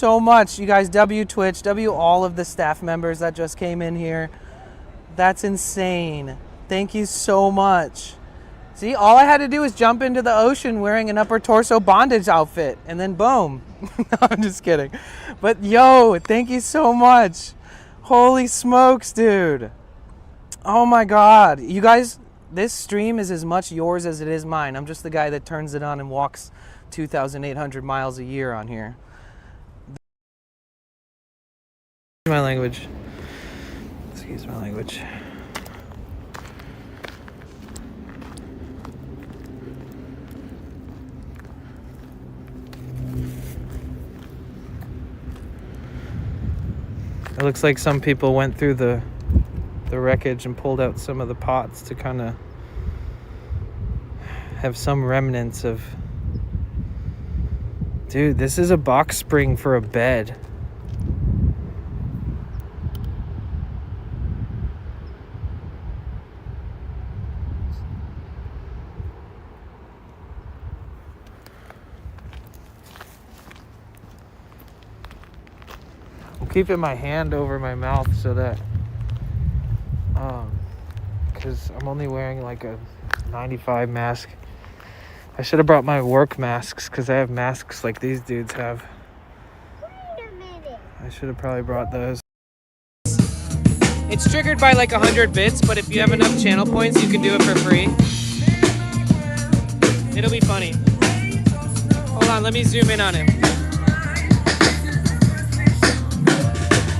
So much, you guys. W Twitch, W all of the staff members that just came in here. That's insane. Thank you so much. See, all I had to do was jump into the ocean wearing an upper torso bondage outfit, and then boom. No, I'm just kidding. But yo, thank you so much. Holy smokes, dude. Oh my God. You guys, this stream is as much yours as it is mine. I'm just the guy that turns it on and walks 2,800 miles a year on here. Excuse my language. Excuse my language. It looks like some people went through the wreckage and pulled out some of the pots to kind of have some remnants of... Dude, this is a box spring for a bed. I'm keeping my hand over my mouth so that because I'm only wearing like a 95 mask. I should have brought my work masks because I have masks like these dudes have. Wait a minute. I should have probably brought those. It's triggered by like 100 bits, but if you have enough channel points, you can do it for free. It'll be funny. Hold on, let me zoom in on him.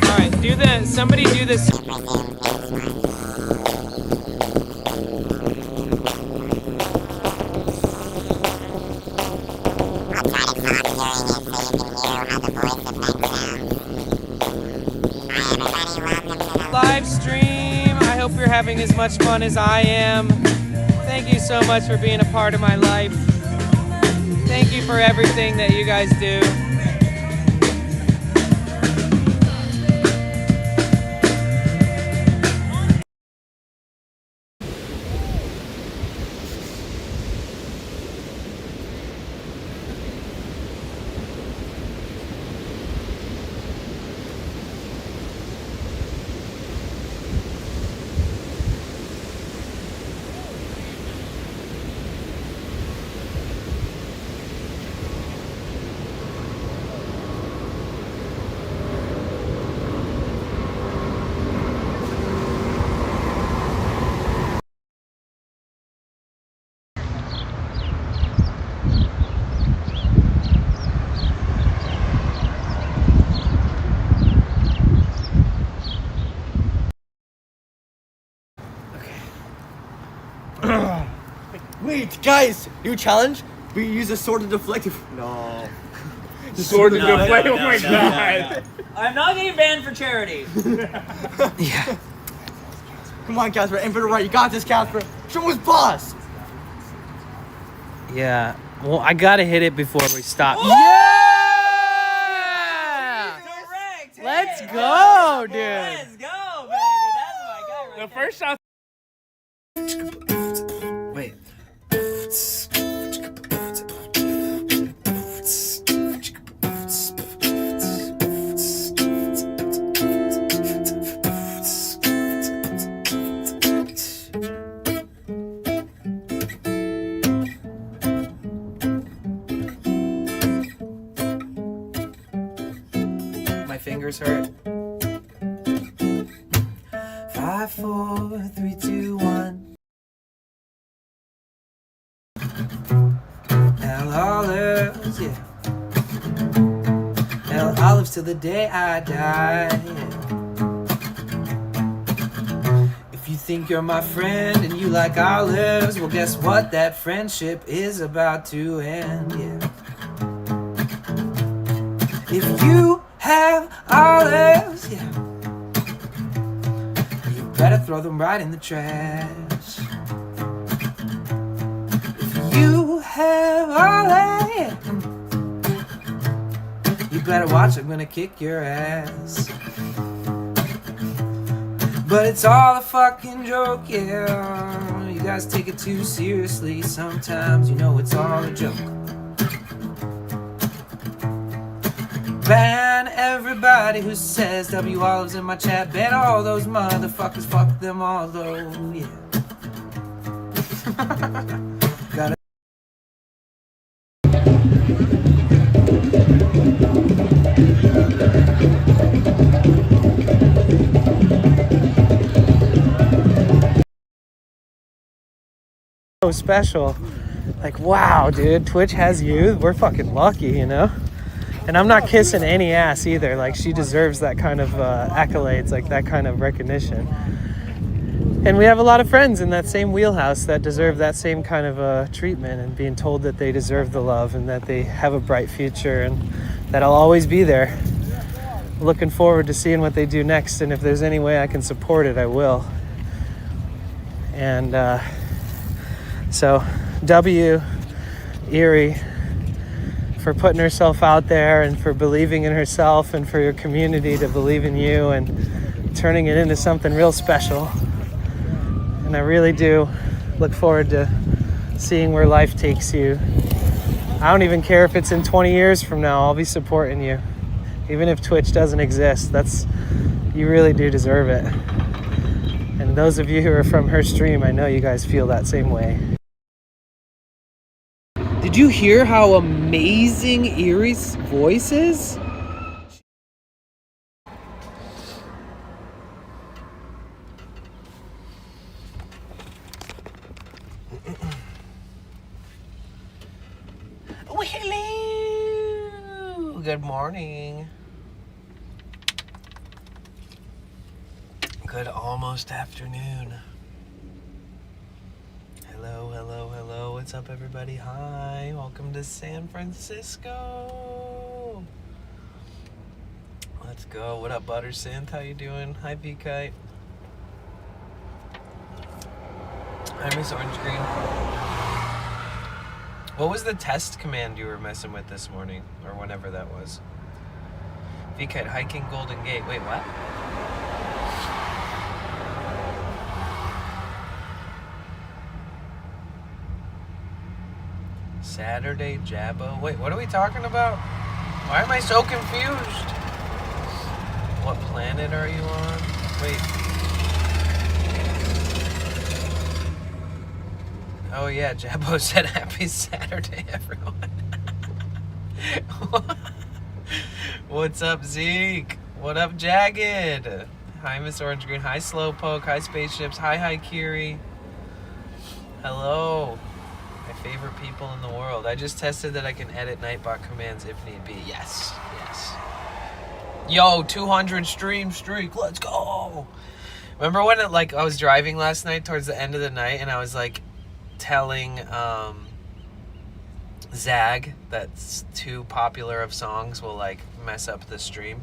All right, somebody do this. Live stream. I hope you're having as much fun as I am. Thank you so much for being a part of my life. Thank you for everything that you guys do. Wait, guys, new challenge. We use a sword to deflect it. No. Sword to deflect. Oh my god. I'm not getting banned for charity. Yeah. Come on, Casper, aim for the right. You got this, Casper. Show us boss. Yeah. Well, I gotta hit it before we stop. Woo! Yeah! Correct. Let's Hey, go, dude. Let's go, baby. That's my guy right The there. first shot. Wait. My fingers hurt. 5, 4, 3, 2, 1. Hell olives, yeah. Hell olives till the day I die. If you think you're my friend and you like olives, well, guess what? That friendship is about to end, yeah. If you have olives, yeah, you better throw them right in the trash. If you have olives, you better watch, I'm gonna kick your ass. But it's all a fucking joke, yeah. You guys take it too seriously sometimes, you know it's all a joke. Bad anybody who says W Olive's in my chat, bet all those motherfuckers fuck them all though, yeah. Got it. So special. Like, wow, dude, Twitch has you. We're fucking lucky, you know? And I'm not kissing any ass either. Like, she deserves that kind of accolades, like that kind of recognition. And we have a lot of friends in that same wheelhouse that deserve that same kind of treatment, and being told that they deserve the love and that they have a bright future and that I'll always be there. Looking forward to seeing what they do next, and if there's any way I can support it, I will. And so, W, Erie, for putting herself out there and for believing in herself, and for your community to believe in you and turning it into something real special. And I really do look forward to seeing where life takes you. I don't even care if it's in 20 years from now, I'll be supporting you. Even if Twitch doesn't exist, you really do deserve it. And those of you who are from her stream, I know you guys feel that same way. Did you hear how amazing Erie's voice is? Oh, hello! Good morning. Good almost afternoon. Hello, hello, hello. What's up, everybody? Hi. Welcome to San Francisco. Let's go. What up, Buttersynth? How you doing? Hi, V-Kite. Hi, Miss Orange Green. What was the test command you were messing with this morning? Or whenever that was? V-Kite, hiking Golden Gate. Wait, what? Saturday Jabbo. Wait, what are we talking about? Why am I so confused? What planet are you on? Wait. Oh yeah, Jabbo said happy Saturday, everyone. What's up, Zeke? What up, Jagged? Hi, Miss Orange Green. Hi, Slowpoke. Hi, Spaceships. Hi, Kiri. Hello. My favorite people in the world. I just tested that I can edit Nightbot commands if need be. Yes, yes. Yo, 200 stream streak. Let's go. Remember when I was driving last night towards the end of the night, and I was like telling Zag that too popular of songs will like mess up the stream?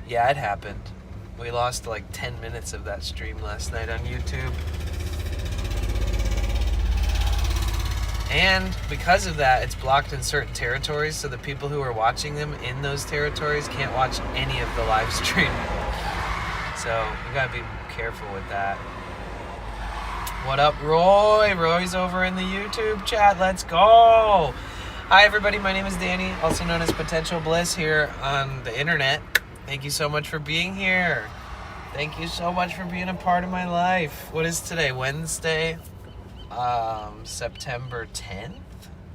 Yeah, it happened. We lost like 10 minutes of that stream last night on YouTube. And because of that, it's blocked in certain territories, so the people who are watching them in those territories can't watch any of the live stream. So we gotta be careful with that. What up, Roy? Roy's over in the YouTube chat. Let's go. Hi, everybody. My name is Danny, also known as Potential Bliss here on the internet. Thank you so much for being here. Thank you so much for being a part of my life. What is today? Wednesday? September 10th?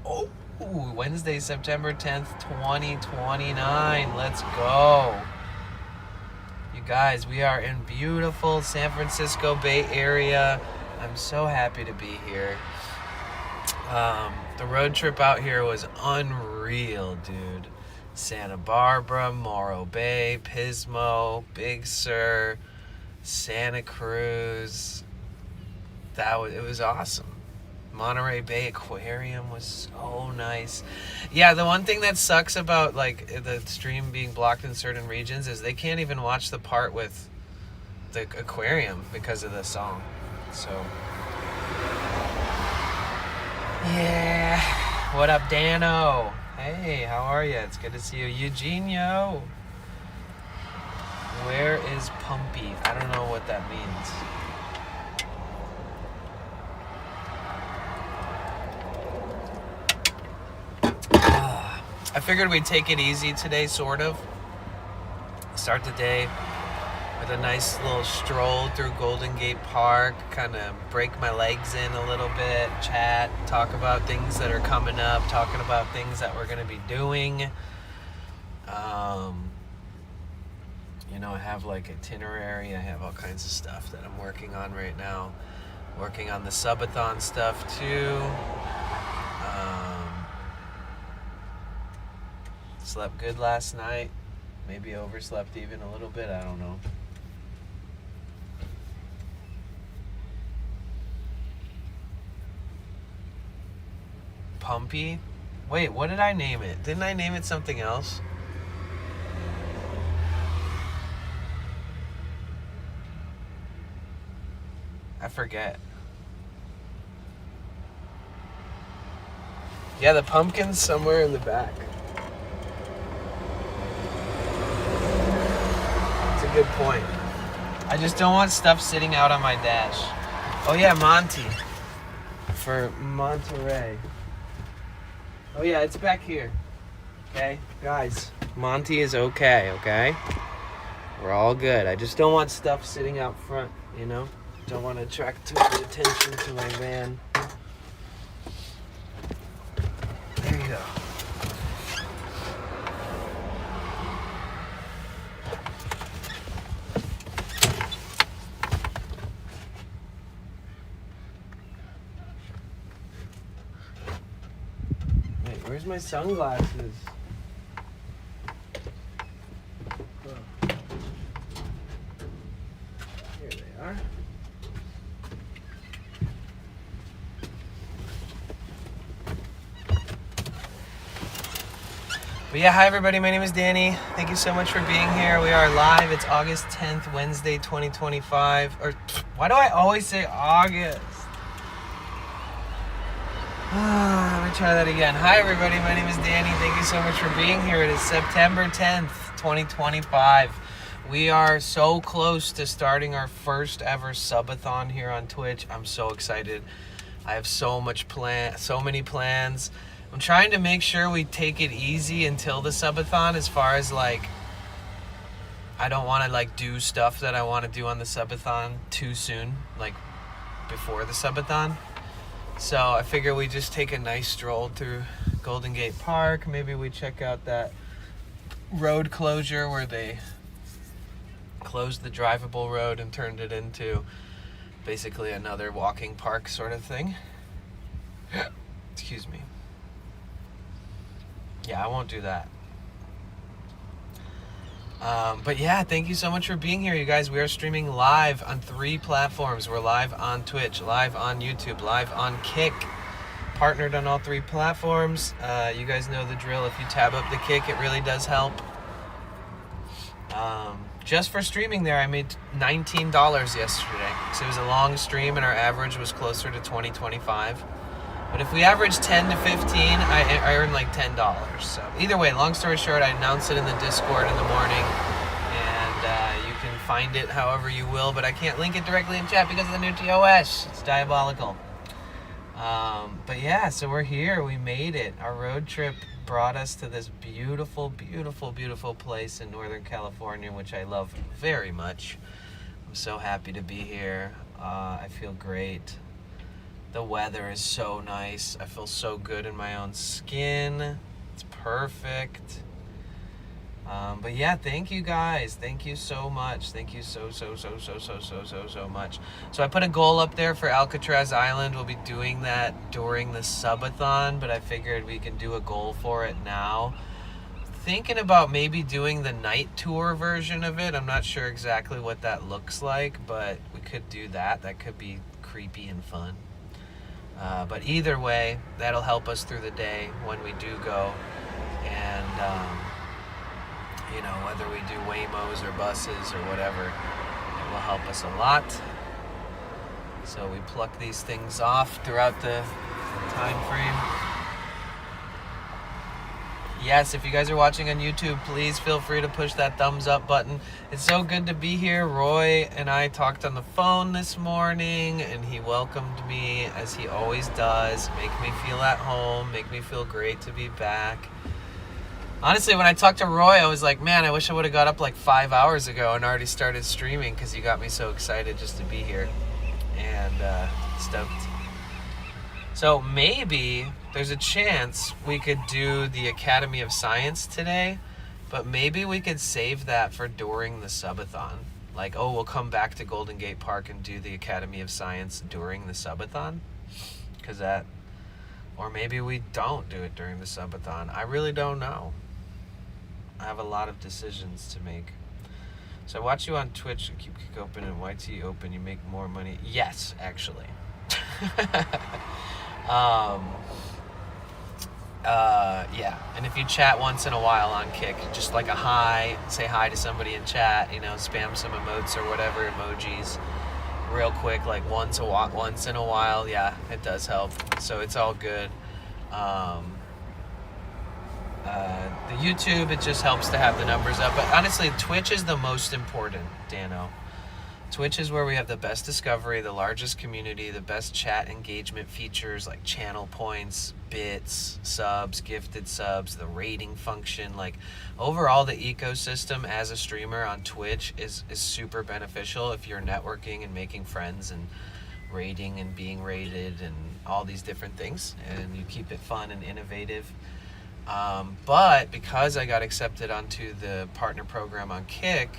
Oh, Wednesday, September 10th, 2029. Let's go. You guys, we are in beautiful San Francisco Bay Area. I'm so happy to be here. The road trip out here was unreal, dude. Santa Barbara, Morro Bay, Pismo, Big Sur, Santa Cruz. It was awesome. Monterey Bay Aquarium was so nice. Yeah, the one thing that sucks about like the stream being blocked in certain regions is they can't even watch the part with the aquarium because of the song. So yeah. What up, Dano? Hey, how are you? It's good to see you. Eugenio. Where is Pumpy? I don't know what that means. I figured we'd take it easy today, sort of. Start the day with a nice little stroll through Golden Gate Park, kind of break my legs in a little bit, chat, talk about things that are coming up, talking about things that we're going to be doing. You know, I have like itinerary, I have all kinds of stuff that I'm working on right now. Working on the Subathon stuff too. Slept good last night. Maybe overslept even a little bit, I don't know. Pumpy? Wait, what did I name it? Didn't I name it something else? I forget. Yeah, the pumpkin's somewhere in the back. That's a good point. I just don't want stuff sitting out on my dash. Oh yeah, Monty. For Monterey. Oh yeah, it's back here. Okay, guys. Monty is okay? We're all good. I just don't want stuff sitting out front, you know? Don't want to attract too much attention to my van. There you go. Wait, where's my sunglasses? Here they are. But yeah, hi everybody, my name is Danny. Thank you so much for being here. We are live. It's August 10th, Wednesday, 2025. Or, why do I always say August? Let me try that again. Hi everybody, my name is Danny. Thank you so much for being here. It is September 10th, 2025. We are so close to starting our first ever subathon here on Twitch. I'm so excited. I have so many plans. I'm trying to make sure we take it easy until the subathon, as far as like, I don't want to like do stuff that I want to do on the subathon too soon, like before the subathon. So I figure we just take a nice stroll through Golden Gate Park. Maybe we check out that road closure where they closed the drivable road and turned it into basically another walking park sort of thing. Excuse me. Yeah, I won't do that. But yeah, thank you so much for being here, you guys. We are streaming live on 3 platforms. We're live on Twitch, live on YouTube, live on Kick. Partnered on all 3 platforms. You guys know the drill. If you tab up the Kick, it really does help. Just for streaming there, I made $19 yesterday. So it was a long stream, and our average was closer to $20-25. But if we average 10 to 15, I earn like $10. So either way, long story short, I announced it in the Discord in the morning, and you can find it however you will, but I can't link it directly in chat because of the new TOS. It's diabolical. But yeah, so we're here. We made it. Our road trip brought us to this beautiful, beautiful, beautiful place in Northern California, which I love very much. I'm so happy to be here. I feel great. The weather is so nice. I feel so good in my own skin. It's perfect. But yeah, thank you guys. Thank you so much. Thank you so much. So I put a goal up there for Alcatraz Island. We'll be doing that during the subathon, but I figured we can do a goal for it now. Thinking about maybe doing the night tour version of it. I'm not sure exactly what that looks like, but we could do that. That could be creepy and fun. But either way, that'll help us through the day when we do go. And, you know, whether we do Waymos or buses or whatever, it will help us a lot. So we pluck these things off throughout the time frame. Yes, if you guys are watching on YouTube, please feel free to push that thumbs up button. It's so good to be here. Roy and I talked on the phone this morning, and he welcomed me as he always does. Make me feel at home, make me feel great to be back. Honestly, when I talked to Roy, I was like, man, I wish I would have got up like 5 hours ago and already started streaming because you got me so excited just to be here. And stoked. So maybe there's a chance we could do the Academy of Science today, but maybe we could save that for during the Subathon. Like, oh, we'll come back to Golden Gate Park and do the Academy of Science during the Subathon. Because that... Or maybe we don't do it during the Subathon. I really don't know. I have a lot of decisions to make. So I watch you on Twitch and keep Kick open and YT open. You make more money. Yes, actually. Yeah. And if you chat once in a while on Kick, just like a hi, say hi to somebody in chat, you know, spam some emotes or whatever, emojis, real quick, like once in a while. Yeah, it does help. So it's all good. The YouTube, it just helps to have the numbers up. But honestly, Twitch is the most important, Dano. Twitch is where we have the best discovery, the largest community, the best chat engagement features like channel points, bits, subs, gifted subs, the rating function. Like overall, the ecosystem as a streamer on Twitch is super beneficial if you're networking and making friends and rating and being rated and all these different things, and you keep it fun and innovative. But because I got accepted onto the partner program on Kick,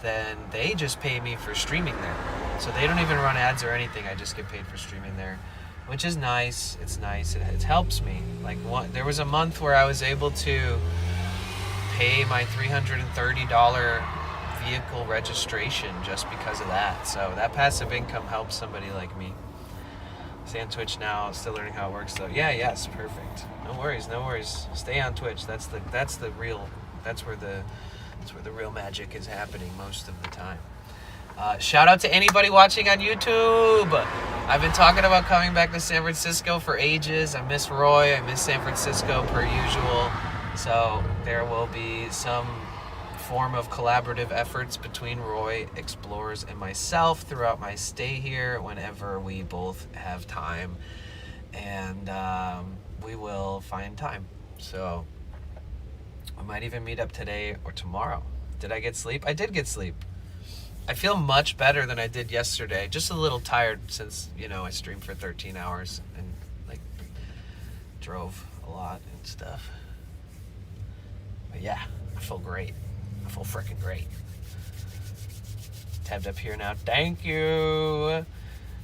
then they just pay me for streaming there. So they don't even run ads or anything. I just get paid for streaming there, which is nice. It's nice. It helps me. Like there was a month where I was able to pay my $330 vehicle registration just because of that. So that passive income helps somebody like me. Stay on Twitch now. Still learning how it works though. Yeah, yes, perfect. No worries. Stay on Twitch. That's where the real magic is happening most of the time. Shout out to anybody watching on YouTube. I've been talking about coming back to San Francisco for ages. I miss Roy. I miss San Francisco per usual. So there will be some form of collaborative efforts between Roy Explores and myself throughout my stay here whenever we both have time. And we will find time. So I might even meet up today or tomorrow. Did I get sleep? I did get sleep. I feel much better than I did yesterday. Just a little tired since, I streamed for 13 hours and drove a lot and stuff. But yeah, I feel great. I feel freaking great. Tabbed up here now. Thank you.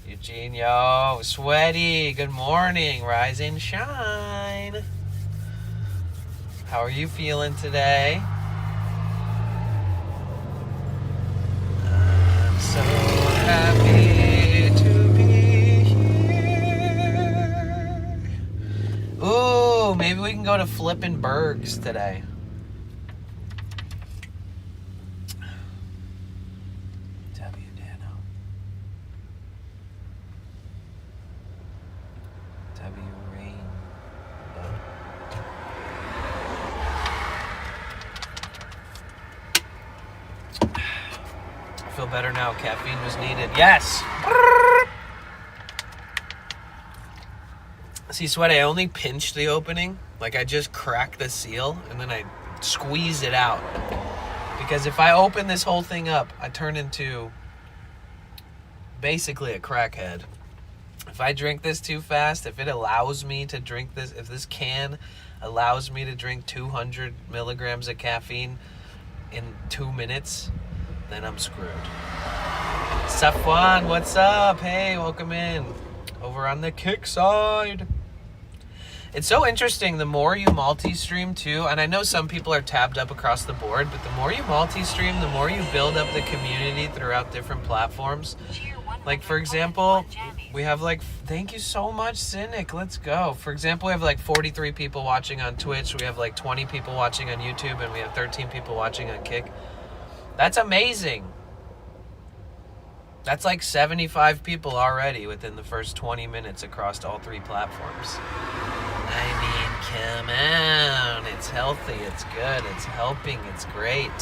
Eugenio. Sweaty. Good morning. Rise and shine. How are you feeling today? I'm so happy to be here. Ooh, maybe we can go to Flippin' Bergs today. Feel better now. Caffeine was needed. Yes. See, Sweaty, I only pinched the opening. Like I just cracked the seal and then I squeeze it out. Because if I open this whole thing up, I turn into basically a crackhead. If I drink this too fast, if it allows me to drink this, if this can allows me to drink 200 milligrams of caffeine in 2 minutes, then I'm screwed. Safwan, what's up? Hey, welcome in. Over on the Kick side. It's so interesting, the more you multi-stream too, and I know some people are tabbed up across the board, but the more you multi-stream, the more you build up the community throughout different platforms. Like, for example, we have thank you so much, Cynic, let's go. For example, we have 43 people watching on Twitch, we have 20 people watching on YouTube, and we have 13 people watching on Kick. That's amazing. That's 75 people already within the first 20 minutes across all 3 platforms. I mean, come on. It's healthy. It's good. It's helping. It's great.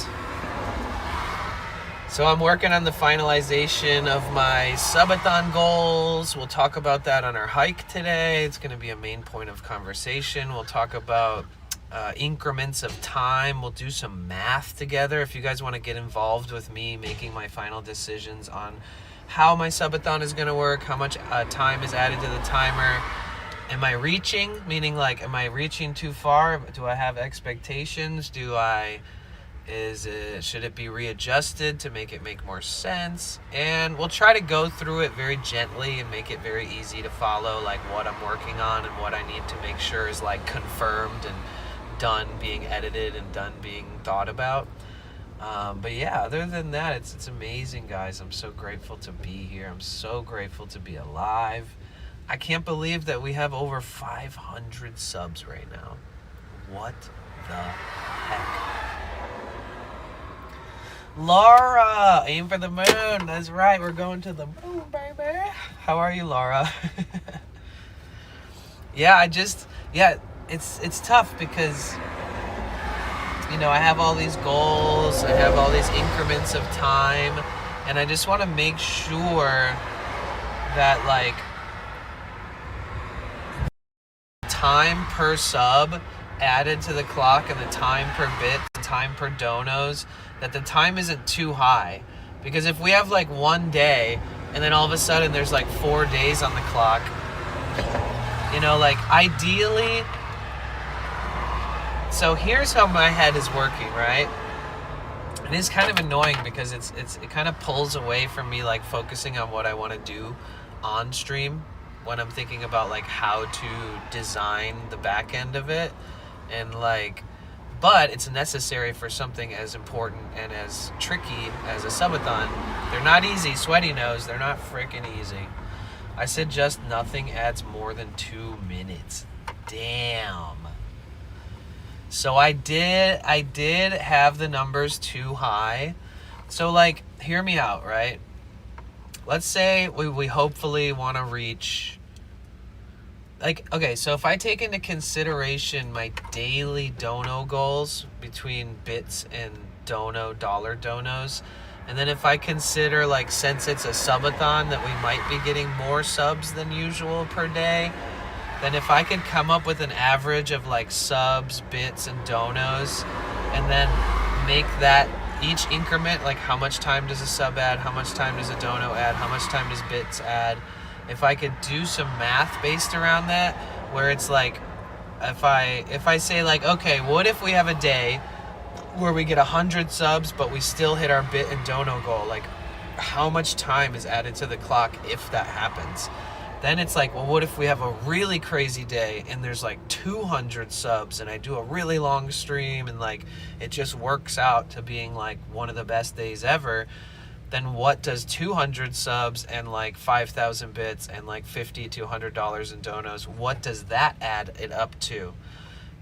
So I'm working on the finalization of my Subathon goals. We'll talk about that on our hike today. It's going to be a main point of conversation. We'll talk about increments of time. We'll do some math together if you guys want to get involved with me making my final decisions on how my subathon is going to work, how much time is added to the timer. Am I reaching? Meaning, like, am I reaching too far? Do I have expectations? Should it be readjusted to make it make more sense? And we'll try to go through it very gently and make it very easy to follow, like what I'm working on and what I need to make sure is like confirmed and done being edited and done being thought about. But yeah, other than that, it's amazing, guys. I'm so grateful to be here. I'm so grateful to be alive. I can't believe that we have over 500 subs right now. What the heck? Laura, aim for the moon. That's right, we're going to the moon, baby. How are you, Laura? It's tough because, you know, I have all these goals, I have all these increments of time, and I just want to make sure that, like, time per sub added to the clock and the time per bit, the time per donos, that the time isn't too high. Because if we have like one day and then all of a sudden there's like 4 days on the clock, you know, like ideally, so here's how my head is working, right? It is kind of annoying because it kind of pulls away from me, like focusing on what I want to do on stream when I'm thinking about like how to design the back end of it, and like, but it's necessary for something as important and as tricky as a subathon. They're not easy, sweaty nose, they're not freaking easy. I said just nothing adds more than 2 minutes. Damn. So I did have the numbers too high. So like, hear me out, right? Let's say we hopefully want to reach, like, okay, so if I take into consideration my daily dono goals between bits and dollar donos, and then if I consider, like, since it's a subathon that we might be getting more subs than usual per day, then if I could come up with an average of like subs, bits, and donos, and then make that each increment, like how much time does a sub add, how much time does a dono add, how much time does bits add, if I could do some math based around that, where it's like, if I say like, okay, what if we have a day where we get 100 subs but we still hit our bit and dono goal, like how much time is added to the clock if that happens? Then it's like, well, what if we have a really crazy day and there's like 200 subs and I do a really long stream and like it just works out to being like one of the best days ever? Then what does 200 subs and like 5,000 bits and like $50 to $100 in donos, what does that add it up to?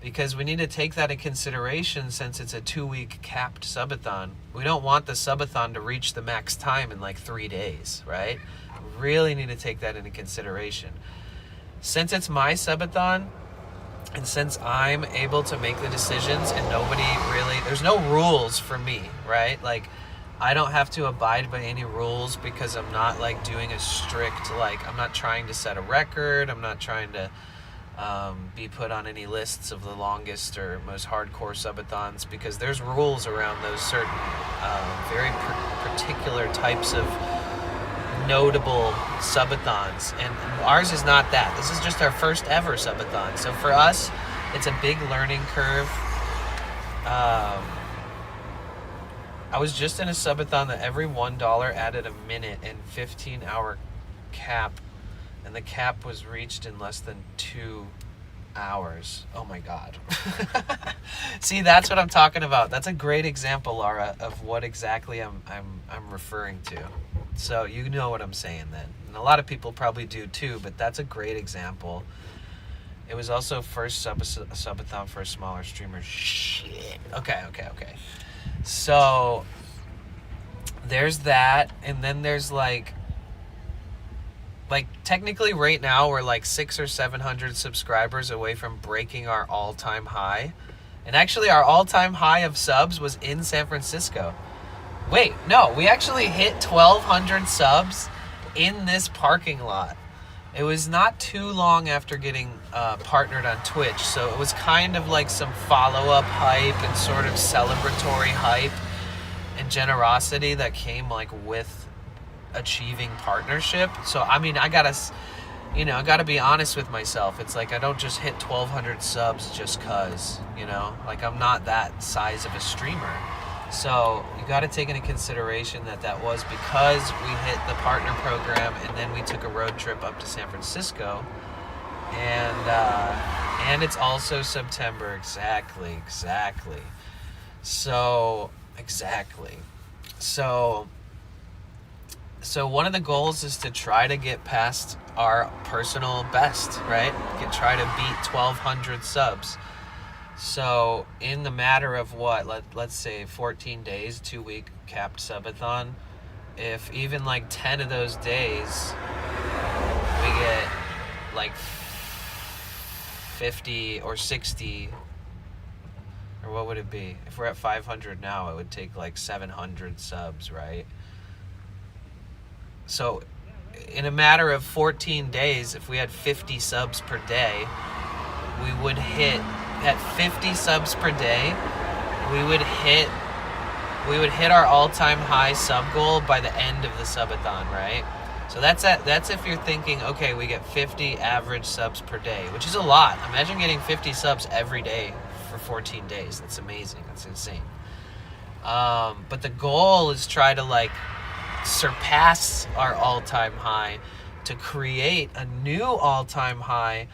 Because we need to take that in consideration since it's a 2-week capped subathon. We don't want the subathon to reach the max time in like 3 days, right? Really need to take that into consideration. Since it's my subathon, and since I'm able to make the decisions and nobody really, there's no rules for me, right? Like, I don't have to abide by any rules because I'm not like doing a strict, like, I'm not trying to set a record. I'm not trying to be put on any lists of the longest or most hardcore subathons, because there's rules around those certain very particular types of notable subathons, and ours is not that. This is just our first ever subathon, so for us it's a big learning curve. I was just in a subathon that every $1 added a minute and 15-hour cap, and the cap was reached in less than 2 hours. Oh my god. See, that's what I'm talking about. That's a great example, Laura, of what exactly I'm referring to. So you know what I'm saying then. And a lot of people probably do too, but that's a great example. It was also first subathon for a smaller streamer. Shit. Okay. So there's that, and then there's like technically right now we're like 600 or 700 subscribers away from breaking our all-time high. And actually our all-time high of subs was in San Francisco. Wait, no, we actually hit 1,200 subs in this parking lot. It was not too long after getting partnered on Twitch, so it was kind of like some follow-up hype and sort of celebratory hype and generosity that came like with achieving partnership. So I mean, I gotta be honest with myself. It's like I don't just hit 1,200 subs just cause, like I'm not that size of a streamer. So you got to take into consideration that was because we hit the partner program, and then we took a road trip up to San Francisco, and it's also September. Exactly. So one of the goals is to try to get past our personal best, right? Try to beat 1,200 subs. So in the matter of let's say 14 days, 2-week capped subathon, if even like 10 of those days we get like 50 or 60, or what would it be? If we're at 500 now, it would take like 700 subs, right? So in a matter of 14 days, if we had 50 subs per day, we would hit, at 50 subs per day, we would hit our all-time high sub goal by the end of the subathon, right? So that's if you're thinking, okay, we get 50 average subs per day, which is a lot. Imagine getting 50 subs every day for 14 days. That's amazing. That's insane. But the goal is try to like surpass our all-time high to create a new all-time high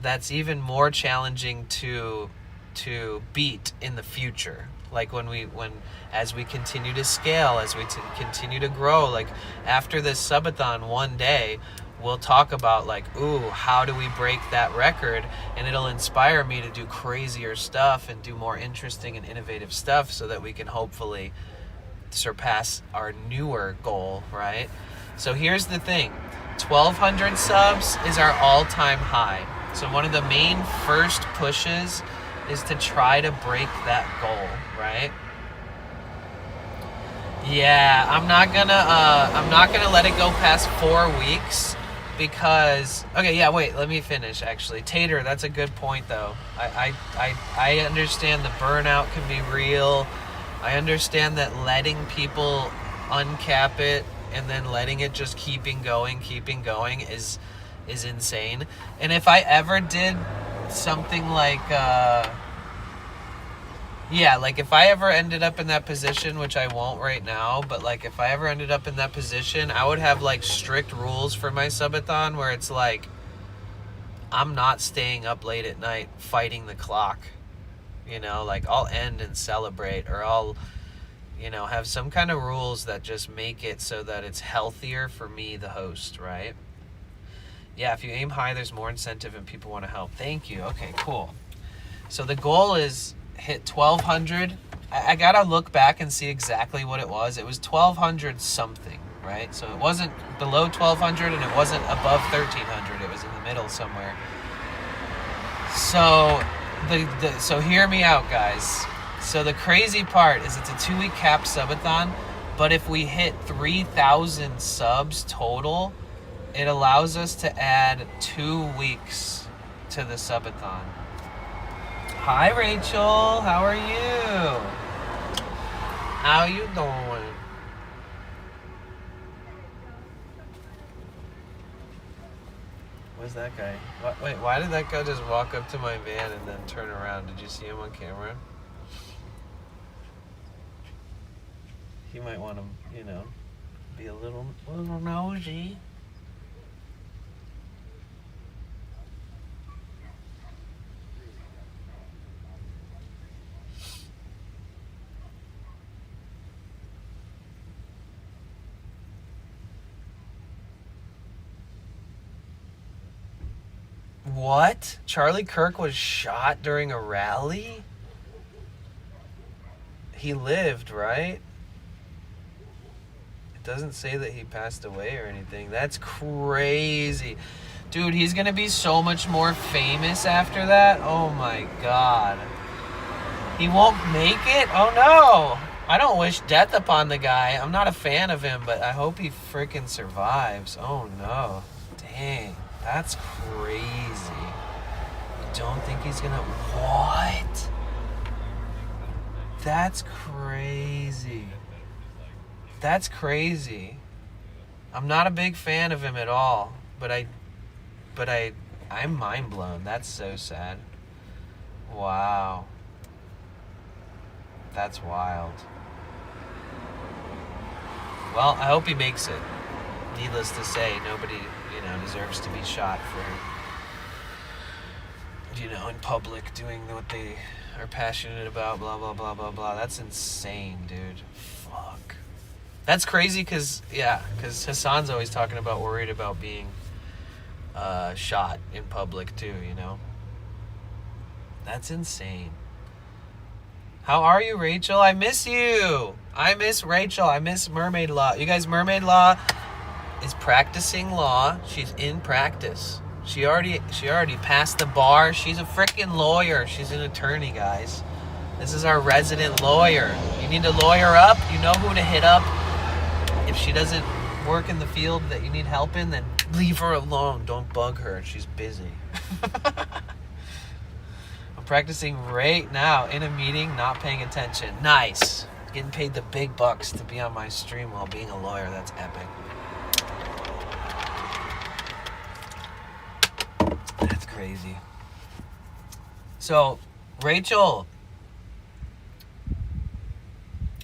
that's even more challenging to beat in the future. Like as we continue to scale, as we continue to grow, like after this subathon one day, we'll talk about like, ooh, how do we break that record? And it'll inspire me to do crazier stuff and do more interesting and innovative stuff so that we can hopefully surpass our newer goal, right? So here's the thing. 1,200 subs is our all-time high. So one of the main first pushes is to try to break that goal, right? Yeah, I'm not gonna let it go past 4 weeks because, okay, yeah, wait, let me finish actually. Tater, that's a good point though. I understand the burnout can be real. I understand that letting people uncap it and then letting it just keeping going is insane. And if I ever did something like like if I ever ended up in that position, which I won't right now, but like if I ever ended up in that position, I would have like strict rules for my subathon where it's like I'm not staying up late at night fighting the clock. Like I'll end and celebrate, or I'll have some kind of rules that just make it so that it's healthier for me, the host, right? Yeah, if you aim high, there's more incentive and people want to help. Thank you. Okay, cool. So the goal is hit 1,200. I gotta look back and see exactly what it was. It was 1,200 something, right? So it wasn't below 1,200 and it wasn't above 1,300. It was in the middle somewhere. So so hear me out, guys. So the crazy part is it's a 2-week cap subathon, but if we hit 3,000 subs total, it allows us to add 2 weeks to the subathon. Hi, Rachel. How are you? How you doing? Where's that guy? Wait, why did that guy just walk up to my van and then turn around? Did you see him on camera? He might want to, be a little nosy. What? Charlie Kirk was shot during a rally? He lived, right? It doesn't say that he passed away or anything. That's crazy. Dude, he's gonna be so much more famous after that. Oh my god. He won't make it? Oh no! I don't wish death upon the guy. I'm not a fan of him, but I hope he freaking survives. Oh no. Dang. That's crazy. You don't think he's gonna... What? That's crazy. That's crazy. I'm not a big fan of him at all, but I'm mind blown. That's so sad. Wow. That's wild. Well, I hope he makes it. Needless to say, nobody, deserves to be shot for, in public doing what they are passionate about, blah, blah, blah, blah, blah. That's insane, dude. Fuck. That's crazy because Hassan's always talking about worried about being shot in public too, That's insane. How are you, Rachel? I miss you. I miss Rachel. I miss Mermaid Law. You guys, Mermaid Law is practicing law. She's in practice. She already passed the bar. She's a freaking lawyer. She's an attorney, guys. This is our resident lawyer. You need to lawyer up. You know who to hit up. If she doesn't work in the field that you need help in, then leave her alone. Don't bug her. She's busy. I'm practicing right now in a meeting, not paying attention. Nice. Getting paid the big bucks to be on my stream while being a lawyer. That's epic. That's crazy. So, Rachel,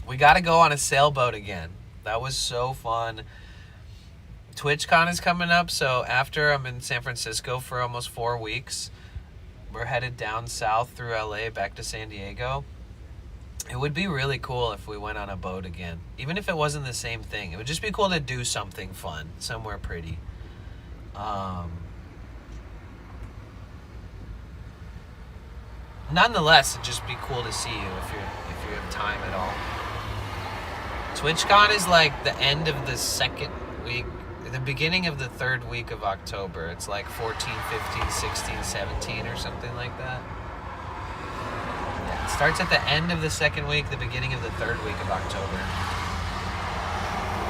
we got to go on a sailboat again. That was so fun. TwitchCon is coming up, so after I'm in San Francisco for almost 4 weeks, we're headed down south through LA back to San Diego. It would be really cool if we went on a boat again. Even if it wasn't the same thing. It would just be cool to do something fun, somewhere pretty. Nonetheless, it'd just be cool to see you if you have time at all. TwitchCon is like the end of the second week, the beginning of the third week of October. It's like 14, 15, 16, 17 or something like that. Yeah, it starts at the end of the second week, the beginning of the third week of October.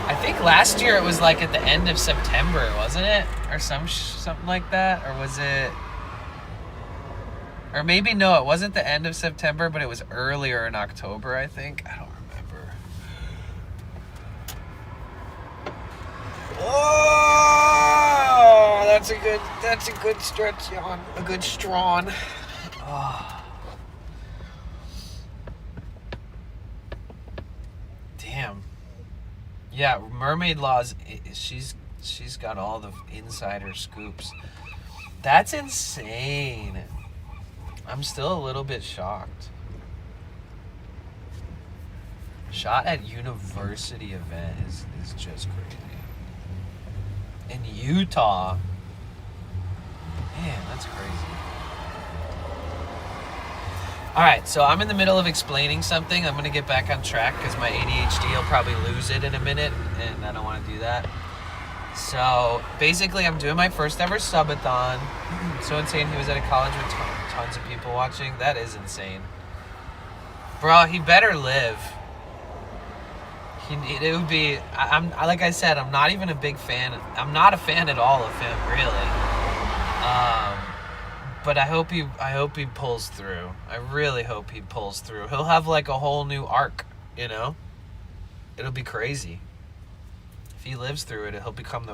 I think last year it was like at the end of September, wasn't it? Or something like that? Or was it... Or maybe no, it wasn't the end of September, but it was earlier in October, I think. I don't remember. Oh, that's a good stretch, yawn. A good strawn. Oh. Damn. Yeah, Mermaid Laws, she's got all the insider scoops. That's insane. I'm still a little bit shocked. Shot at university event is just crazy. In Utah. Man, that's crazy. Alright, so I'm in the middle of explaining something. I'm going to get back on track because my ADHD will probably lose it in a minute, and I don't want to do that. So, basically, I'm doing my first ever subathon. So insane, he was at a college with tons of people watching. That is insane. Bro, he better live. It would be... like I said, I'm not even a big fan. I'm not a fan at all of him, really. But I hope he pulls through. I really hope he pulls through. He'll have like a whole new arc, It'll be crazy. If he lives through it, he'll become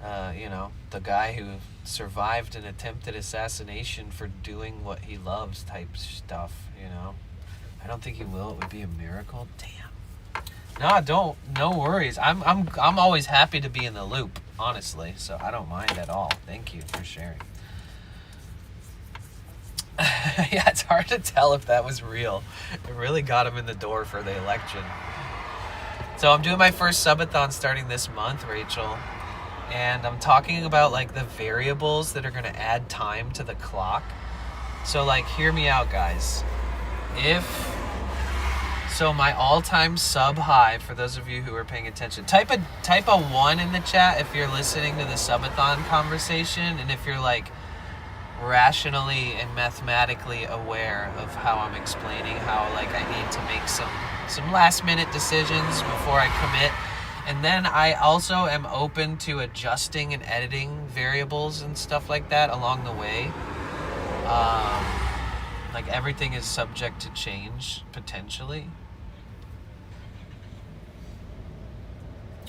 the guy who survived an attempted assassination for doing what he loves type stuff, I don't think he will. It would be a miracle. Damn. No worries. I'm always happy to be in the loop, honestly, so I don't mind at all. Thank you for sharing. Yeah, it's hard to tell if that was real. It really got him in the door for the election. So I'm doing my first subathon starting this month, Rachel. And I'm talking about like the variables that are going to add time to the clock. So like, hear me out, guys. So my all-time sub high, for those of you who are paying attention, type a 1 in the chat if you're listening to the subathon conversation, and if you're like rationally and mathematically aware of how I'm explaining how like I need to make some last minute decisions before I commit. And then I also am open to adjusting and editing variables and stuff like that along the way. Like everything is subject to change potentially.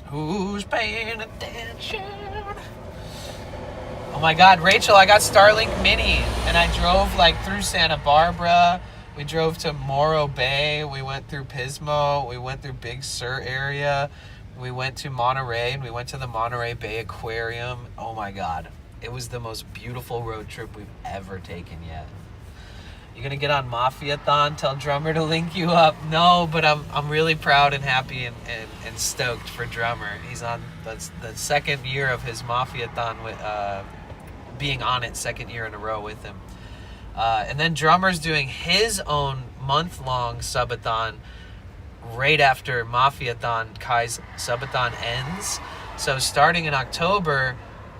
Who's paying attention? Oh my God, Rachel, I got Starlink Mini, and I drove like through Santa Barbara. We drove to Morro Bay. We went through Pismo. We went through Big Sur area. We went to Monterey, and we went to the Monterey Bay Aquarium. Oh my God, it was the most beautiful road trip we've ever taken yet. You gonna get on Mafiathon? Tell Drummer to link you up. No, but I'm really proud and happy and stoked for Drummer. He's on the second year of his Mafiathon with being on it, second year in a row with him. And then Drummer's doing his own month-long Subathon right after Mafiathon, Kai's Subathon ends. So starting in October,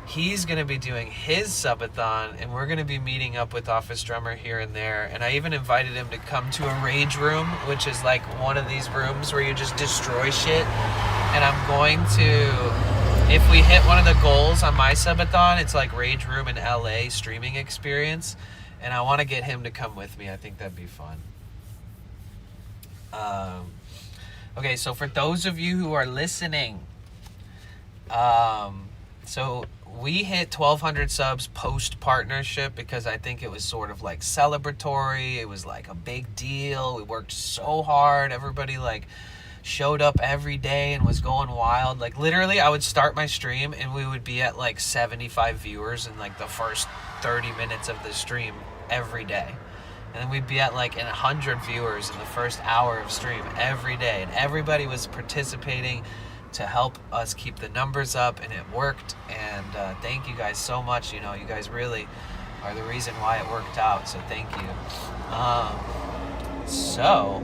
he's going to be doing his Subathon, and we're going to be meeting up with Office Drummer here and there. And I even invited him to come to a rage room, which is like one of these rooms where you just destroy shit. And I'm going to, if we hit one of the goals on my Subathon, it's like rage room in LA streaming experience. And I want to get him to come with me. I think that'd be fun. Okay, so for those of you who are listening, so we hit 1,200 subs post-partnership because I think it was sort of like celebratory. It was like a big deal. We worked so hard. Everybody like showed up every day and was going wild. Like literally I would start my stream and we would be at like 75 viewers in like the first 30 minutes of the stream every day. And then we'd be at like 100 viewers in the first hour of stream every day. And everybody was participating to help us keep the numbers up, and it worked. And thank you guys so much. You know, you guys really are the reason why it worked out. So thank you. So,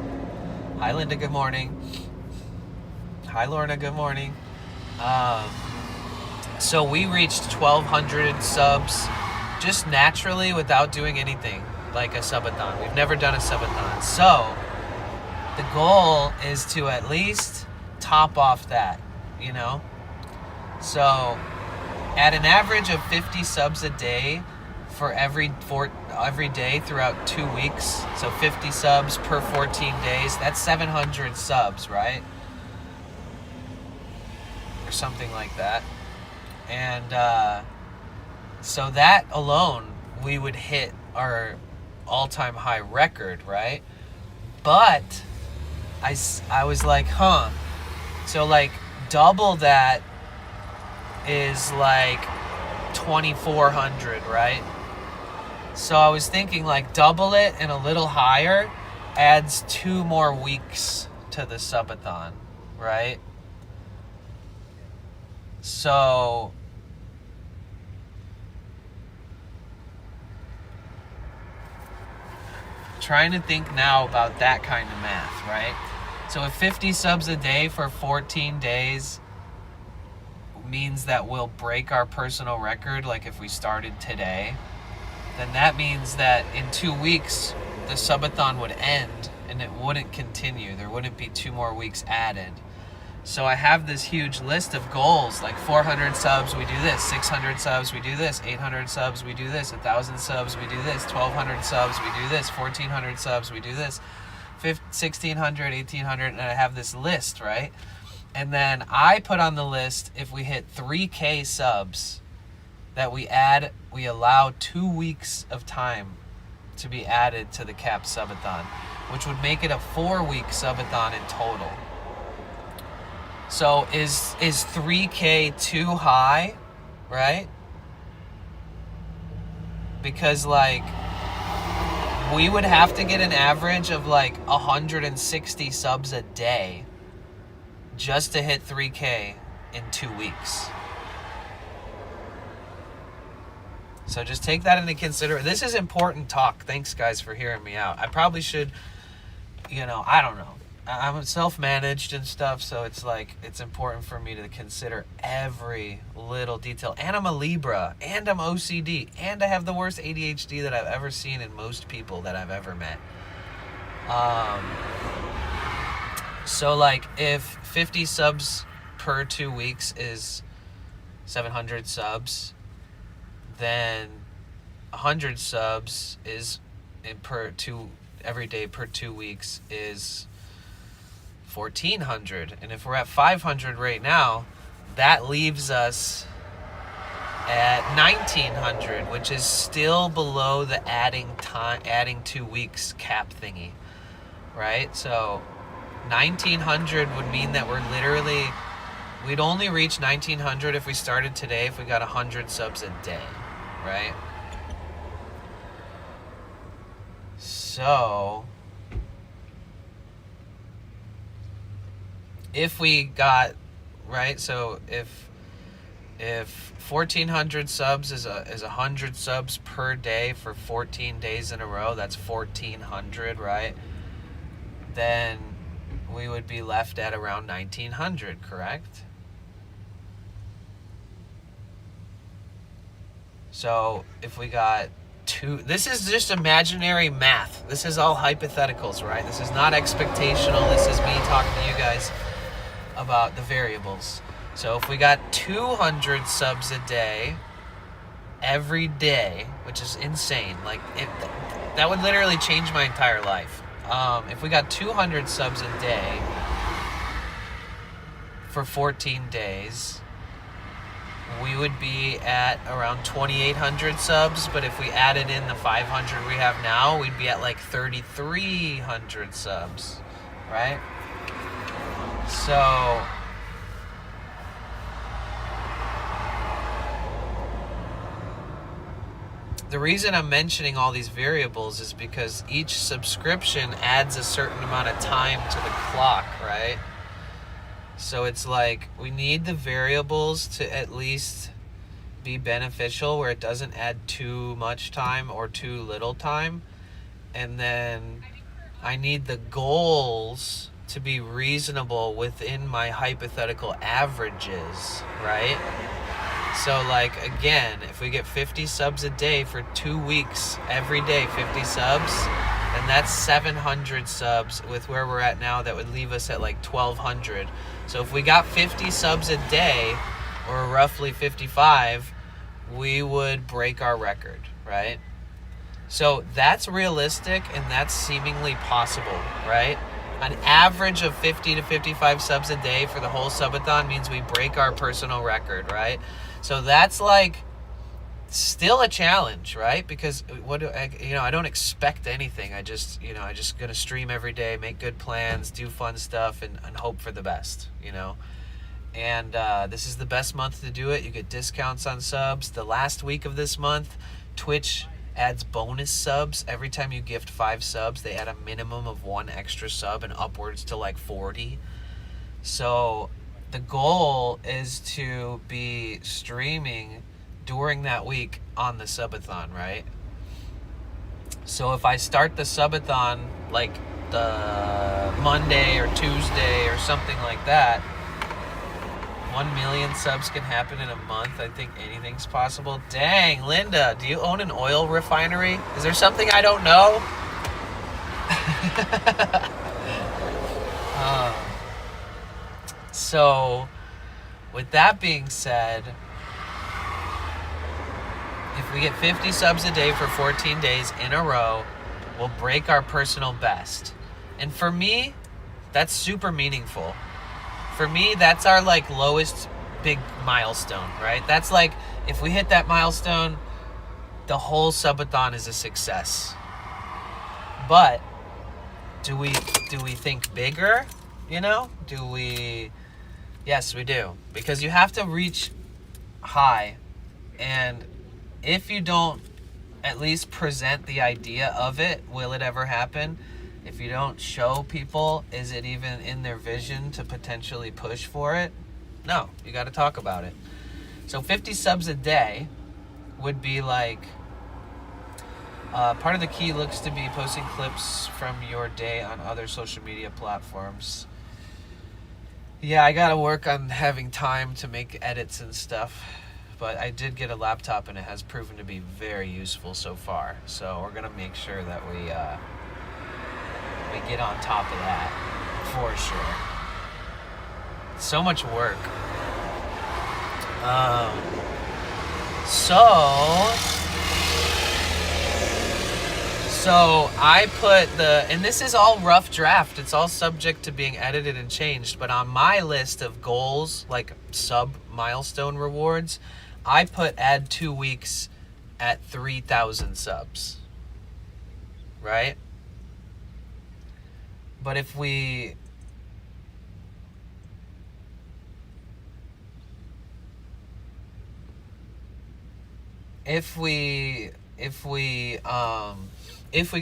hi Linda, good morning. Hi Lorna, good morning. So we reached 1,200 subs just naturally without doing anything like a subathon. We've never done a subathon. So the goal is to at least top off that, you know? So at an average of 50 subs a day for every day throughout 2 weeks, so 50 subs per 14 days, that's 700 subs, right? Or something like that. And so that alone, we would hit our all-time high record, right? But I was like, so like double that is like 2,400, right? So I was thinking like double it and a little higher adds 2 more weeks to the subathon, right? So trying to think now about that kind of math, right? So if 50 subs a day for 14 days means that we'll break our personal record, like if we started today, then that means that in 2 weeks the subathon would end and it wouldn't continue. There wouldn't be 2 more weeks added. So I have this huge list of goals, like 400 subs, we do this, 600 subs, we do this, 800 subs, we do this, 1,000 subs, we do this, 1,200 subs, we do this, 1,400 subs, we do this, 1,600, 1,800, and I have this list, right? And then I put on the list, if we hit 3K subs, that we allow 2 weeks of time to be added to the capped subathon, which would make it a 4-week subathon in total. So is 3K too high, right? Because like we would have to get an average of like 160 subs a day just to hit 3K in 2 weeks. So just take that into consideration. This is important talk. Thanks guys for hearing me out. I probably should, I don't know. I'm self-managed and stuff, so it's like it's important for me to consider every little detail. And I'm a Libra, and I'm OCD, and I have the worst ADHD that I've ever seen in most people that I've ever met. So like if 50 subs per 2 weeks is 700 subs, then 100 subs is every day per 2 weeks is 1,400. And if we're at 500 right now, that leaves us at 1,900, which is still below the adding 2 weeks cap thingy, right? So 1,900 would mean that we'd only reach 1,900 if we started today, if we got 100 subs a day, right? So if we got, right, so if 1,400 subs is 100 subs per day for 14 days in a row, that's 1,400, right? Then we would be left at around 1,900, correct? So if we got this is just imaginary math. This is all hypotheticals, right? This is not expectational. This is me talking to you guys about the variables. So if we got 200 subs a day, every day, which is insane, like that would literally change my entire life. If we got 200 subs a day for 14 days, we would be at around 2,800 subs, but if we added in the 500 we have now, we'd be at like 3,300 subs, right? So the reason I'm mentioning all these variables is because each subscription adds a certain amount of time to the clock, right? So it's like we need the variables to at least be beneficial where it doesn't add too much time or too little time. And then I need the goals to be reasonable within my hypothetical averages, right? So like, again, if we get 50 subs a day for 2 weeks, every day 50 subs, and that's 700 subs with where we're at now. That would leave us at like 1,200. So if we got 50 subs a day, or roughly 55, we would break our record, right? So that's realistic and that's seemingly possible, right? An average of 50 to 55 subs a day for the whole subathon means we break our personal record, right? So that's like still a challenge, right? Because I don't expect anything. I just gonna stream every day, make good plans, do fun stuff, and hope for the best, And this is the best month to do it. You get discounts on subs. The last week of this month, Twitch adds bonus subs. Every time you gift 5 subs, they add a minimum of 1 extra sub and upwards to like 40. So the goal is to be streaming during that week on the subathon, right? So if I start the subathon like the Monday or Tuesday or something like that, 1 million subs can happen in a month. I think anything's possible. Dang, Linda, do you own an oil refinery? Is there something I don't know? So, with that being said, if we get 50 subs a day for 14 days in a row, we'll break our personal best. And for me, that's super meaningful. For me, that's our like lowest big milestone, right? That's like, if we hit that milestone, the whole subathon is a success. But do we think bigger? Yes, we do. Because you have to reach high, and if you don't at least present the idea of it, will it ever happen? If you don't show people, is it even in their vision to potentially push for it? No, you got to talk about it. So 50 subs a day would be like, part of the key looks to be posting clips from your day on other social media platforms. Yeah, I got to work on having time to make edits and stuff. But I did get a laptop and it has proven to be very useful so far. So we're going to make sure that we get on top of that for sure. So much work. So I put and this is all rough draft. It's all subject to being edited and changed. But on my list of goals, like sub milestone rewards, I put add 2 weeks at 3,000 subs. Right? But if we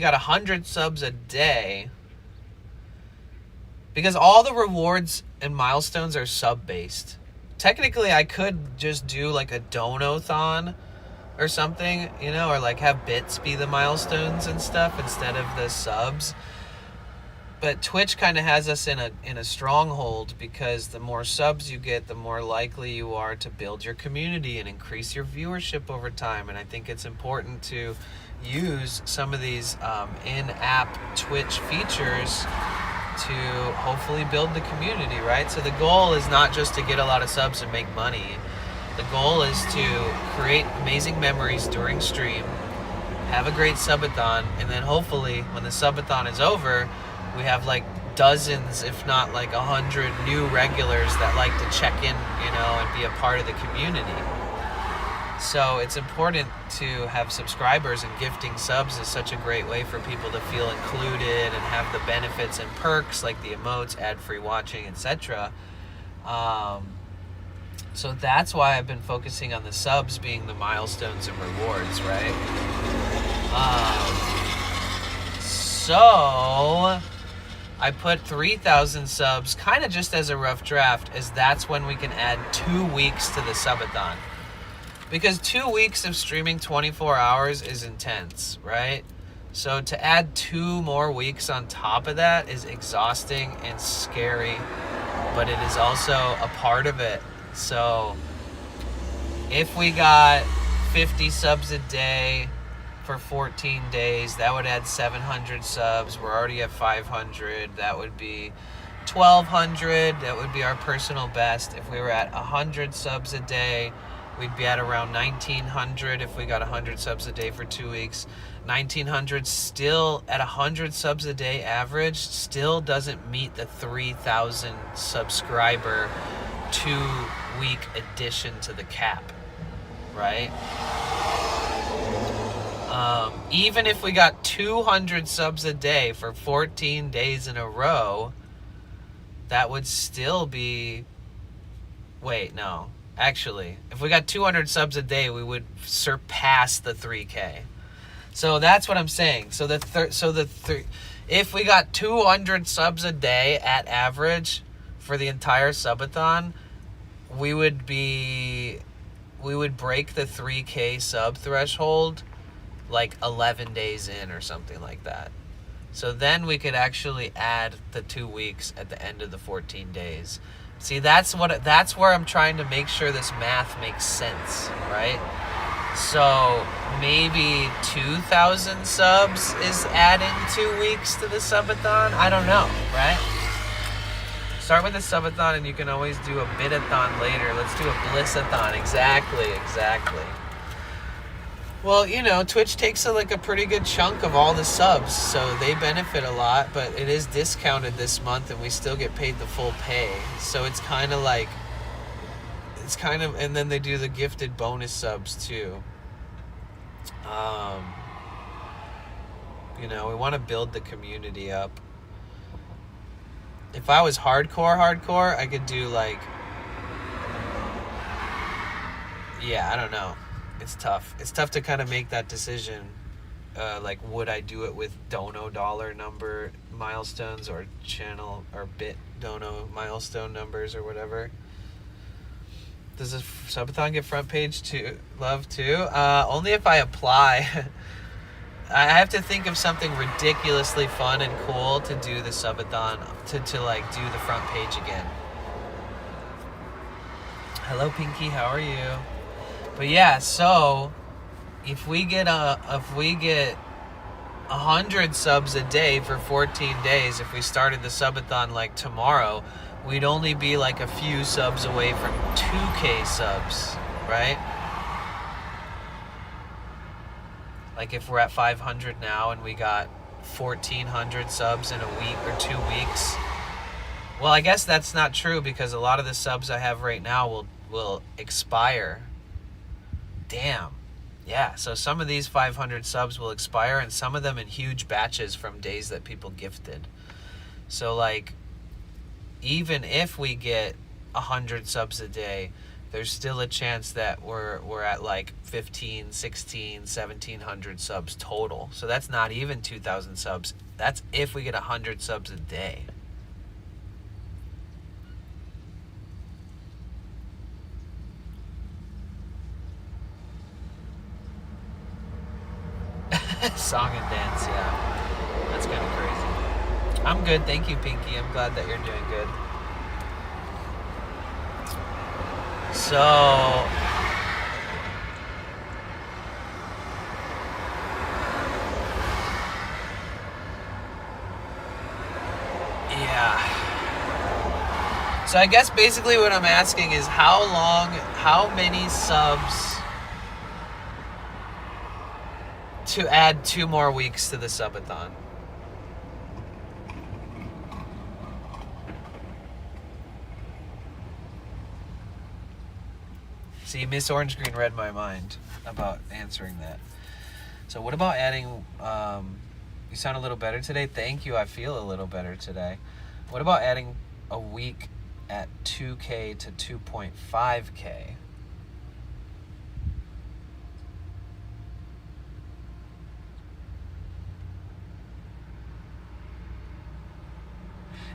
got 100 subs a day, because all the rewards and milestones are sub based. Technically, I could just do like a donathon or something, you know, or like have bits be the milestones and stuff instead of the subs. But Twitch kind of has us in a stronghold, because the more subs you get, the more likely you are to build your community and increase your viewership over time. And I think it's important to use some of these in-app Twitch features to hopefully build the community, right? So the goal is not just to get a lot of subs and make money. The goal is to create amazing memories during stream, have a great subathon, and then hopefully when the subathon is over, we have like dozens, if not like 100 new regulars that like to check in, you know, and be a part of the community. So it's important to have subscribers, and gifting subs is such a great way for people to feel included and have the benefits and perks like the emotes, ad-free watching, etc. So that's why I've been focusing on the subs being the milestones and rewards, right? So I put 3,000 subs kind of just as a rough draft, as that's when we can add 2 weeks to the subathon. Because 2 weeks of streaming 24 hours is intense, right? So to add 2 more weeks on top of that is exhausting and scary, but it is also a part of it. So if we got 50 subs a day for 14 days, that would add 700 subs. We're already at 500. That would be 1,200. That would be our personal best. If we were at 100 subs a day, we'd be at around 1,900 if we got 100 subs a day for 2 weeks. 1,900 still at 100 subs a day average still doesn't meet the 3,000 subscriber 2-week addition to the cap, right? Even if we got 200 subs a day for 14 days in a row, that would still be... Wait, no. Actually, if we got 200 subs a day, we would surpass the 3K. So that's what I'm saying. So if we got 200 subs a day at average for the entire subathon, we would break the 3K sub threshold like 11 days in or something like that. So then we could actually add the 2 weeks at the end of the 14 days. See, that's where I'm trying to make sure this math makes sense, right? So maybe 2,000 subs is adding 2 weeks to the subathon. I don't know, right? Start with the subathon, and you can always do a bitathon later. Let's do a blissathon. Exactly. Well, you know, Twitch takes a pretty good chunk of all the subs, so they benefit a lot, but it is discounted this month, and we still get paid the full pay. So it's kind of, and then they do the gifted bonus subs too. You know, we want to build the community up. If I was hardcore, I could do I don't know. It's tough. It's tough to kind of make that decision. Would I do it with dono dollar number milestones or channel or bit dono milestone numbers or whatever? Does the subathon get front page love too? Only if I apply. I have to think of something ridiculously fun and cool to do the subathon to do the front page again. Hello, Pinky. How are you? But yeah, so if we get 100 subs a day for 14 days, if we started the subathon tomorrow, we'd only be like a few subs away from 2K subs, right? Like if we're at 500 now and we got 1,400 subs in a week or 2 weeks. Well, I guess that's not true because a lot of the subs I have right now will expire. Damn. Yeah, so some of these 500 subs will expire and some of them in huge batches from days that people gifted. So like, even if we get 100 subs a day, there's still a chance that we're at like 15, 16, 1,700 subs total. So that's not even 2,000 subs. That's if we get 100 subs a day. Song and dance, yeah. That's kind of crazy. I'm good, thank you, Pinky. I'm glad that you're doing good. So, yeah. So I guess basically what I'm asking is how many subs to add 2 more weeks to the subathon? See, Miss Orange Green read my mind about answering that. So what about adding, you sound a little better today. Thank you, I feel a little better today. What about adding a week at 2K to 2.5K?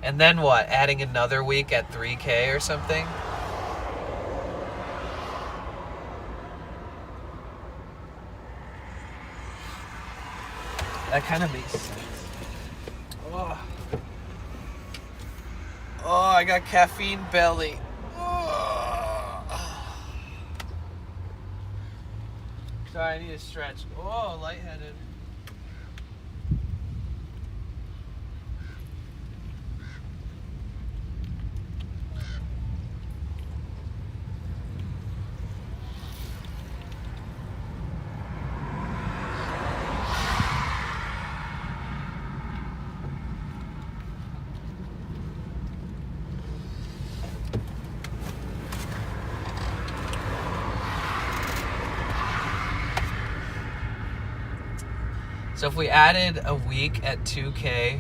And then what? Adding another week at 3K or something? That kind of makes sense. Oh, I got caffeine belly. Oh. Sorry, I need to stretch. Oh, lightheaded. So if we added a week at 2K,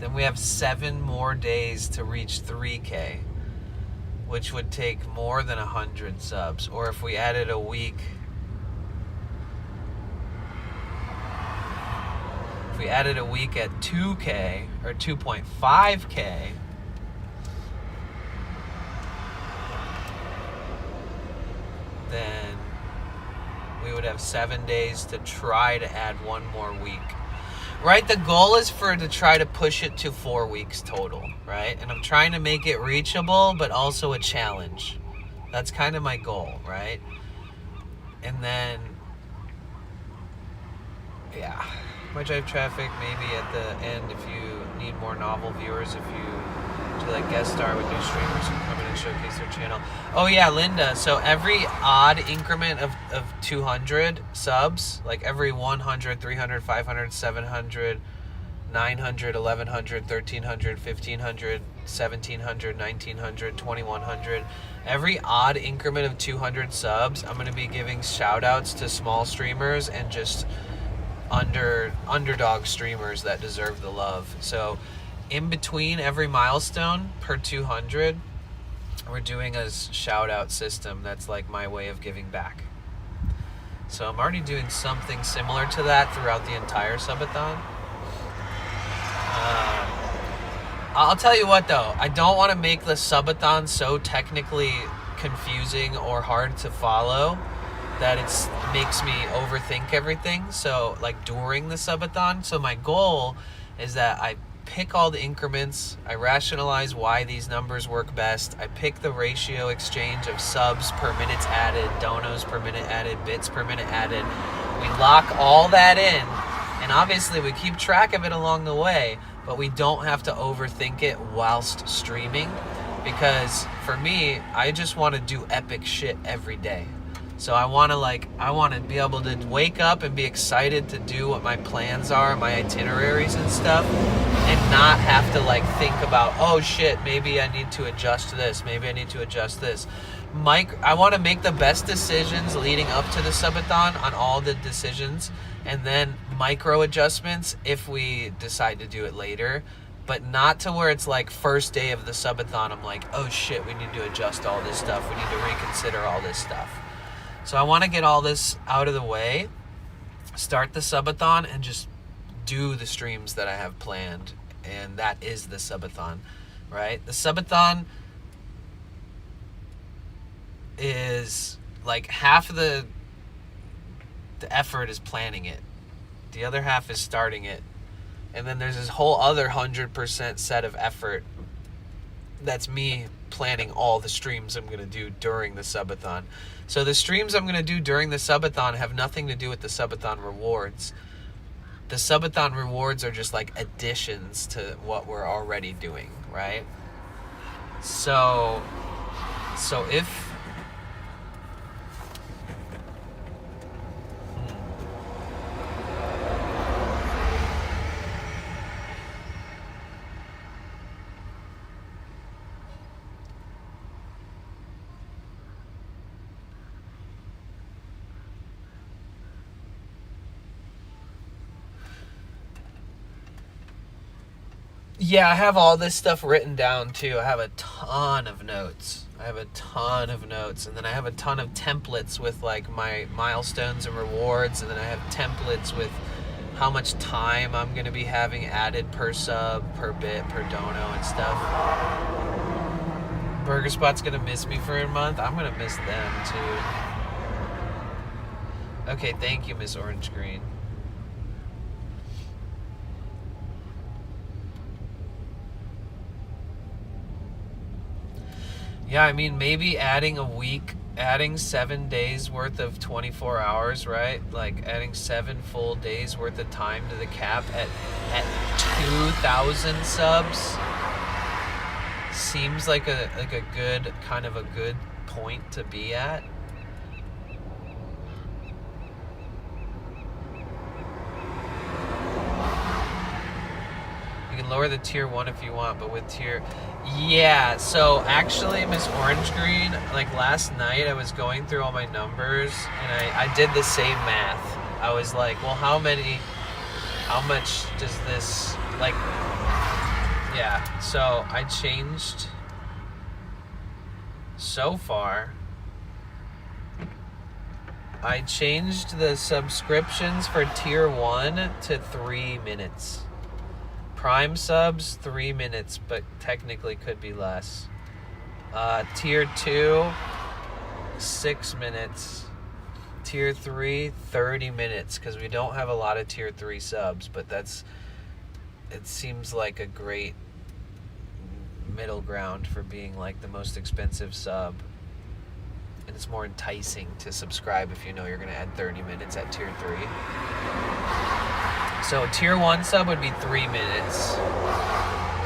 then we have 7 more days to reach 3K, which would take more than 100 subs. Or if we added a week, if we added a week at 2K or 2.5K, then we would have 7 days to try to add 1 more week. Right? The goal is to try to push it to 4 weeks total, right? And I'm trying to make it reachable, but also a challenge. That's kind of my goal, right? And then, yeah. My drive traffic maybe at the end if you need more novel viewers, if you do like guest star with new streamers who come in and showcase their channel. Oh yeah, Linda, so every odd increment of 200 subs, like every 100, 300, 500, 700, 900, 1100, 1300, 1500, 1700, 1900, 2100, every odd increment of 200 subs, I'm going to be giving shout outs to small streamers and just underdog streamers that deserve the love. So in between every milestone per 200, we're doing a shout out system that's like my way of giving back. So I'm already doing something similar to that throughout the entire subathon. I'll tell you what though, I don't want to make the subathon so technically confusing or hard to follow that it makes me overthink everything. So like during the subathon, so my goal is that I pick all the increments, I rationalize why these numbers work best, I pick the ratio exchange of subs per minutes added, donos per minute added, bits per minute added. We lock all that in, and obviously we keep track of it along the way, but we don't have to overthink it whilst streaming, because for me, I just want to do epic shit every day. So I want to be able to wake up and be excited to do what my plans are, my itineraries and stuff, and not have to like think about, oh shit, maybe I need to adjust this, maybe I need to adjust this. I want to make the best decisions leading up to the subathon on all the decisions, and then micro adjustments if we decide to do it later, but not to where it's like first day of the subathon I'm like, oh shit, we need to adjust all this stuff, we need to reconsider all this stuff. So I want to get all this out of the way, start the subathon, and just do the streams that I have planned, and that is the subathon, right? The subathon is like half of the effort is planning it, the other half is starting it, and then there's this whole other 100% set of effort that's me planning all the streams I'm going to do during the subathon. So the streams I'm going to do during the subathon have nothing to do with the subathon rewards. The subathon rewards are just like additions to what we're already doing, right? So if yeah, I have all this stuff written down too. I have a ton of notes. And then I have a ton of templates with like my milestones and rewards, and then I have templates with how much time I'm going to be having added per sub, per bit, per dono and stuff. Burger Spot's going to miss me for a month. I'm going to miss them too. Okay, thank you, Miss Orange Green. Yeah, I mean, maybe adding 7 days worth of 24 hours, right? Like adding 7 full days worth of time to the cap at 2,000 subs seems like a good point to be at. You can lower the tier 1 if you want, but with tier... Yeah, so actually, Miss Orange Green, like last night I was going through all my numbers, and I did the same math. I was like, well, how much does this, like... Yeah, so I changed... So far... I changed the subscriptions for tier 1 to 3 minutes. Prime subs, 3 minutes, but technically could be less. Tier 2, 6 minutes. Tier 3, 30 minutes, because we don't have a lot of tier 3 subs, but it seems like a great middle ground for being like the most expensive sub. And it's more enticing to subscribe if you know you're going to add 30 minutes at tier 3. So tier 1 sub would be 3 minutes.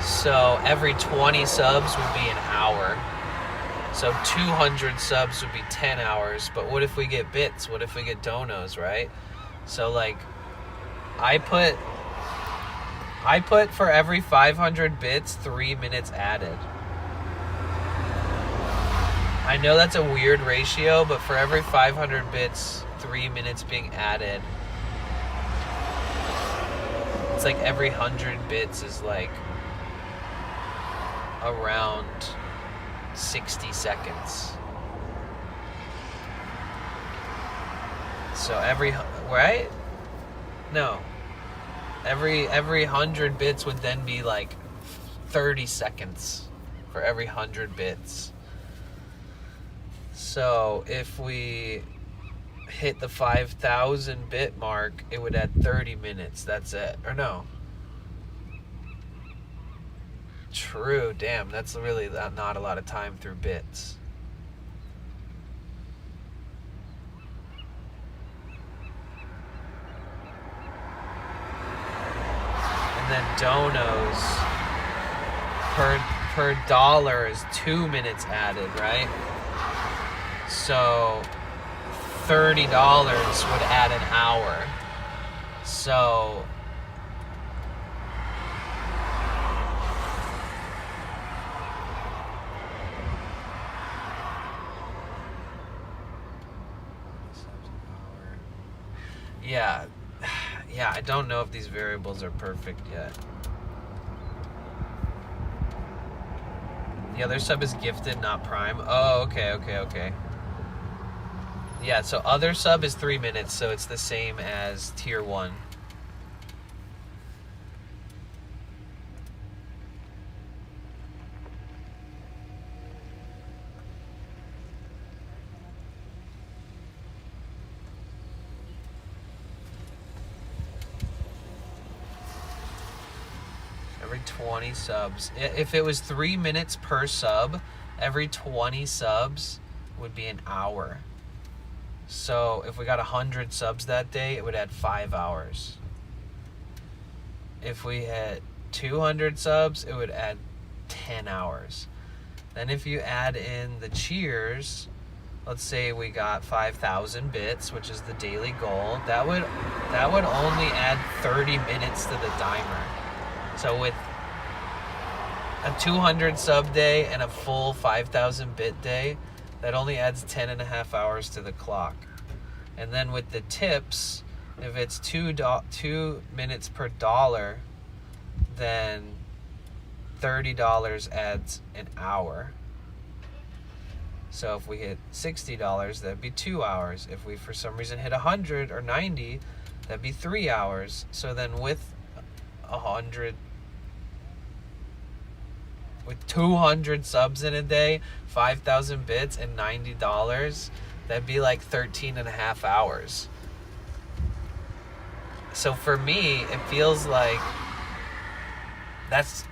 So every 20 subs would be an hour. So 200 subs would be 10 hours. But what if we get bits? What if we get donos, right? So like, I put for every 500 bits, 3 minutes added. I know that's a weird ratio, but for every 500 bits, 3 minutes being added, it's like every 100 bits is like around 60 seconds. So right? No. Every 100 bits would then be like 30 seconds for every 100 bits. So if we hit the 5,000 bit mark, it would add 30 minutes. That's it. Or no. True. Damn, that's really not a lot of time through bits. And then donos per dollar is 2 minutes added, right? So $30 would add an hour. So yeah, I don't know if these variables are perfect yet. The other sub is gifted, not prime. Oh, okay. Yeah, so other sub is 3 minutes, so it's the same as tier 1. Every 20 subs. If it was 3 minutes per sub, every 20 subs would be an hour. So if we got 100 subs that day, it would add 5 hours. If we had 200 subs, it would add 10 hours. Then if you add in the cheers, let's say we got 5,000 bits, which is the daily goal, that would only add 30 minutes to the timer. So with a 200 sub day and a full 5,000 bit day, that only adds 10.5 hours to the clock. And then with the tips, if it's 2 minutes per dollar, then $30 adds an hour. So if we hit $60, that'd be 2 hours. If we for some reason hit 100 or 90, that'd be 3 hours. So then with 200 subs in a day, 5,000 bits and $90, that'd be like 13.5 hours. So for me, it feels like that's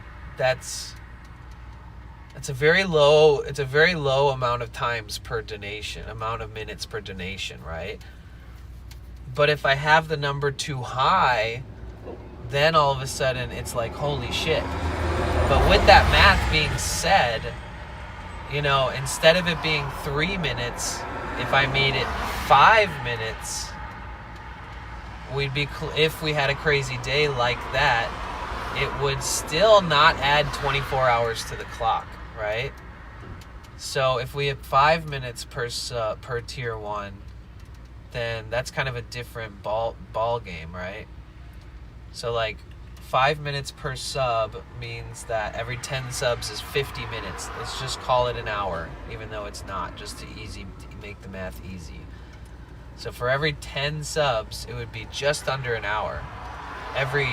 a very low amount of times per donation, amount of minutes per donation, right? But if I have the number too high, then all of a sudden it's like, holy shit. But with that math being said, you know, instead of it being 3 minutes, if I made it 5 minutes, we'd be, if we had a crazy day like that, it would still not add 24 hours to the clock, right? So if we have 5 minutes per tier 1, then that's kind of a different ball game, right? So like 5 minutes per sub means that every 10 subs is 50 minutes. Let's just call it an hour, even though it's not, just to make the math easy. So for every 10 subs, it would be just under an hour. Every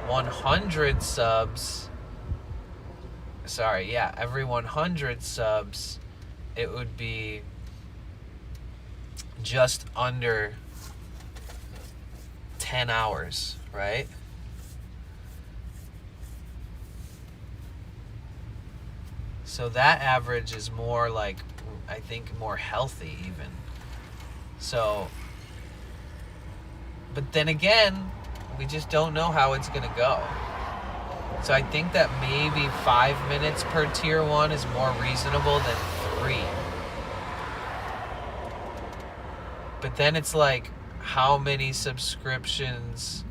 100 subs, every 100 subs, it would be just under 10 hours, right? So that average is more like, I think, more healthy even. So, but then again, we just don't know how it's going to go. So I think that maybe 5 minutes per tier 1 is more reasonable than 3. But then it's like, how many subscriptions,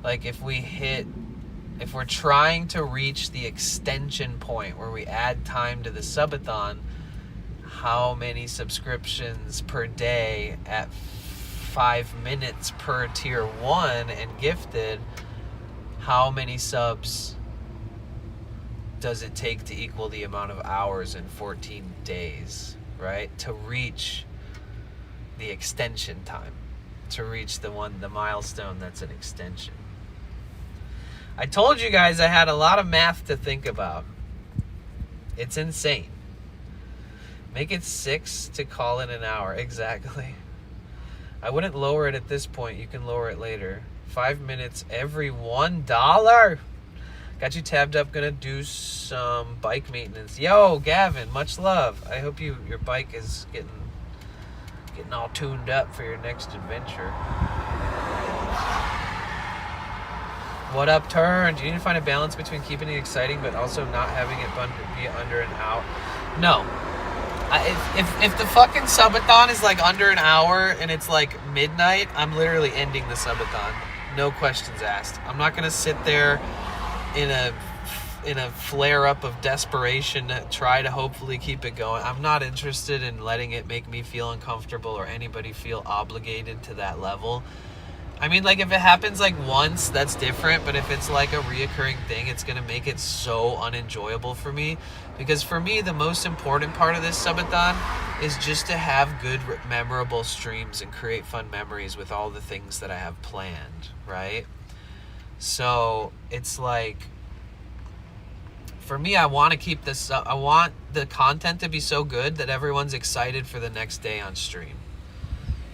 like if we're trying to reach the extension point where we add time to the subathon, how many subscriptions per day at 5 minutes per tier 1 and gifted, how many subs does it take to equal the amount of hours in 14 days, right? To reach the extension time, to reach the milestone that's an extension. I told you guys I had a lot of math to think about. It's insane. Make it 6 to call it an hour. Exactly. I wouldn't lower it at this point. You can lower it later. 5 minutes every $1. Got you tabbed up. Gonna do some bike maintenance. Yo, Gavin, much love. I hope your bike is getting all tuned up for your next adventure. What up, Turn? Do you need to find a balance between keeping it exciting but also not having it be under an hour? No. If the fucking Subathon is like under an hour and it's like midnight, I'm literally ending the Subathon. No questions asked. I'm not gonna sit there in a flare up of desperation to try to hopefully keep it going. I'm not interested in letting it make me feel uncomfortable or anybody feel obligated to that level. I mean, like, if it happens like once, that's different, but if it's like a reoccurring thing, it's gonna make it so unenjoyable for me. Because for me, the most important part of this Subathon is just to have good, memorable streams and create fun memories with all the things that I have planned, right? So it's like, for me, I want to keep this up. I want the content to be so good that everyone's excited for the next day on stream.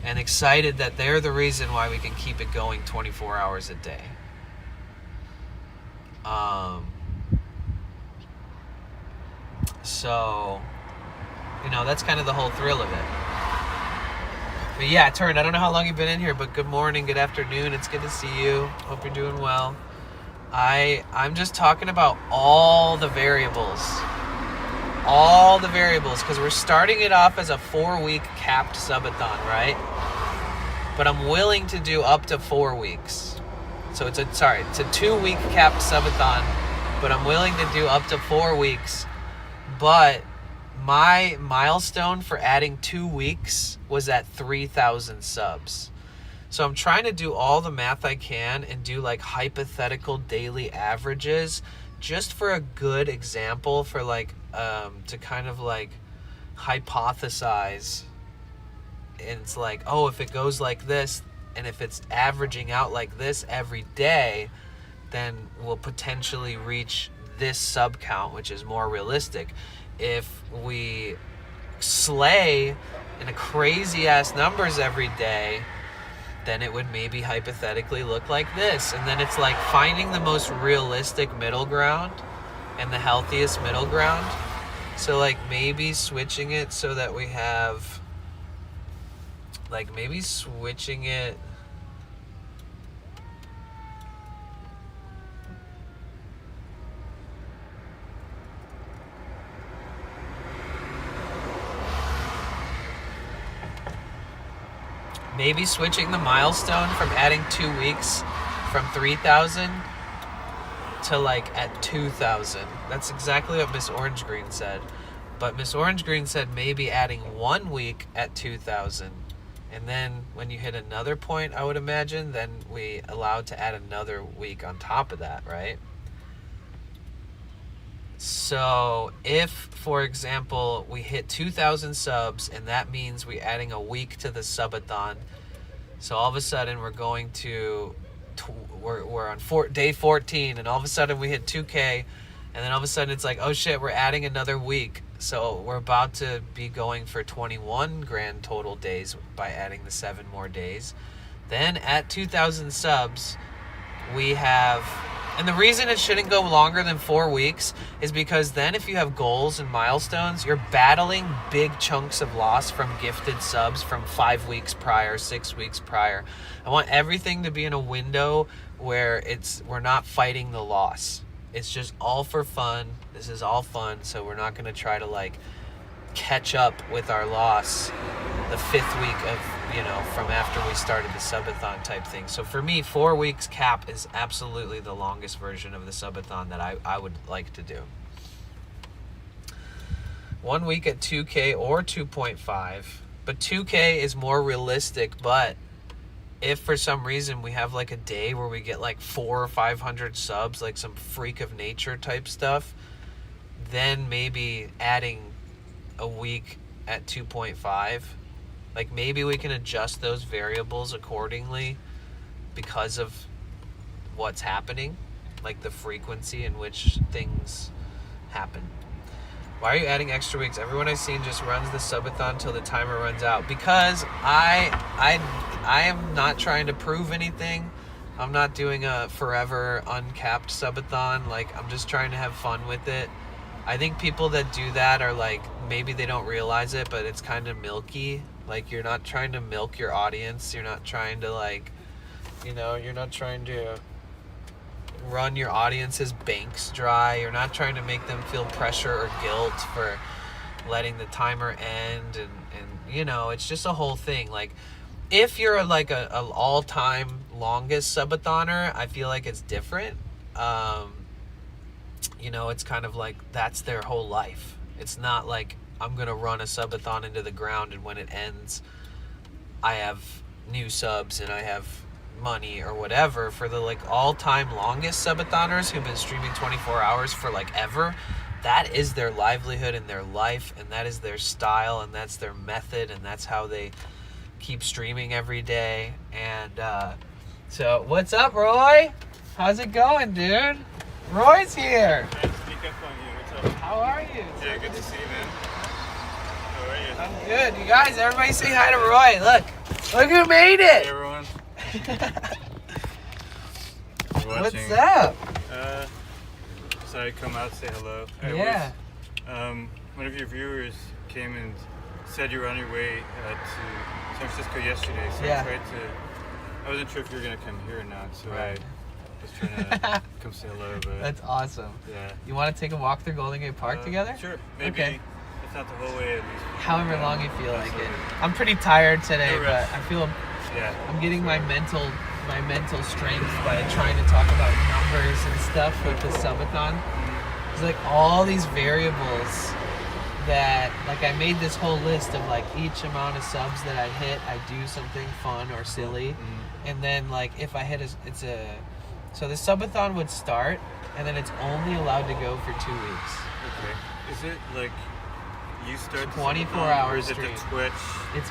And excited that they're the reason why we can keep it going 24 hours a day. So, you know, that's kind of the whole thrill of it. But yeah, Turn, I don't know how long you've been in here, but good morning, good afternoon. It's good to see you. Hope you're doing well. I'm just talking about all the variables. All the variables, because we're starting it off as a 4-week capped Subathon, right? But I'm willing to do up to 4 weeks. So it's a 2-week capped Subathon, but I'm willing to do up to 4 weeks. But my milestone for adding 2 weeks was at 3,000 subs. So I'm trying to do all the math I can and do like hypothetical daily averages just for a good example for like to kind of like hypothesize. And it's like, oh, if it goes like this and if it's averaging out like this every day, then we'll potentially reach this sub count, which is more realistic. If we slay in a crazy ass numbers every day, then it would maybe hypothetically look like this. And then it's like finding the most realistic middle ground and the healthiest middle ground. So like maybe switching it so that we have, like maybe switching it maybe switching the milestone from adding 2 weeks from 3,000 to like at 2,000. That's exactly what Miss Orange Green said. But Miss Orange Green said maybe adding 1 week at 2,000. And then when you hit another point, I would imagine, then we allowed to add another week on top of that, right? So if, for example, we hit 2,000 subs, and that means we're adding a week to the Subathon. So all of a sudden we're going to, we're on day 14, and all of a sudden we hit 2K, and then all of a sudden it's like, oh shit, we're adding another week. So we're about to be going for 21 grand total days by adding the 7 more days. Then at 2,000 subs, we have... And the reason it shouldn't go longer than 4 weeks is because then if you have goals and milestones, you're battling big chunks of loss from gifted subs from 5 weeks prior, 6 weeks prior. I want everything to be in a window where we're not fighting the loss. It's just all for fun. This is all fun, so we're not going to try to like catch up with our loss the 5th week of, you know, from after we started the Subathon type thing. So for me, 4 weeks cap is absolutely the longest version of the Subathon that I would like to do. 1 week at 2K or 2.5, but 2K is more realistic. But if for some reason we have like a day where we get like 400 or 500 subs, like some freak of nature type stuff, then maybe adding a week at 2.5. Like maybe we can adjust those variables accordingly because of what's happening, like the frequency in which things happen. Why are you adding extra weeks? Everyone I've seen just runs the Subathon till the timer runs out. Because I am not trying to prove anything. I'm not doing a forever uncapped Subathon. Like, I'm just trying to have fun with it. I think people that do that are like, maybe they don't realize it, but it's kind of milky. Like, you're not trying to milk your audience. You're not trying to, like, you know, you're not trying to run your audience's banks dry. You're not trying to make them feel pressure or guilt for letting the timer end, and you know, it's just a whole thing. Like, if you're like a all-time longest subathoner, I feel like it's different. You know, it's kind of like that's their whole life. It's not like I'm gonna run a subathon into the ground and when it ends I have new subs and I have money or whatever. For the like all-time longest subathoners who've been streaming 24 hours for like ever, that is their livelihood and their life, and that is their style, and that's their method, and that's how they keep streaming every day. And so what's up, Roy? How's it going, dude? Roy's here. Nice to sneak up on you. What's up? How are you? Yeah, good to see you, man. How are you? I'm good. You guys, everybody say hi to Roy. Look who made Hey, it. everyone. What's up? So I come out, say hello. Yeah. One of your viewers came and said you were on your way to San Francisco yesterday, so Yeah. I wasn't sure if you were going to come here or not, so Right. I was trying to come say hello, but That's awesome. yeah. You want to take a walk through Golden Gate Park together? Sure. Maybe Okay. if not the whole way, at least. However long you feel like it. Absolutely. I'm pretty tired today, No but rush. I feel Yeah. I'm getting my mental strength by trying to talk about numbers and stuff with the subathon. There's like all these variables that, like, I made this whole list of like each amount of subs that I hit, I do something fun or silly, and then like if I hit so the subathon would start, and then it's only allowed to go for 2 weeks. Okay. Is it like you start the 24 subathon, hour or is it stream. the Twitch? It's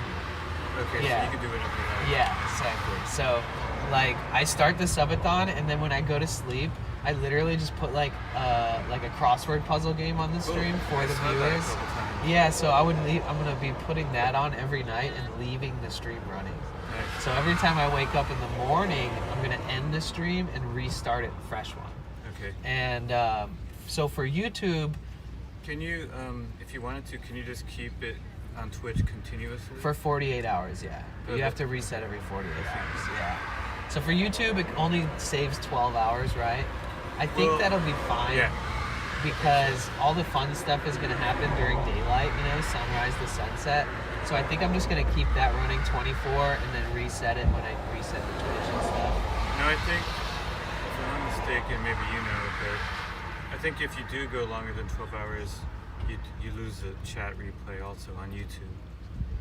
Okay, Yeah. so you can do whatever you like. Yeah, exactly. So, like, I start the subathon, and then when I go to sleep, I literally just put like a crossword puzzle game on the stream for I the saw that a viewers. couple times. Yeah, so I'm gonna be putting that on every night and leaving the stream running. Nice. So every time I wake up in the morning, I'm gonna end the stream and restart it fresh one. Okay. And so for YouTube, Can you, if you wanted to, can you just keep it on Twitch continuously? for 48 hours, yeah. But you have to reset every 48 hours, yeah. So for YouTube, it only saves 12 hours, right? I think Well, that'll be fine. Yeah. Because all the fun stuff is going to happen during daylight, you know, sunrise to sunset. So I think I'm just going to keep that running 24 and then reset it when I reset the Twitch and stuff. No, I think, if I'm not mistaken, maybe you know, but I think if you do go longer than 12 hours, you lose the chat replay also on YouTube.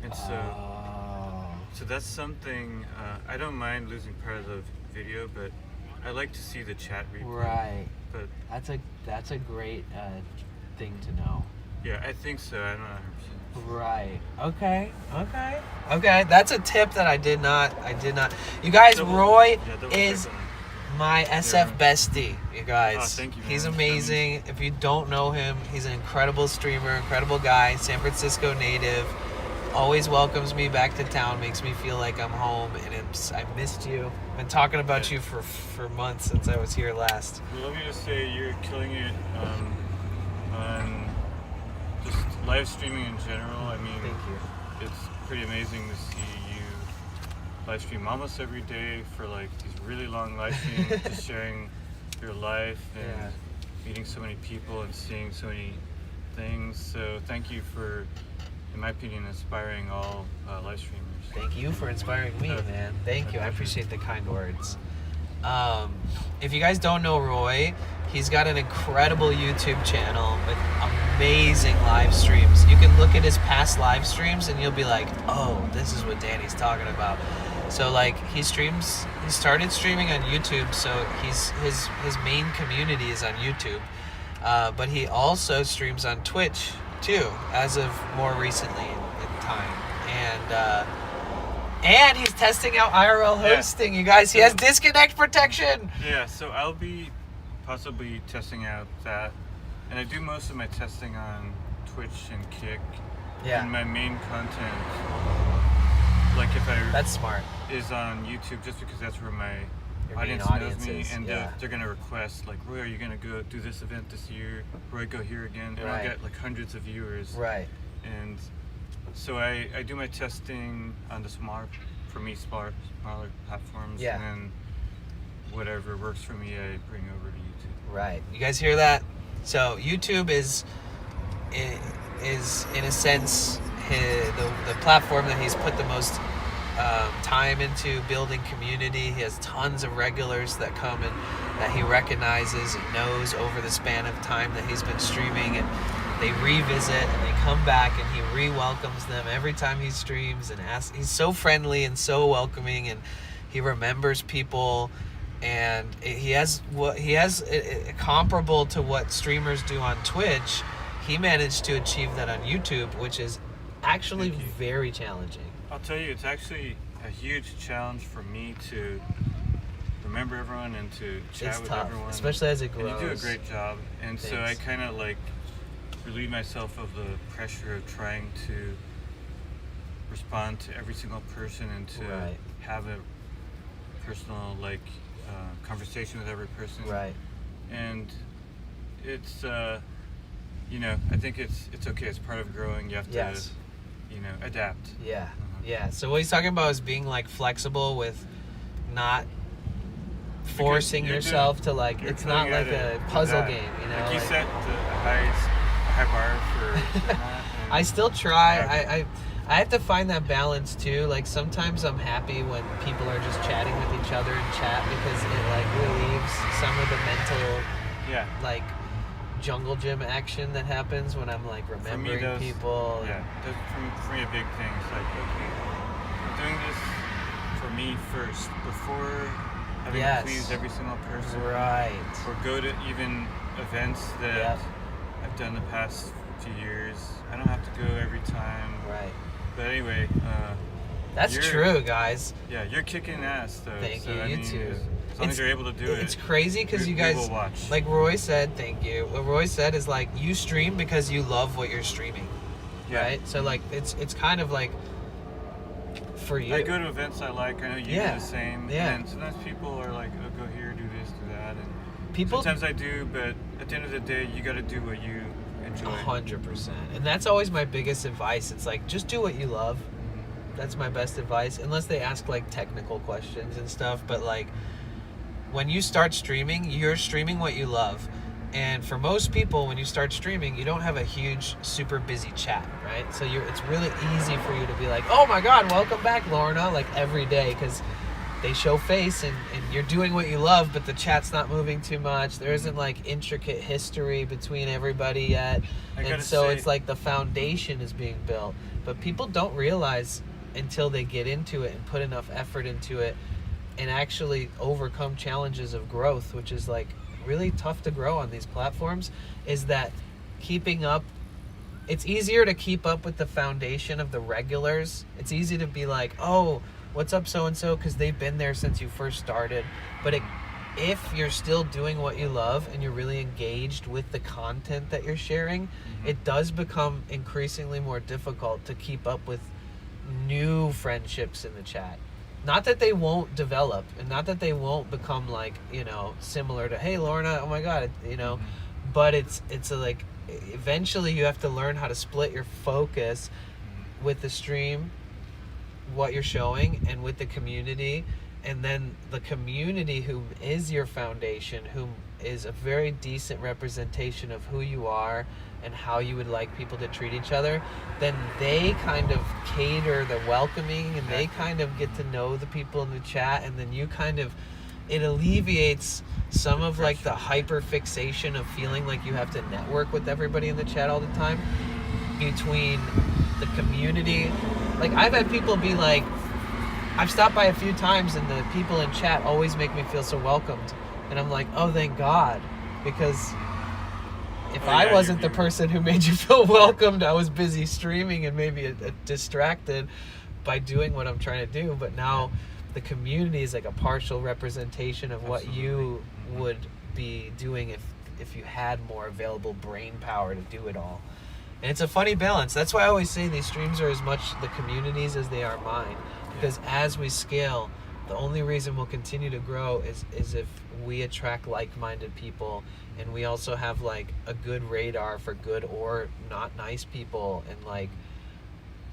And so that's something, I don't mind losing part of the video, but I like to see the chat replay. Right. But That's a great thing to know. yeah, I think so. I'm not 100%. Right. Okay. That's a tip that I did not. You guys, Roy double is check on it. my SF Yeah. bestie, you guys. Oh, thank you, man. He's That amazing. If you don't know him, he's an incredible streamer, incredible guy, San Francisco native. Always welcomes me back to town, makes me feel like I'm home, and I missed you. Been talking about Yeah. you for months since I was here last. Well, let me just say you're killing it on just live streaming in general. I mean, Thank you. it's pretty amazing to see you live stream almost every day for like these really long live streams, just sharing your life and Yeah. meeting so many people and seeing so many things. So thank you for, in my opinion, inspiring all live streamers. Thank you for inspiring me, Yeah. man. Thank you. I appreciate the kind words. If you guys don't know Roy, he's got an incredible YouTube channel with amazing live streams. You can look at his past live streams and you'll be like, oh, this is what Danny's talking about. So like he started streaming on YouTube, so his main community is on YouTube. But he also streams on Twitch too, as of more recently in time. And he's testing out IRL Yeah. hosting, you guys. He has disconnect protection. Yeah, so I'll be possibly testing out that, and I do most of my testing on Twitch and Kick. Yeah, And my main content, like if I that's smart. is on YouTube, just because that's where my Your main audience audience knows me, is, and yeah. they're gonna request like, Roy, are you gonna go do this event this year? Roy, go here again, and Right. I'll get like hundreds of viewers. Right. And so I do my testing on the smaller platforms, Yeah. and then whatever works for me, I bring over to YouTube. Right. You guys hear that? So YouTube is in a sense the platform that he's put the most time into building community. He has tons of regulars that come and that he recognizes and knows over the span of time that he's been streaming, and they revisit and they come back and he re-welcomes them every time he streams and asks. He's so friendly and so welcoming, and he remembers people, and he has comparable to what streamers do on Twitch. He managed to achieve that on YouTube, which is actually very challenging. I'll tell you, it's actually a huge challenge for me to remember everyone and to chat with tough, everyone. especially as it grows. And you do a great job. And so I kind of like relieve myself of the pressure of trying to respond to every single person and to have a personal conversation with every person. Right. And it's you know, I think it's okay. It's part of growing. You have to adapt. Yeah. Yeah. So what he's talking about is being like flexible with not forcing yourself to like. It's not like a puzzle game, you know. Like you set the high bar for. I still try. I have to find that balance too. Like sometimes I'm happy when people are just chatting with each other in chat because it like relieves some of the mental like jungle gym action that happens when I'm like remembering people. Yeah, for me a big thing. It's like, okay, I'm doing this for me first before having to please every single person. Right. Or go to even events that I've done the past few years. I don't have to go every time. Right. But anyway, that's true, guys. Yeah, you're kicking ass though. Thank you. You too. As long as you're able to do it. It's crazy because you guys, like Roy said, thank you. What Roy said is like you stream because you love what you're streaming, right? So like it's kind of like for you. I go to events I like. I know you do the same. Yeah. And sometimes people are like, "Oh, go here, do this, do that," and people. Sometimes I do, but at the end of the day, you got to do what you enjoy. 100%, and that's always my biggest advice. It's like just do what you love. That's my best advice, unless they ask like technical questions and stuff. But like, when you start streaming, you're streaming what you love. And for most people, when you start streaming, you don't have a huge, super busy chat, right? So it's really easy for you to be like, oh my God, welcome back, Lorna, like every day, because they show face and you're doing what you love, but the chat's not moving too much. There isn't like intricate history between everybody yet. And so it's like the foundation is being built. But people don't realize until they get into it and put enough effort into it and actually overcome challenges of growth, which is like really tough to grow on these platforms, is that keeping up, it's easier to keep up with the foundation of the regulars. It's easy to be like, oh, what's up so-and-so, because they've been there since you first started. But if you're still doing what you love and you're really engaged with the content that you're sharing, it does become increasingly more difficult to keep up with new friendships in the chat. Not that they won't develop, and not that they won't become like, you know, similar to, hey Lorna, oh my God, you know, but it's like eventually you have to learn how to split your focus with the stream, what you're showing, and with the community, and then the community who is your foundation, who is a very decent representation of who you are and how you would like people to treat each other, then they kind of cater the welcoming and they kind of get to know the people in the chat, and then you kind of, it alleviates some of like the hyper fixation of feeling like you have to network with everybody in the chat all the time between the community. Like I've had people be like, I've stopped by a few times and the people in chat always make me feel so welcomed, and I'm like, oh thank God, because if I wasn't the person who made you feel welcomed, I was busy streaming and maybe distracted by doing what I'm trying to do. But now the community is like a partial representation of what you would be doing if you had more available brain power to do it all. And it's a funny balance. That's why I always say these streams are as much the communities as they are mine. Because as we scale, the only reason we'll continue to grow is if we attract like-minded people, and we also have like a good radar for good or not nice people, and like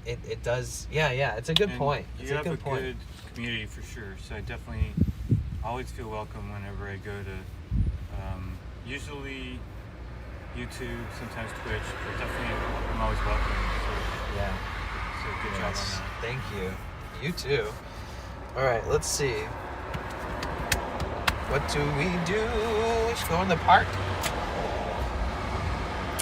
it does. It's a good point. It's you a have good point. Good community for sure. So I definitely always feel welcome whenever I go to usually YouTube, sometimes Twitch, but definitely I'm always welcome. Yeah. So good job on that. Thank you. You too. All right, let's see. What do we do? Let's go in the park.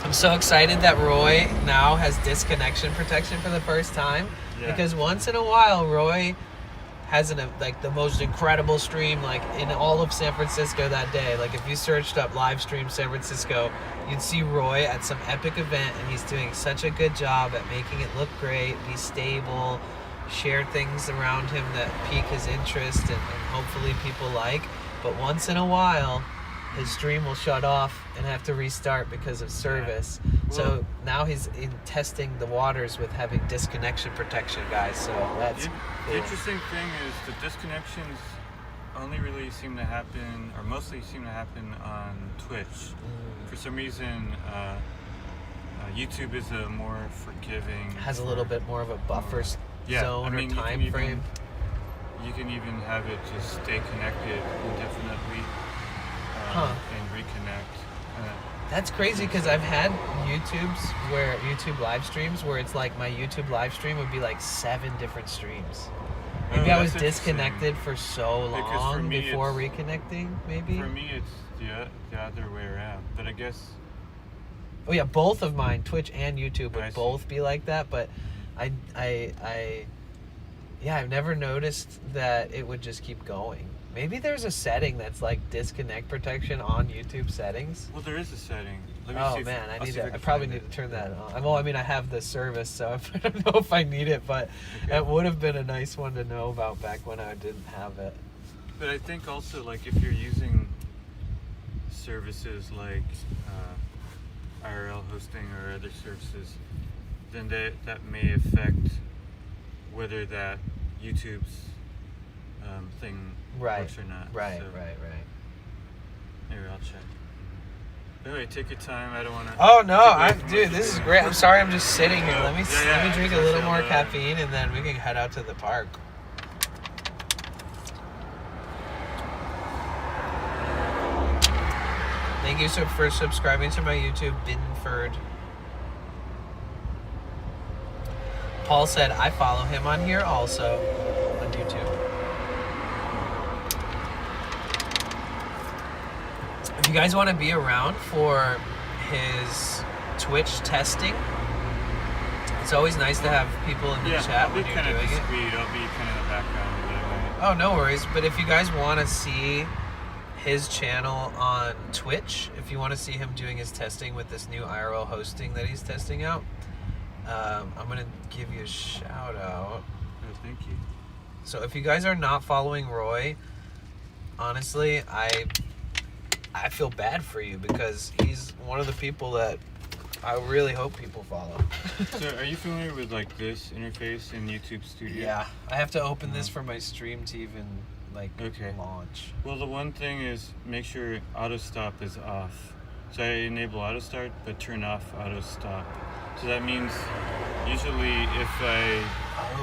I'm so excited that Roy now has disconnection protection for the first time. Yeah. Because once in a while, Roy has the most incredible stream in all of San Francisco that day. Like if you searched up live stream San Francisco, you'd see Roy at some epic event, and he's doing such a good job at making it look great, be stable, share things around him that pique his interest and hopefully people like. But once in a while, his stream will shut off and have to restart because of service. Yeah. So now he's testing the waters with having disconnection protection, guys. So that's The cool. interesting thing is the disconnections only really seem to happen, or mostly seem to happen on Twitch. For some reason, YouTube is a more forgiving. Has a little bit more of a buffer zone or time frame. You can even have it just stay connected indefinitely and reconnect. That's crazy because I've had YouTube live streams where it's like my YouTube live stream would be like 7 different streams. Maybe I was disconnected for so long before reconnecting, maybe? For me, it's the other way around. But I guess... Oh yeah, both of mine, Twitch and YouTube, I would see. both be like that, but I've never noticed that it would just keep going. Maybe there's a setting that's like disconnect protection on YouTube settings. Well, there is a setting. Let me see Oh if- man, I'll see if I can probably find need it. to turn that on. Well, I mean, I have the service, so I don't know if I need it, but it would have been a nice one to know about back when I didn't have it. But I think also, like, if you're using services like IRL hosting or other services, then that may affect whether that YouTube's thing works or not. Right. So maybe I'll check. Anyway, take your time. I don't want to. Oh no, dude, this is great. I'm sorry, I'm just sitting here. Let me Yeah, drink a it's little actually more all caffeine, and then we can head out to the park. Thank you for subscribing to my YouTube, Binford. Paul said I follow him on here also on YouTube. If you guys want to be around for his Twitch testing, it's always nice to have people in the chat when you're doing it. I'll be kind of in the background. Oh, no worries. But if you guys want to see his channel on Twitch, if you want to see him doing his testing with this new IRL hosting that he's testing out, I'm going to give you a shout out. Oh, thank you. So if you guys are not following Roy, honestly, I feel bad for you because he's one of the people that I really hope people follow. So are you familiar with like this interface in YouTube Studio? Yeah, I have to open this for my stream to even launch. Well, the one thing is make sure auto stop is off. So I enable auto start but turn off auto stop. So that means usually if I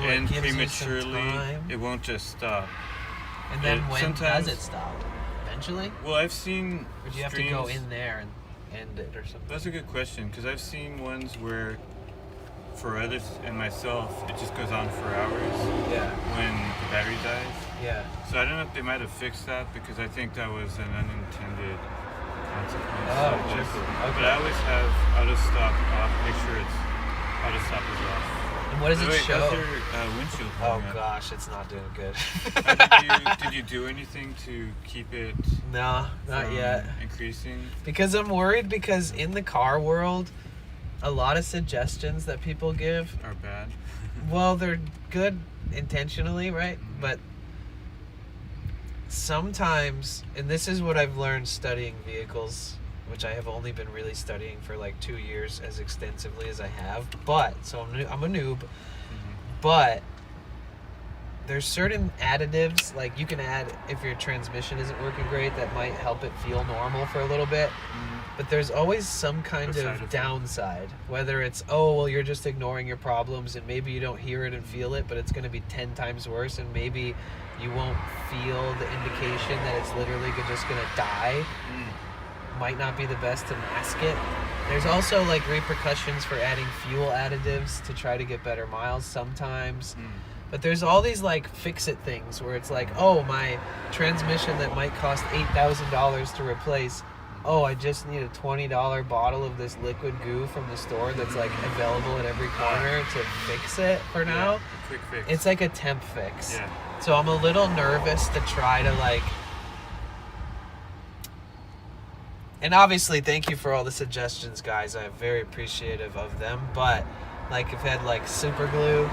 end prematurely, it won't just stop. And then when does it stop? Eventually? Well, I've seen Or do you have to go in there and end it or something? That's a good question because I've seen ones where for others and myself it just goes on for hours. Yeah. When the battery dies. Yeah. So I don't know if they might have fixed that because I think that was an unintended consequence. Oh, So just, okay. But I always have auto stop off. Make sure it's auto stop is off. And what does it show? How's your windshield Oh holding up? gosh, it's not doing good. Did you do anything to keep it? No, not from yet. Increasing. Because I'm worried because in the car world, a lot of suggestions that people give, Are bad. well, they're good intentionally, right? But sometimes, and this is what I've learned studying vehicles, which I have only been really studying for like 2 years as extensively as I have. But, so I'm a noob, but there's certain additives like you can add if your transmission isn't working great that might help it feel normal for a little bit. But there's always some kind A side of effect. downside, whether it's, oh, well, you're just ignoring your problems and maybe you don't hear it and feel it, but it's going to be 10 times worse, and maybe you won't feel the indication that it's literally just going to die. Might not be the best to mask it. There's also like repercussions for adding fuel additives to try to get better miles sometimes. But there's all these like fix-it things where it's like, oh, my transmission that might cost $8,000 to replace, oh, I just need a $20 bottle of this liquid goo from the store that's like available at every corner to fix it for now. Yeah, a quick fix. It's like a temp fix. Yeah. So I'm a little nervous to try to like... And obviously, thank you for all the suggestions, guys. I'm very appreciative of them. But like, I've had like super glue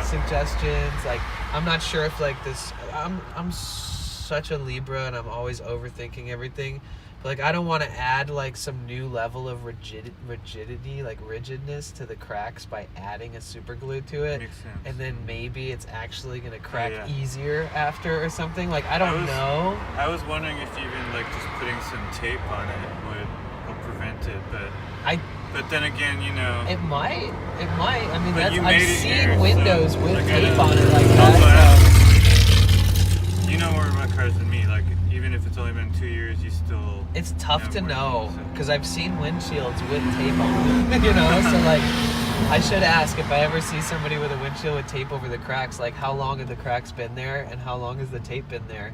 suggestions. Like, I'm not sure if like this. I'm such a Libra, and I'm always overthinking everything. But like, I don't want to add like some new level of rigidity, like rigidness to the cracks by adding a super glue to it. Makes sense. And then maybe it's actually gonna crack yeah. easier after or something. Like, I don't know. I was wondering if even like just putting some tape on it would help prevent it, but then again, you know, It might. I mean, But you I've made it seen here, windows so, with like, tape I on it like also that. you know more about cars than me. Like, even if it's only been 2 years, you still. It's tough to more know than you because I've seen windshields with tape on them. You know, so like, I should ask if I ever see somebody with a windshield with tape over the cracks. Like, how long have the cracks been there, and how long has the tape been there?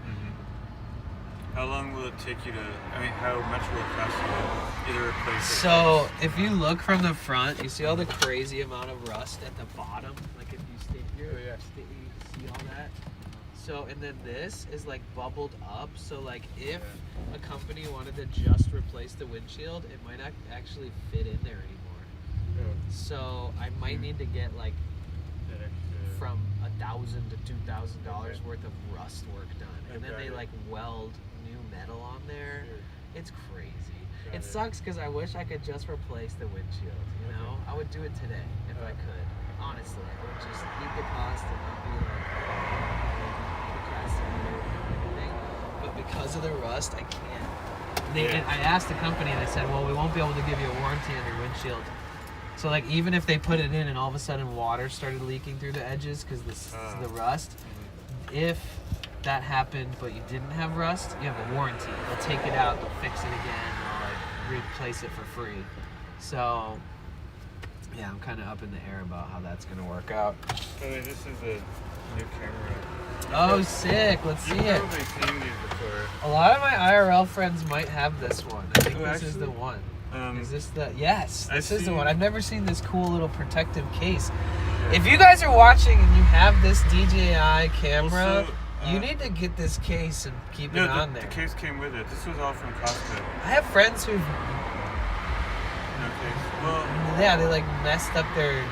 How long will it take you to? I mean, how much will it cost you to either replace it? So if you look from the front, you see all the crazy amount of rust at the bottom. Like if you stay here, you see all that. So, and then this is like bubbled up. So like if a company wanted to just replace the windshield, it might not actually fit in there anymore. So I might need to get like from $1,000 to $2,000 worth of rust work done, and then they like weld new metal on there. It's crazy. It sucks because I wish I could just replace the windshield. You know, I would do it today if I could. Honestly, I would just eat the cost and not be like procrastinating or anything. But because of the rust, I can't. And I asked the company, and they said, "Well, we won't be able to give you a warranty on your windshield." So like, even if they put it in and all of a sudden water started leaking through the edges because the rust, if that happened but you didn't have rust, you have a warranty. They'll take it out, they'll fix it again, they'll like replace it for free. So yeah, I'm kind of up in the air about how that's gonna work out. Oh, wait, this is a new camera. Oh, sick! Let's see You've it. probably seen these before. A lot of my IRL friends might have this one. I think Oh, this is the actually? one. Um, Is this the... Yes, I this is the see- one. I've never seen this cool little protective case. If you guys are watching and you have this DJI camera, Also, you need to get this case and keep it on the there. case came with it. This was all from Costco. I have friends who've... No case. Well, Yeah, they like messed up the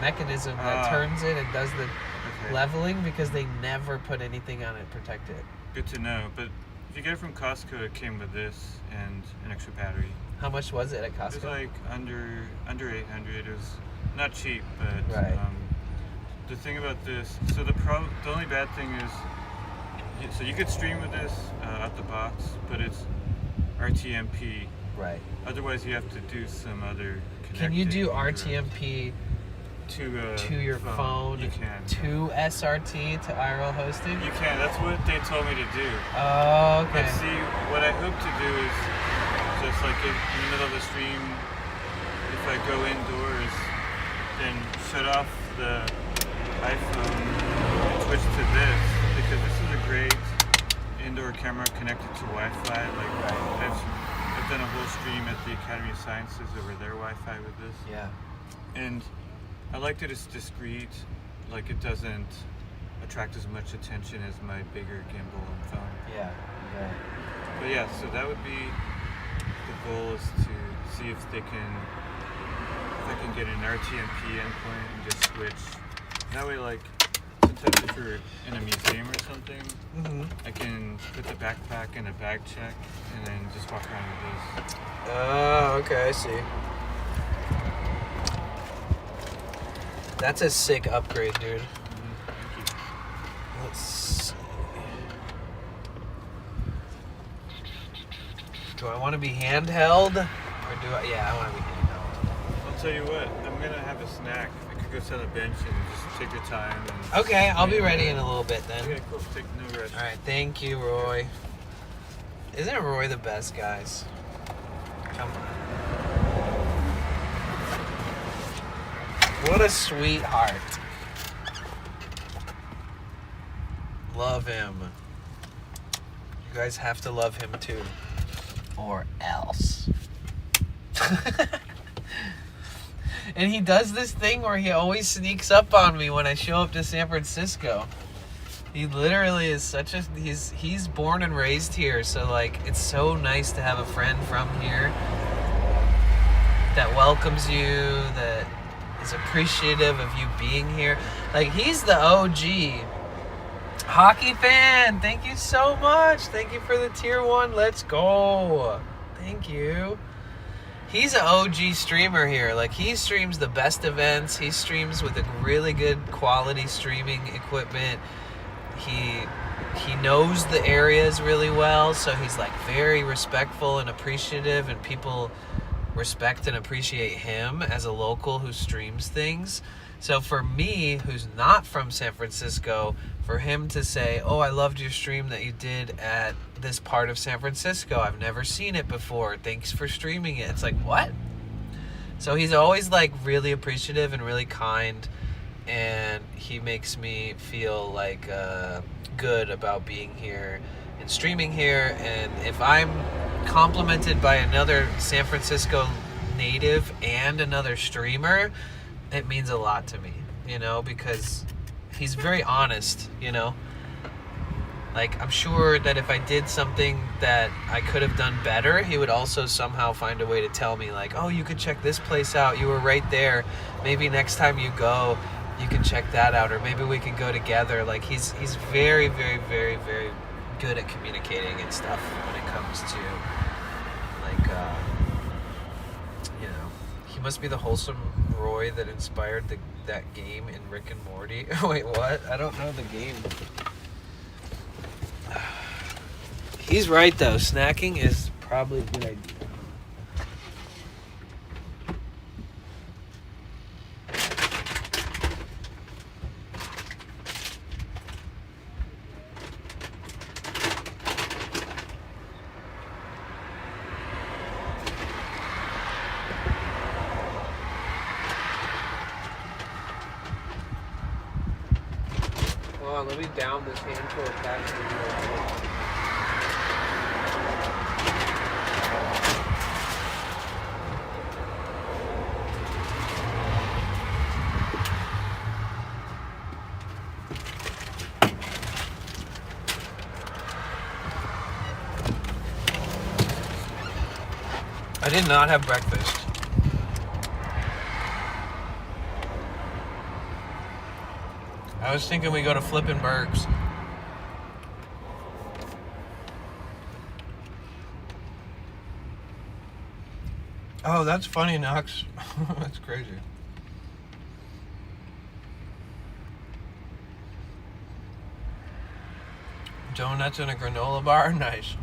mechanism that turns it and does the okay. leveling because they never put anything on it to protect it. Good to know. But if you get it from Costco, it came with this and an extra battery. How much was it at It was Costco? like under 800. It was not cheap, but Right. the thing about this, so the only bad thing is, so you could stream with this out the box, but it's RTMP. Right. Otherwise, you have to do some other. Can you do connecting RTMP to your phone You can. to SRT to IRL hosting? You can. That's what they told me to do. Oh, okay. But see, what I hope to do is just like in the middle of the stream, if I go indoors, then shut off the iPhone and switch to this, because this is a great indoor camera connected to Wi-Fi. Like I've done a whole stream at the Academy of Sciences over their Wi-Fi with this. Yeah. And I like that it's discreet, like it doesn't attract as much attention as my bigger gimbal and phone. Yeah. Yeah. But yeah, so that would be the goal, is to see if I can get an RTMP endpoint and just switch. That way, like, sometimes if you're in a museum or something, I can put the backpack in a bag check and then just walk around with this. Oh, okay, I see. That's a sick upgrade, dude. Thank you. Let's see. Do I want to be handheld? Or do I? Yeah, I want to be handheld. I'll tell you what, I'm gonna have a snack. I could go sit on a bench and just take your time. And Okay, I'll be ready in a little bit then. Okay, cool. Take no rest. Alright, thank you, Roy. Isn't Roy the best, guys? Come on. What a sweetheart. Love him. You guys have to love him too. Or else. And he does this thing where he always sneaks up on me when I show up to San Francisco. He literally is such a he's born and raised here, so like it's so nice to have a friend from here that welcomes you, that is appreciative of you being here. Like he's the OG hockey fan. Thank you so much. Thank you for the tier 1. Let's go. Thank you. He's an OG streamer here. Like he streams the best events. He streams with a really good quality streaming equipment. He knows the areas really well, so he's like very respectful and appreciative, and people respect and appreciate him as a local who streams things. So for me, who's not from San Francisco, for him to say, "Oh, I loved your stream that you did at this part of San Francisco. I've never seen it before. Thanks for streaming it." It's like, what? So he's always like really appreciative and really kind, and he makes me feel like good about being here and streaming here. And if I'm complimented by another San Francisco native and another streamer, it means a lot to me, you know, because he's very honest, you know. Like, I'm sure that if I did something that I could have done better, he would also somehow find a way to tell me, like, "Oh, you could check this place out. You were right there. Maybe next time you go, you can check that out, or maybe we can go together." Like, he's very, very, very, very good at communicating and stuff when it comes to, like, you know, he must be the wholesome Roy that inspired that game in Rick and Morty. Wait, what? I don't know the game. He's right, though. Snacking is probably a good idea. Hold on, let me down this handful of packages. I did not have breakfast. I was thinking we go to Flippin' Burgers. Oh, that's funny, Knox. That's crazy. Donuts and a granola bar? Nice.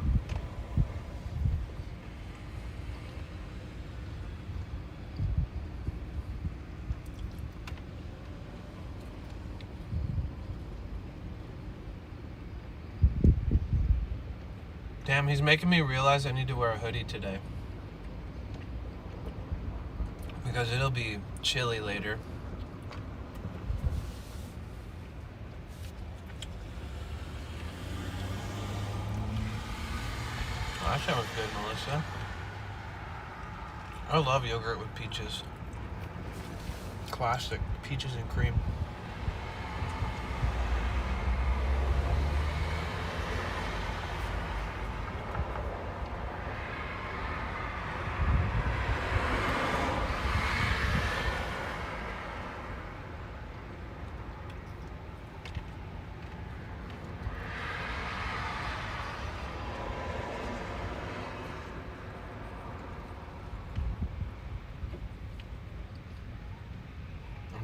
Damn, he's making me realize I need to wear a hoodie today. Because it'll be chilly later. Oh, that sounds good, Melissa. I love yogurt with peaches. Classic. Peaches and cream.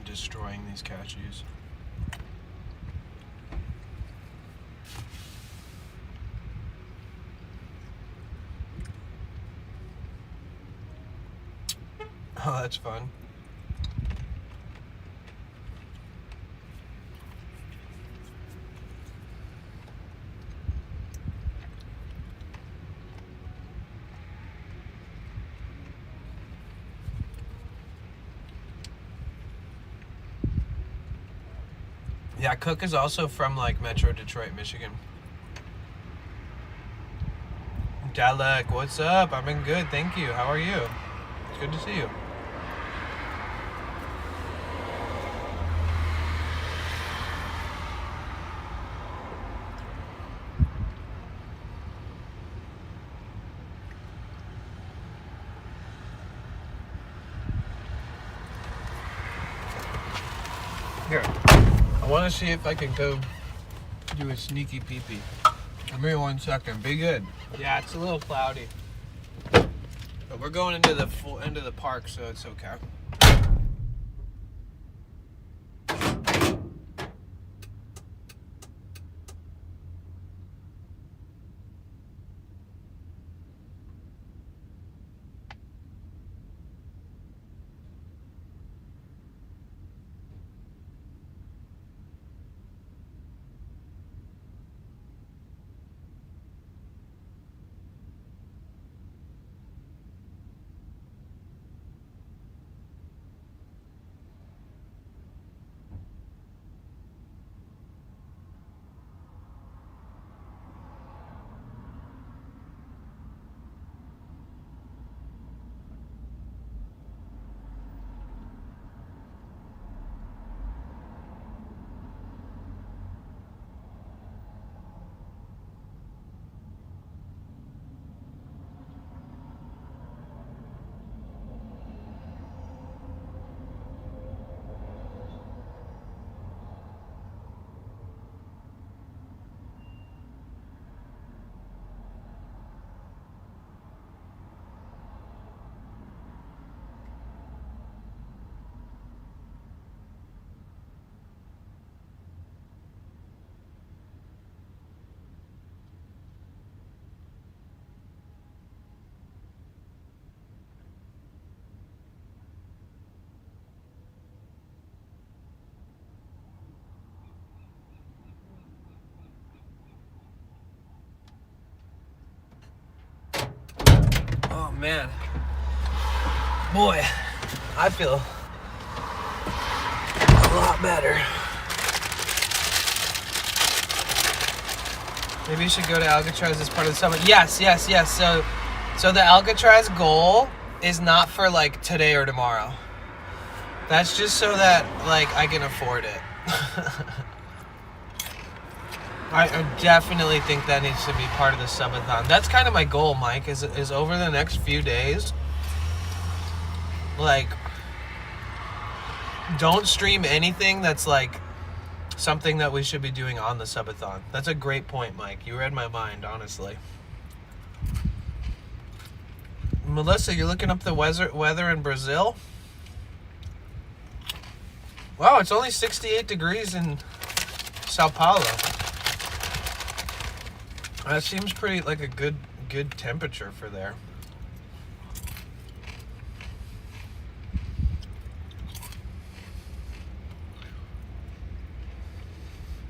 Destroying these cashews. Oh, that's fun. Yeah, Cook is also from like Metro Detroit, Michigan. Dalek, what's up? I've been good, thank you. How are you? It's good to see you. Here, I want to see if I can go do a sneaky pee-pee. Give me 1 second. Be good. Yeah, it's a little cloudy, but we're going into the full end of the park, so it's okay. Oh man, boy, I feel a lot better. Maybe you should go to Alcatraz as part of the summit. Yes. So the Alcatraz goal is not for like today or tomorrow. That's just so that like I can afford it. I definitely think that needs to be part of the subathon. That's kind of my goal, Mike, is over the next few days, like, don't stream anything that's like something that we should be doing on the subathon. That's a great point, Mike. You read my mind, honestly. Melissa, you're looking up the weather in Brazil? Wow, it's only 68 degrees in Sao Paulo. That seems pretty like a good temperature for there.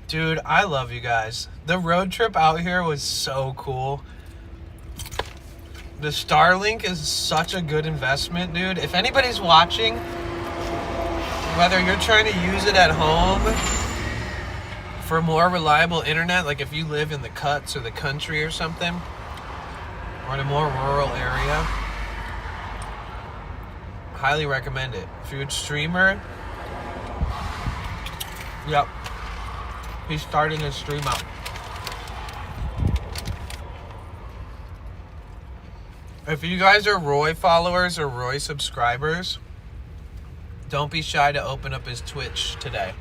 Dude, I love you guys. The road trip out here was so cool. The Starlink is such a good investment, dude. If anybody's watching, whether you're trying to use it at home for more reliable internet, like if you live in the cuts or the country or something, or in a more rural area, highly recommend it. If you're a streamer, yep, he's starting his stream up. If you guys are Roy followers or Roy subscribers, don't be shy to open up his Twitch today,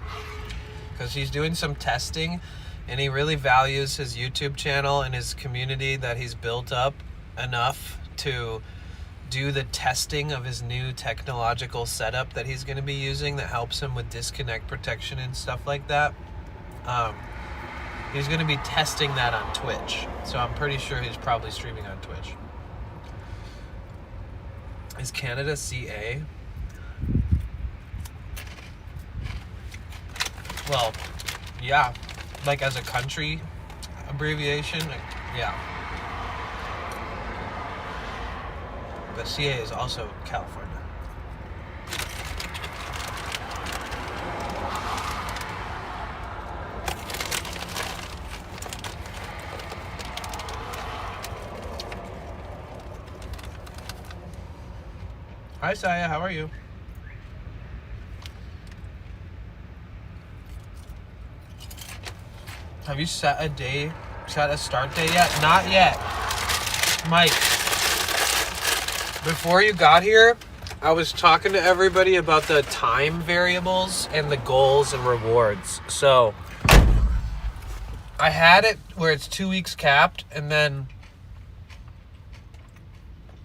because he's doing some testing and he really values his YouTube channel and his community that he's built up enough to do the testing of his new technological setup that he's going to be using that helps him with disconnect protection and stuff like that. He's going to be testing that on Twitch, so I'm pretty sure he's probably streaming on Twitch. Is Canada CA? Well, yeah, like as a country abbreviation, yeah. But CA is also California. Hi, Saya. How are you? Have you set a start day yet? Not yet. Mike, before you got here, I was talking to everybody about the time variables and the goals and rewards. So, I had it where it's 2 weeks capped, and then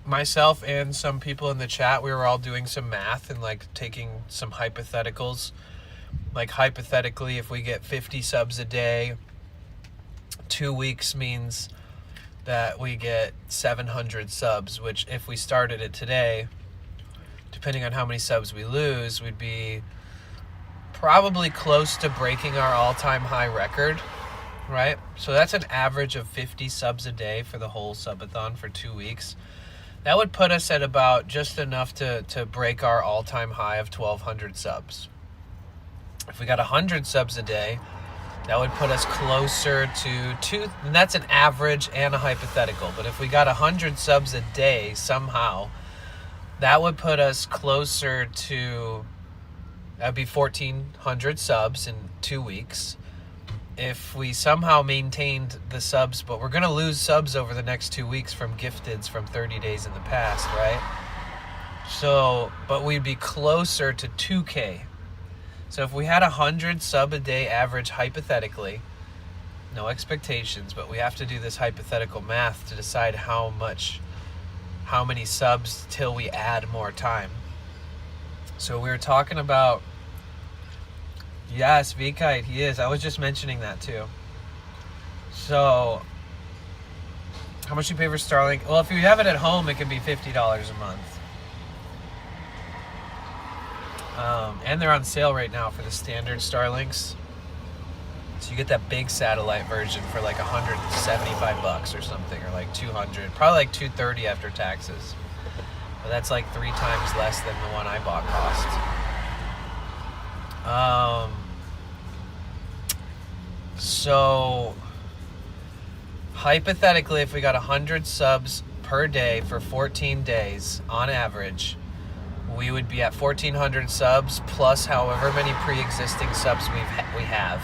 myself and some people in the chat, we were all doing some math and like taking some hypotheticals. Like hypothetically, if we get 50 subs a day, 2 weeks means that we get 700 subs, which if we started it today, depending on how many subs we lose, we'd be probably close to breaking our all-time high record, right? So that's an average of 50 subs a day for the whole subathon for 2 weeks. That would put us at about just enough to break our all-time high of 1,200 subs. If we got 100 subs a day, that would put us closer to two, and that's an average and a hypothetical. But if we got 100 subs a day somehow, that would put us closer to, that'd be 1,400 subs in 2 weeks. If we somehow maintained the subs, but we're going to lose subs over the next 2 weeks from gifteds from 30 days in the past, right? So, but we'd be closer to 2K. So if we had 100 sub a day average hypothetically, no expectations, but we have to do this hypothetical math to decide how many subs till we add more time. So we were talking about, yes, V-Kite, he is. I was just mentioning that too. So, how much you pay for Starlink? Well, if you have it at home, it can be $50 a month. And they're on sale right now for the standard Starlinks. So you get that big satellite version for like $175 or something, or like 200, probably like 230 after taxes. But that's like 3 times less than the one I bought cost. So hypothetically, if we got 100 subs per day for 14 days on average, we would be at 1,400 subs plus however many pre-existing subs we have.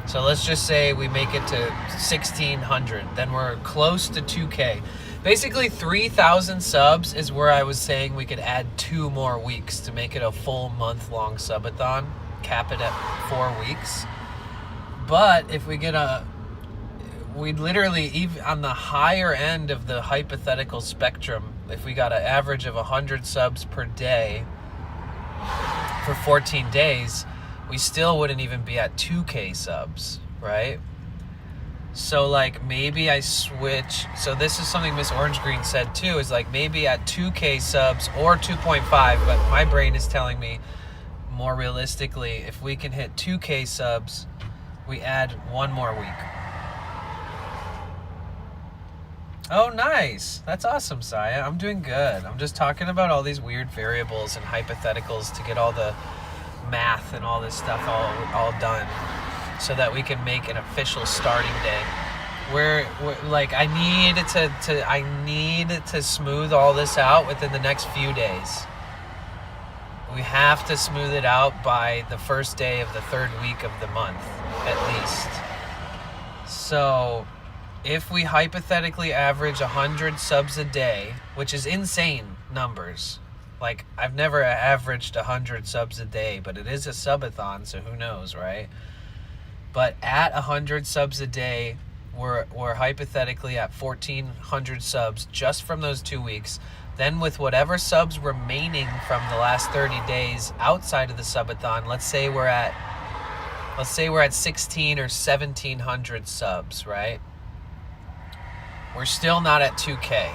So let's just say we make it to 1,600, then we're close to 2K. Basically 3,000 subs is where I was saying we could add 2 more weeks to make it a full month-long subathon, cap it at 4 weeks. But if we get we'd literally, even on the higher end of the hypothetical spectrum, if we got an average of 100 subs per day for 14 days, we still wouldn't even be at 2K subs, right? So like maybe I switch, so this is something Miss Orange Green said too, is like maybe at 2K subs or 2.5, but my brain is telling me more realistically, if we can hit 2K subs, we add 1 more week. Oh, nice. That's awesome, Saya. I'm doing good. I'm just talking about all these weird variables and hypotheticals to get all the math and all this stuff all done so that we can make an official starting day. We're like, I need to smooth all this out within the next few days. We have to smooth it out by the first day of the 3rd week of the month, at least. So if we hypothetically average 100 subs a day, which is insane numbers. Like, I've never averaged 100 subs a day, but it is a subathon, so who knows, right? But at 100 subs a day, we're hypothetically at 1,400 subs just from those 2 weeks. Then with whatever subs remaining from the last 30 days outside of the subathon, let's say we're at 16 or 1,700 subs, right? We're still not at 2K.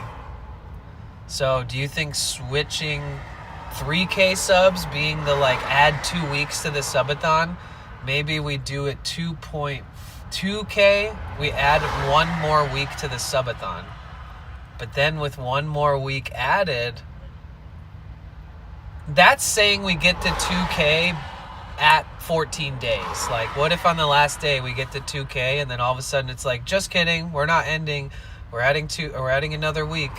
So do you think switching 3K subs, being the like add 2 weeks to the subathon, maybe we do it 2.2K. We add one more week to the subathon. But then with one more week added, that's saying we get to 2K at 14 days. Like, what if on the last day we get to 2K and then all of a sudden it's like, just kidding, we're not ending. We're adding another week.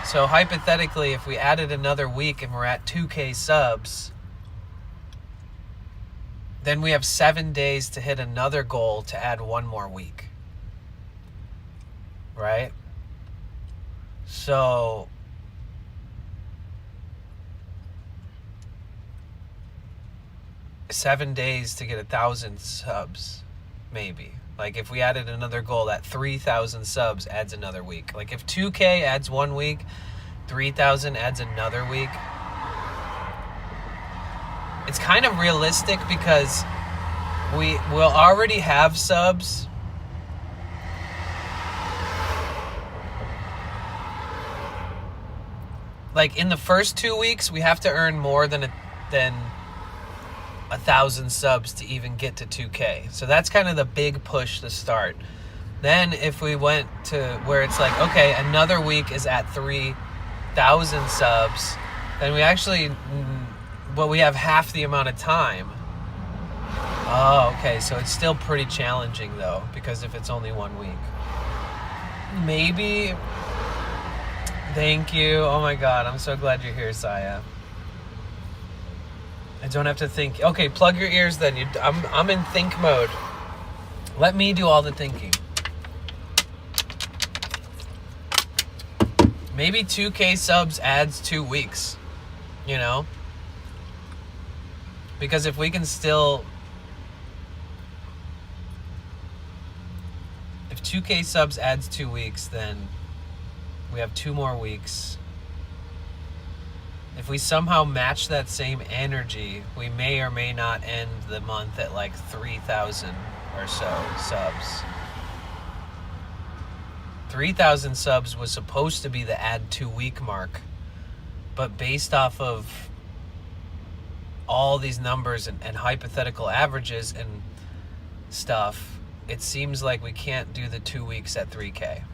So hypothetically, if we added another week and we're at 2K subs, then we have 7 days to hit another goal to add one more week. Right? So seven days to get 1,000 subs, maybe. Like if we added another goal, that 3,000 subs adds another week. Like if 2K adds 1 week, 3,000 adds another week. It's kind of realistic because we will already have subs. Like in the first 2 weeks, we have to earn more than 1,000 subs to even get to 2K. So that's kind of the big push to start. Then if we went to where it's like, okay, another week is at 3,000 subs, then we actually, well, we have half the amount of time. Oh, okay, so it's still pretty challenging though, because if it's only 1 week. Maybe. Thank you. Oh my God, I'm so glad you're here, Saya. I don't have to think. Okay, plug your ears then. I'm in think mode. Let me do all the thinking. Maybe 2K subs adds 2 weeks, you know? Because if we can still... If 2K subs adds 2 weeks, then we have 2 more weeks. If we somehow match that same energy, we may or may not end the month at like 3,000 or so subs. 3,000 subs was supposed to be the add 2 week mark, but based off of all these numbers and hypothetical averages and stuff, it seems like we can't do the 2 weeks at 3K.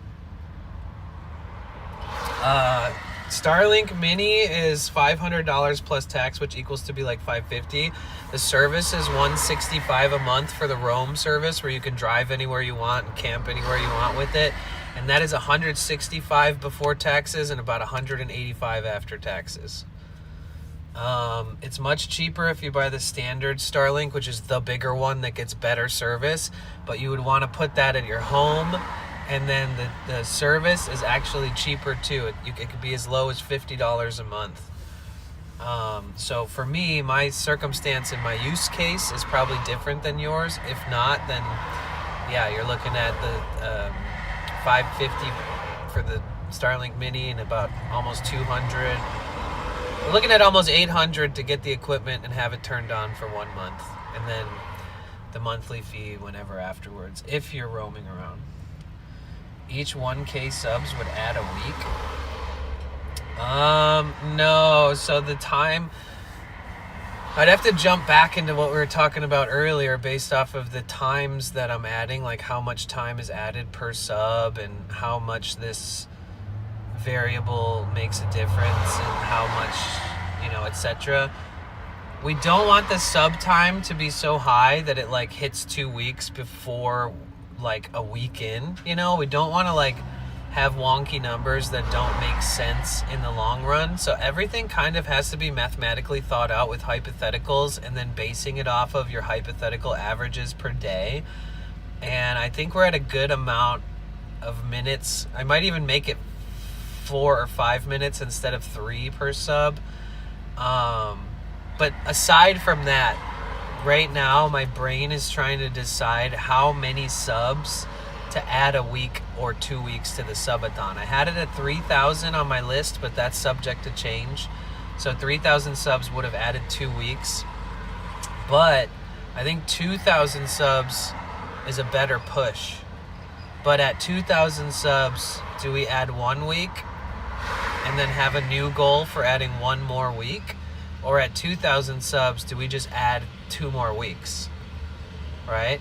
Starlink Mini is $500 plus tax, which equals to be like $550. The service is $165 a month for the roam service, where you can drive anywhere you want and camp anywhere you want with it. And that is $165 before taxes and about $185 after taxes. It's much cheaper if you buy the standard Starlink, which is the bigger one that gets better service, but you would want to put that at your home. And then the service is actually cheaper too. It could be as low as $50 a month. So for me, my circumstance and my use case is probably different than yours. If not, then yeah, you're looking at the $550 for the Starlink Mini and about almost $200. We're looking at almost $800 to get the equipment and have it turned on for 1 month, and then the monthly fee whenever afterwards, if you're roaming around. Each 1K subs would add a week? No. So the time... I'd have to jump back into what we were talking about earlier based off of the times that I'm adding, like how much time is added per sub and how much this variable makes a difference and how much, you know, etc. We don't want the sub time to be so high that it like hits 2 weeks before like a week in, you know. We don't want to like have wonky numbers that don't make sense in the long run. So everything kind of has to be mathematically thought out with hypotheticals and then basing it off of your hypothetical averages per day. And I think we're at a good amount of minutes. I might even make it 4 or 5 minutes instead of 3 per sub. But aside from that, right now, my brain is trying to decide how many subs to add a week or 2 weeks to the subathon. I had it at 3,000 on my list, but that's subject to change. So 3,000 subs would have added 2 weeks. But I think 2,000 subs is a better push. But at 2,000 subs, do we add 1 week and then have a new goal for adding 1 more week? Or at 2,000 subs, do we just add 2 more weeks? right?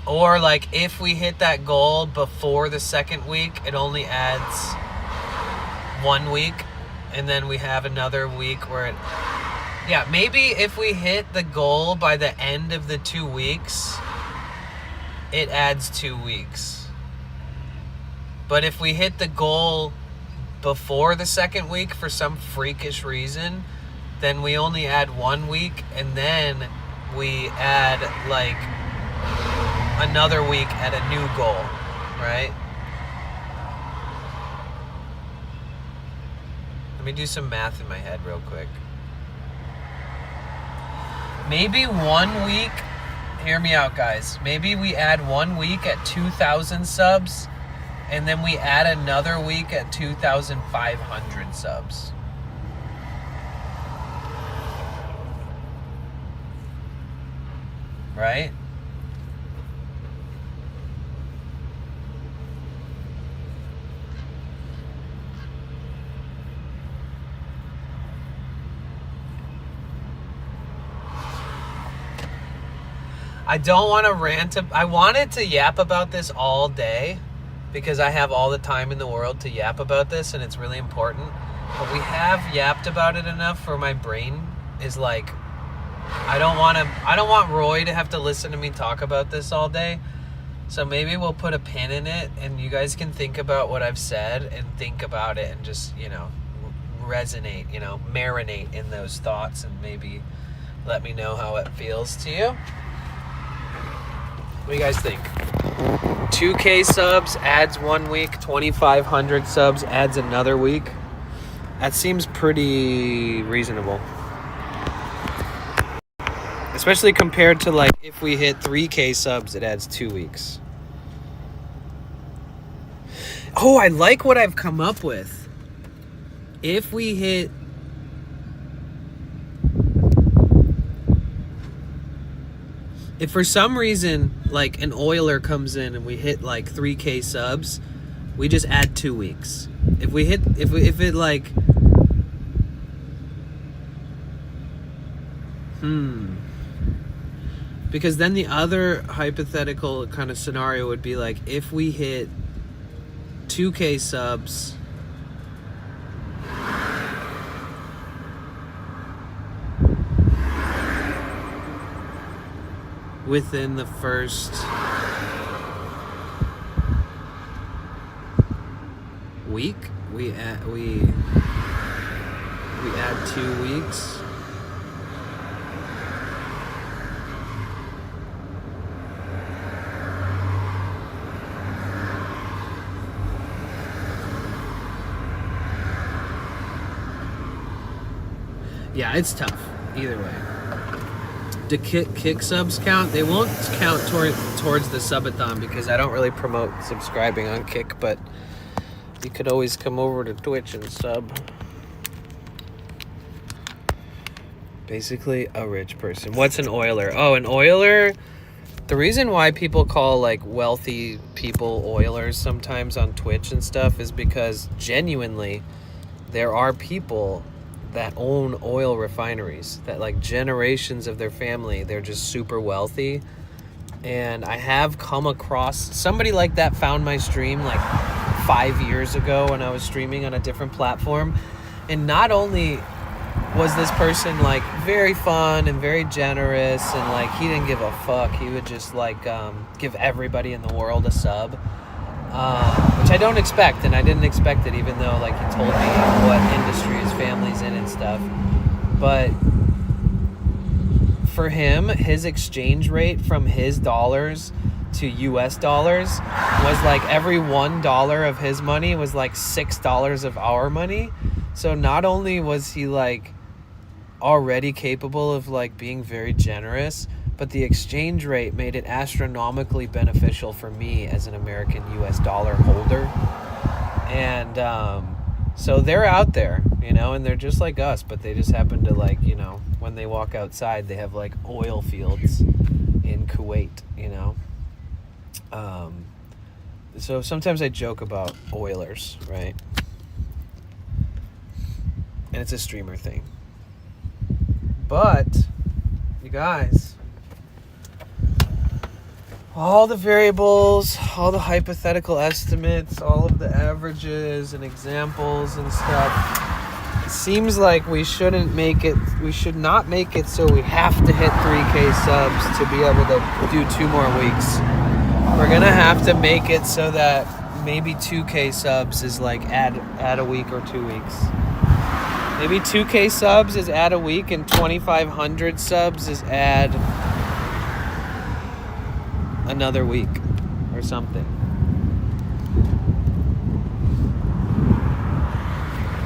Or like if we hit that goal before the second week, it only adds 1 week, and then we have another week where it, yeah, maybe if we hit the goal by the end of the 2 weeks, it adds 2 weeks. But if we hit the goal before the second week for some freakish reason, then we only add 1 week, and then we add like another week at a new goal, right? Let me do some math in my head real quick. Maybe 1 week, hear me out, guys. Maybe we add 1 week at 2,000 subs, and then we add another week at 2,500 subs. Right? I don't want to rant. I wanted to yap about this all day because I have all the time in the world to yap about this, and it's really important. But we have yapped about it enough for my brain is like, I don't want Roy to have to listen to me talk about this all day. So maybe we'll put a pin in it, and you guys can think about what I've said and think about it and just, resonate, marinate in those thoughts, and maybe let me know how it feels to you. What do you guys think? 2K subs adds 1 week, 2,500 subs adds another week. That seems pretty reasonable. Especially compared to like if we hit 3K subs, it adds 2 weeks. Oh, I like what I've come up with. If we hit... If for some reason, like an oiler comes in and we hit like 3K subs, we just add 2 weeks. If it like... Because then the other hypothetical kind of scenario would be like, if we hit 2K subs, within the first week, we add 2 weeks. Yeah, it's tough either way. Do kick subs count? They won't count towards the subathon because I don't really promote subscribing on Kick, but you could always come over to Twitch and sub. Basically a rich person. What's an oiler? Oh, an oiler, the reason why people call like wealthy people oilers sometimes on Twitch and stuff is because genuinely there are people that own oil refineries that like generations of their family, they're just super wealthy. And I have come across somebody like that, found my stream like 5 years ago when I was streaming on a different platform. And not only was this person like very fun and very generous and like he didn't give a fuck, he would just like give everybody in the world a sub, which I don't expect, and I didn't expect it even though like he told me what industry his family's in and stuff. But for him, his exchange rate from his dollars to US dollars was like every $1 of his money was like $6 of our money. So not only was he like already capable of like being very generous, but the exchange rate made it astronomically beneficial for me as an American US dollar holder. And so they're out there, and they're just like us, but they just happen to like, when they walk outside, they have like oil fields in Kuwait, So sometimes I joke about oilers, right? And it's a streamer thing. But, you guys, all the variables, all the hypothetical estimates, all of the averages and examples and stuff. It seems like we should not make it so we have to hit 3K subs to be able to do 2 more weeks. We're gonna have to make it so that maybe 2K subs is like add a week or 2 weeks. Maybe 2K subs is add a week and 2,500 subs is add another week or something.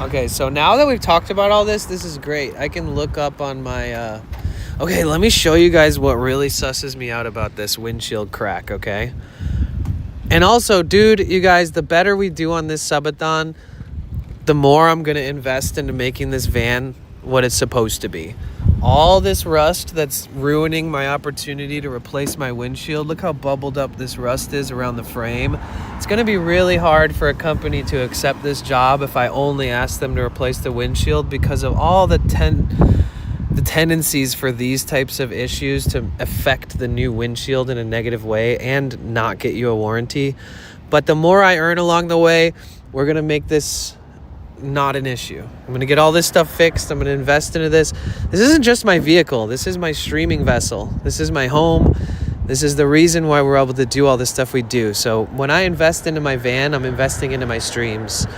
Okay, so now that we've talked about all this is great. I can look up on my okay, let me show you guys what really susses me out about this windshield crack, okay? And also, dude, you guys, the better we do on this subathon, the more I'm going to invest into making this van what it's supposed to be. All this rust that's ruining my opportunity to replace my windshield. Look how bubbled up this rust is around the frame. It's going to be really hard for a company to accept this job if I only ask them to replace the windshield because of all the tendencies for these types of issues to affect the new windshield in a negative way and not get you a warranty. But the more I earn along the way, we're going to make this not an issue. I'm going to get all this stuff fixed. I'm going to invest into this. This isn't just my vehicle. This is my streaming vessel. This is my home. This is the reason why we're able to do all this stuff we do. So when I invest into my van, I'm investing into my streams.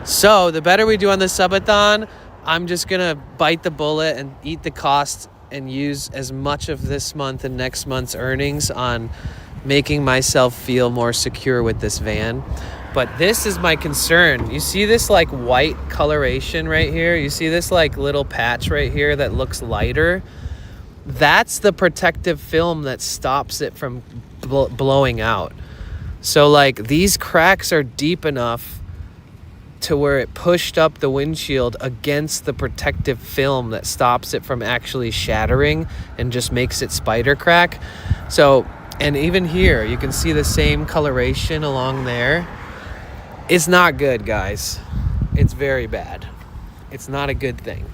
So the better we do on the subathon, I'm just going to bite the bullet and eat the cost and use as much of this month and next month's earnings on making myself feel more secure with this van. But this is my concern. You see this like white coloration right here? You see this like little patch right here that looks lighter? That's the protective film that stops it from blowing out. So like these cracks are deep enough to where it pushed up the windshield against the protective film that stops it from actually shattering and just makes it spider crack. So, and even here, you can see the same coloration along there. It's not good, guys. It's very bad. It's not a good thing.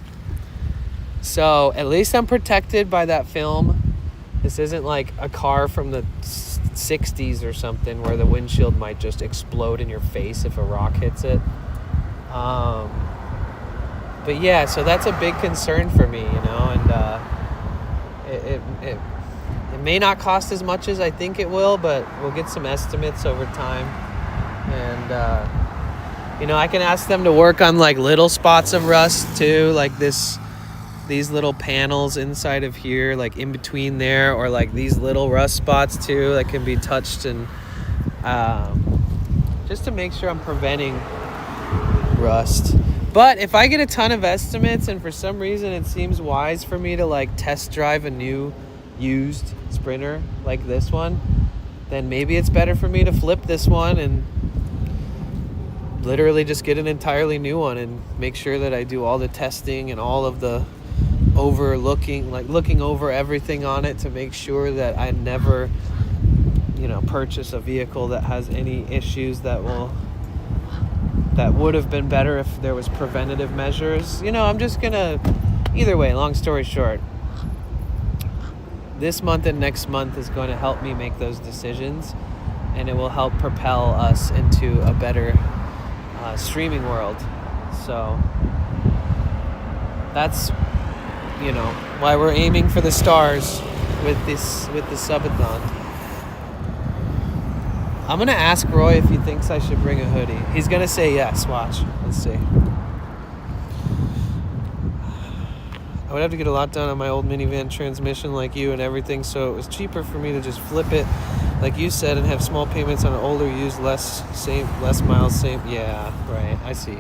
So at least I'm protected by that film. This isn't like a car from the 60s or something where the windshield might just explode in your face if a rock hits it. But yeah, so that's a big concern for me, you know, and it may not cost as much as I think it will, but we'll get some estimates over time. And, you know, I can ask them to work on like little spots of rust too, like these little panels inside of here, like in between there, or like these little rust spots too that can be touched, and just to make sure I'm preventing rust. But if I get a ton of estimates and for some reason it seems wise for me to like test drive a new used Sprinter like this one, then maybe it's better for me to flip this one and literally just get an entirely new one and make sure that I do all the testing and all of the looking over everything on it to make sure that I never, you know, purchase a vehicle that has any issues that would have been better if there was preventative measures. You know, I'm just gonna, either way, long story short, this month and next month is going to help me make those decisions, and it will help propel us into a better streaming world. So that's, you know, why we're aiming for the stars with the subathon. I'm gonna ask Roy if he thinks I should bring a hoodie. He's gonna say yes. Watch. Let's see. I would have to get a lot done on my old minivan transmission like you and everything, so it was cheaper for me to just flip it, like you said, and have small payments on an older used, less miles, same. Yeah, right. I see.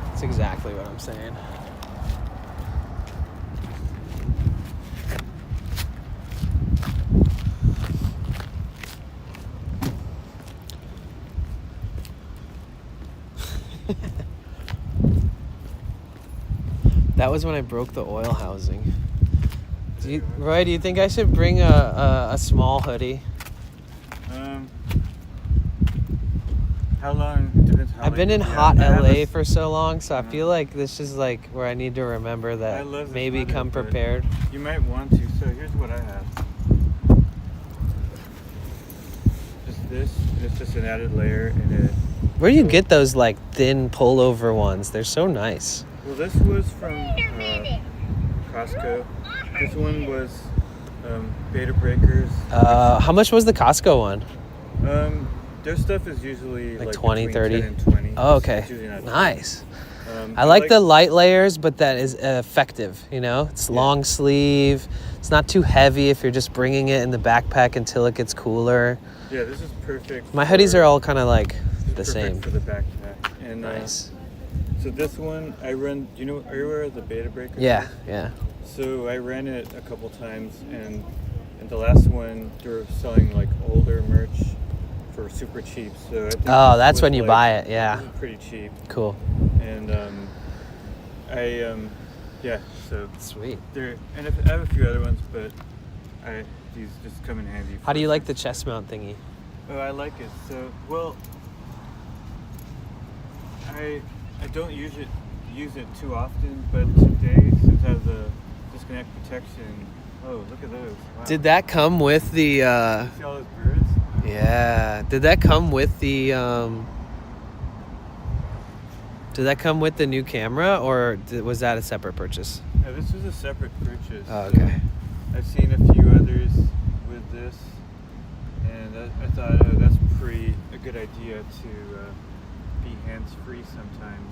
That's exactly what I'm saying. That was when I broke the oil housing. Roy, do you think I should bring a small hoodie? How long? I've been in hot LA for so long, so I feel like this is like where I need to remember that maybe come prepared. You might want to, so here's what I have. this, and it's just an added layer in it. Where do you get those like thin pullover ones? They're so nice. Well, this was from Costco. This one was Beta Breakers. How much was the Costco one? Their stuff is usually Like like 20, between 30? 10 and 20. Oh, It's okay. usually not Nice. cheap. I like the light layers, but that is effective, you know? It's Yeah. long sleeve. It's not too heavy if you're just bringing it in the backpack until it gets cooler. Yeah, this is perfect. My hoodies are all kind of like the perfect same. for the backpack. And Nice. so this one I run. Do you know? Are you aware of the Beta Breaker? Yeah, yeah. So I ran it a couple times, and the last one they were selling like older merch for super cheap. So I think Oh, this that's was, when you like, buy it, yeah. this is pretty cheap. Cool. And yeah. So Sweet. there, and I have a few other ones, but these just come in handy. How do for- you like the chest mount thingy? Oh, I like it. So, well, I don't use it too often, but today, since I have the disconnect protection, oh, look at those. Wow. Did that come with the See all those birds? yeah, did that come with the new camera, or was that a separate purchase? No, this was a separate purchase. Oh, So okay. I've seen a few others with this, and I thought, oh, that's a good idea to be hands-free sometimes.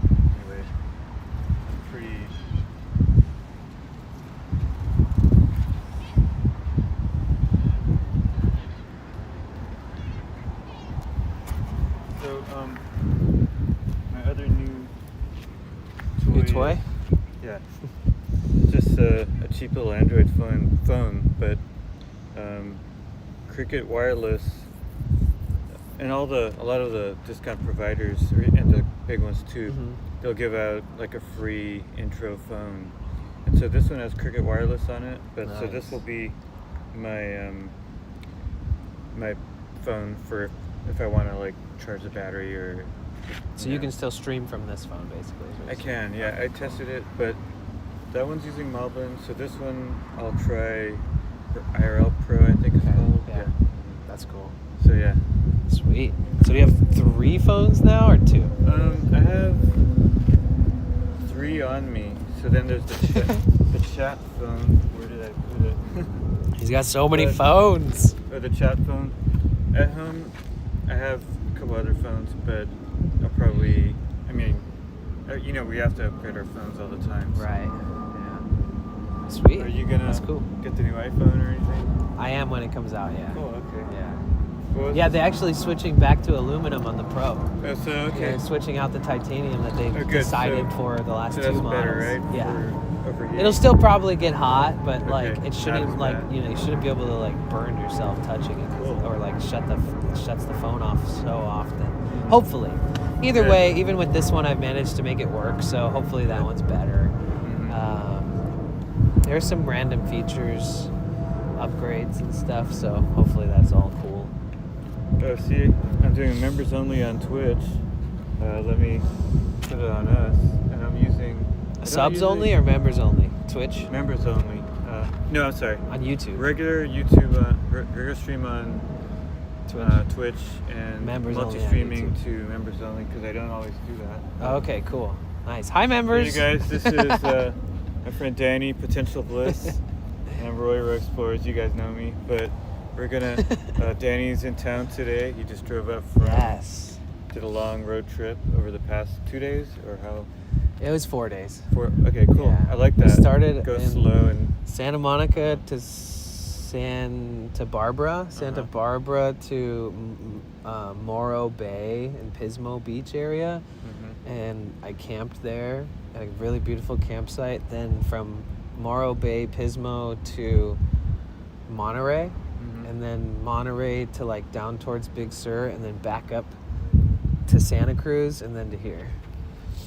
Anyway, pretty. So, my other new toy. New toy? Yeah. Just a cheap little Android phone, but Cricket Wireless and a lot of the discount providers and the big ones too, Mhm. they'll give out like a free intro phone. And so this one has Cricket Wireless on it, but so this Nice. will be my my phone for if I want to like charge the battery or. So you can still stream from this phone, basically. is what I you're saying. can, yeah. I tested it, but that one's using Malvin, so this one I'll try for IRL Pro, I think it's Okay, called. yeah. That's cool. So yeah. Sweet. So do you have 3 phones now or 2? I have 3 on me. So then there's the chat phone. Where did I put it? He's got so many But- phones. Oh, the chat phone. At home, I have a couple other phones, but I'll probably. I mean, you know, we have to upgrade our phones all the time. So. Right. Yeah. Sweet. Are you gonna That's cool. get the new iPhone or anything? I am when it comes out, yeah. Cool. Okay. Yeah. What was Yeah, this? they're actually switching back to aluminum on the Pro. Oh, so okay. They're switching out the titanium that they've Oh, good. decided So- for the last So 2 that's models. better, right? Yeah. For overheating. It'll still probably get hot, but Okay, like not it shouldn't as like bad. you know you shouldn't be able to like burn yourself touching it 'cause- Cool. or like shuts the phone off so often. Hopefully, either Good. way, even with this one, I've managed to make it work. So hopefully that one's better. Mhm. There's some random features, upgrades and stuff. So hopefully that's all cool. Oh, see, I'm doing members only on Twitch. Let me put it on us, and I'm using I don't Subs usually- only or members only? Twitch members only. No, I'm sorry. on YouTube. Regular YouTube, regular stream on Twitch and Members only on multi-streaming YouTube. to members only because I don't always do that. Oh, okay, cool, nice. Hi, Hey, members. you guys, this is my friend Danny, Potential Bliss, and I'm Roy Row Explorers. You guys know me, but we're gonna. Danny's in town today. He just drove up from. Yes, Did a long road trip over the past 2 days, or how? it was 4 days. Okay, cool. Yeah. I like We that. started Go in- slow and. Santa Monica to Santa Barbara, Uh-huh. Barbara to Morro Bay and Pismo Beach area, Mhm. and I camped there at a really beautiful campsite. Then from Morro Bay, Pismo to Monterey, Mhm. and then Monterey to like down towards Big Sur, and then back up to Santa Cruz, and then to here.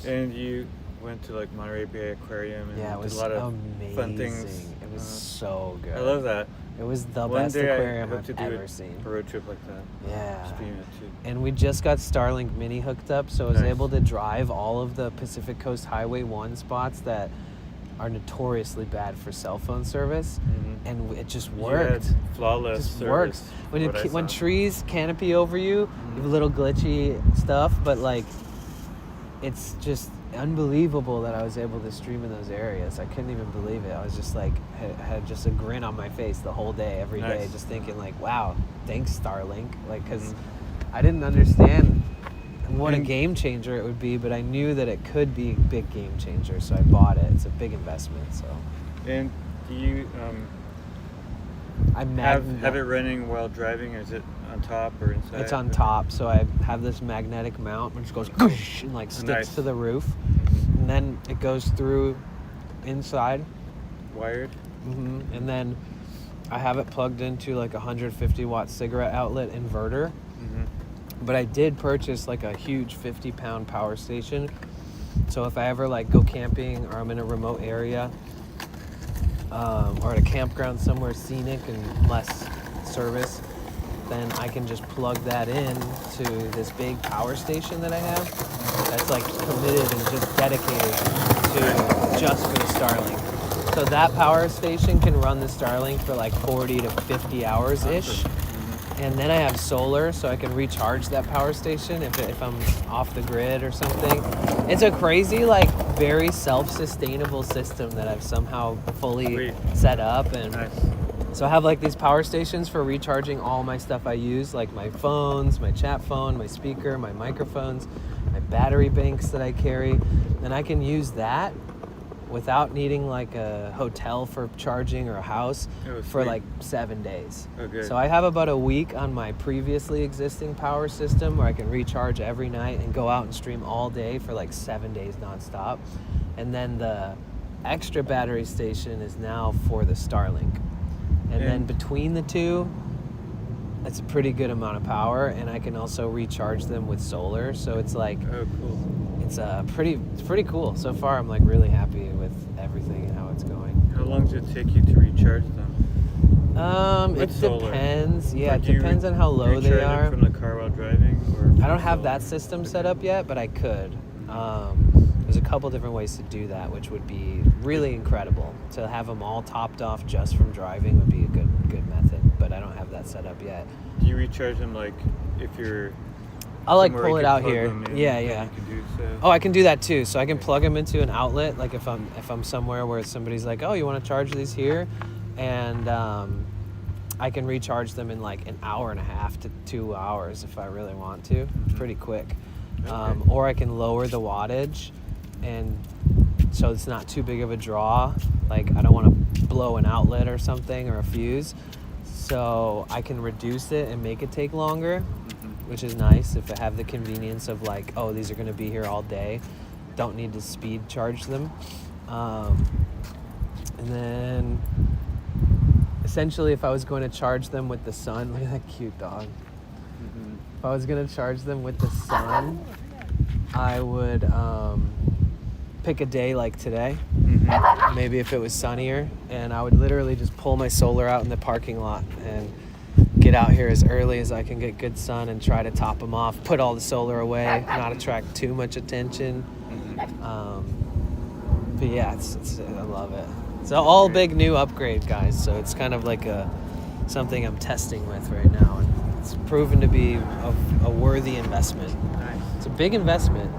And you went to like Monterey Bay Aquarium and Yeah, it did was a lot of amazing. fun things. It was so good. I love that. It was the One best day aquarium I hope I've to do ever seen. a road trip like that. Yeah. Stream it too. And we just got Starlink Mini hooked up, so I was Nice. able to drive all of the Pacific Coast Highway 1 spots that are notoriously bad for cell phone service, and it just You worked. had flawless It just service. works. When what I when saw. trees canopy over you, you have a little glitchy stuff, but like, it's just unbelievable that I was able to stream in those areas. I couldn't even believe it. I was just like, had just a grin on my face the whole day, every day, Nice. just thinking like, wow, thanks Starlink. Like, because I didn't understand what a And- game changer it would be, but I knew that it could be a big game changer, so I bought it. It's a big investment, so And do you I have it running while driving? Or is it on top or inside? It's on top, so I have this magnetic mount which goes whoosh, and like sticks Nice. to the roof, and then it goes through inside, Wired? and then I have it plugged into like a 150 watt cigarette outlet inverter. But I did purchase like a huge 50-pound power station, so if I ever like go camping or I'm in a remote area, or at a campground somewhere scenic and less service, then I can just plug that in to this big power station that I have that's like committed and just dedicated to just for the Starlink. So that power station can run the Starlink for like 40 to 50 hours ish. And then I have solar, so I can recharge that power station if I'm off the grid or something. It's a crazy, like, very self-sustainable system that I've somehow fully Sweet. set up. And Nice. so I have like these power stations for recharging all my stuff I use, like my phones, my chat phone, my speaker, my microphones, my battery banks that I carry. And I can use that without needing like a hotel for charging or a house Oh, for sweet. like 7 days. Oh, good. So I have about a week on my previously existing power system where I can recharge every night and go out and stream all day for like 7 days nonstop. And then the extra battery station is now for the Starlink. And then And- between the two, it's a pretty good amount of power, and I can also recharge them with solar. So it's like, Oh, cool. it's pretty cool. So far, I'm like really happy with everything and how it's going. How long does it take you to recharge them? It With solar? depends. Yeah, Or it do you depends on how low they recharge them are. from the car while driving? Or I don't have solar? that system set up yet, but I could. There's a couple different ways to do that, which would be really incredible. To have them all topped off just from driving would be a good method, but I don't have that set up yet. Do you recharge them like if you're I'll like somewhere pull you it can out plug here. them in, Yeah, then yeah. You can do so. Oh, I can do that too. So I can plug them into an outlet. Like if I'm somewhere where somebody's like, "Oh, you want to charge these here?" and I can recharge them in like an hour and a half to 2 hours if I really want to. It's pretty quick. Okay. Or I can lower the wattage, and so it's not too big of a draw. Like I don't want to blow an outlet or something or a fuse. So I can reduce it and make it take longer, which is nice if I have the convenience of like, oh, these are going to be here all day. Don't need to speed charge them. And then essentially if I was going to charge them with the sun, look at that cute dog. If I was going to charge them with the sun, I would pick a day like today, maybe if it was sunnier, and I would literally just pull my solar out in the parking lot and get out here as early as I can get good sun and try to top them off, put all the solar away, not attract too much attention. But yeah, it's I love it. It's all big new upgrade, guys, so it's kind of like something I'm testing with right now, and it's proven to be a worthy investment. Nice. It's a big investment,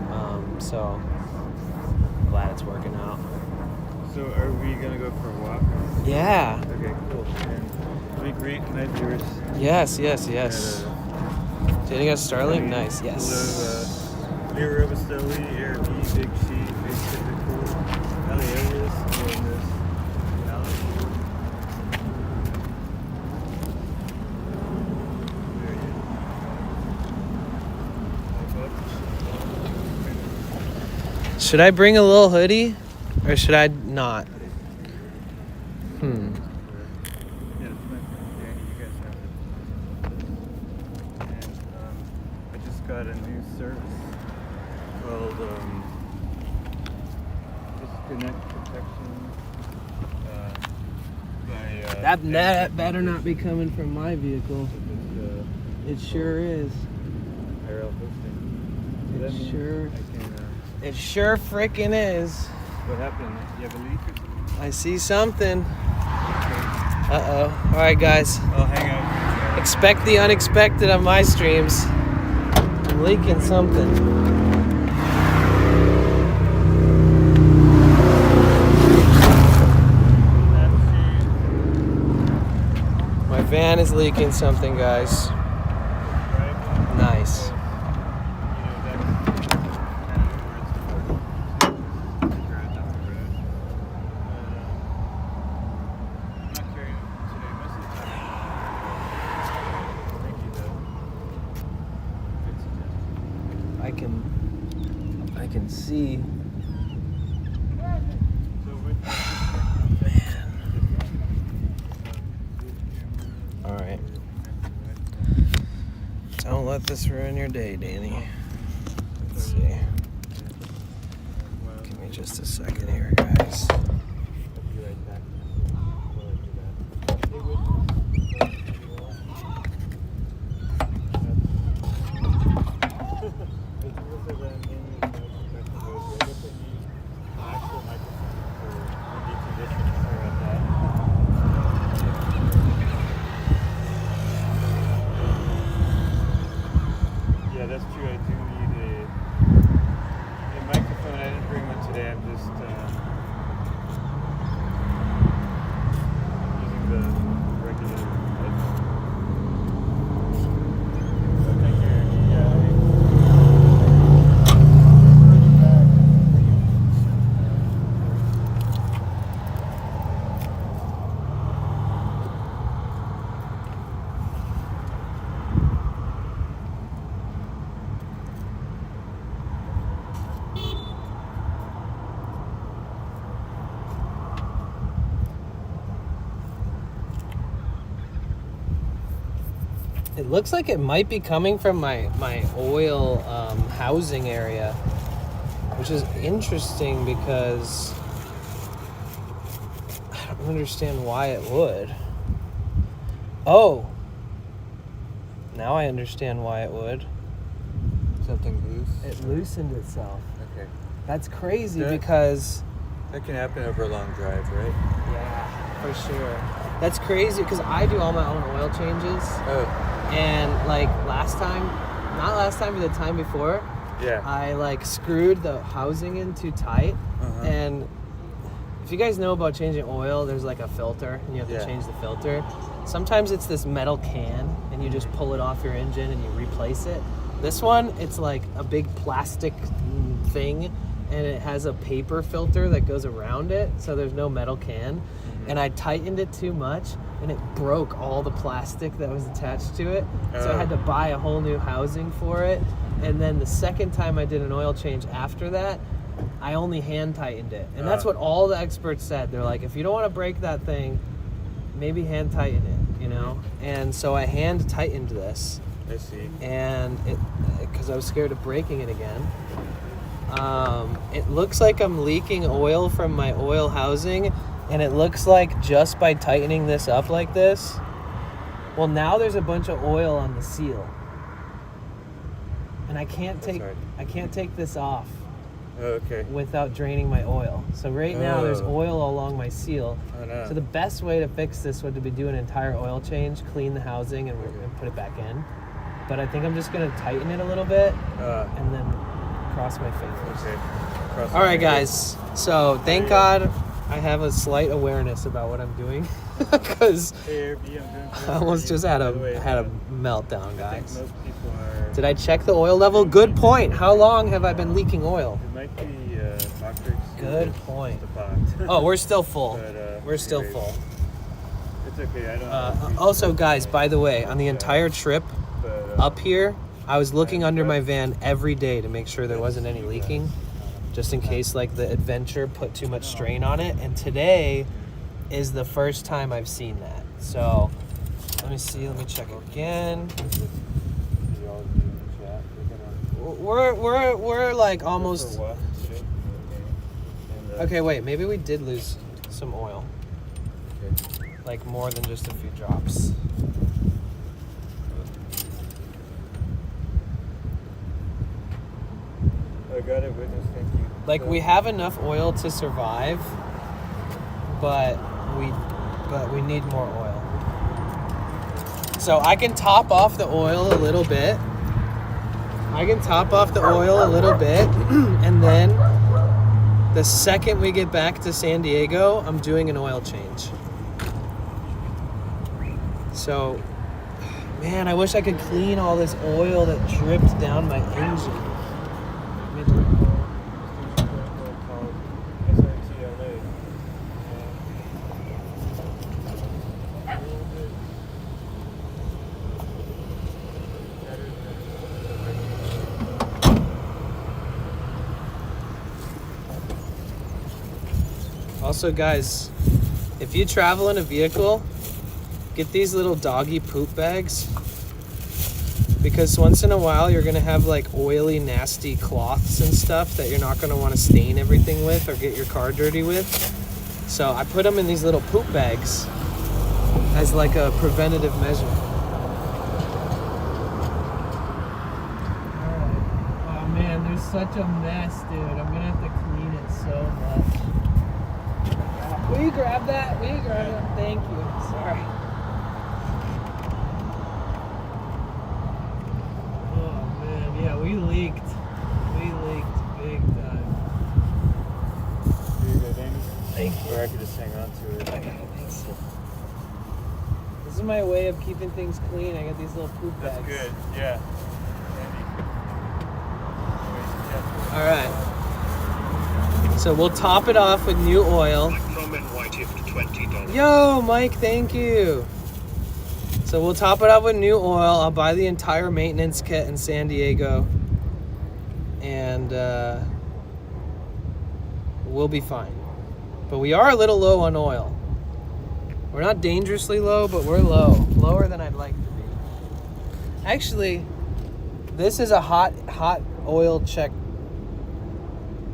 so I'm glad it's working out. So are we gonna go for a walk? Yeah. Okay, cool. And we greet my viewers. Yes. At, Dating at Starlink? Nice. Yes. Hello, Leo Robustelli, Air B, Big Sheep, Big Typical, Aliarius, and this Alex. Should I bring a little hoodie, or should I not? Yeah, it's my Danny, you guys have it. And I just got a new service called Disconnect Protection. That better not be coming from my vehicle. It sure is. IRL hosting. It sure frickin' is. What happened? You have a leak or something? I see something. Uh-oh. All right, guys. I'll hang out. Expect the unexpected on my streams. I'm leaking something. My van is leaking something, guys. Nice. I can see. All right. Don't let this ruin your day, Danny. Let's see. Give me just a second here, guys. Yeah, that's true. I do need a microphone. I didn't bring one today. I'm just using the regular headphone. So thank you. It looks like it might be coming from my oil housing area, which is interesting because I don't understand why it would. Oh, now I understand why it would. Something loose. It loosened itself. Okay. That's crazy That- because, That can happen over a long drive, right? yeah, for sure. That's crazy because I do all my own oil changes. Oh, And like not last time, but the time before, yeah. I like screwed the housing in too tight. Uh-huh. And if you guys know about changing oil, there's like a filter and you have to Yeah. change the filter. Sometimes it's this metal can and you just pull it off your engine and you replace it. This one, it's like a big plastic thing and it has a paper filter that goes around it, so there's no metal can. And I tightened it too much and it broke all the plastic that was attached to it. So I had to buy a whole new housing for it. And then the second time I did an oil change after that, I only hand tightened it. And that's what all the experts said. They're like, if you don't want to break that thing, maybe hand tighten it, you know? And so I hand tightened this. I see. And it, because I was scared of breaking it again. It looks like I'm leaking oil from my oil housing, and it looks like just by tightening this up like this, well, now there's a bunch of oil on the seal, and I can't take this off Oh, okay. without draining my oil. So right now there's oil all along my seal. Oh, no. So the best way to fix this would be do an entire oil change, clean the housing, and put it back in. But I think I'm just gonna tighten it a little bit and then cross my fingers. Okay. All right, guys. So thank God I have a slight awareness about what I'm doing, because Hey, Airbnb, I'm doing I almost just had By the way, a meltdown, I think guys. most people are. Did I check the oil level? Good point. How long have I been leaking oil? It might be box race. Good point. The box. Oh, we're still full. But, We're still anyways, full. It's okay. I don't. Also, guys, by the way, on the entire trip up here, I was looking under my van every day to make sure there wasn't any leaking, just in case like the adventure put too much strain on it. And today is the first time I've seen that. So let me see. Let me check again. We're like almost. Okay, wait. Maybe we did lose some oil. like more than just a few drops. I got it, witness. Thank you. Like we have enough oil to survive, but we need more oil. So I can top off the oil a little bit. And then the second we get back to San Diego, I'm doing an oil change. So, man, I wish I could clean all this oil that dripped down my engine. Also, guys, if you travel in a vehicle, get these little doggy poop bags, because once in a while you're gonna have like oily, nasty cloths and stuff that you're not gonna want to stain everything with or get your car dirty with. So I put them in these little poop bags as like a preventative measure. Alright. Oh man, there's such a mess, dude. I'm gonna have to clean it so much. Will you grab that? Thank you. Sorry. Oh man, yeah, we leaked. Big time. Here you go, Danny. Thank you. Or I could just hang on to it. Okay, thanks. This is my way of keeping things clean. I got these little poop bags. That's good. Yeah. All right. So we'll top it off with new oil. Yo, Mike, thank you. So we'll top it off with new oil. I'll buy the entire maintenance kit in San Diego. And we'll be fine. But we are a little low on oil. We're not dangerously low, but we're low. Lower than I'd like to be. Actually, this is a hot oil check.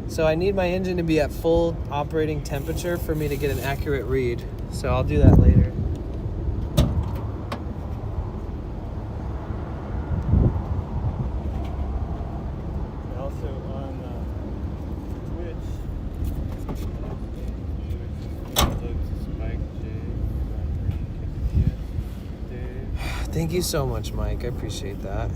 So I need my engine to be at full operating temperature for me to get an accurate read. So I'll do that later. Also on Twitch, Thank you so much, Mike. I appreciate that.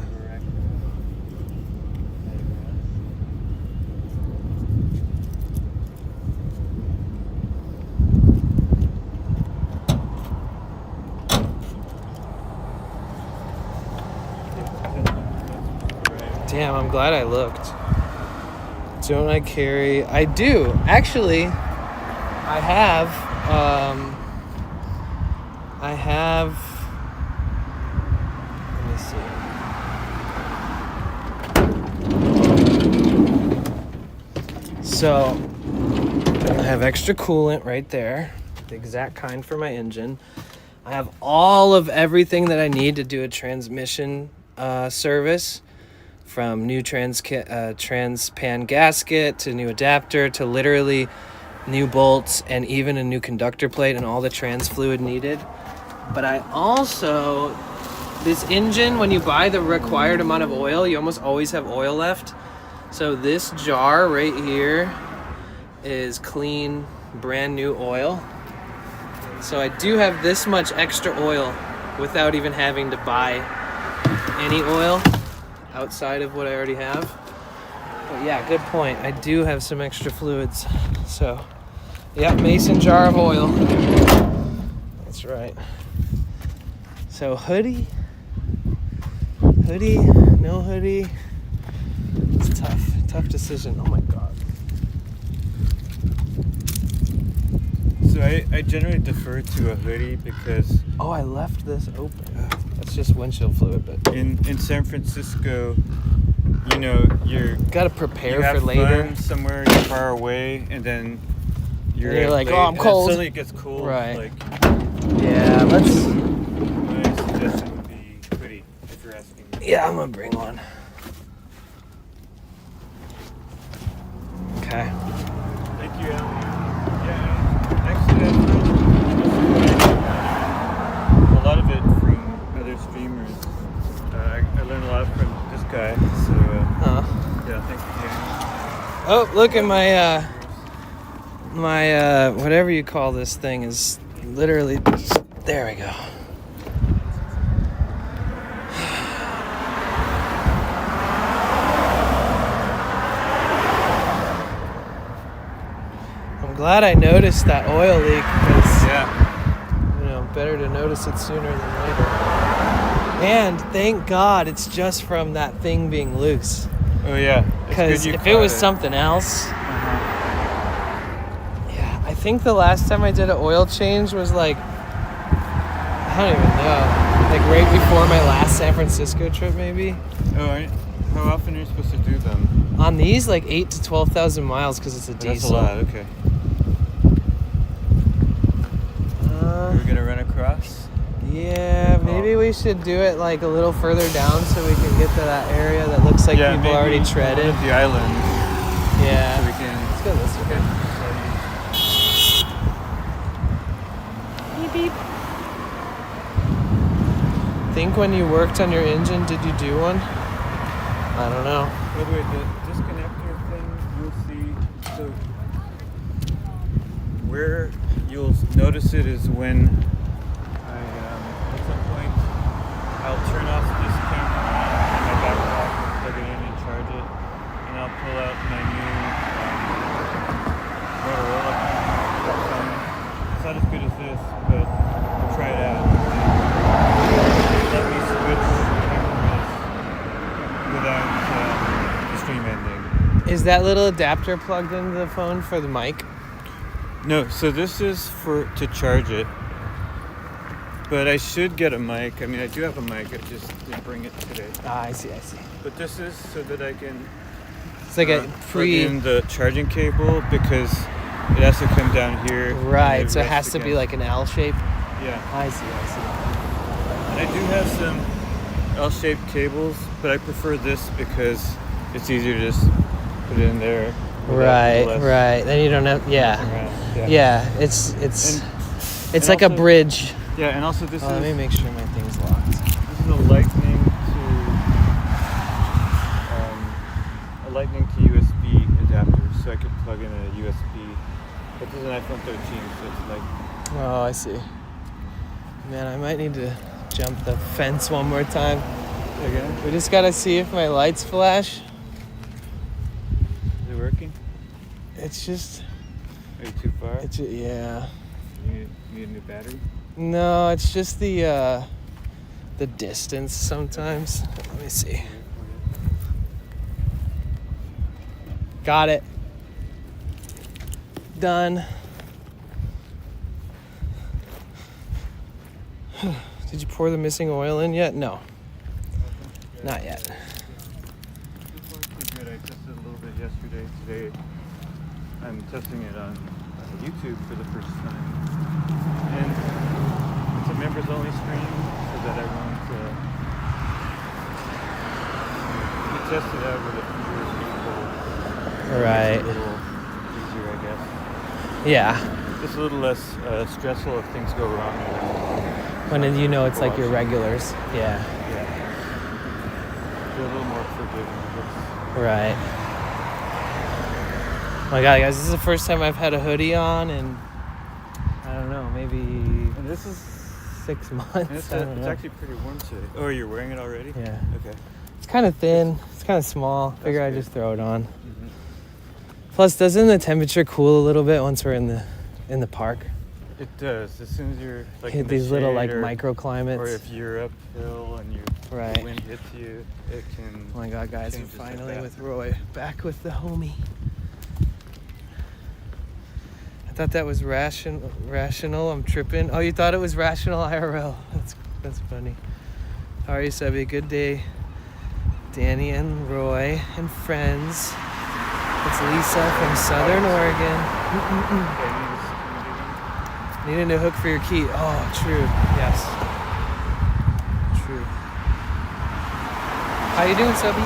Damn, I'm glad I looked. Don't I carry? I do. Actually, I have. Let me see. So, I have extra coolant right there, the exact kind for my engine. I have all of everything that I need to do a transmission service. From new transpan gasket to new adapter to literally new bolts and even a new conductor plate and all the trans fluid needed. But I also, this engine, when you buy the required amount of oil, you almost always have oil left. So this jar right here is clean, brand new oil. So I do have this much extra oil without even having to buy any oil outside of what I already have. But yeah, good point. I do have some extra fluids. So, yeah, mason jar of oil. That's right. So hoodie, no hoodie. It's tough decision. Oh my God. So I generally defer to a hoodie because Oh, I left this open. That's just windshield fluid, but in San Francisco, you know, gotta prepare you have for later. fun somewhere you're far away, and then You're like, late, oh, I'm and cold. Suddenly it gets cold. Right. Like, Yeah, let's. my suggestion would be hoodie if you're asking me. Yeah, I'm gonna bring one. Okay. Thank you, Alan. Yeah, actually, Oh, look at my whatever you call this thing is literally. There we go. I'm glad I noticed that oil leak because better to notice it sooner than later. And thank God it's just from that thing being loose. Oh yeah. Because if it was something else, yeah, I think the last time I did an oil change was like, I don't even know, like right before my last San Francisco trip, maybe. Oh, how often are you supposed to do them? On these, like 8,000 to 12,000 miles, because it's a diesel. That's a lot. Okay. We're gonna run across. Yeah, maybe we should do it like a little further down so we can get to that area that looks like people already treaded. The island. Yeah. So we can. Let's go this way. Beep beep. Think when you worked on your engine, did you do one? I don't know. By the way, the disconnector thing, you'll see. So where you'll notice it is when at some point I'll turn off this camera on my backpack, plug it in and charge it, and I'll pull out my new Motorola phone. It's not as good as this, but we'll try it out. Let me switch cameras without the stream ending. Is that little adapter plugged into the phone for the mic? No, so this is to charge it. But I should get a mic. I mean, I do have a mic. I just didn't bring it today. Ah, I see. But this is so that I can It's like a plug in the charging cable because it has to come down here. Right, so it has to be like an L shape. Yeah. I see. And I do have some L-shaped cables, but I prefer this because it's easier to just put it in there. Right. Then you don't have. Yeah. It's like a bridge. Yeah, and also this is. Let me make sure my thing's locked. This is a Lightning to USB adapter, so I could plug in a USB. But this is an iPhone 13, so it's like. Oh, I see. Man, I might need to jump the fence one more time. Again? We just gotta see if my lights flash. Is it working? It's just. Are you too far? Yeah. You need a new battery? No, it's just the distance sometimes. Let me see. Got it. Done. Did you pour the missing oil in yet? No. Not yet. This one's pretty good. I tested a little bit yesterday. Today I'm testing it on YouTube for the first time. And it's a members only stream so that I won't we tested out with a few people. Right. It's a little easier, I guess. Yeah. Just a little less stressful if things go wrong. When you know it's like your regulars. Yeah. Yeah. They're a little more forgiving, I guess. Right. Oh my God, guys, this is the first time I've had a hoodie on in, I don't know, maybe And this is 6 months. and it's I don't know. actually pretty warm today. Oh, you're wearing it already? Yeah. Okay. It's kind of thin. It's kind of small. Figure I'd good. just throw it on. Mm-hmm. Plus, doesn't the temperature cool a little bit once we're in the park? It does. As soon as you're like Hit in the these little shade like or microclimates. if you're uphill and Right. the wind hits you, it can. Oh my God, guys, we're changes like finally that. with Roy. Back with the homie. I thought that was rational. I'm tripping. Oh, you thought it was rational IRL. That's funny. How are you, Subby? Good day. Danny and Roy and friends. It's Lisa from Southern Oregon. Need a new hook for your key. Oh, true. Yes. True. How you doing, Subby?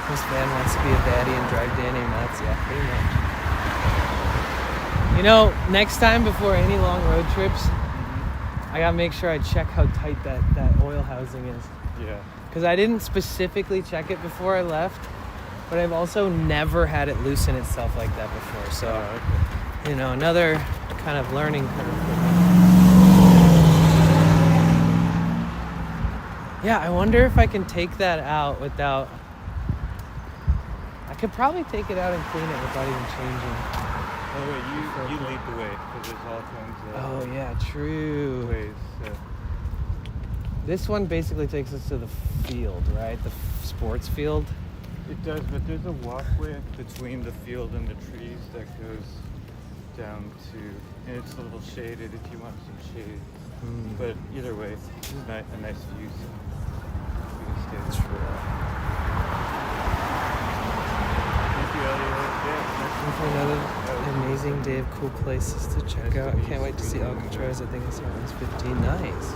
This man wants to be a baddie and drive Danny nuts. Yeah, pretty much. You know, next time before any long road trips, I gotta make sure I check how tight that oil housing is. Yeah. because I didn't specifically check it before I left, but I've also never had it loosen itself like that before. So, you know, another kind of learning curve for me. Yeah, I wonder if I can take that out without... I could probably take it out and clean it without even changing. Oh, wait, you lead the way, because there's all kinds of Oh, yeah, true. ways. This one basically takes us to the field, right? The sports field. It does, but there's a walkway between the field and the trees that goes down to, and it's a little shaded if you want some shade. But either way, it's a nice view, so we can stay there. Thank you, Elliot. Yeah, And for another amazing day of cool places to check out. I can't wait to see Alcatraz. I think it's around 15. Nice.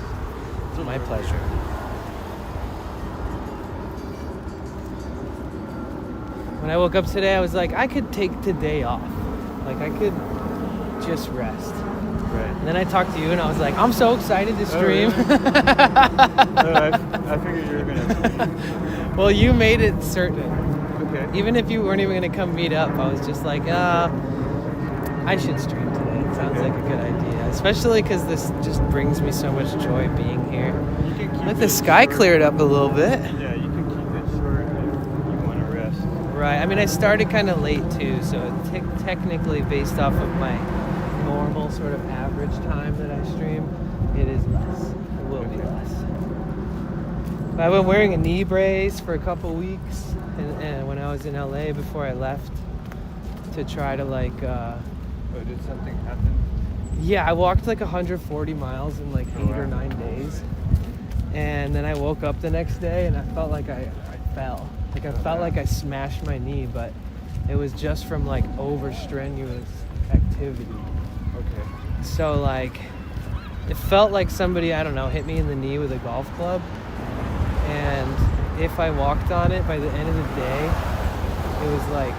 My pleasure. When I woke up today, I was like, I could take today off. Like, I could just rest. Right. And then I talked to you, and I was like, I'm so excited to stream. I figured you were going to. Well, you made it certain. Okay. Even if you weren't even going to come meet up, I was just like, I should stream today. It sounds like a good idea. Especially because this just brings me so much joy being here. You can keep Like the sky cleared up a little bit. Yeah, you can keep it short if you want to rest. Right. I mean, I started kind of late too, so technically based off of my normal sort of average time that I stream, it is less. It will be less. But I've been wearing a knee brace for a couple weeks, and when I was in LA before I left, to try to like. Oh, did something happen? Yeah, I walked like 140 miles in like 8 or 9 days. And then I woke up the next day and I felt like I fell. Like I felt like I smashed my knee, but it was just from like over strenuous activity. Okay. So like, it felt like somebody, I don't know, hit me in the knee with a golf club. And if I walked on it, by the end of the day, it was like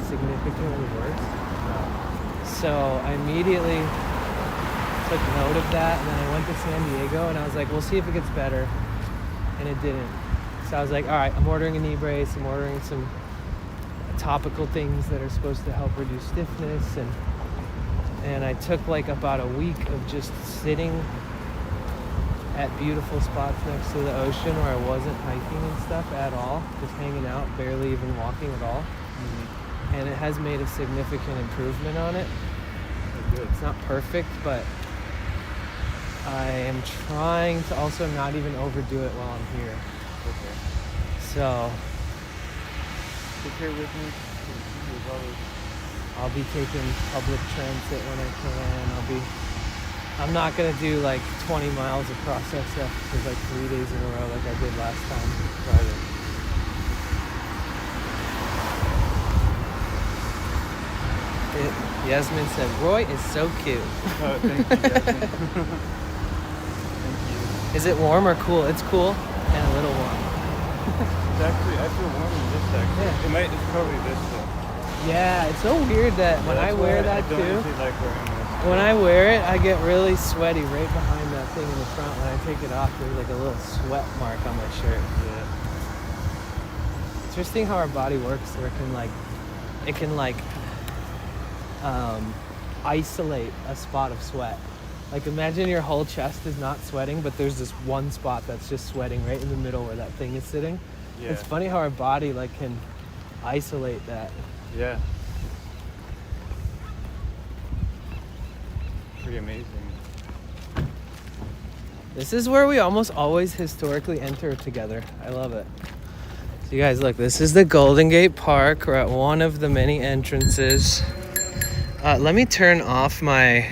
significantly worse. So I immediately took note of that, and then I went to San Diego, and I was like, we'll see if it gets better, and it didn't. So I was like, all right, I'm ordering a knee brace, I'm ordering some topical things that are supposed to help reduce stiffness, and I took like about a week of just sitting at beautiful spots next to the ocean where I wasn't hiking and stuff at all, just hanging out, barely even walking at all. And it has made a significant improvement on it. It's not perfect, but I am trying to also not even overdo it while I'm here. Okay. So Take care with me. I'll be taking public transit when I can. I'm not gonna do like 20 miles across SF for like 3 days in a row like I did last time. Friday. Yasmin said, Roy is so cute. Oh, thank you, Jasmine. Thank you. Is it warm or cool? It's cool and a little warm. It's actually, I feel warm in this actually. Yeah. It's probably this though. Yeah, it's so weird that when I wear that I don't too, usually like wearing this. when I wear it, I get really sweaty right behind that thing in the front. When I take it off, there's like a little sweat mark on my shirt. Yeah. Interesting how our body works, where it can isolate a spot of sweat. Like imagine your whole chest is not sweating, but there's this one spot that's just sweating right in the middle where that thing is sitting. Yeah. It's funny how our body can isolate that. Yeah. Pretty amazing. This is where we almost always historically enter together. I love it. So you guys look, this is the Golden Gate Park. We're at one of the many entrances. Let me turn off I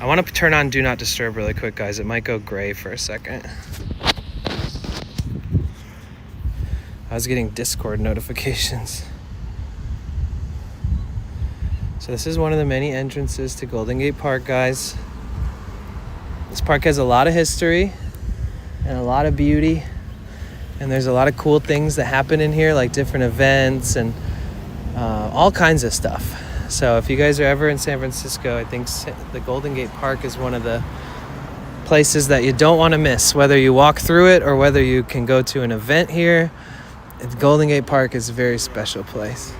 want to turn on Do Not Disturb really quick, guys. It might go gray for a second. I was getting Discord notifications. So this is one of the many entrances to Golden Gate Park, guys. This park has a lot of history and a lot of beauty. And there's a lot of cool things that happen in here, like different events and all kinds of stuff. So if you guys are ever in San Francisco, I think the Golden Gate Park is one of the places that you don't want to miss, whether you walk through it or whether you can go to an event here. Golden Gate Park is a very special place.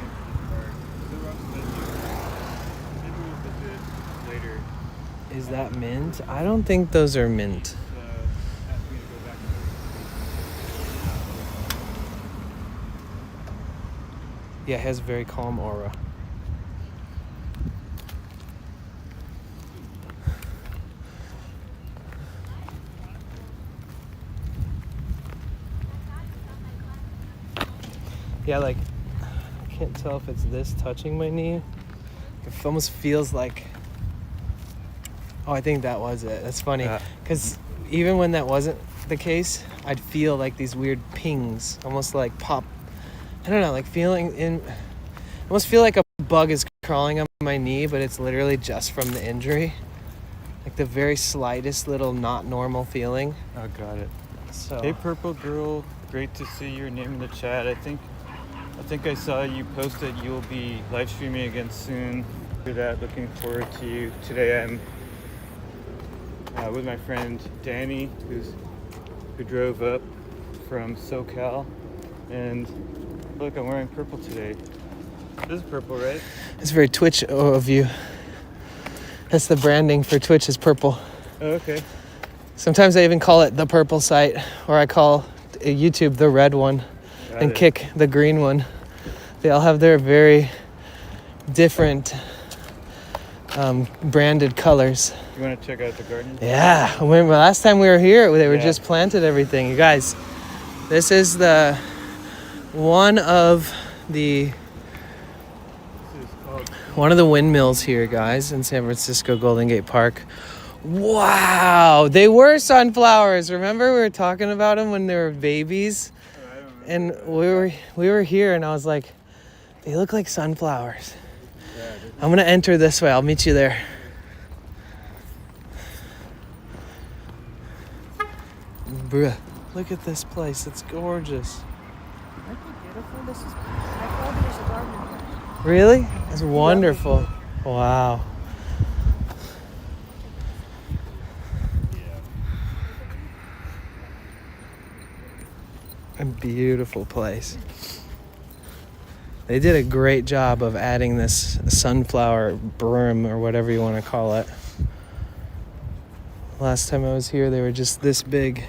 Is that mint? I don't think those are mint. Yeah, it has a very calm aura. Yeah, like, I can't tell if it's this touching my knee. It almost feels like... Oh, I think that was it. That's funny. Because even when that wasn't the case, I'd feel like these weird pings, almost like pop. I don't know, like feeling in... I almost feel like a bug is crawling on my knee, but it's literally just from the injury. Like the very slightest little not normal feeling. Oh, got it. So, Hey, Purple Girl. Great to see your name in the chat. I think I saw you post that you'll be live streaming again soon. Do that. Looking forward to you. Today I'm with my friend Danny, who drove up from SoCal, and look, I'm wearing purple today. This is purple, right? it's very Twitch of you. That's the branding for Twitch is purple. Oh, okay. Sometimes I even call it the purple site, or I call YouTube the red one, and it. Kick the green one. They all have their very different branded colors. You want to check out the garden? Yeah, when last time we were here, they were Yeah. just planted everything. You guys, this is the one of the windmills here, guys, in San Francisco Golden Gate Park. Wow, they were sunflowers. Remember we were talking about them when they were babies, and we were here, and I was like, they look like sunflowers. I'm gonna enter this way. I'll meet you there. Bruh, look at this place. It's gorgeous. Aren't they beautiful? This is my father is a gardener. Really? It's wonderful. Wow. A beautiful place. They did a great job of adding this sunflower berm or whatever you want to call it. Last time I was here, they were just this big.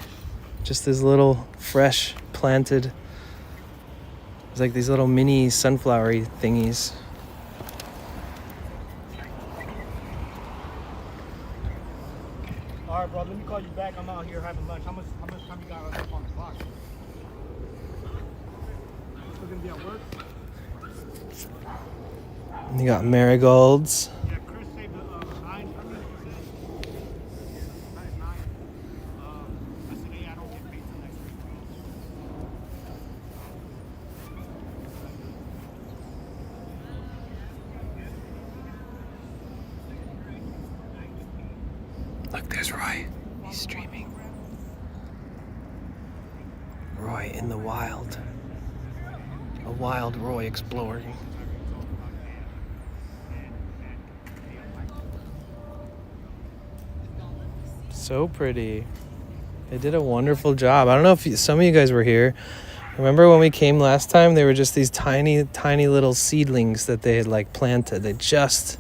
Just this little fresh planted. It's like these little mini sunflowery thingies. All right, bro. Let me call you back. I'm out here having lunch. How much time you got up on the clock? Still gonna be at work? And you got marigolds. Yeah, Chris saved the 9 for me. He said. Yeah, 9. I said, hey, I don't get paid till next week. Look, there's Roy. He's streaming. Roy in the wild. A wild Roy exploring. So pretty. They did a wonderful job. I don't know if some of you guys were here. Remember when we came last time? They were just these tiny, tiny little seedlings that they had like planted. They just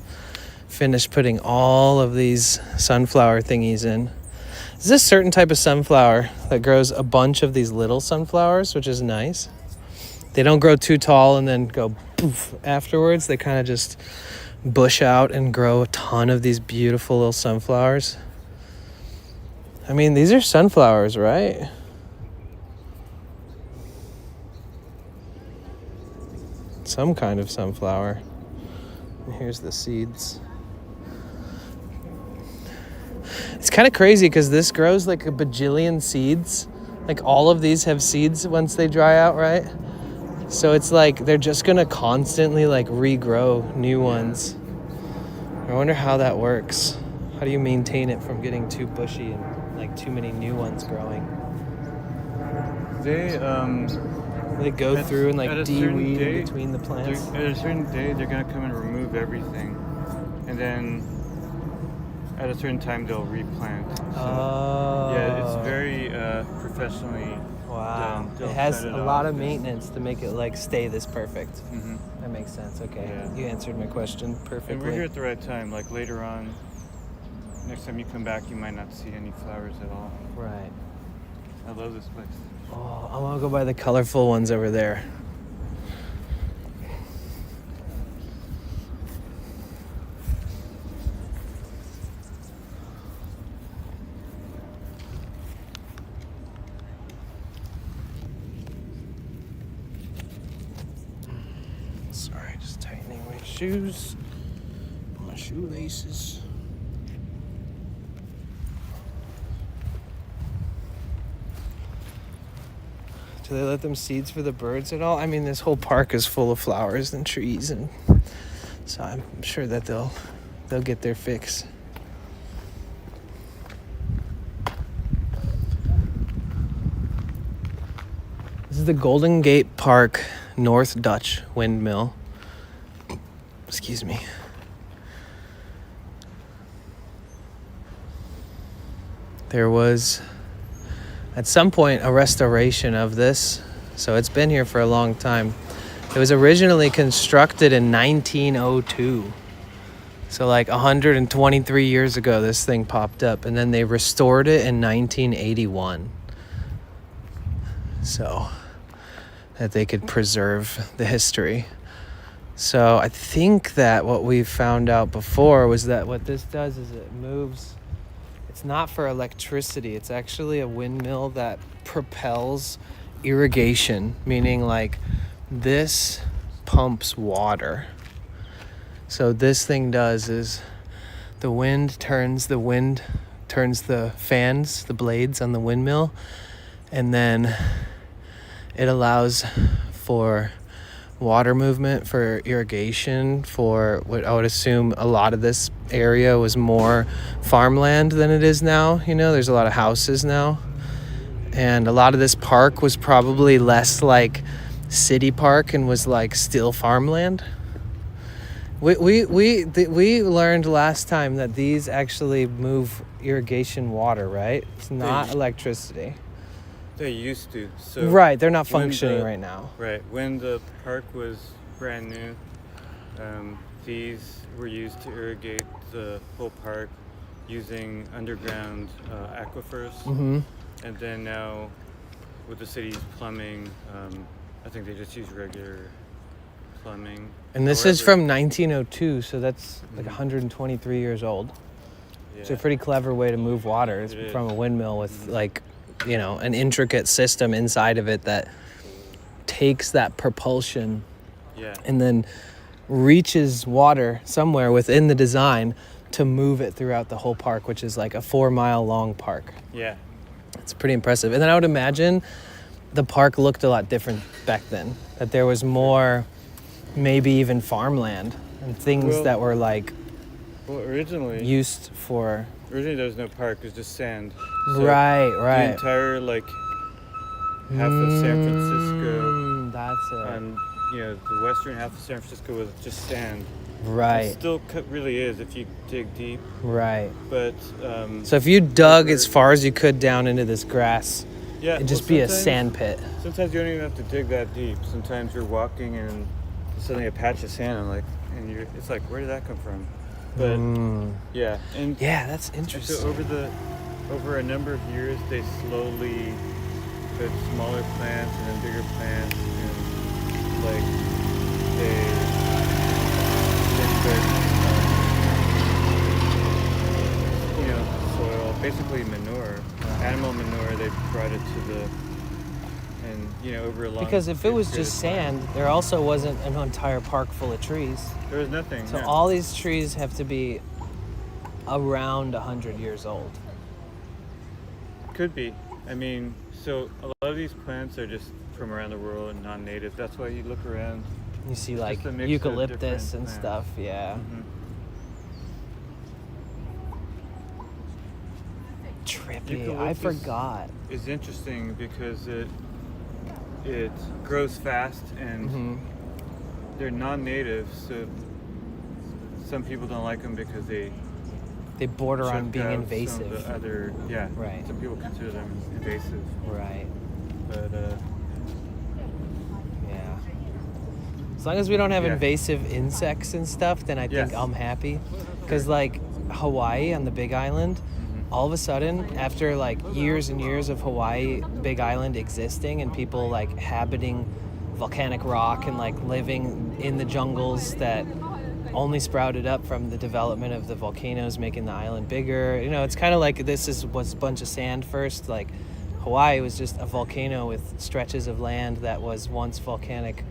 finished putting all of these sunflower thingies in. This is a certain type of sunflower that grows a bunch of these little sunflowers, which is nice. They don't grow too tall and then go poof afterwards. They kind of just bush out and grow a ton of these beautiful little sunflowers. I mean, these are sunflowers, right? Some kind of sunflower. And here's the seeds. It's kind of crazy because this grows like a bajillion seeds. Like all of these have seeds once they dry out, right? So it's like they're just gonna constantly like regrow new ones. I wonder how that works. How do you maintain it from getting too bushy and like too many new ones growing? They go through and like at a certain de-weed day, between the plants. At a certain day, they're gonna come and remove everything, and then at a certain time they'll replant. So, Oh. yeah, it's very professionally Wow. done. They'll It has set a lot off of and- maintenance to make it like stay this perfect. Mhm. That makes sense. Okay. Yeah. You answered my question perfectly. And we're here at the right time. Like later on, next time you come back, you might not see any flowers at all. Right. I love this place. Oh, I want to go by the colorful ones over there. Sorry, just tightening my shoes, my shoelaces. Do they let them seeds for the birds at all? I mean, this whole park is full of flowers and trees, and so I'm sure that they'll get their fix. This is the Golden Gate Park North Dutch Windmill. Excuse me. There was at some point a restoration of this, so it's been here for a long time. It was originally constructed in 1902. So like 123 years ago this thing popped up, and then they restored it in 1981. So that they could preserve the history. So I think that what we found out before was that what this does is it moves. It's not for electricity. It's actually a windmill that propels irrigation, meaning like this pumps water. So this thing does is the wind turns the fans, the blades on the windmill, and then it allows for water movement, for irrigation, for what I would assume a lot of this area was more farmland than it is now. You know, there's a lot of houses now. And a lot of this park was probably less like city park and was like still farmland. We learned last time that these actually move irrigation water, right? It's not electricity. They used to. So Right, they're not when functioning the- right now. Right. When the park was brand new, these were used to irrigate the whole park using underground aquifers. Mm-hmm. And then now, with the city's plumbing, I think they just use regular plumbing. And this is However- from 1902, so that's like 123 years old. It's a Yeah. pretty clever way to move water. It's It is. from a windmill with like, you know, an intricate system inside of it that takes that propulsion Yeah. and then reaches water somewhere within the design to move it throughout the whole park, which is like a 4-mile long park. Yeah. It's pretty impressive. And then I would imagine the park looked a lot different back then, that there was more, maybe even farmland and things Well- that were like Well, originally for there was no park. It was just sand. right The entire like half of San Francisco That's it. and the western half of San Francisco was just sand. It Right, still really is if you dig deep, right. but So if you dug as far as you could down into this grass, yeah, it'd just well, be a sometimes- sand pit. Sometimes you don't even have to dig that deep. Sometimes you're walking and suddenly a patch of sand it's like, where did that come from? But yeah, and Yeah, that's and interesting. so over a number of years, they slowly put smaller plants and then bigger plants, and like they put soil, basically manure, animal manure. They brought it to the over a long. Because if it was period just of time. sand, there also wasn't an entire park full of trees. there was nothing. So no. all these trees have to be around 100 years old. Could be. I mean, so a lot of these plants are just from around the world and non-native. That's why you look around. You see It's like just a mix of eucalyptus different and plants. stuff, yeah. Mhm. Trippy, I Eucalyptus forgot. It's interesting because it grows fast and Mhm. they're non-native, so some people don't like them because they they border on choke being out invasive. Some of the other, yeah. Right. Some people consider them invasive, Right. but Yeah. As long as we don't have Yeah. invasive insects and stuff, then I think Yes. I'm happy. Because like Hawaii on the Big Island, all of a sudden, after like years and years of Hawaii Big Island existing and people like habiting volcanic rock and like living in the jungles that only sprouted up from the development of the volcanoes making the island bigger. You know, it's kind of like was a bunch of sand first. Like Hawaii was just a volcano with stretches of land that was once volcanic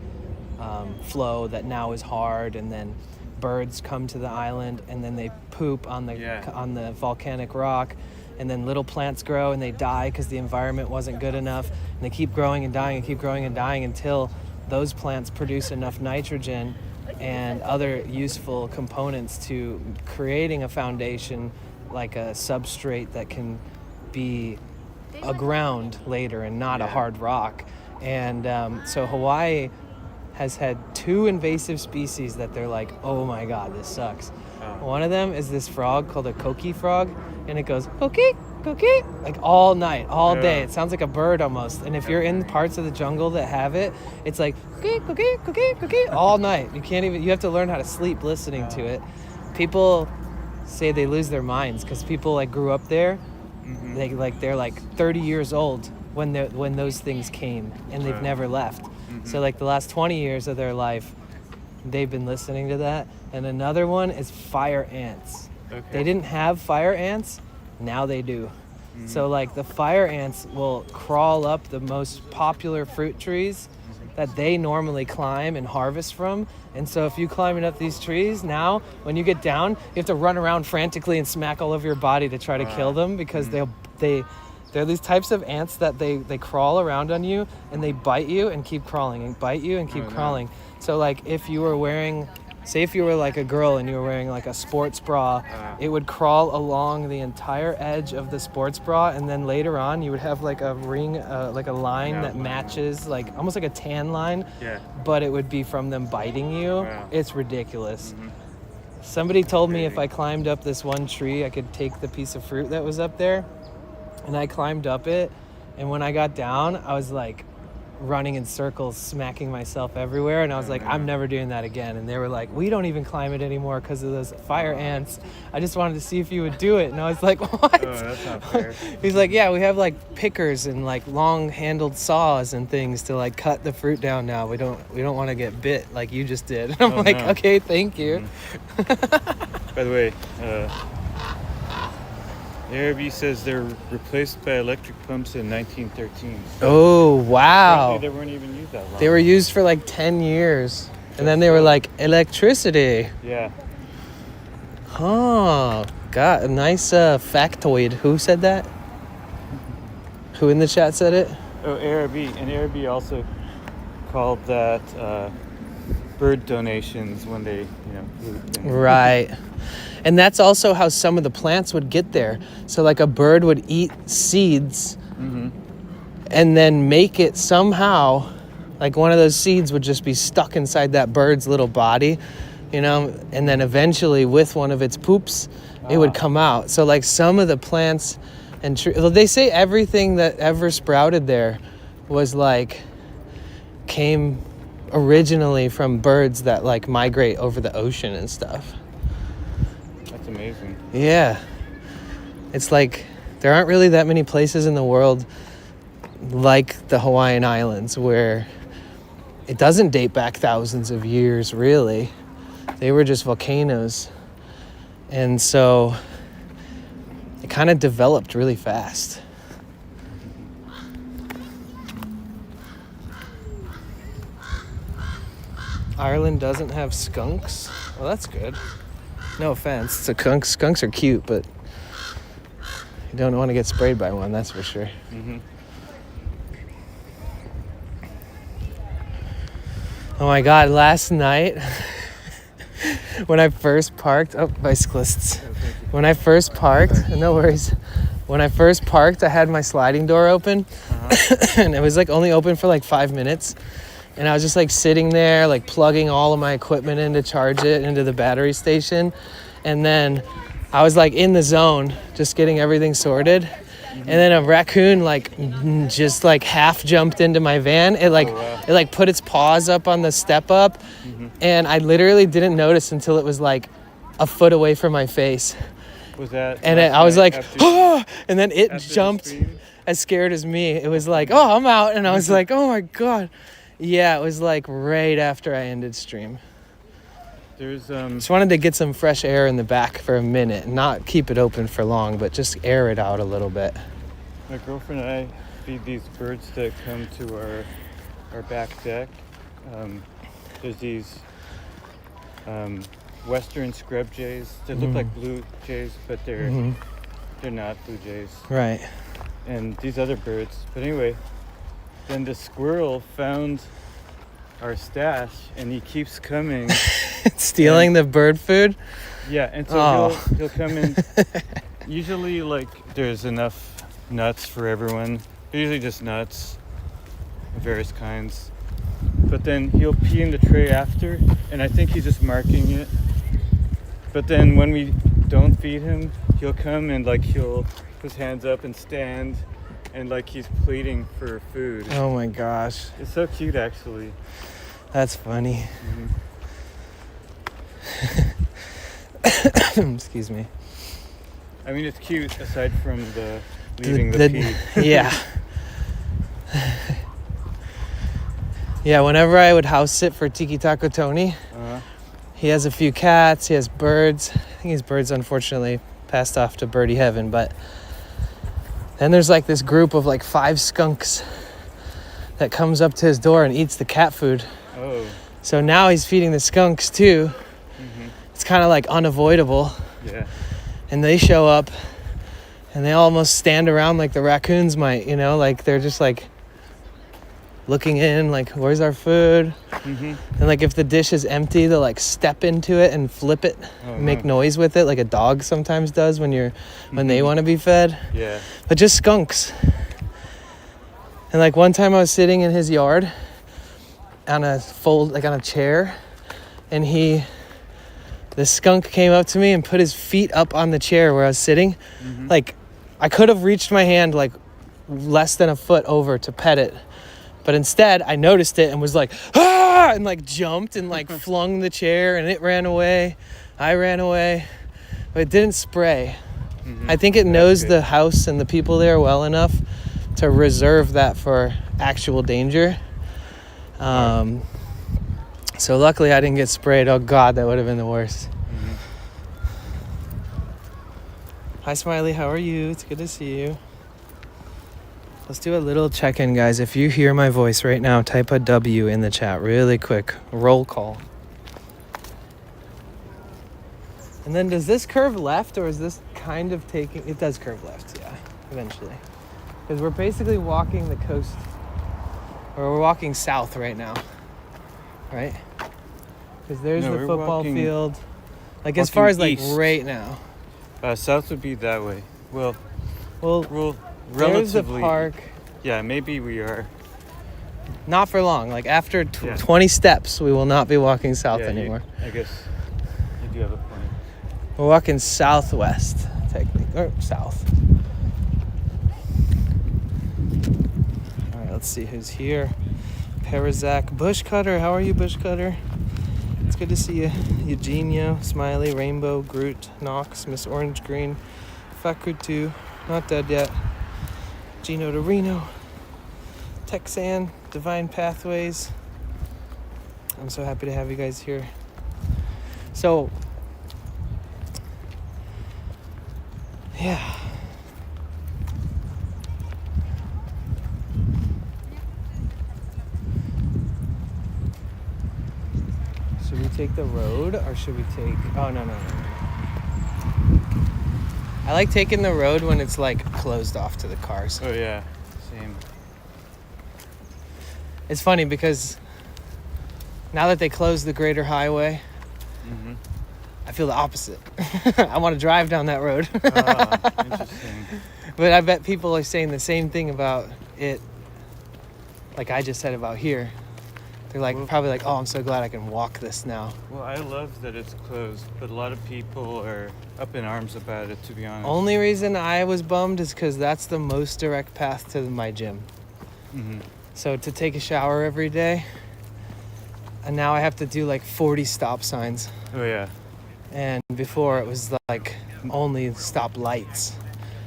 flow that now is hard, and then birds come to the island and then they poop on the volcanic rock, and then little plants grow and they die because the environment wasn't good enough, and they keep growing and dying and keep growing and dying until those plants produce enough nitrogen and other useful components to creating a foundation, like a substrate that can be a ground later and not a hard rock. And so Hawaii has had 2 invasive species that they're like, oh my god, this sucks. One of them is this frog called a koki frog, and it goes koki, koki, like all night, all day. It sounds like a bird almost. And if you're in parts of the jungle that have it, it's like koki, koki, koki, koki, all night. You have to learn how to sleep listening to it. People say they lose their minds because people like grew up there. They're like 30 years old when those things came, and they've never left. So like the last 20 years of their life, they've been listening to that. And another one is fire ants. Okay. They didn't have fire ants, now they do. So like the fire ants will crawl up the most popular fruit trees that they normally climb and harvest from. And so if you climbing up these trees now, when you get down, you have to run around frantically and smack all over your body to try to kill them, because they're these types of ants that they crawl around on you and they bite you and keep crawling and bite you and keep crawling. So like if you were wearing, say if you were like a girl and you were wearing like a sports bra, it would crawl along the entire edge of the sports bra, and then later on you would have like a ring, like a line that matches, like almost like a tan line, but it would be from them biting you. Wow. It's ridiculous. Somebody told me if I climbed up this one tree, I could take the piece of fruit that was up there. And I climbed up it, and when I got down, I was like running in circles, smacking myself everywhere, and I was like, I'm never doing that again. And they were like, we don't even climb it anymore because of those fire ants. I just wanted to see if you would do it. And I was like, what? Oh, that's not fair. He's like, yeah, we have like pickers and like long-handled saws and things to like cut the fruit down now. We don't want to get bit like you just did. And I'm like, okay, thank you. By the way, ARB says they're replaced by electric pumps in 1913. Oh, wow. Apparently they weren't even used that long. They were used for like 10 years. And then they were like, electricity. Yeah. Oh, got a nice factoid. Who said that? Who in the chat said it? Oh, ARB. And ARB also called that bird donations when they, poop. Right. And that's also how some of the plants would get there. So like a bird would eat seeds and then make it somehow, like one of those seeds would just be stuck inside that bird's little body, and then eventually with one of its poops, it would come out. So like some of the plants and they say everything that ever sprouted there was like, came originally from birds that like migrate over the ocean and stuff. That's amazing. Yeah. It's like there aren't really that many places in the world like the Hawaiian Islands where it doesn't date back thousands of years, really. They were just volcanoes. And so it kind of developed really fast. Ireland doesn't have skunks? Well, that's good. No offense. Skunks are cute, but you don't want to get sprayed by one, that's for sure. Oh my God, last night when I first parked, bicyclists. When I first parked, no worries. When I first parked, I had my sliding door open and it was like only open for like 5 minutes. And I was just like sitting there, like plugging all of my equipment in to charge it into the battery station. And then I was like in the zone, just getting everything sorted. And then a raccoon just like half jumped into my van. It like put its paws up on the step up, and I literally didn't notice until it was like a foot away from my face. Was that? And last I was night like, after- oh, and then it after the jumped stream? as scared as me. It was like, oh, I'm out. And I was like, oh my God. Yeah, it was like right after I ended stream. There's Just wanted to get some fresh air in the back for a minute, not keep it open for long, but just air it out a little bit. my girlfriend and I feed these birds that come to our back deck. There's these western scrub jays that look like blue jays, but they're not blue jays. Right. And these other birds. But anyway, then the squirrel found our stash, and he keeps coming. Stealing the bird food? Yeah, and so Oh. he'll come in. Usually, like, there's enough nuts for everyone. They're usually just nuts of various kinds. But then he'll pee in the tray after, and I think he's just marking it. But then when we don't feed him, he'll come and like he'll put his hands up and stand, and like he's pleading for food. Oh my gosh. It's so cute, actually. That's funny. Excuse me. I mean, it's cute aside from the leaving the pee. Yeah. Yeah, whenever I would house sit for Tiki Taco Tony, he has a few cats, he has birds. I think his birds unfortunately passed off to birdie heaven, but then there's like this group of like 5 skunks that comes up to his door and eats the cat food. Oh. So now he's feeding the skunks too. It's kind of like unavoidable. Yeah. And they show up and they almost stand around like the raccoons might, you know, like they're just like looking in, like, where's our food? And like if the dish is empty, they'll like step into it and flip it, make noise with it, like a dog sometimes does when they want to be fed. Yeah. But just skunks. And like one time I was sitting in his yard on a chair, and this skunk came up to me and put his feet up on the chair where I was sitting. Like I could have reached my hand like less than a foot over to pet it. But instead, I noticed it and was like, ah, and like jumped and like flung the chair, and it ran away. I ran away, but it didn't spray. I think it knows the house and the people there well enough to reserve that for actual danger. So luckily I didn't get sprayed. Oh God, that would have been the worst. Hi Smiley, how are you? It's good to see you. Let's do a little check-in, guys. If you hear my voice right now, type a W in the chat really quick. Roll call. And then does this curve left, or is this kind of taking... It does curve left, yeah, eventually. Because we're basically walking the coast, or we're walking south right now, right? Because there's the football field. Like as far as like east. right now. South would be that way. Well, There's relatively. the park. Yeah, maybe we are. Not for long. Like after 20 steps, we will not be walking south anymore. I guess you do have a point. We're walking southwest, technically, or south. All right, let's see who's here. Parazak, Bushcutter. How are you, Bushcutter? It's good to see you. Eugenio, Smiley, Rainbow, Groot, Knox, Miss Orange Green, Fakutu, not dead yet. Gino Torino, Texan, Divine Pathways. I'm so happy to have you guys here. So, yeah. Should we take the road or should we take... Oh, no. I like taking the road when it's like closed off to the cars. Oh yeah, same. It's funny because now that they closed the greater highway, I feel the opposite. I want to drive down that road. Interesting. But I bet people are saying the same thing about it, like I just said about here. They're like Well- probably like, oh, I'm so glad I can walk this now. Well, I love that it's closed, but a lot of people are up in arms about it, to be honest. Only reason I was bummed is because that's the most direct path to my gym. Mm-hmm. So to take a shower every day, and now I have to do like 40 stop signs. Oh, yeah. And before it was like only stop lights,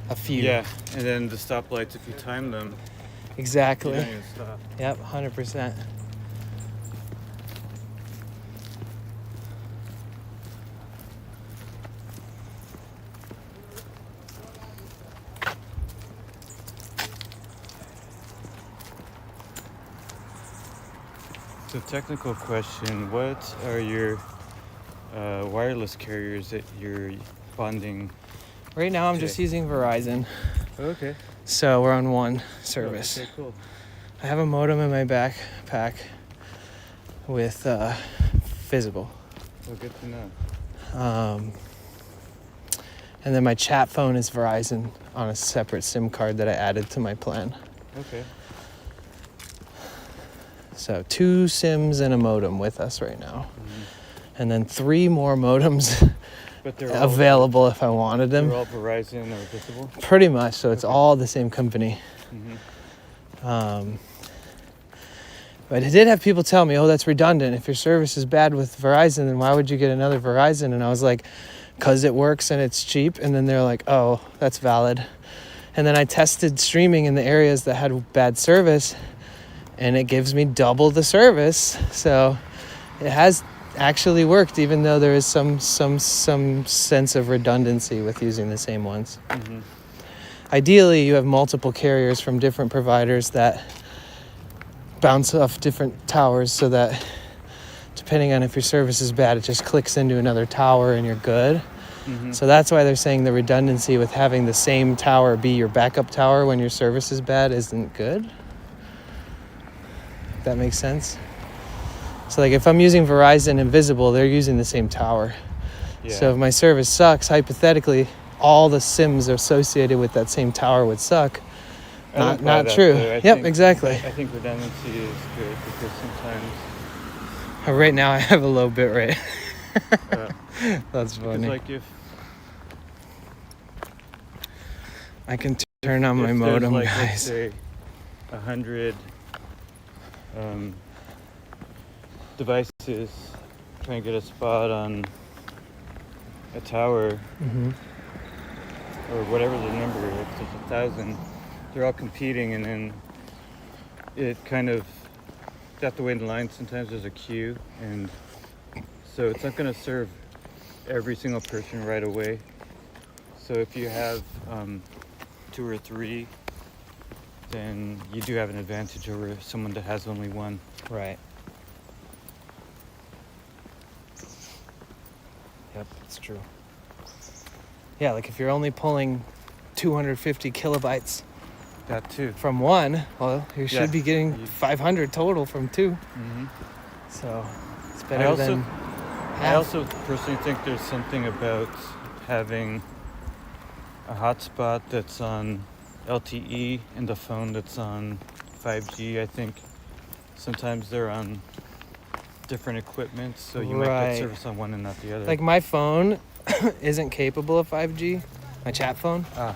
a few. Yeah, and then the stoplights, if you time them, you Exactly. don't even stop. Yep, 100%. So, technical question, what are your wireless carriers that you're bonding? Right now I'm just Okay. using Verizon. Okay. So we're on one service. Okay, cool. I have a modem in my backpack with Visible. Well, good to know. And then my chat phone is Verizon on a separate SIM card that I added to my plan. Okay. So 2 SIMs and a modem with us right now. Mhm. And then 3 more modems But they're all, available if I wanted them. they're all Verizon or Visible? Pretty much, so it's Okay. all the same company. Mm-hmm. But I did have people tell me, oh, that's redundant. If your service is bad with Verizon, then why would you get another Verizon? And I was like, because it works and it's cheap. And then they're like, oh, that's valid. And then I tested streaming in the areas that had bad service, and it gives me double the service. So it has actually worked, even though there is some sense of redundancy with using the same ones. Mm-hmm. Ideally, you have multiple carriers from different providers that bounce off different towers so that depending on if your service is bad, it just clicks into another tower and you're good. Mm-hmm. So that's why they're saying the redundancy with having the same tower be your backup tower when your service is bad isn't good. If that makes sense. So like if I'm using Verizon and Visible, they're using the same tower. Yeah. So if my service sucks, hypothetically, all the SIMs associated with that same tower would suck. I don't buy Not that, true. though. I Yep, think- exactly. I think redundancy is good because sometimes Right now I have a low bit rate. uh, That's because funny. like if I can turn on my there's modem, like, let's guys. say 100 devices trying to get a spot on a tower Hmm. or whatever the number, if there's 1,000, they're all competing, and then it kind of, you have to wait in line. Sometimes there's a queue, and so it's not going to serve every single person right away. So if you have 2 or 3, then you do have an advantage over someone that has only one. Right. Yep, it's true. Yeah, like if you're only pulling 250 kilobytes That too. from one, well, you Yeah. should be getting You- 500 total from 2. Mm-hmm. So it's I better also, than I half. also personally think there's something about having a hotspot that's on LTE and the phone that's on 5G. I think sometimes they're on different equipment, so you might Right. get service on one and not the other. Like my phone isn't capable of 5G, my chat phone. Ah.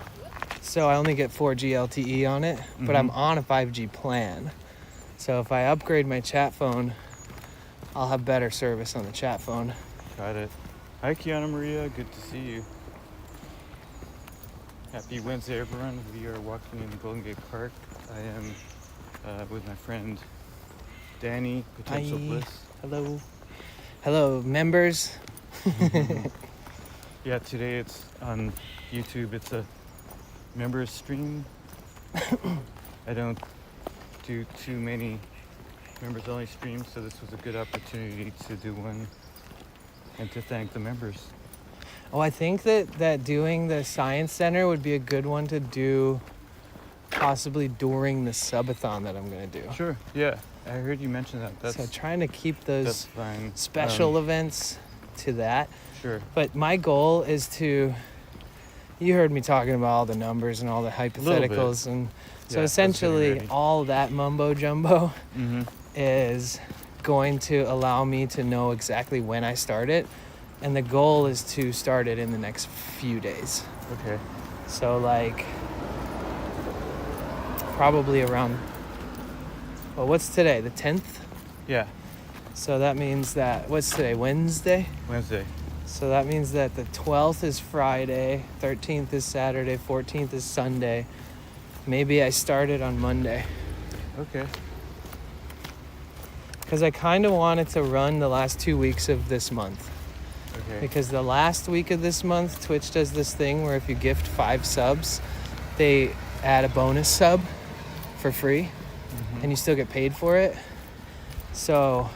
So I only get 4G LTE on it, but I'm Mhm. on a 5G plan. So if I upgrade my chat phone, I'll have better service on the chat phone. Got it. Hi, Kiana Maria. Good to see you. Happy Wednesday, everyone. We are walking in Golden Gate Park. I am with my friend Danny, Potential Hi. Bliss. Hello. Hello, members. Yeah, today it's on YouTube. It's a members stream. I don't do too many members only streams, so this was a good opportunity to do one and to thank the members. Oh, I think that doing the Science Center would be a good one to do possibly during the Subathon that I'm going to do. Sure. Yeah, I heard you mention that. That's So trying to keep that's those fine. special events to that. Sure. But my goal is to, you heard me talking about all the numbers and all the hypotheticals. And so Yeah, I was getting essentially ready. all that mumbo jumbo Mm-hmm. is going to allow me to know exactly when I start it. And the goal is to start it in the next few days. Okay. So like probably around, well, what's today? The 10th? Yeah. So that means that, what's today? Wednesday? Wednesday. So that means that the 12th is Friday, 13th is Saturday, 14th is Sunday. Maybe I start it on Monday. Okay. Because I kind of wanted to run the last 2 weeks of this month. Okay. Because the last week of this month, Twitch does this thing where if you gift 5 subs, they add a bonus sub for free, and you still get paid for it. So,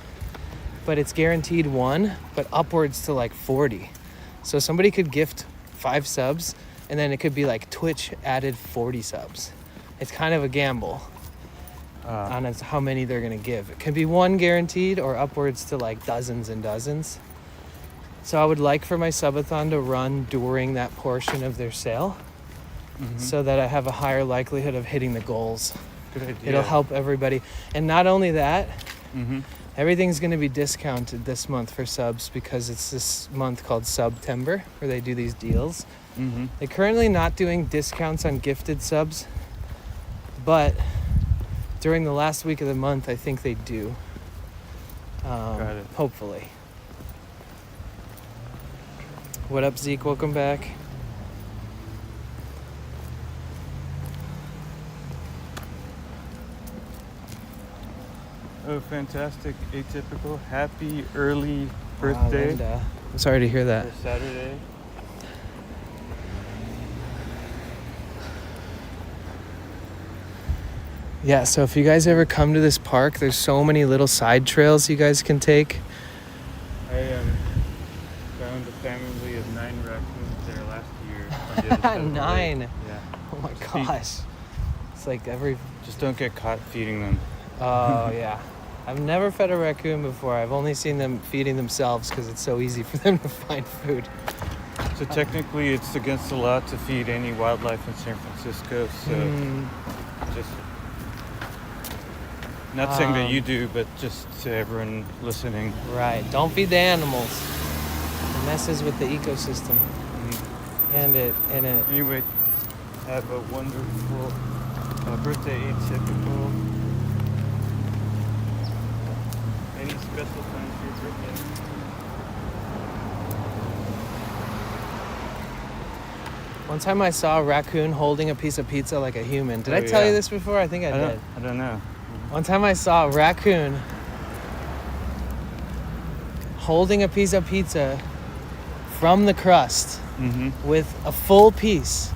but it's guaranteed 1, but upwards to like 40. So somebody could gift 5 subs, and then it could be like Twitch added 40 subs. It's kind of a gamble on how many they're gonna give. It can be 1 guaranteed or upwards to like dozens and dozens. So I would like for my subathon to run during that portion of their sale, so that I have a higher likelihood of hitting the goals. Good idea. It'll help everybody. And not only that, Mm-hmm. everything's going to be discounted this month for subs because it's this month called September where they do these deals. Mm-hmm. They're currently not doing discounts on gifted subs, but during the last week of the month, I think they do. Got it. Hopefully. What up, Zeke? Welcome back. Oh, fantastic. Atypical. Happy early Wow, birthday Linda. I'm sorry to hear that. for Saturday. Yeah, so if you guys ever come to this park, there's so many little side trails you guys can take. I found a family of 9 raccoons there last year. On the other side of the lake. 9. Yeah. Oh my gosh. It's like every... Just don't get caught feeding them. Oh, yeah. I've never fed a raccoon before. I've only seen them feeding themselves because it's so easy for them to find food. So technically, it's against the law to feed any wildlife in San Francisco. So just not saying that you do, but just to everyone listening. Right. Don't feed the animals. It messes with the ecosystem. And it... Anyway, have a wonderful birthday, Atypical. Any special plans for your birthday? One time I saw a raccoon holding a piece of pizza like a human. Did Oh, I tell yeah. you this before? I think I did. I don't know. One time I saw a raccoon holding a piece of pizza from the crust with a full piece.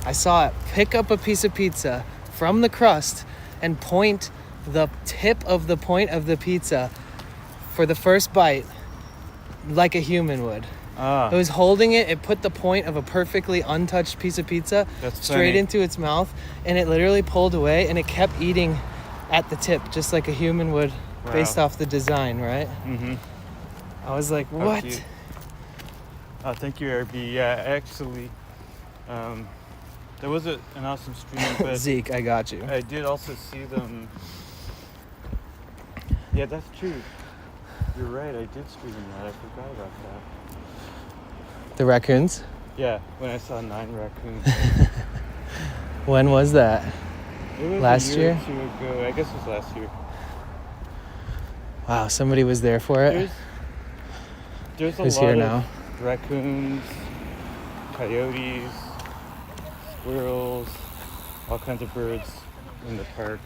I saw it pick up a piece of pizza from the crust and point the tip of the point of the pizza for the first bite like a human would. It was holding it. It put the point of a perfectly untouched piece of pizza That's straight funny. into its mouth, and it literally pulled away, and it kept eating at the tip, just like a human would, based Wow. off the design, right? Mm-hmm. I was like, How what? cute. Oh, thank you, RB. Yeah, actually, that was an awesome stream, but Zeke, I got you. I did also see them. Yeah, that's true. You're right. I did stream that. I forgot about that. The raccoons? Yeah, when I saw 9 raccoons. When was that? It was Last a year? year? Or 2 ago. I guess it was last year. Wow, somebody was there for it. There's a Who's lot here of now? raccoons, coyotes, squirrels, all kinds of birds in the park,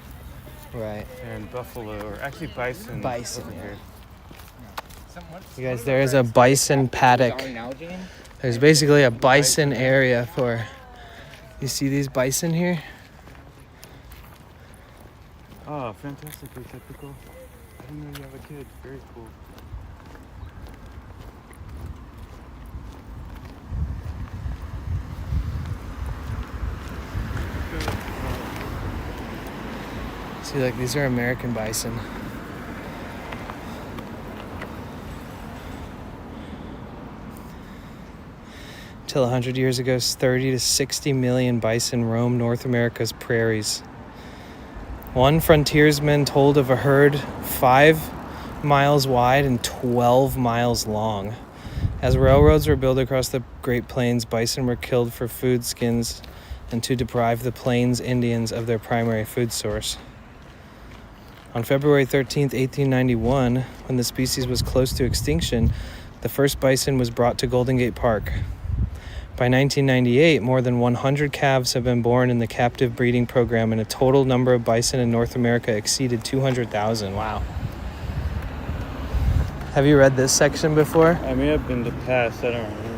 Right. and buffalo, or actually bison. Bison, over yeah. here. You guys, there is a bison paddock. There's basically a bison area for... You see these bison here? Oh, fantastic, Atypical. I didn't know you have a kid. Very cool. See, like, these are American bison. Till 100 years ago, 30 to 60 million bison roamed North America's prairies. One frontiersman told of a herd 5 miles wide and 12 miles long. As railroads were built across the Great Plains, bison were killed for food, skins, and to deprive the Plains Indians of their primary food source. On February 13th, 1891, when the species was close to extinction, the first bison was brought to Golden Gate Park. By 1998, more than 100 calves have been born in the captive breeding program, and a total number of bison in North America exceeded 200,000. Wow. Have you read this section before? I may have been the past. I don't remember.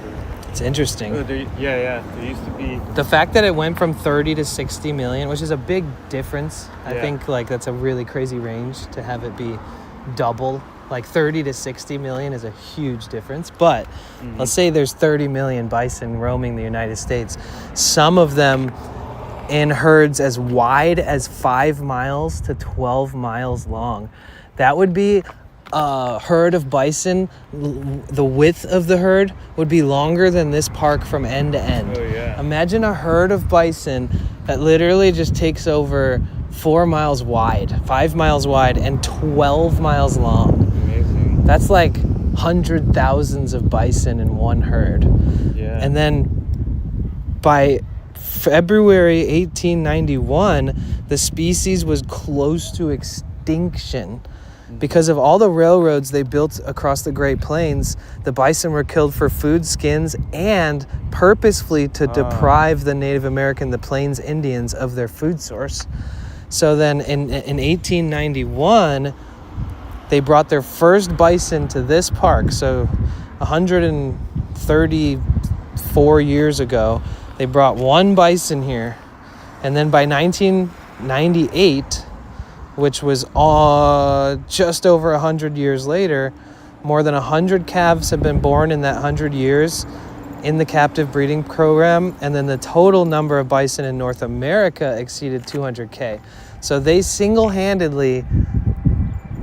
It's interesting. Oh, yeah. There used to be. The fact that it went from 30 to 60 million, which is a big difference. I Yeah. think like that's a really crazy range to have it be double. Like 30 to 60 million is a huge difference. But let's say there's 30 million bison roaming the United States. Some of them in herds as wide as 5 miles to 12 miles long. That would be a herd of bison. The width of the herd would be longer than this park from end to end. Oh, yeah. Imagine a herd of bison that literally just takes over 4 miles wide, 5 miles wide, and 12 miles long. Amazing. That's like 100,000s of bison in one herd. Yeah. And then by February 1891, the species was close to extinction. Because of all the railroads they built across the Great Plains, the bison were killed for food, skins, and purposefully to deprive the Native American, the Plains Indians, of their food source. So then in 1891, they brought their first bison to this park. So 134 years ago, they brought one bison here. And then by 1998, which was just over 100 years later, more than 100 calves have been born in that 100 years in the captive breeding program, and then the total number of bison in North America exceeded 200K. So they single-handedly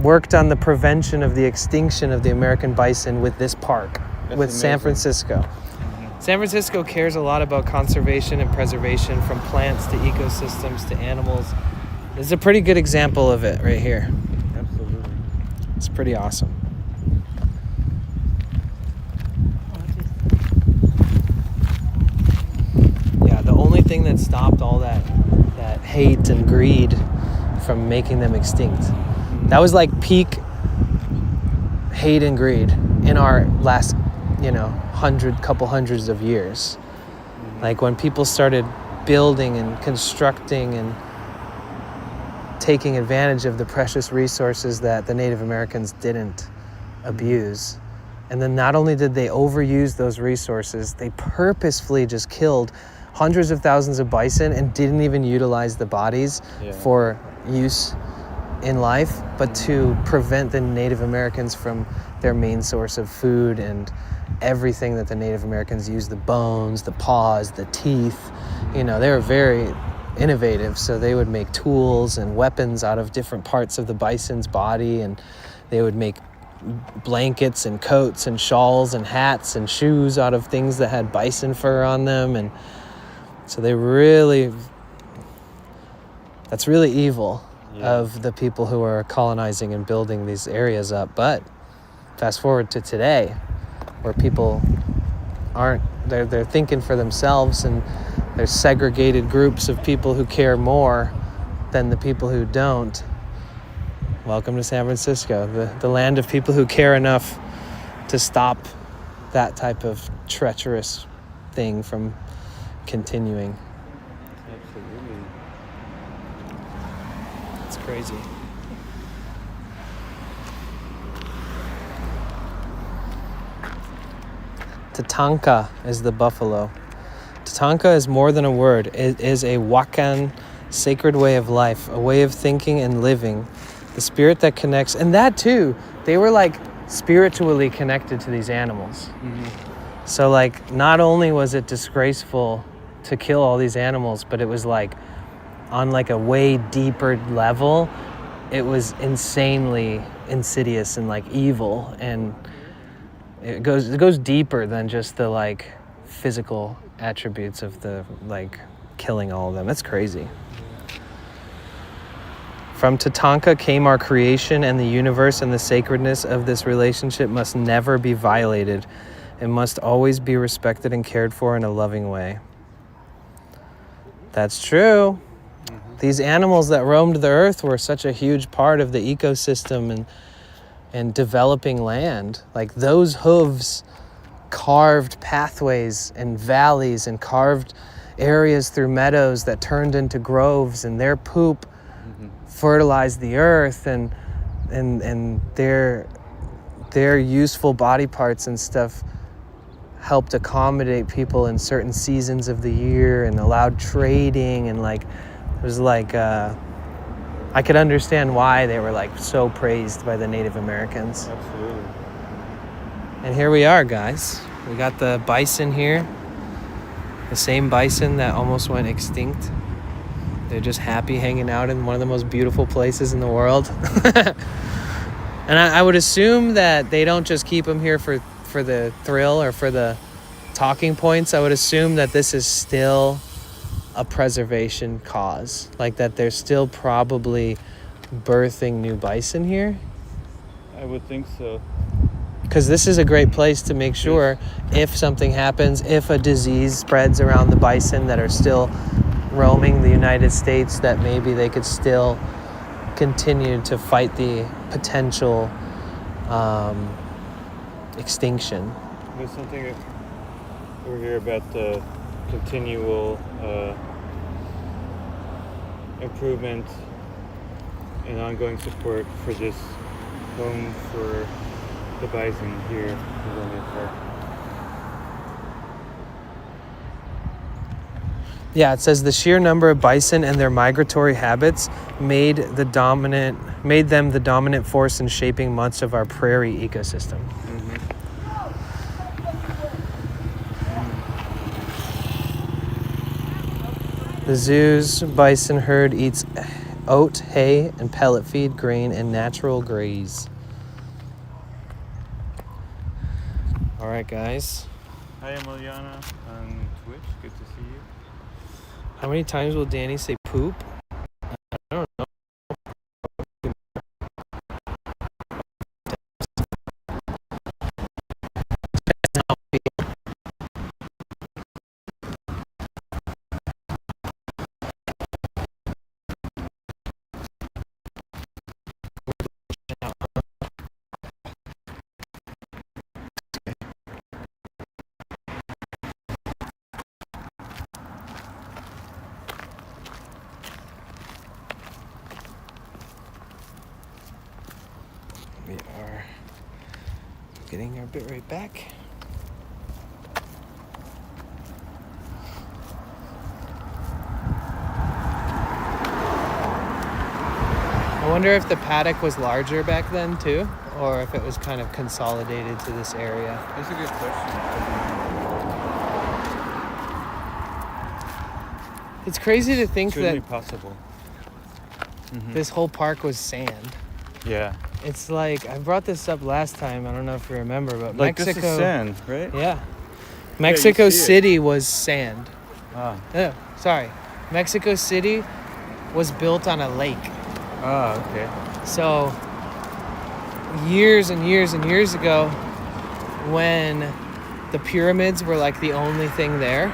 worked on the prevention of the extinction of the American bison with this park, with San amazing. Francisco. San Francisco cares a lot about conservation and preservation, from plants to ecosystems to animals. This is a pretty good example of it right here. Absolutely. It's pretty awesome. Yeah, the only thing that stopped all that hate and greed from making them extinct, that was like peak hate and greed in our last, couple hundreds of years. Like when people started building and constructing and taking advantage of the precious resources that the Native Americans didn't abuse. And then not only did they overuse those resources, they purposefully just killed hundreds of thousands of bison and didn't even utilize the bodies for use in life, but to prevent the Native Americans from their main source of food and everything that the Native Americans used, the bones, the paws, the teeth. They were very innovative, so they would make tools and weapons out of different parts of the bison's body, and they would make blankets and coats and shawls and hats and shoes out of things that had bison fur on them. And so that's really evil of the people who are colonizing and building these areas up. But fast forward to today, where people they're thinking for themselves, and there's segregated groups of people who care more than the people who don't. Welcome to San Francisco, the land of people who care enough to stop that type of treacherous thing from continuing. Absolutely. It's crazy. Tatanka is the buffalo. Tatanka is more than a word. It is a Wakan sacred way of life, a way of thinking and living. The spirit that connects, and that too, they were like spiritually connected to these animals. So like, not only was it disgraceful to kill all these animals, but it was like on like a way deeper level, it was insanely insidious and like evil, and it goes deeper than just the like physical attributes of the like killing all of them. That's crazy. From Tatanka came our creation, and the universe and the sacredness of this relationship must never be violated. It must always be respected and cared for in a loving way. That's true. These animals that roamed the earth were such a huge part of the ecosystem and developing land. Like those hooves carved pathways and valleys and carved areas through meadows that turned into groves, and their poop fertilized the earth, and their useful body parts and stuff helped accommodate people in certain seasons of the year and allowed trading, and like it was like I could understand why they were like so praised by the Native Americans. Absolutely. And here we are, guys. We got the bison here, the same bison that almost went extinct. They're just happy hanging out in one of the most beautiful places in the world. And I would assume that they don't just keep them here for the thrill or for the talking points. I would assume that this is still a preservation cause. Like that they're still probably birthing new bison here. I would think so. Because this is a great place to make sure if something happens, if a disease spreads around the bison that are still roaming the United States, that maybe they could still continue to fight the potential extinction. There's something over here about the continual improvement and ongoing support for this home for the bison here in Vermont Park. Yeah, it says the sheer number of bison and their migratory habits made them the dominant force in shaping much of our prairie ecosystem. The zoo's bison herd eats oat, hay, and pellet feed, grain, and natural graze. All right, guys. Hi, Emiliana on Twitch. Good to see you. How many times will Danny say poop? I don't know. We are getting our bit right back. I wonder if the paddock was larger back then too, or if it was kind of consolidated to this area. That's a good question. It's crazy to think Certainly that possible. this whole park was sand. Yeah. It's like, I brought this up last time, I don't know if you remember, but Like Mexico... this is sand, right? Yeah. Mexico see it. City was sand. Ah. No, sorry. Mexico City was built on a lake. Ah, okay. So, years and years and years ago, when the pyramids were like the only thing there,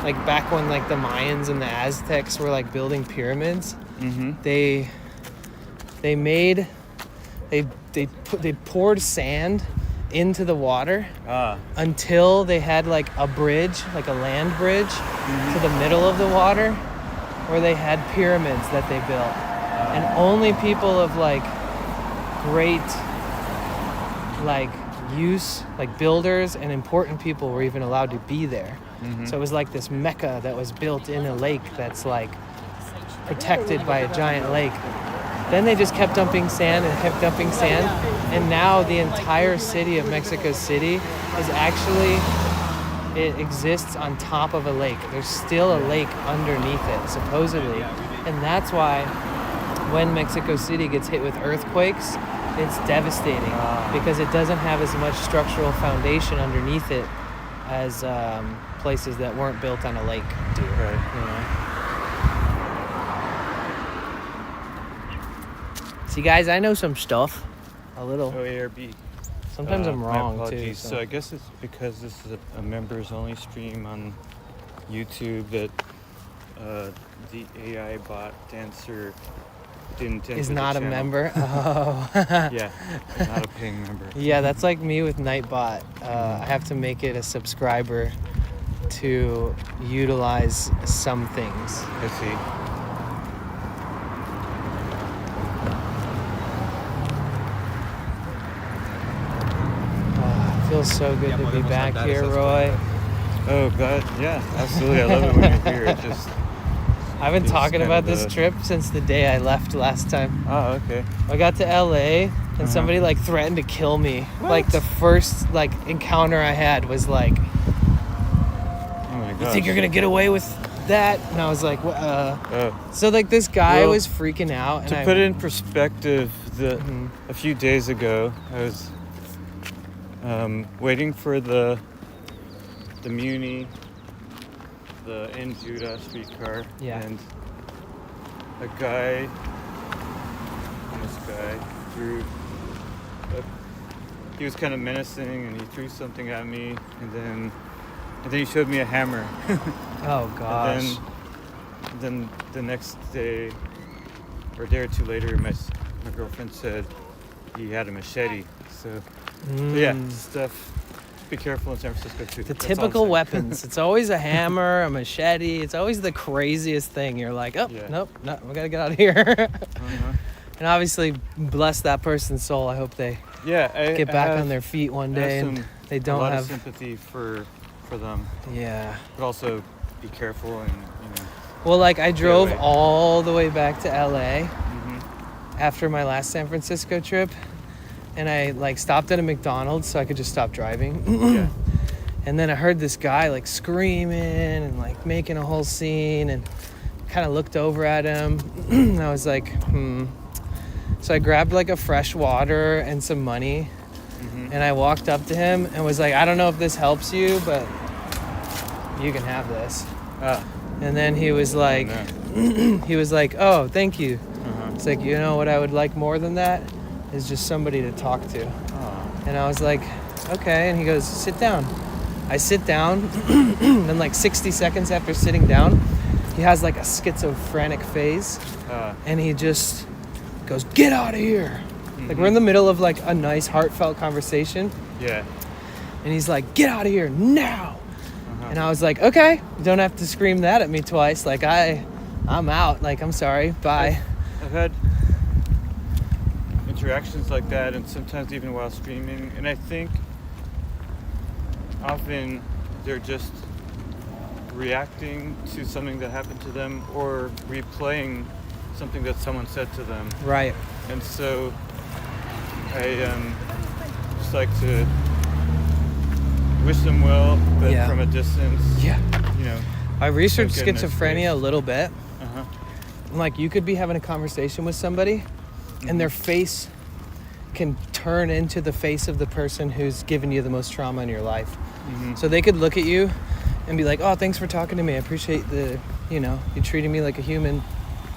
like back when like the Mayans and the Aztecs were like building pyramids, they poured sand into the water until they had like a bridge, like a land bridge to the middle of the water where they had pyramids that they built. And only people of like great like use, like builders and important people were even allowed to be there. So it was like this mecca that was built in a lake that's like protected by a giant lake. Then they just kept dumping sand and kept dumping sand. And now the entire city of Mexico City is actually, it exists on top of a lake. There's still a lake underneath it, supposedly. And that's why when Mexico City gets hit with earthquakes, it's devastating because it doesn't have as much structural foundation underneath it as places that weren't built on a lake do. Right. You know? See, guys, I know some stuff. A little. Oh, A or B. Sometimes I'm My wrong, too. apologies. So I guess it's because this is a members only stream on YouTube that the AI bot dancer didn't enter Is the not a channel. member. Oh. Yeah, not a paying member. Yeah, that's like me with Nightbot. I have to make it a subscriber to utilize some things. I see. Feels so good to be back here, Roy. Oh God, yeah, absolutely. I love it when you're here. It just I've been It's talking kind about of this a- trip since the day I left last time. oh, okay. I got to LA and somebody like threatened to kill me. Like the first like encounter I had was like, Oh my "You God. think you're gonna get away with that?" And I was like, So like this guy Well, was freaking out. And To I, put it in perspective, Mhm. a few days ago, I was waiting for the Muni, the N Judah streetcar, Yeah. and a guy, this guy, he was kind of menacing, and he threw something at me, and then he showed me a hammer. oh gosh. And then the next day, or a day or two later, my girlfriend said he had a machete. So yeah, stuff. Be careful in San Francisco too. The That's all I'm typical saying. weapons. It's always a hammer, a machete. It's always the craziest thing. You're like, oh, Yeah. nope, no, we gotta get out of here. Uh-huh. And obviously, bless that person's soul. I hope they Yeah, I get back have- on their feet one I have day and some- they a don't lot have. of sympathy for them, Yeah. but also be careful and Well, like I drove away. all the way back to LA Mhm. after my last San Francisco trip, and I like stopped at a McDonald's so I could just stop driving. Yeah. And then I heard this guy like screaming and like making a whole scene, and kind of looked over at him. And I was like, So I grabbed like a fresh water and some money, and I walked up to him and was like, I don't know if this helps you, but you can have this. And then he was like, he was like, oh, thank you. It's like, you know what I would like more than that is just somebody to talk to. And I was like, okay. And he goes, sit down. I sit down, and like 60 seconds after sitting down, he has like a schizophrenic phase, and he just goes, get out of here. Like we're in the middle of like a nice heartfelt conversation, Yeah. and he's like, get out of here now. And I was like, okay, you don't have to scream that at me twice. Like I'm out. Like, I'm sorry. Bye. I've had interactions like that, and sometimes even while streaming, and I think often they're just reacting to something that happened to them or replaying something that someone said to them. Right. And so I just like to wish them well, but Yeah. from a distance. Yeah. You know. I researched Don't get in their schizophrenia a face. little bit. Uh-huh. Like you could be having a conversation with somebody and their face can turn into the face of the person who's given you the most trauma in your life. So they could look at you and be like, oh, thanks for talking to me. I appreciate you treating me like a human.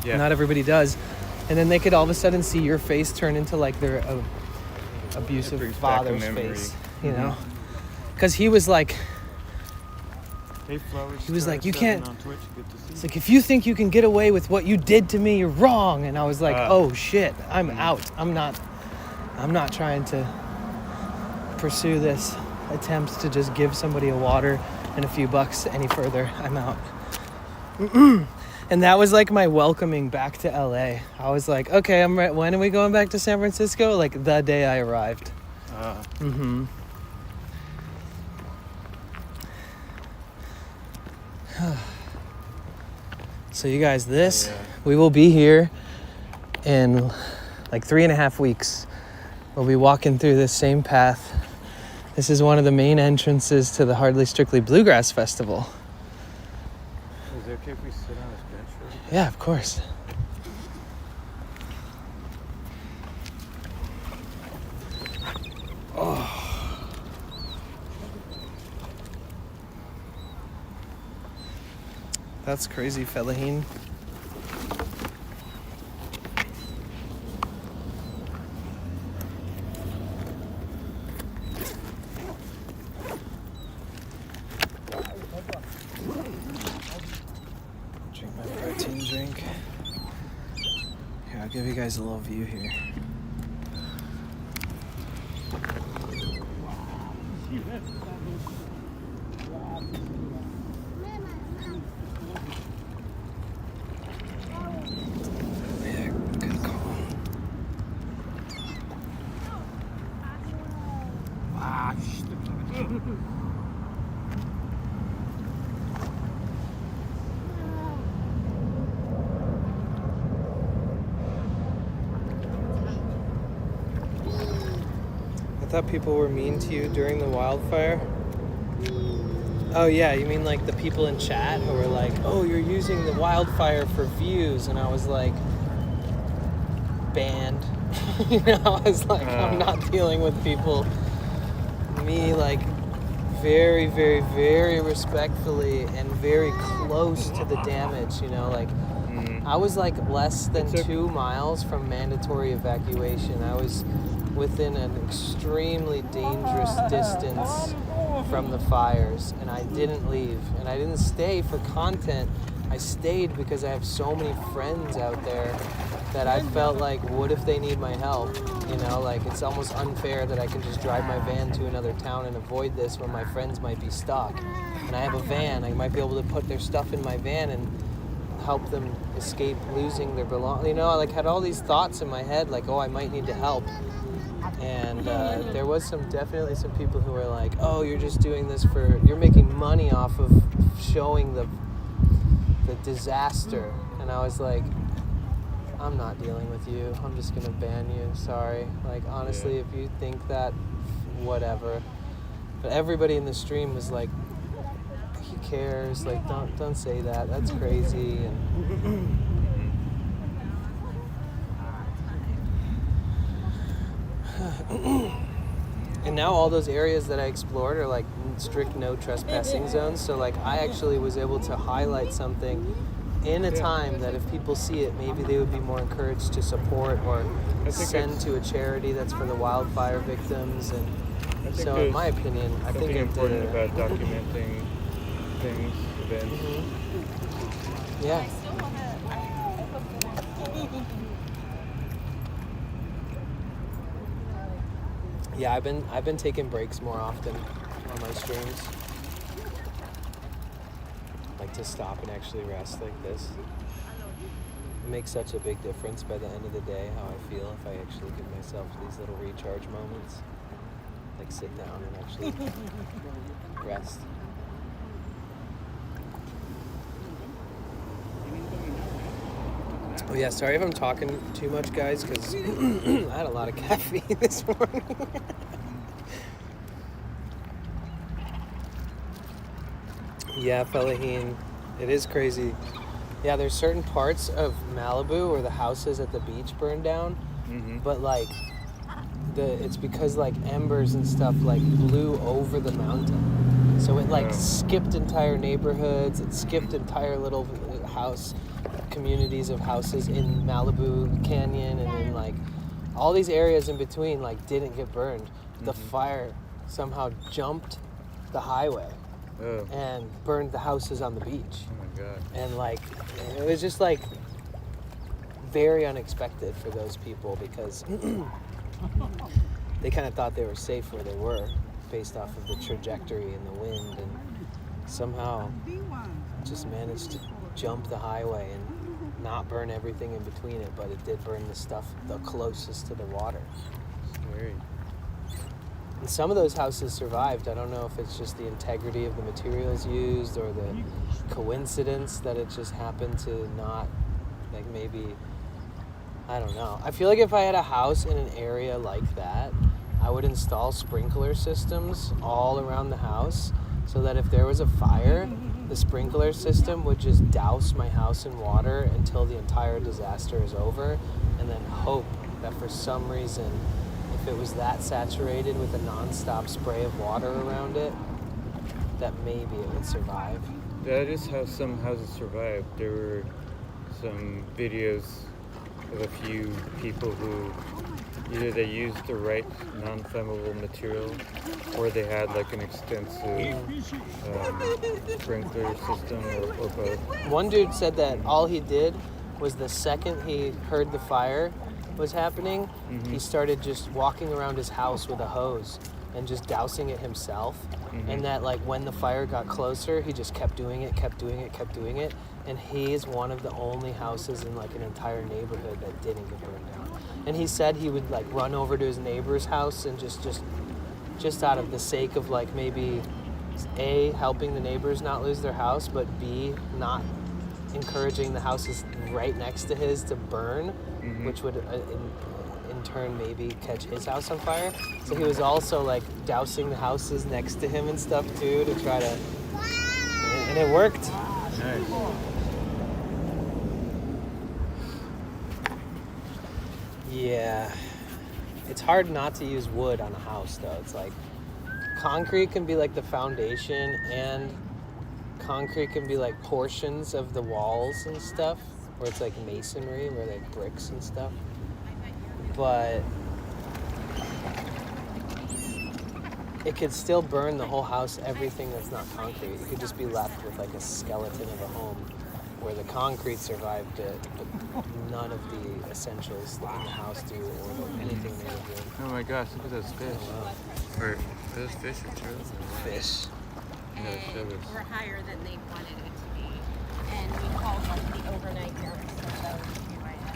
Yeah. Not everybody does. And then they could all of a sudden see your face turn into like their abusive brings back a father's memory. face, you know? Because he was like, Hey, Flowers. He was Star like, you 7 can't- on Twitch. Good to see it's you. like, if you think you can get away with what you did to me, you're wrong. And I was like, Ah. oh shit, I'm out. I'm not trying to pursue this attempt to just give somebody a water and a few bucks any further. I'm out. And that was like my welcoming back to LA. I was like, okay, I'm right. When are we going back to San Francisco? Like the day I arrived. So you guys, we will be here in like 3.5 weeks. We'll be walking through this same path. This is one of the main entrances to the Hardly Strictly Bluegrass Festival. Is it okay if we sit on this bench for a bit? Yeah, of course. That's crazy, Fellahin. guys a little view here. Yeah, good call. Ah, I thought people were mean to you during the wildfire. Oh yeah, you mean like the people in chat who were like, "Oh, you're using the wildfire for views," and I was like, banned. You know, I was like, I'm not dealing with people. Me, like, very, very, very respectfully and very close to the damage. You know, like, I was like less than 2 miles from mandatory evacuation. I was within an extremely dangerous distance from the fires, and I didn't leave, and I didn't stay for content. I stayed because I have so many friends out there that I felt like, what if they need my help? You know, like, it's almost unfair that I can just drive my van to another town and avoid this when my friends might be stuck. And I have a van. I might be able to put their stuff in my van and help them escape losing their belongings. You know, I like had all these thoughts in my head, like, oh, I might need to help. And there was definitely some people who were like, oh, you're just doing this you're making money off of showing the disaster. And I was like, I'm not dealing with you. I'm just gonna ban you. Sorry. Like, honestly, if you think that, whatever. But everybody in the stream was like, he cares. Like, don't say that. That's crazy. And now all those areas that I explored are like strict no trespassing zones. So like I actually was able to highlight something in a time that if people see it, maybe they would be more encouraged to support or send to a charity that's for the wildfire victims. And so in my opinion, I think it's important about documenting things, events. Yeah. Yeah, I've been taking breaks more often on my streams. Like to stop and actually rest like this. It makes such a big difference by the end of the day how I feel if I actually give myself these little recharge moments. Like sit down and actually rest. Oh yeah, sorry if I'm talking too much, guys, because I had a lot of caffeine this morning. Yeah, Felaheen, it is crazy. Yeah, there's certain parts of Malibu where the houses at the beach burn down, but like it's because like embers and stuff like blew over the mountain, so it like skipped entire neighborhoods. It skipped entire little house communities of houses in Malibu Canyon, and in like all these areas in between like didn't get burned. The fire somehow jumped the highway and burned the houses on the beach. Oh my god. And like it was just like very unexpected for those people because they kind of thought they were safe where they were based off of the trajectory and the wind, and somehow just managed to jump the highway and not burn everything in between it, but it did burn the stuff the closest to the water. Scary. And some of those houses survived. I don't know if it's just the integrity of the materials used or the coincidence that it just happened to not, like maybe, I don't know. I feel like if I had a house in an area like that, I would install sprinkler systems all around the house so that if there was a fire, the sprinkler system would just douse my house in water until the entire disaster is over, and then hope that for some reason, if it was that saturated with a non-stop spray of water around it, that maybe it would survive. That is how some houses survived. There were some videos of a few people who either they used the right non-flammable material or they had like an extensive sprinkler system or both. One dude said that all he did was the second he heard the fire, was happening, he started just walking around his house with a hose and just dousing it himself. And that like when the fire got closer, he just kept doing it. And he is one of the only houses in like an entire neighborhood that didn't get burned down. And he said he would like run over to his neighbor's house and just out of the sake of like maybe A, helping the neighbors not lose their house, but B, not encouraging the houses right next to his to burn, which would in turn maybe catch his house on fire. So he was also like dousing the houses next to him and stuff too to try to, and it worked. Nice. Yeah, it's hard not to use wood on a house though. It's like concrete can be like the foundation, and concrete can be like portions of the walls and stuff, where it's like masonry, where like bricks and stuff. But it could still burn the whole house, everything that's not concrete. You could just be left with like a skeleton of a home where the concrete survived it, but none of the essentials in the house do, or anything they were doing. Oh my gosh, look at those fish. Oh, wow. Or those fish are turtles. Fish. You gotta show this. Or higher than they wanted it to be. And we called like the overnight nurse. So that was who I had.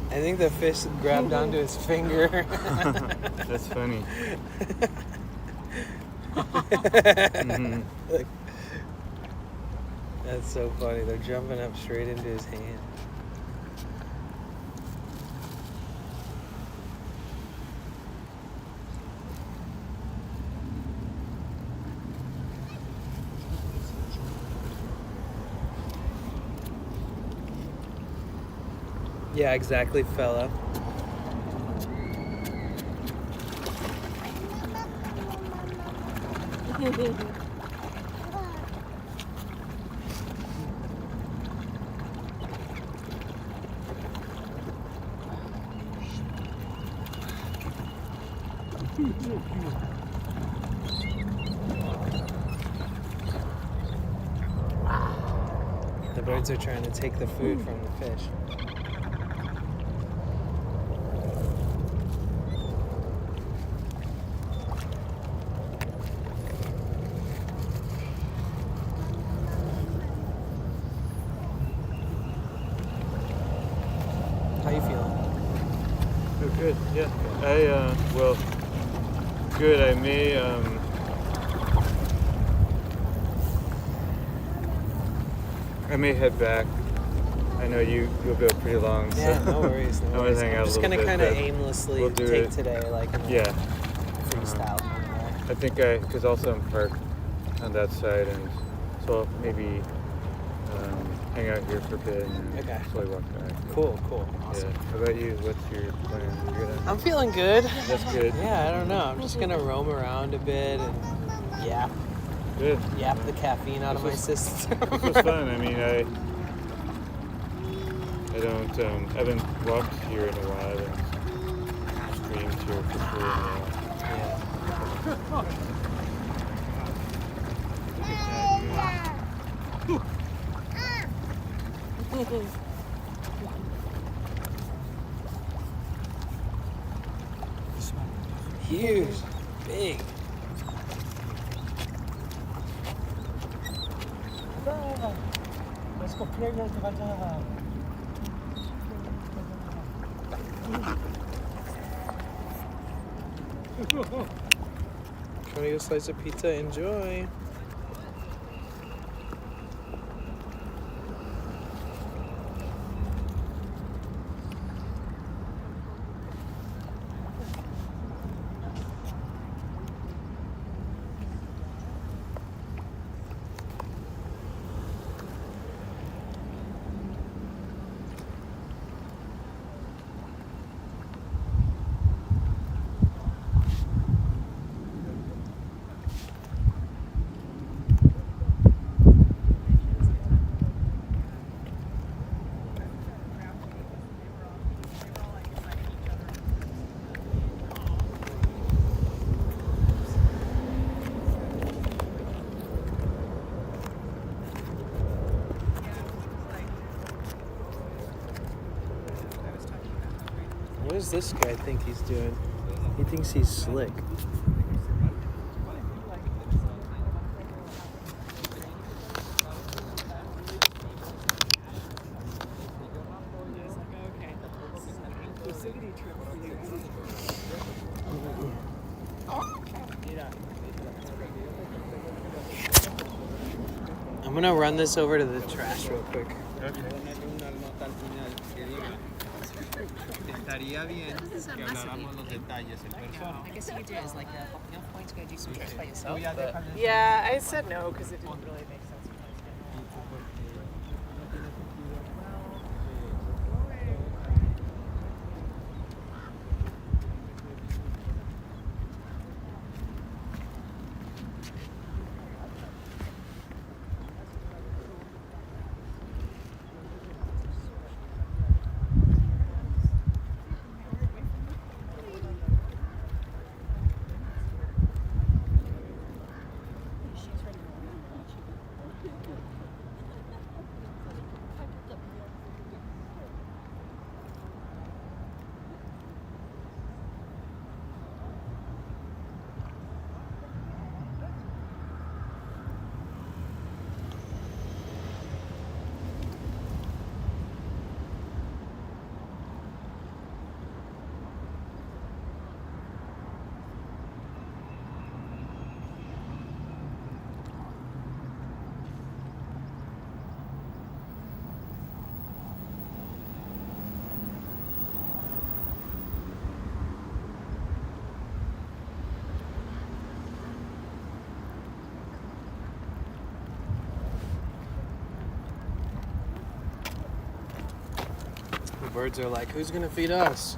I think the fish grabbed onto his finger. That's funny. Look. That's so funny. They're jumping up straight into his hand. Yeah, exactly, fella. The birds are trying to take the food from the fish. How you feeling? Oh, good. Yeah. Well, good. I may, head back. I know you'll go pretty long. Yeah, so no worries. No I wanna worries. hang out I'm a just little gonna bit, kind of but aimlessly we'll do take it. today, like in a Yeah. freestyle kind of way. I think because also I'm parked on that side, and so I'll maybe hang out here for a bit and Okay. slowly walk back. Cool, awesome. Yeah. How about you? What's your plan? You're gonna... I'm feeling good. That's good. Yeah, I don't know. I'm just gonna roam around a bit and yap Good. the caffeine out of my system. This was fun. I mean, I don't, I haven't walked here in a while. I haven't streamed here for sure in a while. Yeah. Huge, big. Let's go play with the banana. Can we get a slice of pizza? Enjoy. What does this guy think he's doing? He thinks he's slick. I'm gonna run this over to the trash real quick. Estaría bien This is a que mess of habláramos you. los detalles en persona. I guess you do is like no point to go do some tricks by yourself. Yeah, I said no because it didn't really make sense. The birds are like, who's gonna feed us?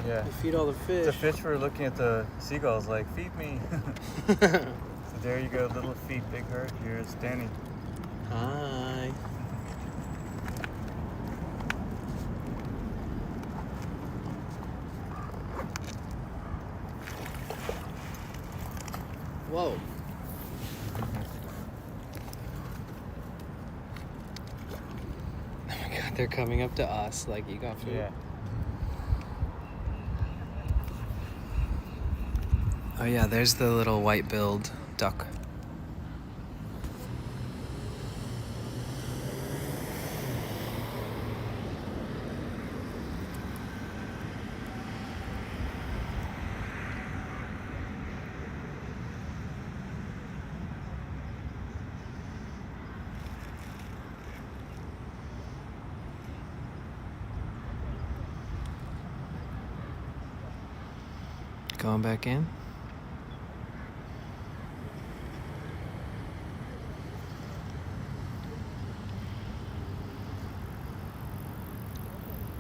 Yeah. We feed all the fish. The fish were looking at the seagulls like, feed me. So there you go, little feet, big heart. Here's Danny. Hi. Whoa. Oh my god, they're coming up to us like, you got food. Yeah. Oh yeah, there's the little white-billed duck. Going back in.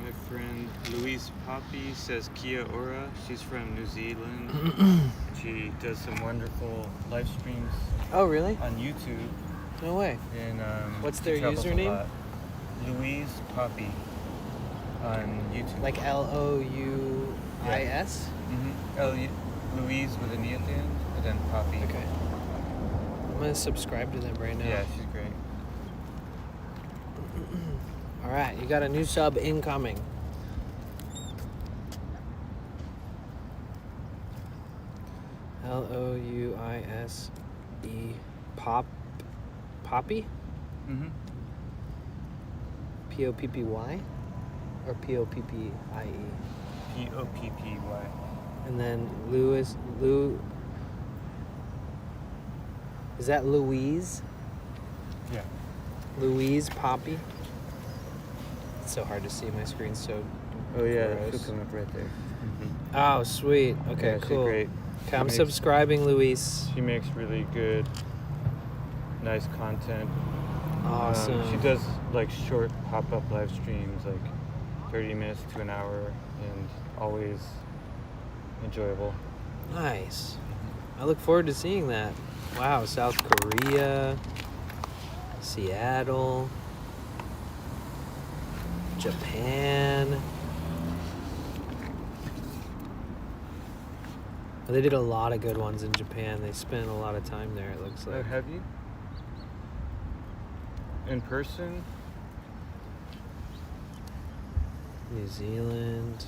My friend Louise Poppy says Kia ora. She's from New Zealand. She does some wonderful live streams Oh really? on YouTube. No way. And What's she their travels a username? lot. Louise Poppy on YouTube. Like Louis? Louise with an E at the end, and then Poppy. Okay. I'm gonna subscribe to them right now. Yeah, she's great. All right, you got a new sub incoming. Louise Poppy? Mm-hmm. Poppy or Poppie? Poppy. And then Lou. Is that Louise? Yeah. Louise Poppy? It's so hard to see. My screen's so. Oh yeah, gross. she'll come up right there. Oh, sweet. Okay, Yeah, she's cool. great. Okay, I'm makes- subscribing, Louise. She makes really good, nice content. Awesome. She does like short pop-up live streams, like 30 minutes to an hour, and always enjoyable. Nice. I look forward to seeing that. Wow, South Korea, Seattle, Japan. They did a lot of good ones in Japan. They spent a lot of time there, it looks like. Have you? In person? New Zealand.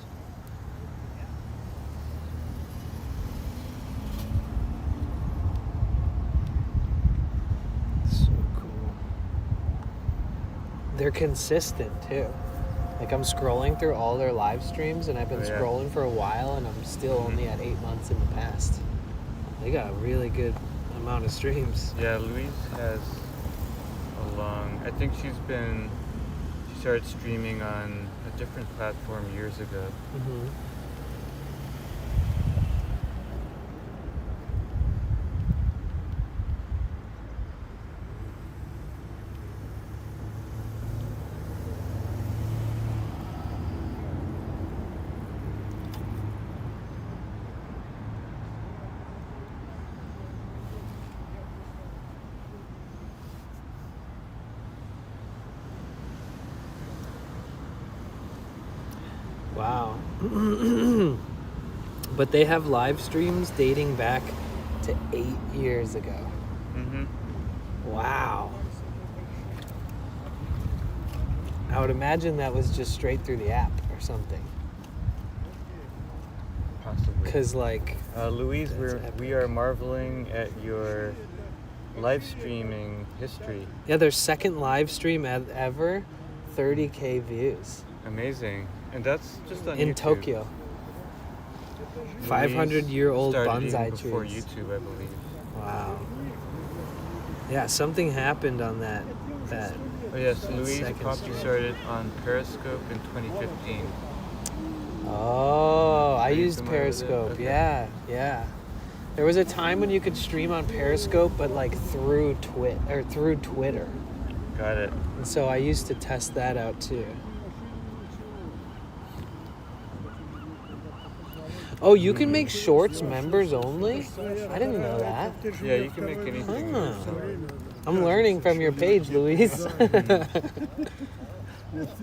So cool. They're consistent too. Like I'm scrolling through all their live streams and I've been Oh, yeah. scrolling for a while and I'm still only at 8 months in the past. They got a really good amount of streams. Yeah, Louise has a long. I think she started streaming on a different platform years ago. Mm-hmm. Wow. But they have live streams dating back to 8 years ago. Mm-hmm. Wow. I would imagine that was just straight through the app or something. Possibly. Because, like, Louise, That's we are marveling at your live streaming history. yeah, their second live stream ever, 30K views Amazing. And that's just on in YouTube. Tokyo. Louise 500-year-old started bonsai even before trees. YouTube, I believe. Wow. Yeah, something happened on that. Oh yes, Louise second Poppy stream. started on Periscope in 2015. Oh, I Are you used familiar with it? Periscope. Okay. Yeah. There was a time when you could stream on Periscope, but like through Twitter. Got it. And so I used to test that out too. Oh, you can make shorts members only? I didn't know that. Yeah, you can make anything. Huh. I'm learning from your page, Louise.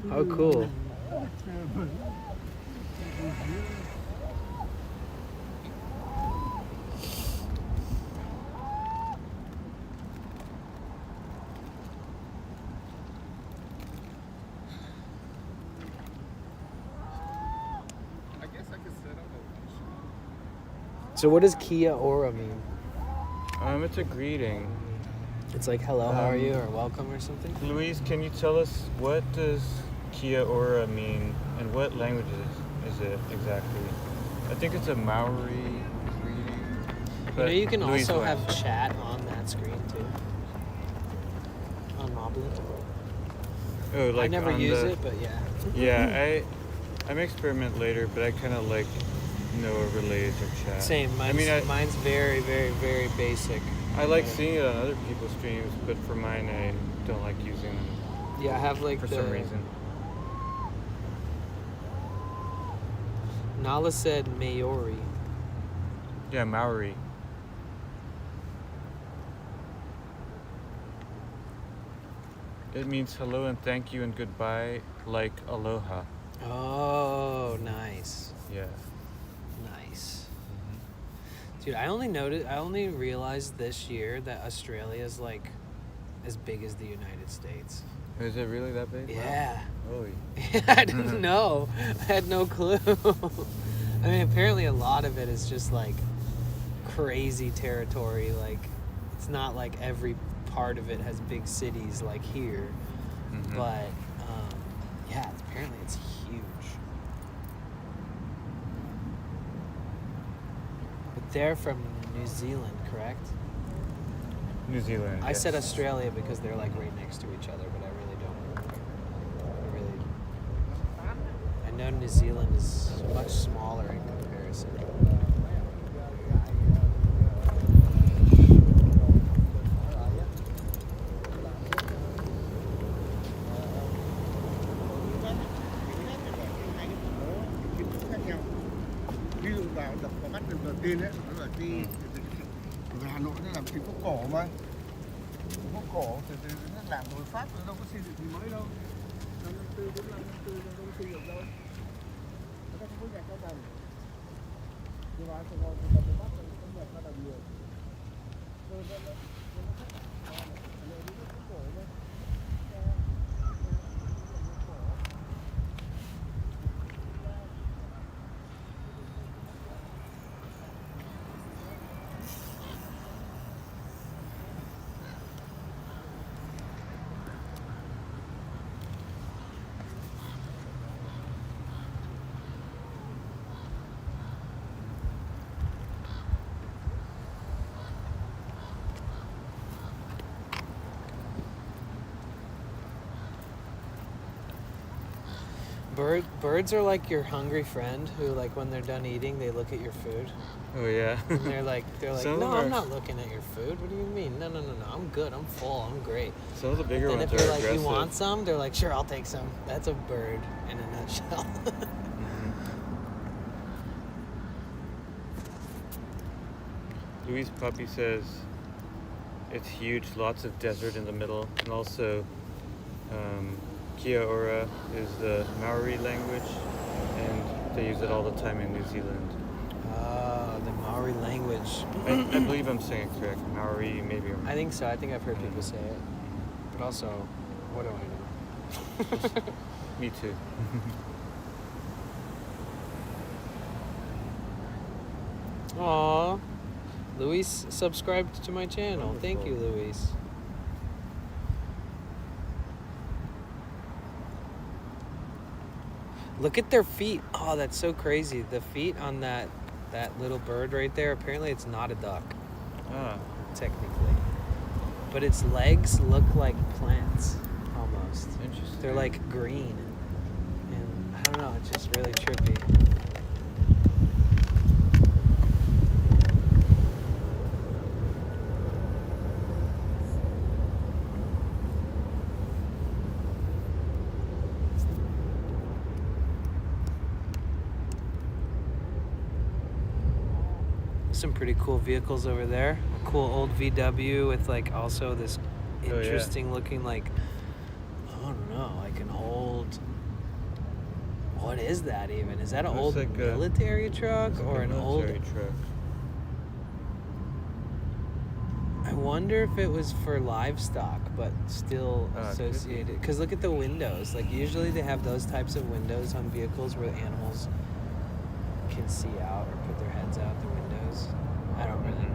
How cool. So what does Kia Ora mean? It's a greeting. It's like hello, how are you, or welcome or something? Louise, can you tell us what does Kia Ora mean and what language is it exactly? I think it's a Maori greeting. You know, you can Louise also will have answer. chat on that screen too. On Moblin. Oh, like I never on use the- it, but yeah. Yeah, I may experiment later, but I kind of like no overlays or chat. Same. Mine's, mine's very, very, very basic. I like seeing it on other people's streams, but for mine, I don't like using them Yeah, I have like for the some reason. Nala said Maori. Yeah, Maori. It means hello and thank you and goodbye, like aloha. Oh, nice. Yeah. Nice. Dude, I only realized this year that Australia is like as big as the United States. Is it really that big? Yeah. Holy. I didn't know. I had no clue. I mean, apparently a lot of it is just like crazy territory. Like, it's not like every part of it has big cities like here. Mhm. But, yeah, apparently it's huge. But they're from New Zealand, correct? New Zealand. I yes. said Australia because they're like right next to each other, but I really don't. I know New Zealand is much smaller in comparison. Ví dụ vào đập vào mắt lần đầu tiên ấy, nó là đi về Hà Nội nó làm thành phố cổ mà. Thành phố cổ từ nó làm hồi Pháp nó đâu có xây dựng gì mới đâu. Năm 54, 45, 54 nó đâu có xây dựng đâu. Nó không có nhà cao tầng. Nhưng mà Sài Gòn thì Bắc nó nhà cao tầng nhiều. Rồi nó Hà Nội nó phố cổ mà. Birds are like your hungry friend who, like, when they're done eating, they look at your food. Oh yeah. And they're like, Some of no, them I'm are- not looking at your food. What do you mean? No, I'm good. I'm full. I'm great. Some of the bigger And ones if are you're like, aggressive. you want some? They're like, sure, I'll take some. That's a bird in a nutshell. Mhm. Louise Puppy says it's huge, lots of desert in the middle, and also Kia ora is the Maori language, and they use it all the time in New Zealand. The Maori language. I believe I'm saying it correct. Maori, maybe. I think so. I think I've heard people say it. But also, what do I know? Me too. Aw. Luis subscribed to my channel. Thank you, Wonderful. Luis. Look at their feet. Oh, that's so crazy. The feet on that little bird right there, apparently it's not a duck, Ah, technically. But its legs look like plants, almost. interesting. They're like green. And I don't know, it's just really trippy. Some pretty cool vehicles over there. A cool old VW with like also this Oh, yeah. interesting looking, like, I don't know, like an old, what is that even? Is that an Looks old like a- military truck It's like or a an old? military truck. I wonder if it was for livestock, but still Ah, it could be. associated. Because look at the windows. Like, usually they have those types of windows on vehicles where the animals can see out or put their heads out the windows. I don't really know.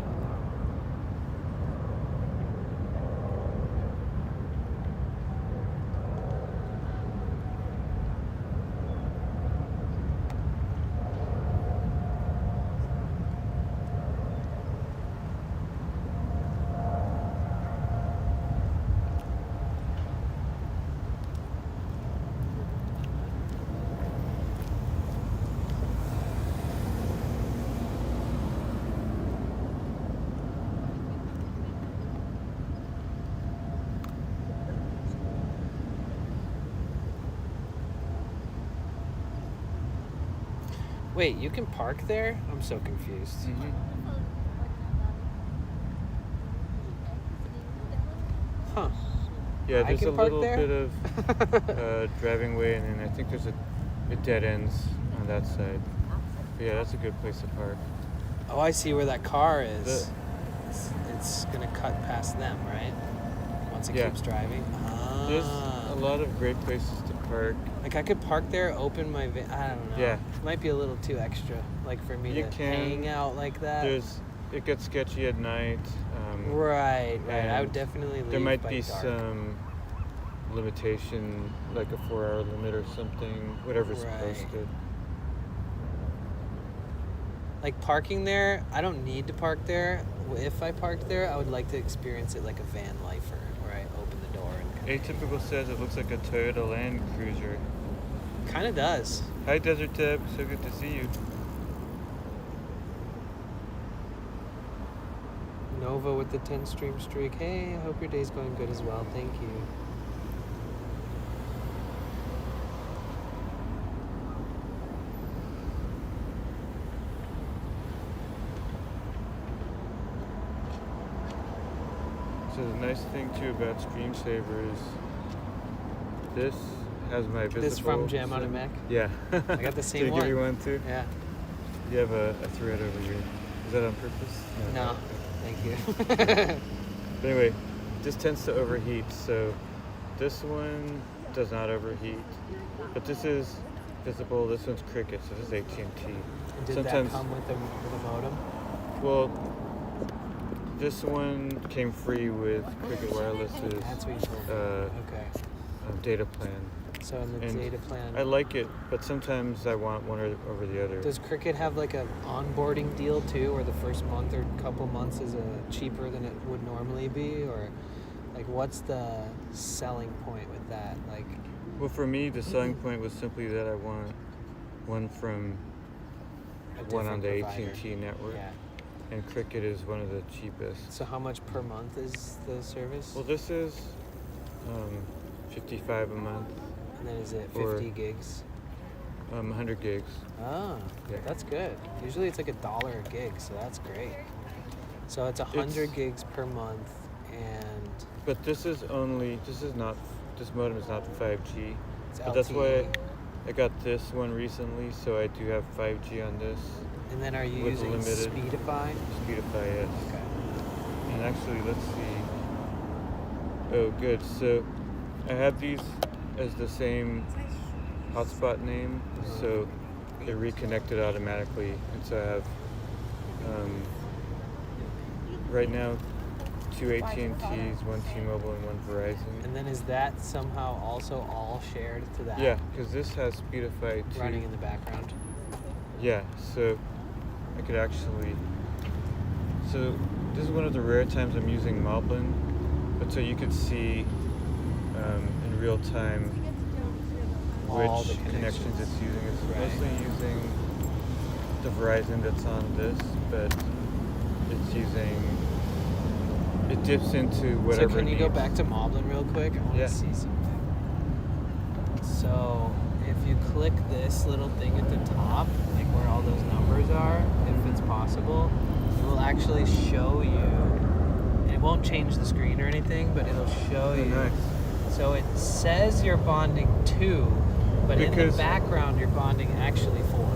Wait, you can park there? I'm so confused. Mhm. Huh. Yeah, I there's can a park little there? bit of driving way, and then I think there's a it dead ends on that side. But yeah, that's a good place to park. Oh, I see where that car is. It's gonna cut past them, right? Once it Yeah. keeps driving. There's a lot of great places to park. Like I could park there, open my van. I don't know. Yeah. It might be a little too extra, like for me You to can. hang out like that. It gets sketchy at night. Right. I would and definitely leave There might by be dark. some limitation, like a 4-hour limit or something, whatever's Right. posted. Like parking there, I don't need to park there. If I parked there, I would like to experience it like a van lifer, where I open the door and Atypical says it looks like a Toyota Land Cruiser. kind of does. Hi, Desert Deb. So good to see you. Nova with the 10 stream streak. Hey, I hope your day's going good as well. Thank you. So the nice thing too about Screensaver is this has my visible. This from Jam on a Mech? Yeah. I got the same Did I give you one. one too? Yeah. You have a thread over here. Is that on purpose? No. Thank you. But anyway, this tends to overheat, so this one does not overheat. But this is visible. This one's Cricket, so this is AT&T. And did Sometimes, that come with a modem? well, this one came free with Cricket Wireless's That's what you told me. Okay. data plan. So in the And data plan, I like it, but sometimes I want one over the other. does Cricket have like an onboarding deal too, where the first month or couple months is cheaper than it would normally be, or like what's the selling point with that? Like, Well, for me, the selling point was simply that I want one from a one on the different provider. AT&T network, Yeah. and Cricket is one of the cheapest. So how much per month is the service? Well, this is $55 a month, And then is it or- 50 gigs? 100 gigs. Oh, Yeah. that's good. Usually it's like $1 a gig, so that's great. So it's 100 It's- gigs per month, and But this modem is not 5G. it's But that's why LTE. I got this one recently, so I do have 5G on this. And then are you with using limited- Speedify? Speedify, yes. Okay. And actually, let's see. Oh, good. So I have these as the same hotspot name, so they're reconnected automatically. And so I have right now 2 AT&Ts, 1 T-Mobile, and 1 Verizon. And then is that somehow also all shared to that? Yeah, because this has Speedify too. Running in the background. Yeah, so I could actually. So this is one of the rare times I'm using Moblin, but so you could see in real time All which the connections it's using. It's Right. mostly using the Verizon that's on this, but it's using. It dips into whatever. So can you it go needs. back to Moblin real quick? I want Yeah. to see something. So if you click this little thing at the top, like where all those numbers are, if it's possible, it will actually show you. And it won't change the screen or anything, but it'll show you. Nice. So it says you're bonding 2, but in the Because- background you're bonding actually 4.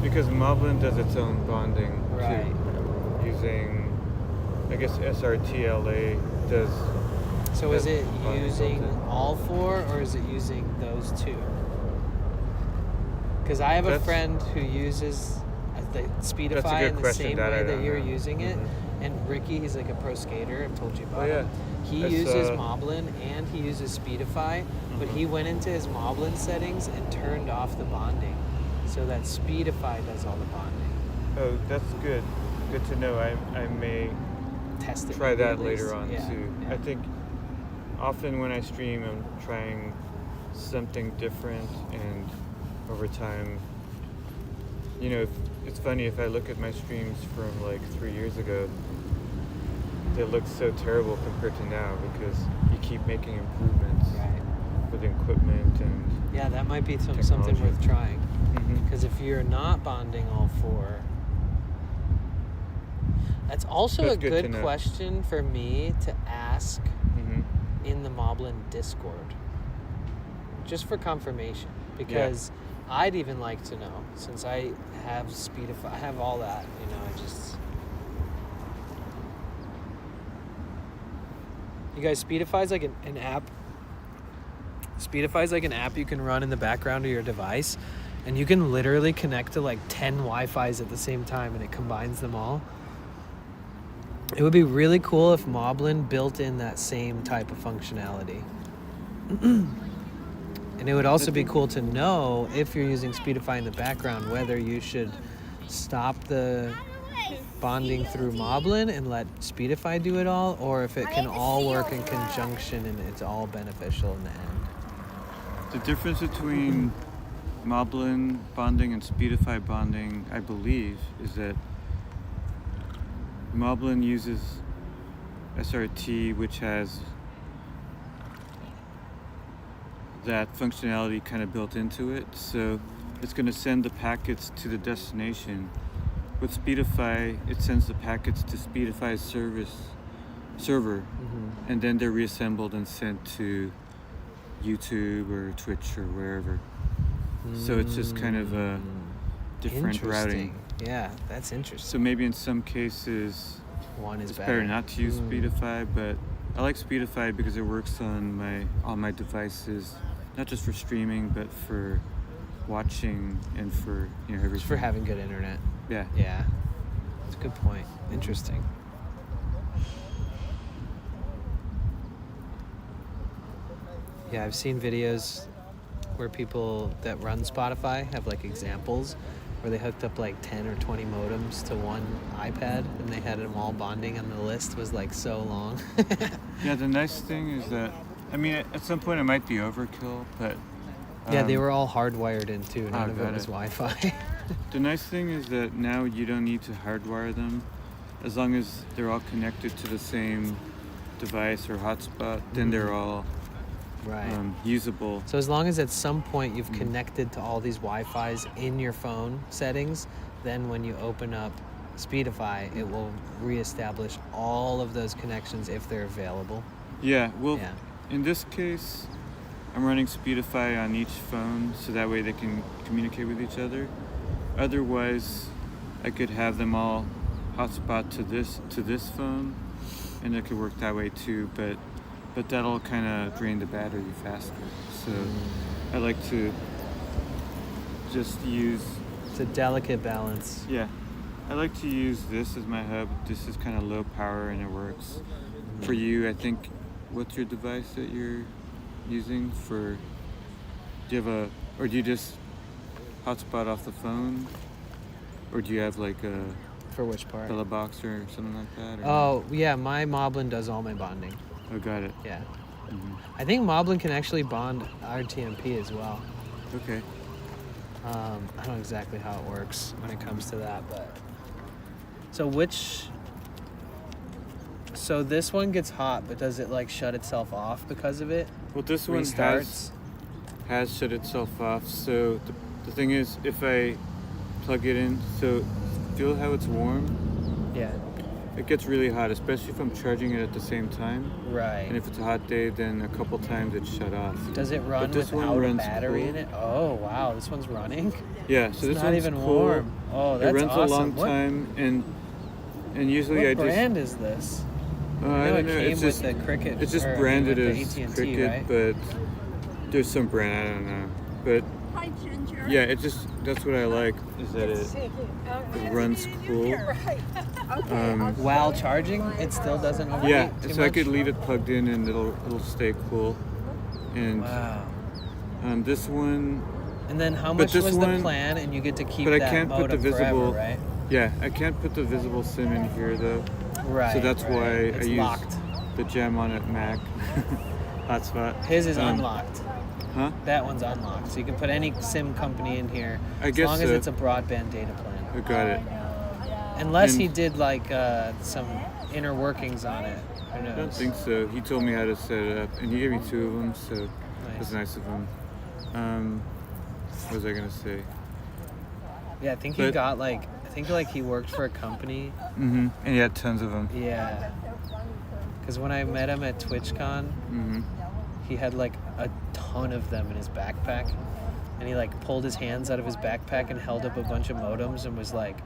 Because Moblin does its own bonding Right. too, using. I guess SRTLA does. So is it bonding using built in. all 4, or is it using those 2? Because I have a That's- friend who uses the Speedify good in the question. same That I way that don't you're know. using it. Mhm. And Ricky, he's like a pro skater. I've told you about Oh, yeah. him. He I uses saw- Moblin and he uses Speedify, but he went into his Moblin settings and turned off the bonding, so that Speedify does all the bonding. Oh, that's good. Good to know. I may Test it. try maybe that at least. later on Yeah, too. yeah. I think often when I stream, I'm trying something different, and over time, it's funny if I look at my streams from like 3 years ago, they look so terrible compared to now because you keep making improvements Right. with equipment and. Yeah, that might be something Technology. worth trying. Mhm. Because if you're not bonding all 4, that's also That's a good to good know. question for me to ask Mhm. in the Moblin Discord, just for confirmation. Because I'd even like to know, since I have Speedify, I have all that, you know, you guys, Speedify's like an app. Speedify's like an app you can run in the background of your device, and you can literally connect to like 10 Wi-Fis at the same time, and it combines them all. It would be really cool if Moblin built in that same type of functionality. And it would also be cool to know, if you're using Speedify in the background, whether you should stop the bonding through Moblin and let Speedify do it all, or if it can all work in conjunction and it's all beneficial in the end. The difference between Moblin bonding and Speedify bonding, I believe, is that Moblin uses SRT, which has that functionality kind of built into it, so it's going to send the packets to the destination. With Speedify, it sends the packets to Speedify's server, and then they're reassembled and sent to YouTube or Twitch or wherever. So it's just kind of a different routing. Yeah, that's interesting. So maybe in some cases, one is it's better not to use Speedify, but I like Speedify because it works on my devices, not just for streaming, but for watching and for everything. Just for having good internet. Yeah. Yeah. That's a good point. Interesting. Yeah, I've seen videos where people that run Spotify have like examples where they hooked up like 10 or 20 modems to one iPad and they had them all bonding, and the list was like so long. Yeah, the nice thing is that, I mean, at some point it might be overkill, but... yeah, they were all hardwired in too. None of it was it. Wi-Fi. The nice thing is that now you don't need to hardwire them. As long as they're all connected to the same device or hotspot, then they're all usable. So as long as at some point you've connected to all these Wi-Fis in your phone settings, then when you open up Speedify, it will reestablish all of those connections if they're available. Yeah, well, in this case, I'm running Speedify on each phone so that way they can communicate with each other. Otherwise, I could have them all hotspot to this phone, and it could work that way too, but that'll kind of drain the battery faster. So I like to just use... It's a delicate balance. Yeah. I like to use this as my hub. This is kind of low power and it works. For you, I think, what's your device that you're using for... Do you have or do you just hotspot off the phone? Or do you have like a... For which part? Bella box or something like that? Oh, yeah, my Moblin does all my bonding. Oh, got it. Yeah. I think Moblin can actually bond RTMP as well. Okay. I don't know exactly how it works when it comes to that, but... So this one gets hot, but does it like shut itself off because of it? Well, this one Restarts? has shut itself off. So the thing is, if I plug it in, so feel how it's warm? Yeah. It gets really hot, especially if I'm charging it at the same time. Right. And if it's a hot day, then a couple times it's shut off. Does it run without a battery in it? Oh, wow. This one's running? Yeah, so it's this not one's even cool. warm. Oh, that's awesome. It runs awesome. a long time, and usually what brand is this? I don't know. It came It's with just the Cricket. It's just or, branded with as the AT&T, Cricket, right? but there's some brand, I don't know. But Hi, Ginger. yeah, that's what I like, is that it runs cool. While charging, it still doesn't overheat Yeah, too so I much? could leave it plugged in and it'll stay cool. And wow. This one. And then how much was the plan? And you get to keep but that I can't put the modem visible. forever, right? Yeah, I can't put the visible SIM in here though. Right. So that's why It's I use locked. the Gem on it Mac hotspot. His is unlocked. Huh? That one's unlocked, so you can put any SIM company in here I as guess long as so. it's a broadband data plan. I got it. Unless he did like some inner workings on it. Who knows? I don't think so. He told me how to set it up, and he gave me 2 of them, so it was nice of him. What was I gonna say? Yeah, I think he got like he worked for a company. And he had tons of them. Yeah. Because when I met him at TwitchCon, he had like a ton of them in his backpack. and he like pulled his hands out of his backpack and held up a bunch of modems and was like,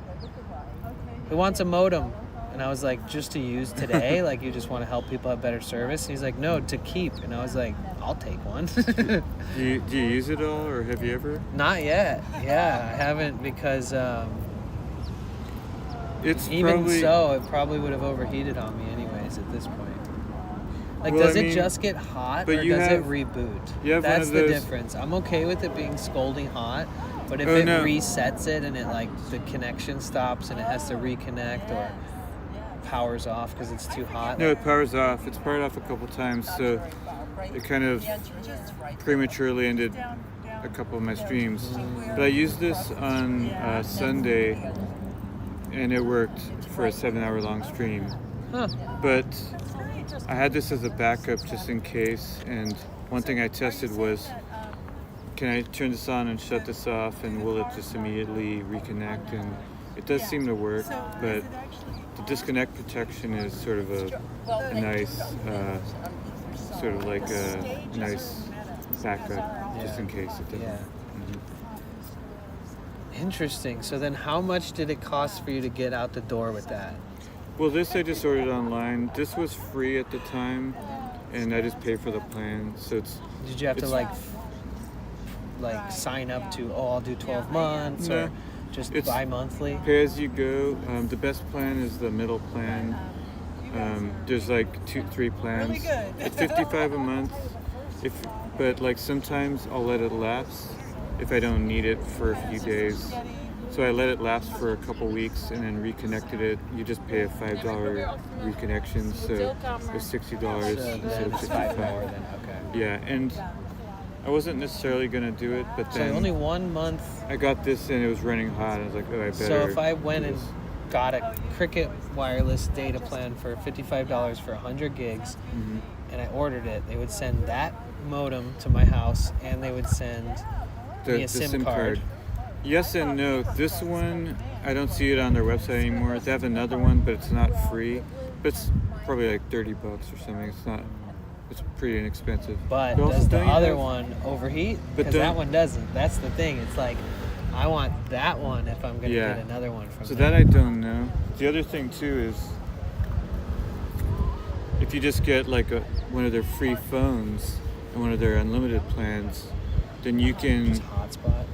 "Who wants a modem?" And I was like, "Just to use today? Like, you just want to help people have better service?" And he's like, "No, to keep." And I was like, "I'll take one." Do you use it all, or have you ever? Not yet. Yeah, I haven't because It's even probably, so, it probably would have overheated on me anyways at this point. Like, Well, does I it mean, just get hot, but or you does have- it reboot? you have one That's of the those- difference. I'm okay with it being scalding hot, but if Oh, it no. resets it and it like the connection stops and it has to reconnect or powers off because it's too hot. No, it powers off. It's powered off a couple times, so it kind of prematurely ended a couple of my streams. But I used this on Sunday, and it worked for a 7-hour long stream. Huh. But I had this as a backup just in case, and one thing I tested was, can I turn this on and shut this off, and will it just immediately reconnect? And it does seem to work, but the disconnect protection is sort of a nice, sort of like a nice backup just in case it doesn't. Yeah. Mhm. Interesting. So then, how much did it cost for you to get out the door with that? Well, this I just ordered online. This was free at the time, and I just paid for the plan. So it's Did you have to It's- like sign up to? Oh, I'll do 12 months, No. or just It's- bi-monthly? pay as you go. The best plan is the middle plan. There's like 2-3 plans. It's $55 a month. But like sometimes I'll let it lapse if I don't need it for a few days. So I let it lapse for a couple weeks and then reconnected it. You just pay a $5 reconnection, so it's $60 So instead then of it's 5 $55. more then. Okay. Yeah, and I wasn't necessarily gonna do it, but So then only 1 month. I got this and it was running hot. I was like, oh, I better. So if I went do and this. got a Cricket wireless data plan for $55 for 100 gigs, Mhm. and I ordered it, they would send that modem to my house, and they would send me a SIM card. Yes and no. This one, I don't see it on their website anymore. They have another one, but it's not free. But it's probably like $30 or something. It's not. It's pretty inexpensive. But also, does the don't you other have- one overheat? But Because that don't- one doesn't. That's the thing. It's like, I want that one if I'm going to Yeah. get another one from So them. that I don't know. The other thing too is, if you just get like one of their free phones and one of their unlimited plans, then you can. Just hotspot.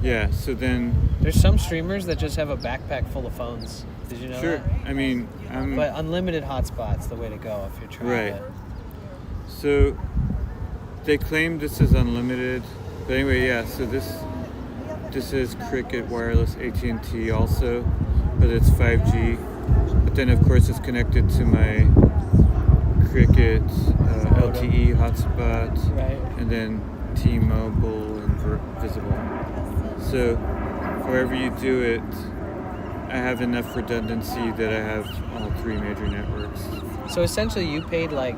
Yeah. So then. There's some streamers that just have a backpack full of phones. Did you know Sure. that? I mean, I'm. But unlimited hotspot's the way to go if you're trying Right. to. So they claim this is unlimited, but anyway, yeah. So this is Cricket Wireless AT&T also, but it's 5G. But then of course it's connected to my Cricket LTE hotspot, Right. and then T-Mobile and Visible. So however you do it, I have enough redundancy that I have all 3 major networks. So essentially, you paid like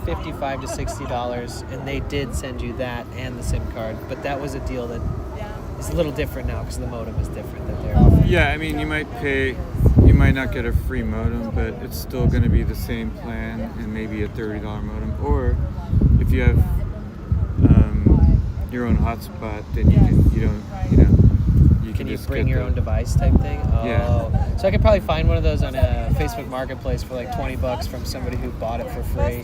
$55 to $60, and they did send you that and the SIM card. But that was a deal that is a little different now because the modem is different that they're offering. Yeah, I mean, you might not get a free modem, but it's still going to be the same plan and maybe a $30 modem. Or if you have your own hotspot, then you Can you just bring get your the- own device type thing? Oh. Yeah. So I could probably find one of those on a Facebook Marketplace for like $20 from somebody who bought it for free.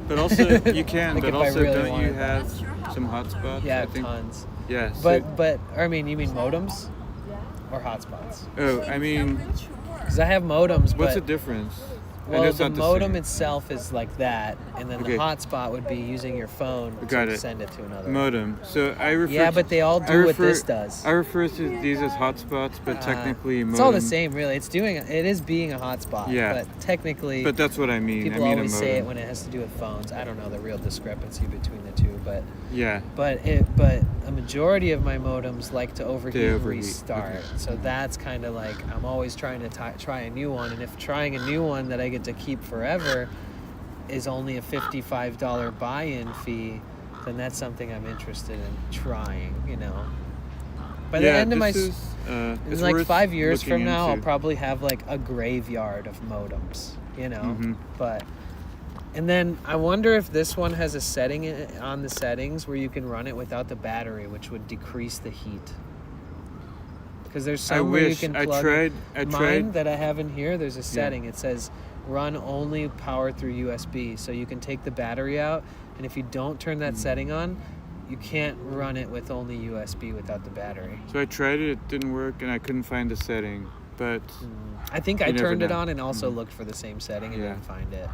But also you can. Like But if I also, really don't you wanted. have some hotspots? Yeah, I I have think. tons. Yeah. So, But I mean, you mean modems or hotspots? oh, I mean, Because I have modems, what's the but difference? I know well, it's the not modem same. itself is like that, and then Okay. the hotspot would be using your phone Got to it. send it to another. Modem. So I refer. Yeah, to- but they all I do what refer- this does. I refer to these as hotspots, but technically modem. It's all the same, really. It is being a hotspot. Yeah. But technically, But that's what I mean. people I mean always a say it modem. when it has to do with phones. I don't know the real discrepancy between the two, but Yeah. but a majority of my modems like to overheat and overheat, restart. okay. So that's kind of like I'm always trying to try a new one, and if trying a new one that I get to keep forever is only a $55 buy-in fee, then that's something I'm interested in trying. By the end of my this is, in it's like worth 5 years from looking now, I'll into. probably have like a graveyard of modems, Mhm. But And then I wonder if this one has a setting on the settings where you can run it without the battery, which would decrease the heat. Because there's I some where you wish. can I plug tried. I Mine tried. that I have in here, there's a setting. It says run only power through USB. So you can take the battery out, and if you don't turn that setting on, you can't run it with only USB without the battery. So I tried it. It didn't work, and I couldn't find the setting. But I think I You never turned it know. on and also looked for the same setting and Yeah. didn't find it.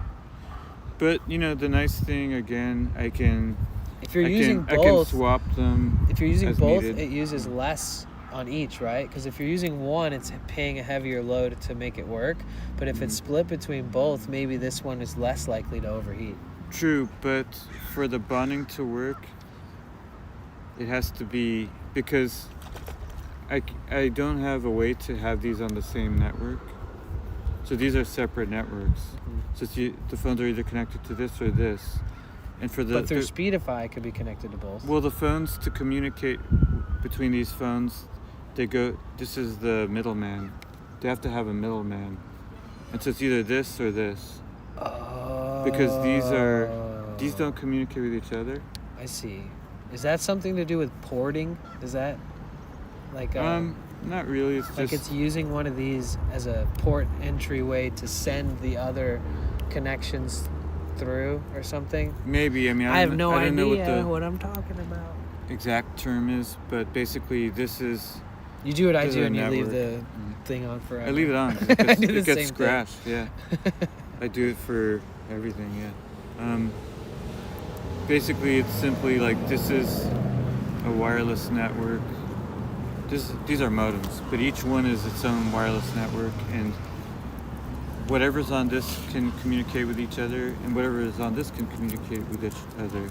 the nice thing again, I can. If you're I using can, I can both, swap them. if you're using as both, needed. it uses less on each, right? Because if you're using one, it's paying a heavier load to make it work. But if it's split between both, maybe this one is less likely to overheat. True, but for the bonding to work, it has to be because I don't have a way to have these on the same network. So these are separate networks. So the phones are either connected to this or this. And for But through Speedify, it could be connected to both. well, the phones to communicate between these phones, this is the middleman. They have to have a middleman. And so it's either this or this. Because these don't communicate with each other. I see. Is that something to do with porting? Is that like Not really. It's like just it's using one of these as a port entryway to send the other connections through or something? maybe. I mean, I have no I don't know idea what what I'm talking about. the exact term is, but basically this is. You do what I This is do a and you leave the network. thing on forever. I leave it on. 'cause I It gets, do the it gets same scratched. Yeah. I do it for everything. Yeah. Basically, it's simply like this is a wireless network. These are modems, but each one is its own wireless network, and whatever's on this can communicate with each other, and whatever is on this can communicate with each other.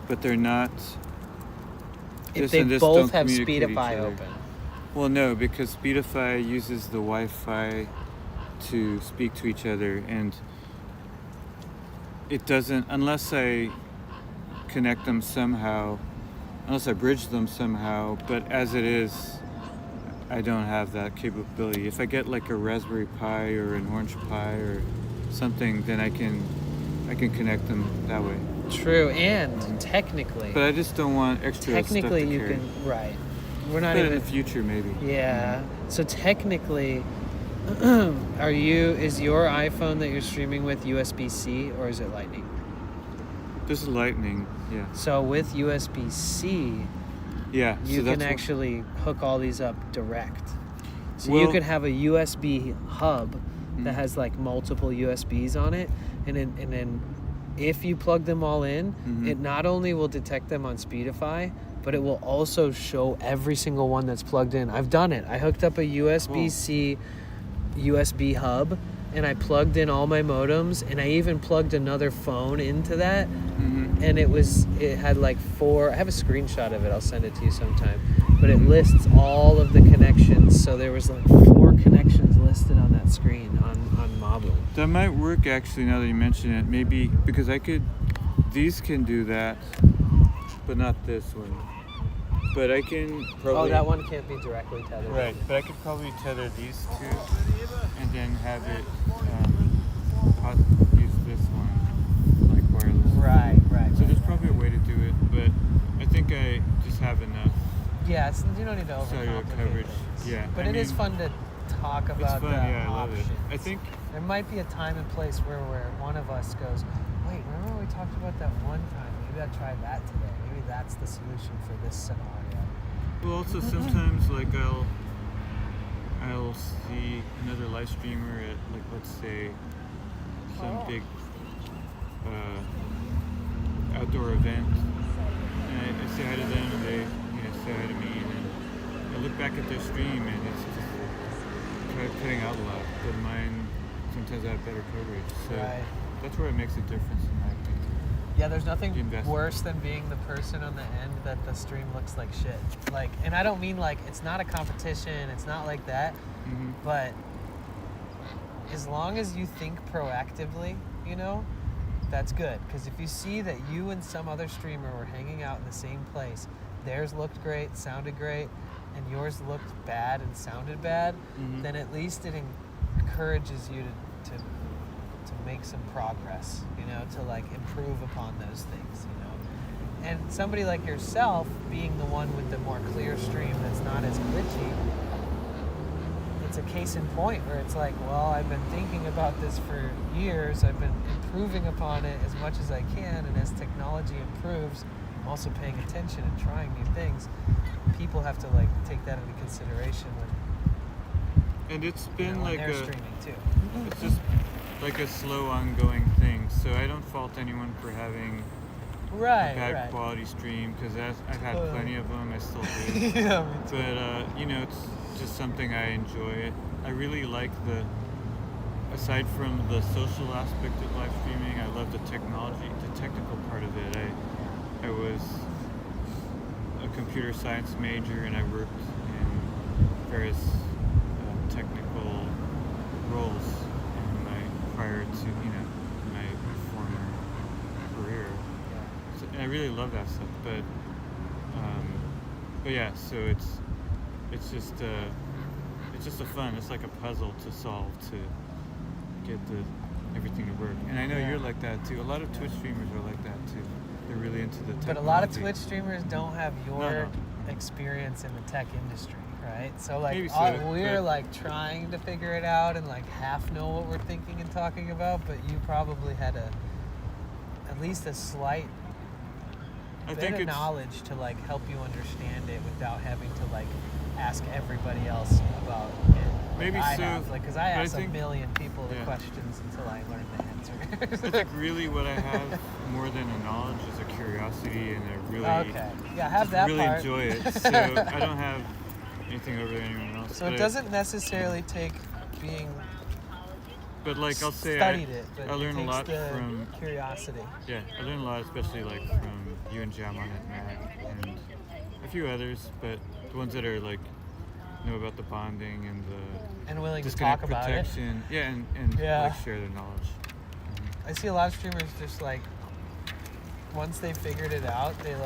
But they're not. If This they and this both don't have communicate with each Speedify other. open. Well, no, because Speedify uses the Wi-Fi to speak to each other, and it doesn't unless I connect them somehow, unless I bridge them somehow. But as it is, I don't have that capability. If I get like a Raspberry Pi or an Orange Pi or something, then I can connect them that way. True, and technically, But I just don't want extra technically stuff to you carry. can right. We're not But in even the future, maybe. Yeah. So technically, is your iPhone that you're streaming with USB-C or is it Lightning? This is Lightning. Yeah. So with USB-C, Yeah. you so can that's what- actually hook all these up direct. So you Well- Mm-hmm. could have a USB hub that has like multiple USBs on it, and then if you plug them all in, Mm-hmm. it not only will detect them on Speedify, but it will also show every single one that's plugged in. I've done it. I hooked up a USB-C USB hub, and I plugged in all my modems, and I even plugged another phone into that, and it had like 4. I have a screenshot of it. I'll send it to you sometime. But it lists all of the connections. So there was like 4 connections listed on that screen on Mabu. That might work actually. Now that you mention it, maybe because these can do that, but not this one. But I can probably. Oh, that one can't be directly tethered. Right, but I could probably tether these two, and then have it use this one like wireless. Right. So there's probably a way to do it, but I think I just have enough Yeah, you don't need to cellular overcomplicate coverage. things. Yeah, But it is fun to talk It's about fun. the Yeah, I love it. options. I think. There might be a time and place where one of us goes, wait, remember when we talked about that one time? Maybe I'll try that today. Maybe that's the solution for this scenario. Well, also sometimes like I'll see another live streamer at like let's say some big outdoor event, and I say hi to them and they say hi to me, and then I look back at their stream and it's just cutting out a lot, but mine sometimes I have better coverage, so Right. that's where it makes a difference in my opinion. Yeah, there's nothing You invest. worse than being the person on the end that the stream looks like shit. Like, and I don't mean like, it's not a competition, it's not like that, but as long as you think proactively, that's good. Because if you see that you and some other streamer were hanging out in the same place, theirs looked great, sounded great, and yours looked bad and sounded bad, then at least it encourages you to to make some progress, you know, to like improve upon those things, you know. And somebody like yourself, being the one with the more clear stream that's not as glitchy, it's a case in point where it's like, well, I've been thinking about this for years. I've been improving upon it as much as I can, and as technology improves, I'm also paying attention and trying new things. People have to like take that into consideration when, And it's you been know, when like they're a, streaming too. it's just like a slow ongoing thing. So I don't fault anyone for having Right, a bad right. quality stream, because I've had Totally. plenty of them. I still do. Yeah, me too. But you know, it's just something I enjoy. I really like aside from the social aspect of live streaming, I love the technology, the technical part of it. I was a computer science major, and I worked in various technical roles in prior to my former career. So, and I really love that stuff. But yeah, so it's just a fun. It's like a puzzle to solve to get everything to work. And I know you're like that too. A lot of Twitch streamers are like that too. They're really into the technology. But a lot of Twitch streamers don't have your No. experience in the tech industry, right? So like Maybe so, we're but- like trying to figure it out and like half know what we're thinking and talking about, but you probably had at least a slight I bit think of it's knowledge to like help you understand it without having to like ask everybody else about it. Like Maybe I so, have, like, because I but I ask think- a million people the yeah. questions until I learn the answer. I think really what I have more than a knowledge is a curiosity, and a really Okay. Yeah, have just that really part. enjoy it. So I don't have anything over anyone else. So but it doesn't necessarily take being But like I'll say, studied it, but I learn it a takes lot the from curiosity. Yeah, I learn a lot, especially like from you and Jamon at Mac and a few others, but the ones that are like know about the bonding and the And willing to disconnect talk about it. protection. Yeah, and Yeah. like share their knowledge. I see a lot of streamers just like once they figured it out, they're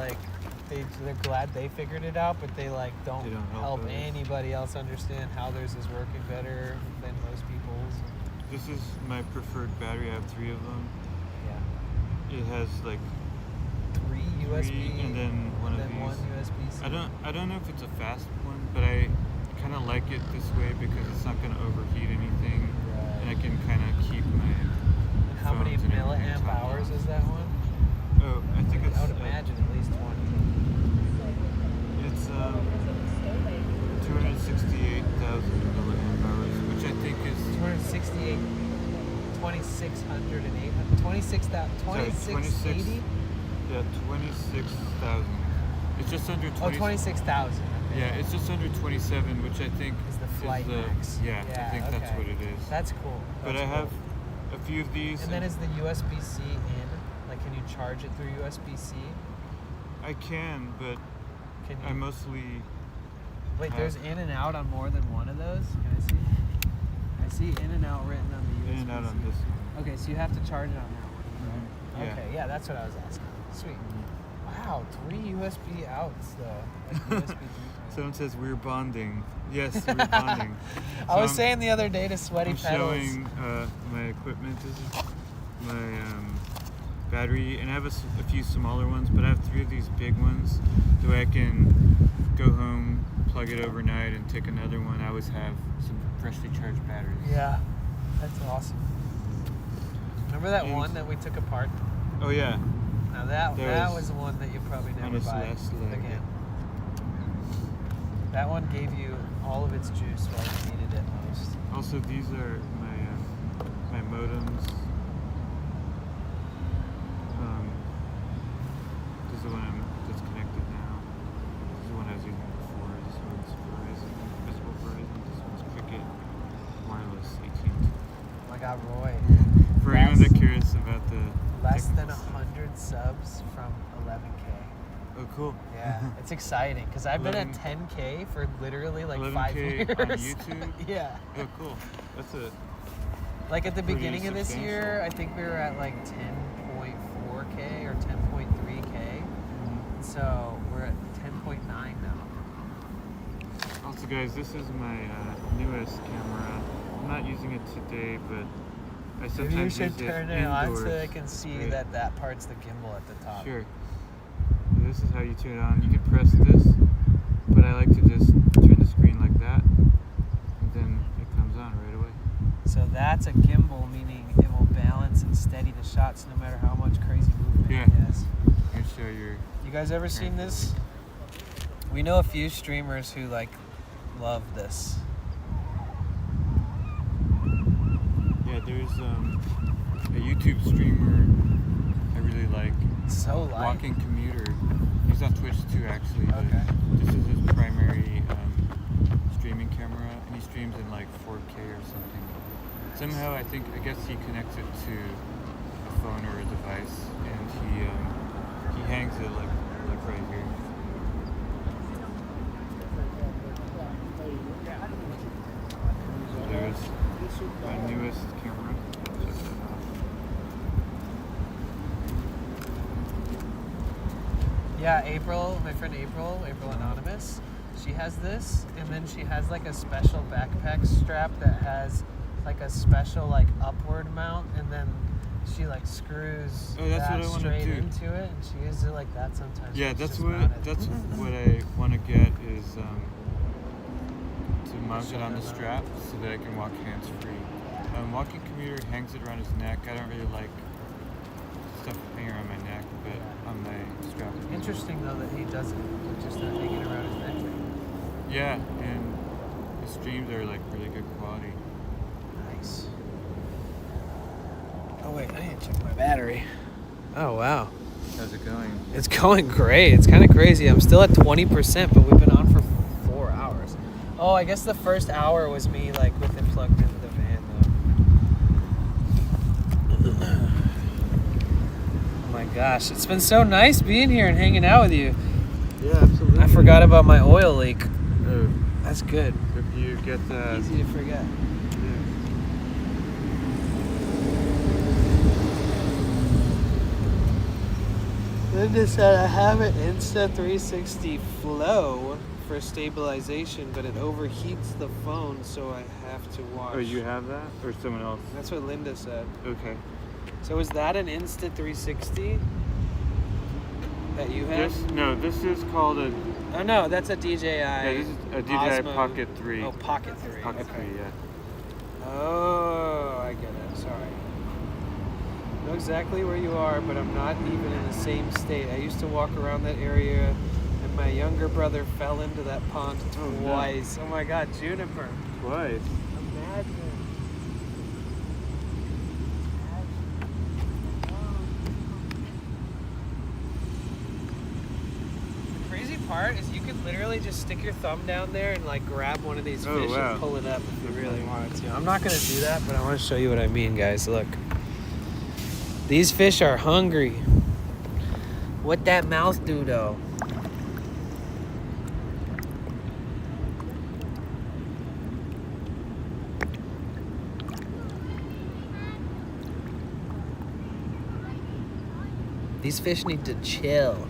glad they figured it out, but they like don't, They don't help help others. anybody else understand how theirs is working better than most people's. This is my preferred battery. I have 3 of them. Yeah. It has like 3 USB 3 and then one and of then these. one USB-C. I don't know if it's a fast one, but I kind of like it this way because it's not going to overheat anything, and I can kind of keep my. And how many phones and everything milliamp topped hours off. is that one? Oh, I think it's. I would imagine at least 20. It's 268,000 milliamp hours, which I think is 268, 2,600 and 800, 26,000, sorry, 2680? Yeah, 26,000. It's just under 20. Oh, 26,000. Okay. Yeah, it's just under 27, which I think Is the flight max. Yeah, I think that's okay. what it is. That's cool. But That's I have cool. a few of these. And then is the USB-C in? Like, can you charge it through USB-C? I can, but Can you? I mostly. Wait, have- there's in and out on more than one of those? Can I see? I see in and out written on the USB-C. In and out on this one. Okay, so you have to charge it on that one, right? Yeah. Okay, yeah, that's what I was asking. Sweet. Wow, 3 USB outs though. Like USB 3.0. Someone says we're bonding. Yes, we're bonding. I was So saying the other day to Sweaty I'm Pedals. showing my equipment. This is my battery, and I have a few smaller ones, but I have 3 of these big ones, so I can go home, plug it overnight, and take another one. I always have some freshly charged batteries. Yeah, that's awesome. Remember that And- one that we took apart? Oh yeah. Now that That was was the one that you probably on never its buy last leg. again. That one gave you all of its juice while you needed it most. Also, these are my modems. This is the one that's connected now. This is the one I was using before. This one's Verizon, Visible Verizon. This one's Cricket Wireless 18. Oh my God, Roy. For anyone Less- that's curious about the Less than technical stuff. 100 subs from 11K. Oh, cool. Yeah, it's exciting because I've been at 11 10K for literally like 5 11K years. on YouTube? Yeah. Oh, cool. That's a Like at the Pretty beginning of this year, substantial. I think we were at like 10.4K or 10.3K. So we're at 10.9 now. Also, guys, this is my newest camera. I'm not using it today, but I Maybe you sometimes should use it turn it on so indoors. I can see Right. that part's the gimbal at the top. Sure. This is how you turn it on. You can press this, but I like to just turn the screen like that, and then it comes on right away. So that's a gimbal, meaning it will balance and steady the shots no matter how much crazy movement Yeah. it has. And show your. You guys ever seen this? We know a few streamers who like love this. Yeah, there's a YouTube streamer I really like. So light. Walking Commuter. He's on Twitch too, actually. But Okay. this is his primary streaming camera, and he streams in like 4K or something. Somehow, I guess he connects it to a phone or a device, and he hangs it like right here. So there's my newest camera. Check that out. Yeah, April, my friend April Anonymous, she has this, and then she has like a special backpack strap that has like a special like upward mount, and then she like screws Oh, that's that what I wanna straight do. into it, and she uses it like that sometimes. Yeah, It's that's just what mounted. I want to get is to mount it on the Shoulder mount. strap so that I can walk hands free. Walking Commuter hangs it around his neck. I don't really like stuff hanging around my neck, but on my strap. Interesting though that he doesn't just not hanging around his neck. Yeah, and the streams are like really good quality. Nice. Oh wait, I need to check my battery. Oh wow. How's it going? It's going great. It's kind of crazy. I'm still at 20%, but we've been on for 4 hours. Oh, I guess the first hour was me like with it plugged into the van though. Oh my gosh, it's been so nice being here and hanging out with you. Yeah, absolutely. I forgot about my oil leak. Oh, That's good. if you get that. Easy to forget. Linda said I have an Insta360 Flow for stabilization, but it overheats the phone, so I have to watch. Oh, you have that, or someone else? That's what Linda said. Okay. So is that an Insta360 that you have? This is called a. Oh no, that's a DJI. Yeah, this is a DJI Osmo. Pocket 3. Oh, Pocket 3. Pocket okay. 3, yeah. Oh, I get it. Sorry. I know exactly where you are, but I'm not even in the same state. I used to walk around that area, and my younger brother fell into that pond twice. Oh my God, Juniper. Twice. Imagine. The crazy part is you could literally just stick your thumb down there and like grab one of these Oh, fish wow. and pull it up if you really wanted to. I'm not gonna do that, but I want to show you what I mean, guys. Look. These fish are hungry. What that mouth do though? These fish need to chill.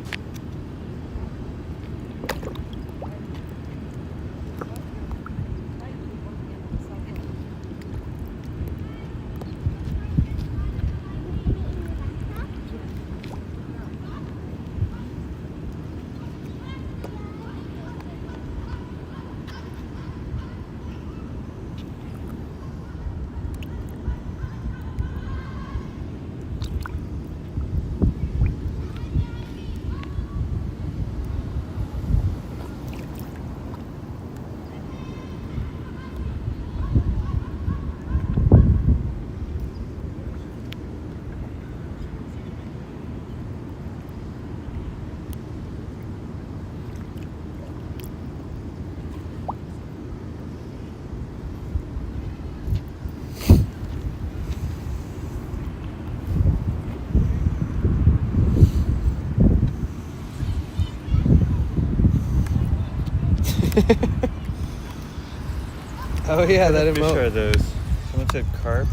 Oh yeah, that What fish emote. are those? Someone said carp.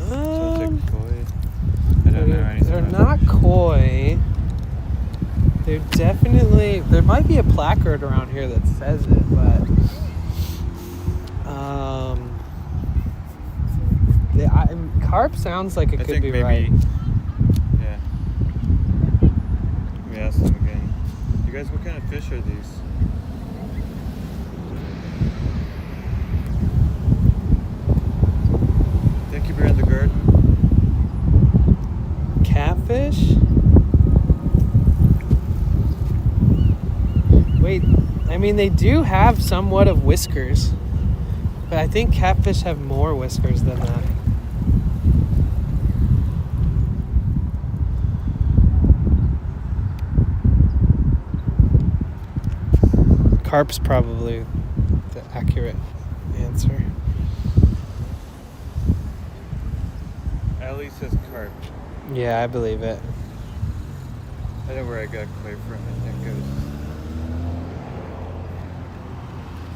Someone Um, said koi. I don't know anything they're about not koi. They're definitely. There might be a placard around here that says it, but Carp sounds like it I could think be maybe. right. Yeah. Let me ask them again. You guys, what kind of fish are these? Thank you, Bear in the Garden. Catfish? Wait, I mean, they do have somewhat of whiskers, but I think catfish have more whiskers than that. Carp's probably the accurate answer. Allie says carp. Yeah, I believe it. I know where I got clay from. I think it was.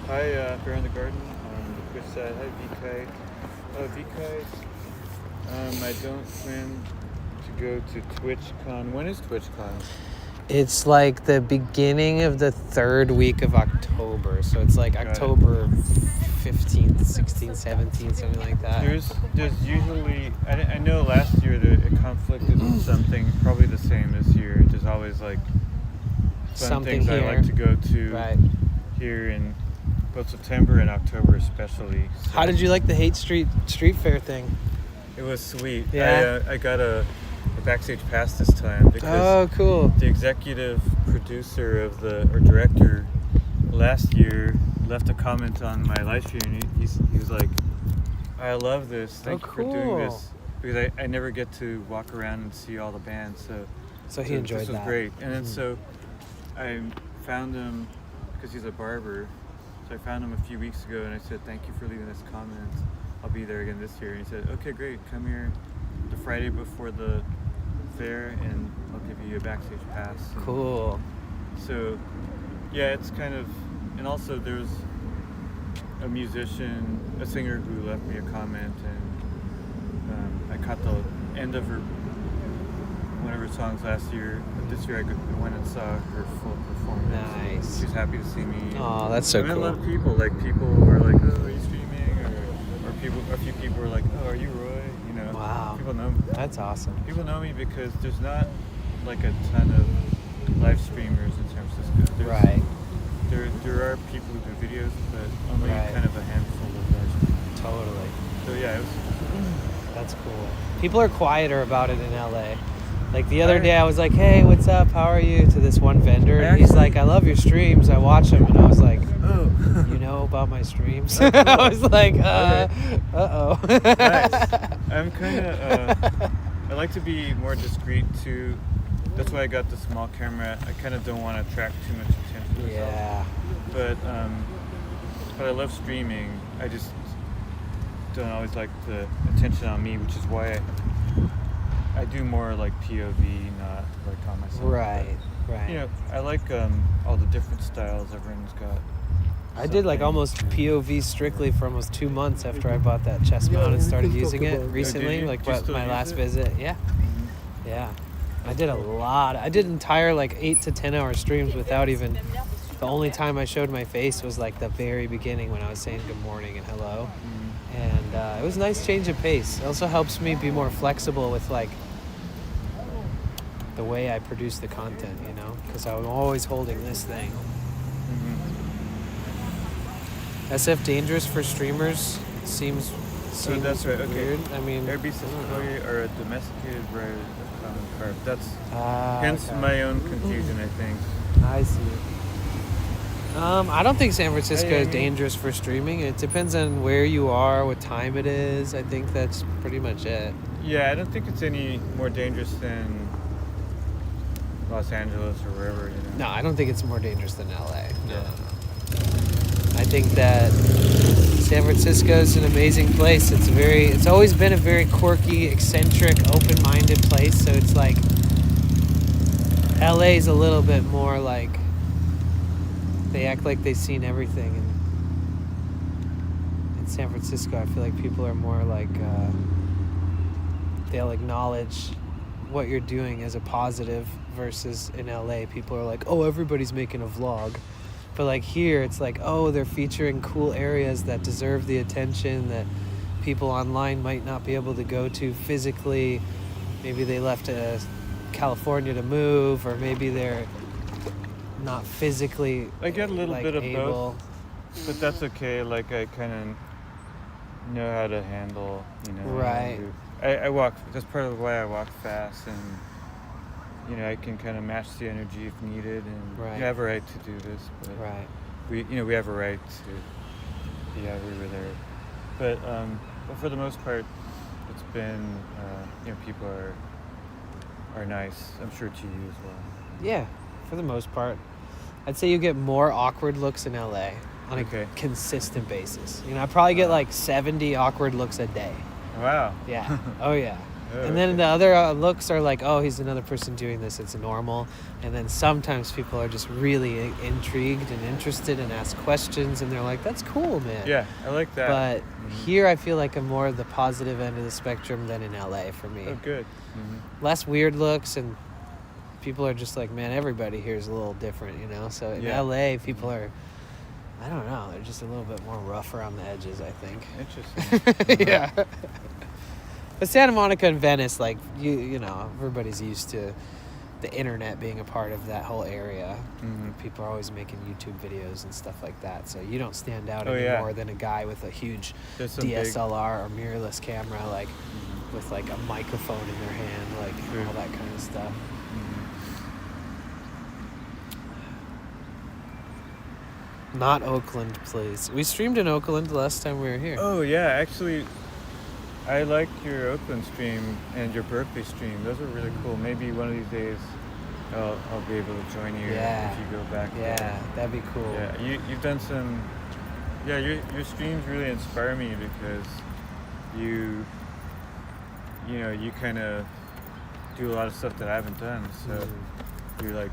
Hi, Bear in the Garden on the Twitch side. Hi, VK. Oh, VK. I don't plan to go to TwitchCon. When is TwitchCon? It's like the beginning of the third week of October. So it's like Got it. October 15th, 16th, 17th, something like that. There's usually, I know last year it conflicted with something, probably the same this year. There's always like fun Something things I here. like to go to Right. here in both September and October especially. So How did you like the Hate Street Fair thing? It was sweet. Yeah. I got a backstage pass this time because Oh, cool. the executive producer or director last year left a comment on my live stream. He was like, I love this. Thank you for doing cool. this. Because I never get to walk around and see all the bands. So he enjoyed this was that. great. And then so I found him, because he's a barber, so I found him a few weeks ago and I said, thank you for leaving this comment. I'll be there again this year. And he said, okay, great. Come here the Friday before the fair and I'll give you a backstage pass. And Cool. so, yeah, it's kind of, and also there's a musician, a singer who left me a comment, and I caught the end of one of her songs last year. But this year I went and saw her full performance. Nice. She's happy to see me. Oh, that's so I met a lot cool. of people. Like people were like, "Oh, are you streaming?" Or a few people were like, "Oh, are you Roy?" You know. Wow. People know me. That's awesome. People know me because there's not like a ton of live streamers in San Francisco. Right. There are people who do videos, but only Right. kind of a handful of live streamers. Totally. So yeah, it was. That's cool. People are quieter about it in LA. Like the other day I was like, hey, what's up? How are you? To this one vendor. And he's like, I love your streams. I watch them. And I was like, Oh. you know about my streams? I was like, uh-oh. Nice. I'm kind of. I like to be more discreet too. That's why I got the small camera. I kind of don't want to attract too much attention to myself. Yeah. But I love streaming. I just don't always like the attention on me, which is why I do more like POV, not like on myself. Right. Right. You know, I like all the different styles everyone's got. I did like something. almost POV strictly for almost 2 months after I bought that chest mount and started using it recently. you? Like Do you still my use last it? visit. Yeah. Yeah. I did a lot. I did entire like 8 to 10 hour streams without even. The only time I showed my face was like the very beginning when I was saying good morning and hello. And it was a nice change of pace. It also helps me be more flexible with like the way I produce the content, you know, because I'm always holding this thing. SF dangerous for streamers seems that's right, okay. weird. I mean, Airbus are a domesticated rare common carp. That's hence okay. my own confusion, I think. I see. I don't think San Francisco is dangerous for streaming. It depends on where you are, what time it is. I think that's pretty much it. Yeah, I don't think it's any more dangerous than Los Angeles or wherever, you know. No, I don't think it's more dangerous than LA. No, Yeah. no. I think that San Francisco is an amazing place. It's always been a very quirky, eccentric, open-minded place. So it's like LA is a little bit more like they act like they've seen everything. And in San Francisco, I feel like people are more like they'll acknowledge what you're doing as a positive versus in LA, people are like, oh, everybody's making a vlog. But like here, it's like, oh, they're featuring cool areas that deserve the attention, that people online might not be able to go to physically. Maybe they left California to move, or maybe they're not physically I get a little like, bit of able. both, but that's okay. Like I kind of know how to handle, Right. I walk. That's part of why I walk fast, and I can kind of match the energy if needed, and Right. you have a right to do this. But Right. we have a right to be everywhere there. But for the most part, it's been people are nice. I'm sure to you as well. Yeah, for the most part. I'd say you get more awkward looks in LA on a Okay. consistent basis. I probably get like 70 awkward looks a day. Wow. Yeah. Oh, yeah. Oh, And then okay. the other looks are like, oh, he's another person doing this. It's normal. And then sometimes people are just really intrigued and interested and ask questions. And they're like, that's cool, man. Yeah, I like that. But here I feel like I'm more of the positive end of the spectrum than in LA for me. Oh, good. Less weird looks, and people are just like, man, everybody here is a little different, So in Yeah. LA, people are, I don't know, they're just a little bit more rough around the edges, I think. Interesting. Yeah. But Santa Monica and Venice, like, everybody's used to the internet being a part of that whole area. People are always making YouTube videos and stuff like that. So you don't stand out Oh, any yeah. more than a guy with a huge There's some big- DSLR or mirrorless camera, like, with, like, a microphone in their hand, like, True. all that kind of stuff. Not Oakland, please. We streamed in Oakland the last time we were here. Oh yeah, actually, I like your Oakland stream and your Berkeley stream. Those are really cool. Maybe one of these days, I'll be able to join you Yeah. if you go back Yeah, there. that'd be cool. Yeah, you've done some. Yeah, your streams really inspire me because you kind of do a lot of stuff that I haven't done. So you're like.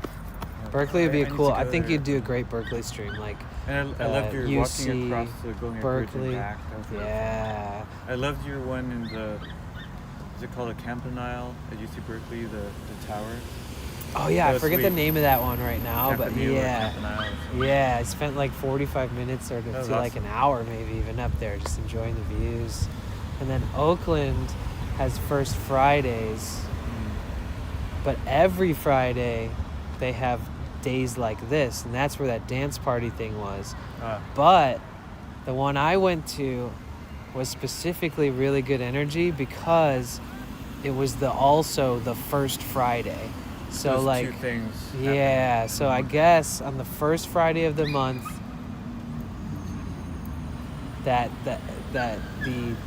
Berkeley would be I need to cool. go I think there. you'd do a great Berkeley stream, like. And I loved your UC, walking across the Golden Gate Bridge Berkeley. and back. That was really Yeah. fun. I loved your one in the. Is it called a Campanile at UC Berkeley? The tower. Oh yeah, That I was forget the sweet. name of that one right now, but Campanile or yeah. Campanile or something. Yeah, I spent like 45 minutes or to That was like awesome. an hour maybe even up there just enjoying the views. And then Oakland has First Fridays, but every Friday they have days like this, and that's where that dance party thing was. But the one I went to was specifically really good energy because it was also the first Friday. So Those like two things. yeah, so I guess on the first Friday of the month that the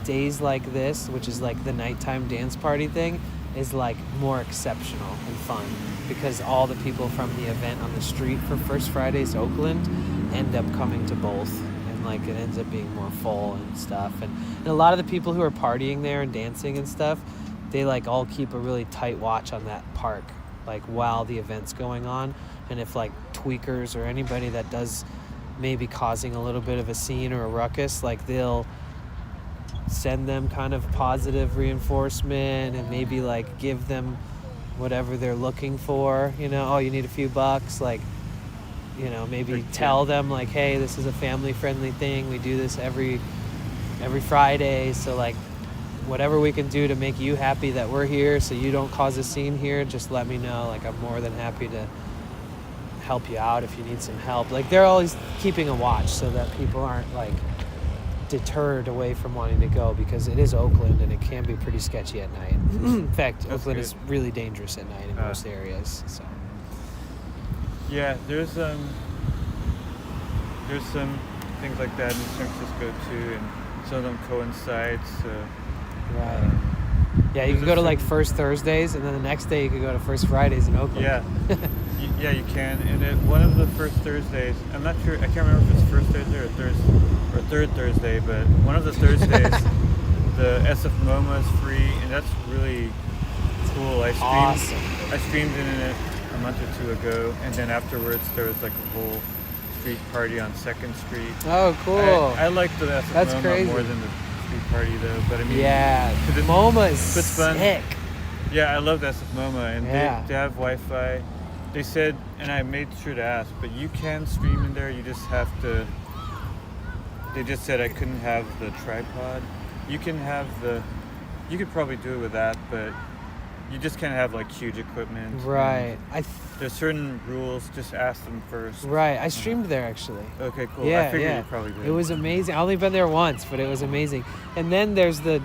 days like this, which is like the nighttime dance party thing, is like more exceptional and fun because all the people from the event on the street for First Fridays Oakland end up coming to both, and like it ends up being more full and stuff, and a lot of the people who are partying there and dancing and stuff, they like all keep a really tight watch on that park like while the event's going on, and if like tweakers or anybody that does maybe causing a little bit of a scene or a ruckus, like they'll send them kind of positive reinforcement and maybe like give them whatever they're looking for, oh, you need a few bucks, like, maybe tell them like, hey, this is a family friendly thing, we do this every Friday, so like whatever we can do to make you happy that we're here so you don't cause a scene here, just let me know. Like, I'm more than happy to help you out if you need some help. Like, they're always keeping a watch so that people aren't like deterred away from wanting to go, because it is Oakland and it can be pretty sketchy at night. In fact, That's Oakland good. is really dangerous at night in most areas. So Yeah, there's some things like that in San Francisco too, and some of them coincide. So right. Yeah, you can go to like First Thursdays, and then the next day you could go to First Fridays in Oakland. yeah, yeah, you can. And one of the first Thursdays, I'm not sure, I can't remember if it's first Thursday or third Thursday, but one of the Thursdays, the SF MoMA is free, and that's really cool. I streamed in it a month or two ago, and then afterwards there was like a whole street party on 2nd Street. Oh, cool. I like the SF That's MoMA crazy. more than the street party though, but I mean, Yeah, 'cause it's- MoMA is it's fun. sick. Yeah, I love the SF MoMA, and Yeah. they have Wi-Fi. They said, and I made sure to ask, but you can stream in there. You just have to. They just said I couldn't have the tripod. you can have you could probably do it with that, but you just can't have like huge equipment. Right. There's certain rules. Just ask them first. Right. I streamed there actually. Okay, cool. Yeah, I figured yeah. you probably did. It was amazing. I only been there once, but it was amazing. And then there's the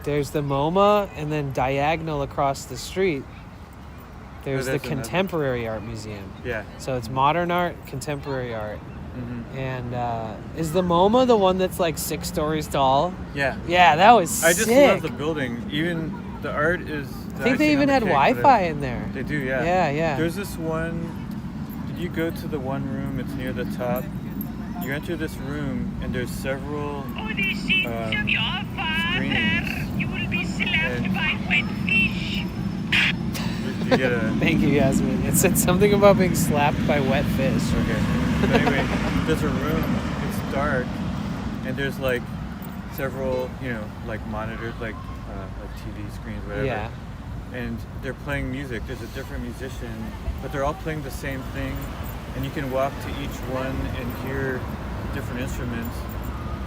MoMA, and then diagonal across the street, there's the there's another. Contemporary Art Museum. Yeah. So it's modern art, contemporary art. Mm-hmm. And is the MoMA the one that's like 6 stories tall? Yeah. Yeah, that was I just sick. love the building. Even the art is. I think they even had Wi-Fi in there. They do, yeah. Yeah, yeah. There's this one. Did you go to the one room? It's near the top. You enter this room and there's several screens. You will be slapped by wet fish. You get a. Thank you, Yasmin. It said something about being slapped by wet fish. Okay. But anyway, there's a room. It's dark, and there's like several, like monitors, like TV screens, whatever. Yeah. And they're playing music. There's a different musician, but they're all playing the same thing. And you can walk to each one and hear different instruments,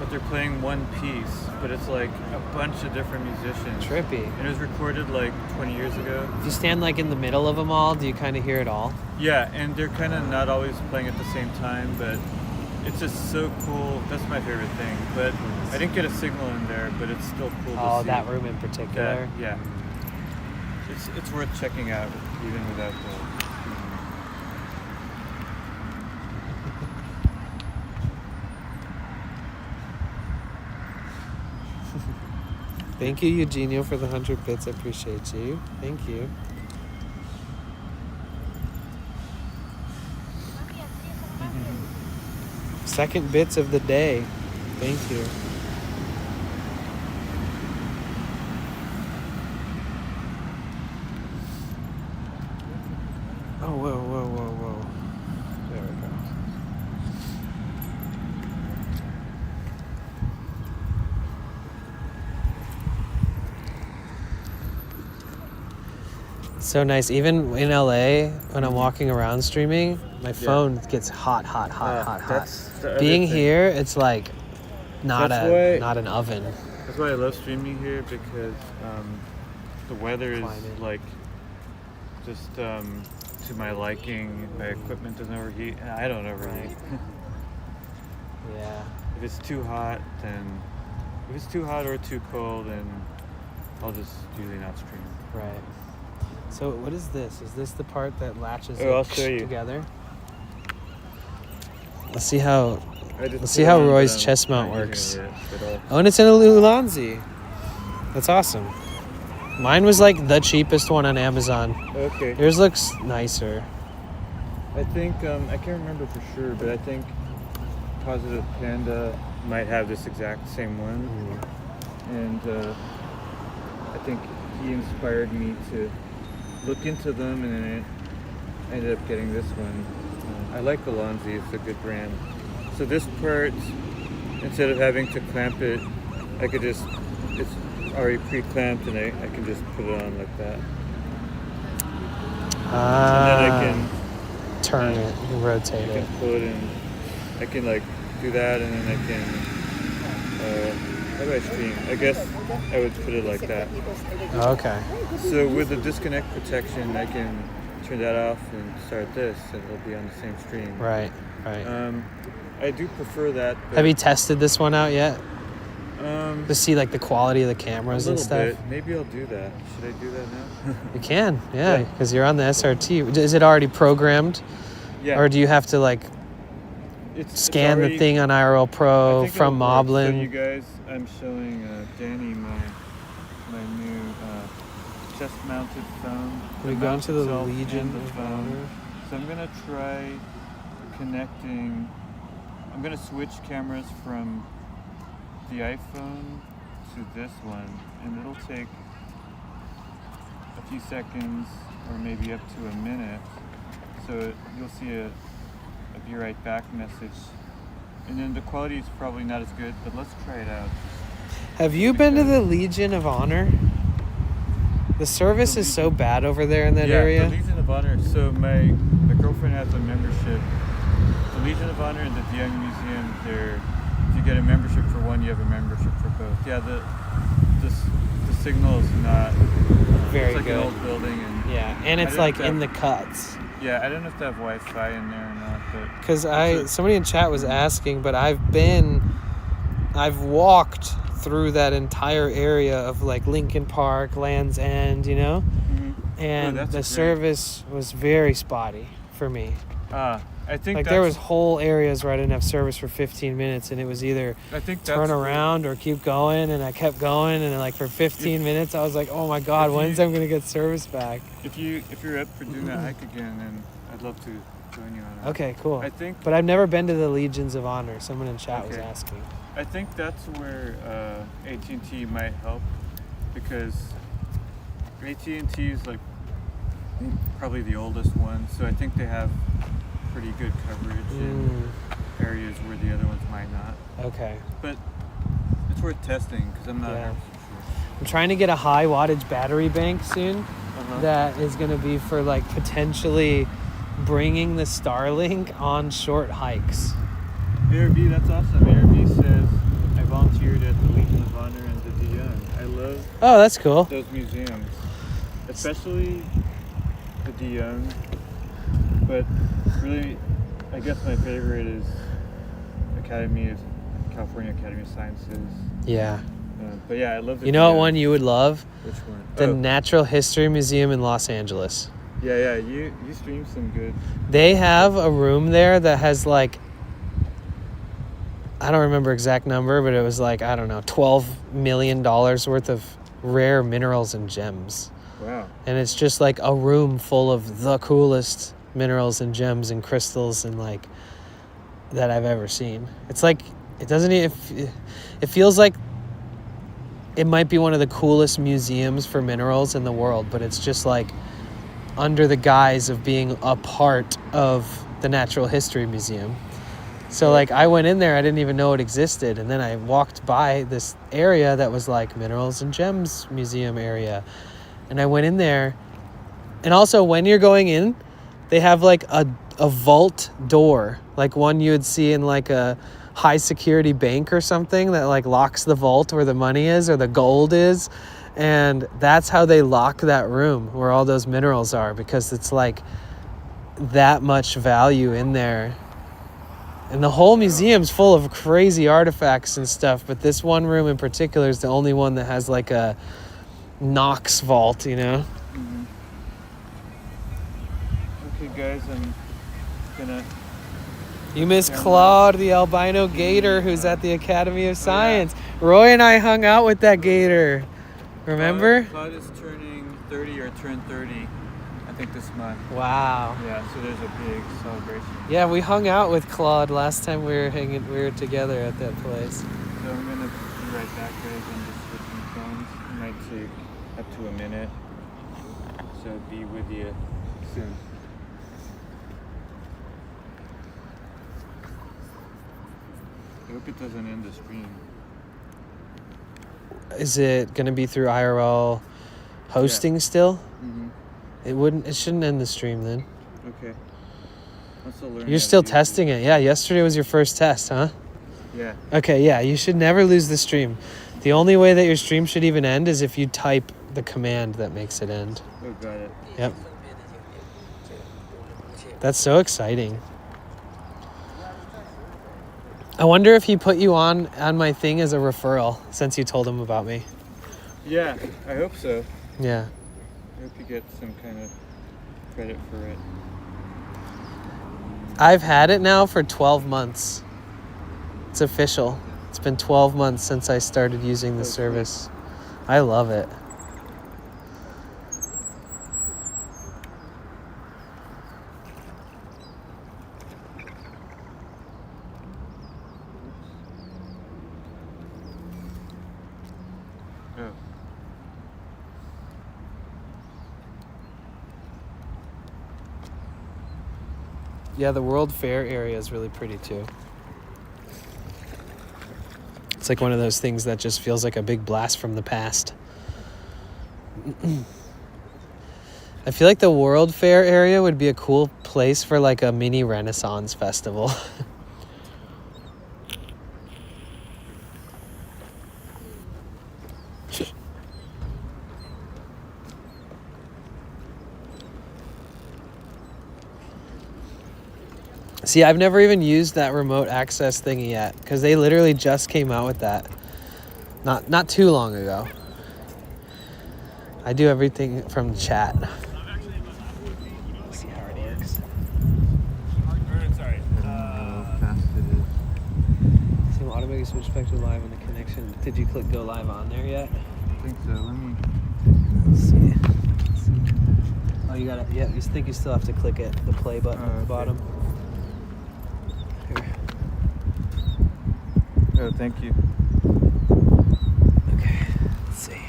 but they're playing one piece. But it's like a bunch of different musicians. Trippy. And it was recorded like 20 years ago. If you stand like in the middle of them all, do you kind of hear it all? Yeah, and they're kind of not always playing at the same time, but it's just so cool. That's my favorite thing. But I didn't get a signal in there, but it's still cool to see. Oh, that room in particular? Yeah. It's worth checking out, even without the... Thank you, Eugenio, for the 100 bits. I appreciate you. Thank you. Second bits of the day. Thank you. Oh, whoa. There we go. So nice. Even in LA, when I'm walking around streaming, my phone gets hot. That's the other Being thing. here, it's like not an oven. That's why I love streaming here, because the weather is Climate. like just to my liking. My equipment doesn't overheat, and I don't overheat. Yeah. If it's too hot, or too cold, then I'll just usually not stream. Right. So what is this? Is this the part that latches I'll show you. together? Let's see how I just Let's see put how it on, Roy's but I'm chest mount not works. using it yet at all. Oh, and it's in a Ulanzi. That's awesome. Mine was like the cheapest one on Amazon. Okay. Yours looks nicer. I think I can't remember for sure, but I think Positive Panda might have this exact same one, and I think he inspired me to look into them, and then I ended up getting this one. I like Ulanzi; it's a good brand. So this part, instead of having to clamp it, I could just, it's already pre-clamped, and I can just put it on like that. And then I can turn it, and rotate I it. can pull it in. I can like do that, and then I can. How do I stream? I guess I would put it like that. Okay. So with the disconnect protection, I can turn that off and start this, and it'll be on the same stream. Right. I do prefer that. But, Have you tested this one out yet? to To see like the quality of the cameras and stuff? Bit. Maybe I'll do that. Should I do that now? You can, yeah, because you're on the SRT. Is it already programmed? Yeah. Or do you have to like It's scan already, the thing on IRL Pro I think from it'll work. So Moblin? you guys, I'm showing Danny my new chest-mounted phone. We The go mount into the itself and Legion the of phone. Honor. So I'm gonna try connecting. I'm gonna switch cameras from the iPhone to this one, and it'll take a few seconds or maybe up to a minute. So you'll see a be right back message, and then the quality is probably not as good, but let's try it out. Have you been to the Legion of Honor? The service is so bad over there in that area. The Legion of Honor. So my girlfriend has a membership. The Legion of Honor and the Young Museum, if you get a membership for one, you have a membership for both. Yeah, the signal is not Very it's like good. an old building, and Yeah, and I it's don't like know if in the that- cuts. Yeah, I don't know if they have Wi-Fi in there or not, but Because it's a- somebody in chat was asking, but I've walked through that entire area of like Lincoln Park, Land's End, you know, and that's the great. service was very spotty for me. I think Like that's, there was whole areas where I didn't have service for 15 minutes, and it was either I think turn that's where- around or keep going, and I kept going, and like for 15 minutes I was like, oh my god, if when's you- I'm gonna get service back? If you're up for doing that hike again, then I'd love to join you on it. Okay, cool. I think But I've never been to the Legions of Honor. Someone in chat was Okay. asking. I think that's where AT&T might help, because AT&T is like probably the oldest one, so I think they have pretty good coverage in areas where the other ones might not. Okay. But it's worth testing because I'm not Yeah. 100% I'm trying to get a high wattage battery bank soon sure. that is going to be for like potentially bringing the Starlink on short hikes. ARB, that's awesome. ARB says I volunteered at the Legion of Honor and the DeYoung. I love Oh, that's cool. those museums, especially the DeYoung. But really, I guess my favorite is California Academy of Sciences. Yeah. But yeah, I love the You know what DeYoung. one you would love? Which one? The Oh, Natural History Museum in Los Angeles. yeah. You streamed some good. They have a room there that has like, I don't remember exact number, but it was like, I don't know, $12 million worth of rare minerals and gems. Wow. And it's just like a room full of the coolest minerals and gems and crystals and like that I've ever seen. It's like, it doesn't even, it feels like it might be one of the coolest museums for minerals in the world, but it's just like under the guise of being a part of the Natural History Museum. So like I went in there, I didn't even know it existed, and then I walked by this area that was like Minerals and Gems Museum area, and I went in there. And also when you're going in, they have like a vault door, like one you would see in like a high security bank or something that like locks the vault where the money is or the gold is. And that's how they lock that room where all those minerals are, because it's like that much value in there. And the whole museum's full of crazy artifacts and stuff, but this one room in particular is the only one that has like a Knox vault, you know? Okay, guys, I'm gonna. You miss Claude, the albino gator who's at the Academy of Science. Roy and I hung out with that gator. Remember? Claude is turning 30 or turned 30, I think this month. Wow. Yeah, so there's a big celebration. Yeah, we hung out with Claude last time we were together at that place. So I'm gonna be right back, guys. I'm just switching phones. It might take up to a minute. So be with you soon. I hope it doesn't end the stream. Is it going to be through IRL hosting still? Mm-hmm. It shouldn't end the stream then. Okay. I'm still learning. You're still testing it. Yeah, yesterday was your first test, huh? Yeah. Okay, yeah, you should never lose the stream. The only way that your stream should even end is if you type the command that makes it end. Oh, got it. Yep. That's so exciting. I wonder if he put you on my thing as a referral since you told him about me. Yeah, I hope so. Yeah. I hope you get some kind of credit for it. I've had it now for 12 months. It's official. It's been 12 months since I started using the service. I love it. Oh. Yeah, the World Fair area is really pretty too. It's like one of those things that just feels like a big blast from the past. I feel like the World Fair area would be a cool place for like a mini Renaissance festival. See, I've never even used that remote access thingy yet because they literally just came out with that not too long ago. I do everything from chat. Let's see how it works. Sorry. How fast it is. See, automatic switch back to live on the connection. Did you click go live on there yet? I think so. Let me. Let's see. Oh, you gotta. Yeah, you think you still have to click it. The play button at the bottom. Here. Oh, thank you. Okay. Let's see.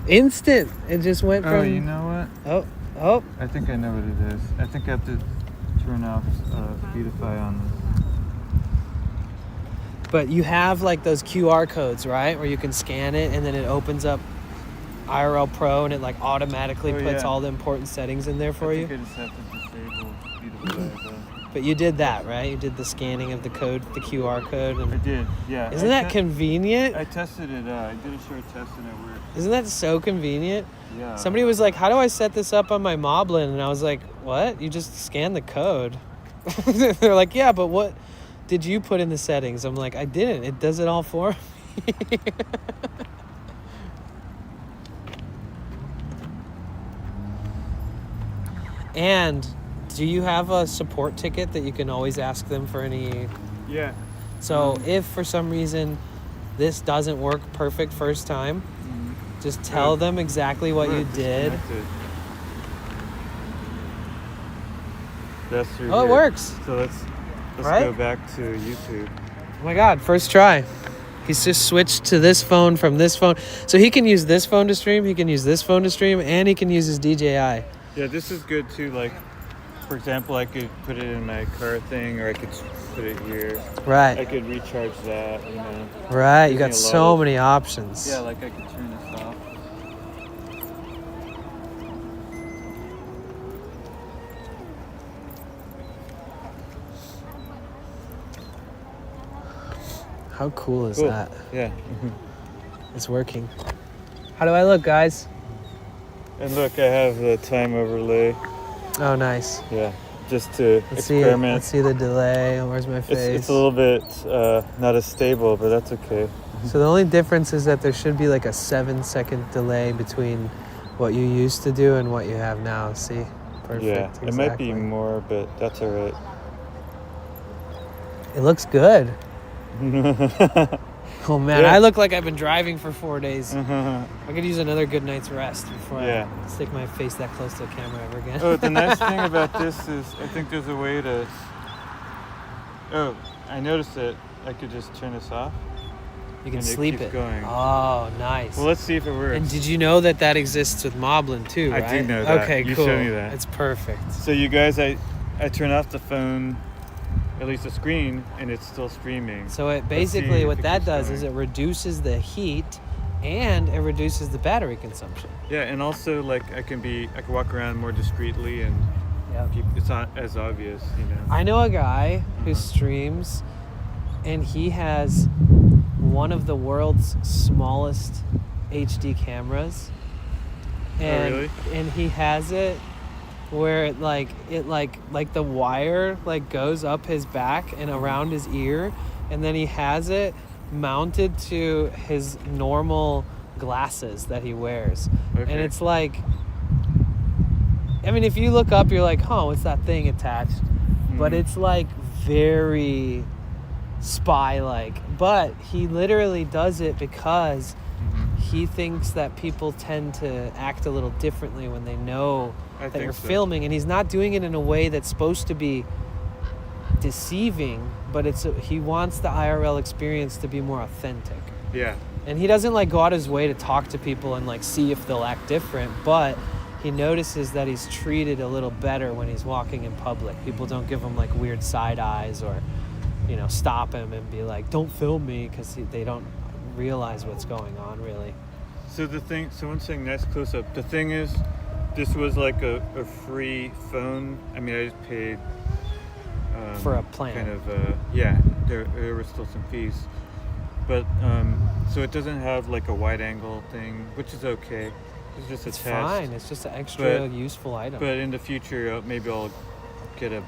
Instant. It just went from. Oh, you know what? Oh. I think I know what it is. I think I have to turn off Speedify on this. But you have like those QR codes, right? Where you can scan it and then it opens up IRL Pro and it like automatically puts all the important settings in there for you. I think I just have to disable Speedify. But you did that, right? You did the scanning of the code, the QR code. And I did, yeah. Isn't that convenient? I tested it. I did a short test and it worked. Isn't that so convenient? Yeah. Somebody was like, how do I set this up on my Moblin? And I was like, what? You just scan the code. They're like, yeah, but what did you put in the settings? I'm like, I didn't. It does it all for me. And do you have a support ticket that you can always ask them for any? Yeah. So if for some reason this doesn't work perfect first time, just tell them exactly what you did. That's through Oh, it here. works. So let's Right? go back to YouTube. Oh my God, first try. He's just switched to this phone from this phone. So he can use this phone to stream, he can use this phone to stream, and he can use his DJI. Yeah, this is good too. Like, for example, I could put it in my car thing, or I could put it here. Right. I could recharge that, you know. Right, you Gives got me a lot so of- many options. Yeah, like I could turn this off. How cool is Cool. that? Yeah. It's working. How do I look, guys? And look, I have the time overlay. Oh, nice. Yeah, just to Let's see it. experiment. Let's see the delay. Where's my face? It's a little bit not as stable, but that's okay. So the only difference is that there should be like a 7-second delay between what you used to do and what you have now. See? Perfect. Yeah, it might be exactly. more, but that's all right. It looks good. Oh man, Yeah. I look like I've been driving for 4 days. Oh, I could use another good night's rest before Yeah. I stick my face that close to the camera ever again. Oh, the nice thing about this is I think there's a way to... Oh, I noticed that I could just turn this off. You can and it sleep keeps it. going. Oh, nice. Well, let's see if it works. And did you know that that exists with Moblin too, I right? do know that. Okay, You cool. showed me that. It's perfect. So you guys, I turn off the phone, at least the screen, and it's still streaming. So it Let's basically see what if it that keeps does is going. it reduces the heat and it reduces the battery consumption. Yeah, and also like I can walk around more discreetly and it's not as obvious, you know. I know a guy who streams and he has one of the world's smallest HD cameras. And really? and he has it where it like the wire like goes up his back and around his ear, and then he has it mounted to his normal glasses that he wears. And Okay. it's like, I mean, if you look up, you're like, oh, what's that thing attached? But it's like very spy-like. But he literally does it because he thinks that people tend to act a little differently when they know I that think you're so. filming, and he's not doing it in a way that's supposed to be deceiving, but he wants the IRL experience to be more authentic. Yeah. And he doesn't like go out his way to talk to people and like see if they'll act different, but he notices that he's treated a little better when he's walking in public. People don't give him like weird side eyes or, you know, stop him and be like, don't film me, because they don't realize what's going on really. So someone's saying nice close up. The thing is, this was like a free phone. I mean, I just paid For a plan. Kind of, yeah. There were still some fees, but so it doesn't have like a wide angle thing, which is okay. It's just It's attached. fine. It's just an extra But- useful item. But in the future, maybe I'll get a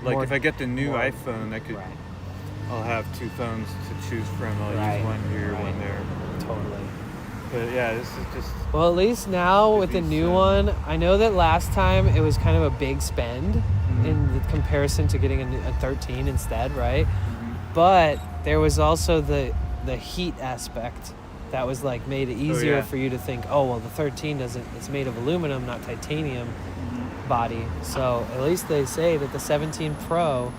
Like More- if I get the new more- iPhone, Right. I'll have 2 phones to choose from. I'll Right, use one here, right. one there. Totally. But yeah, this is just Well, at least now with the Maybe new so. one, I know that last time it was kind of a big spend in the comparison to getting a 13 instead, right? But there was also the heat aspect that was like made it easier yeah. for you to think, oh well, the 13 doesn't. It's made of aluminum, not titanium body. So at least they say that the 17 Pro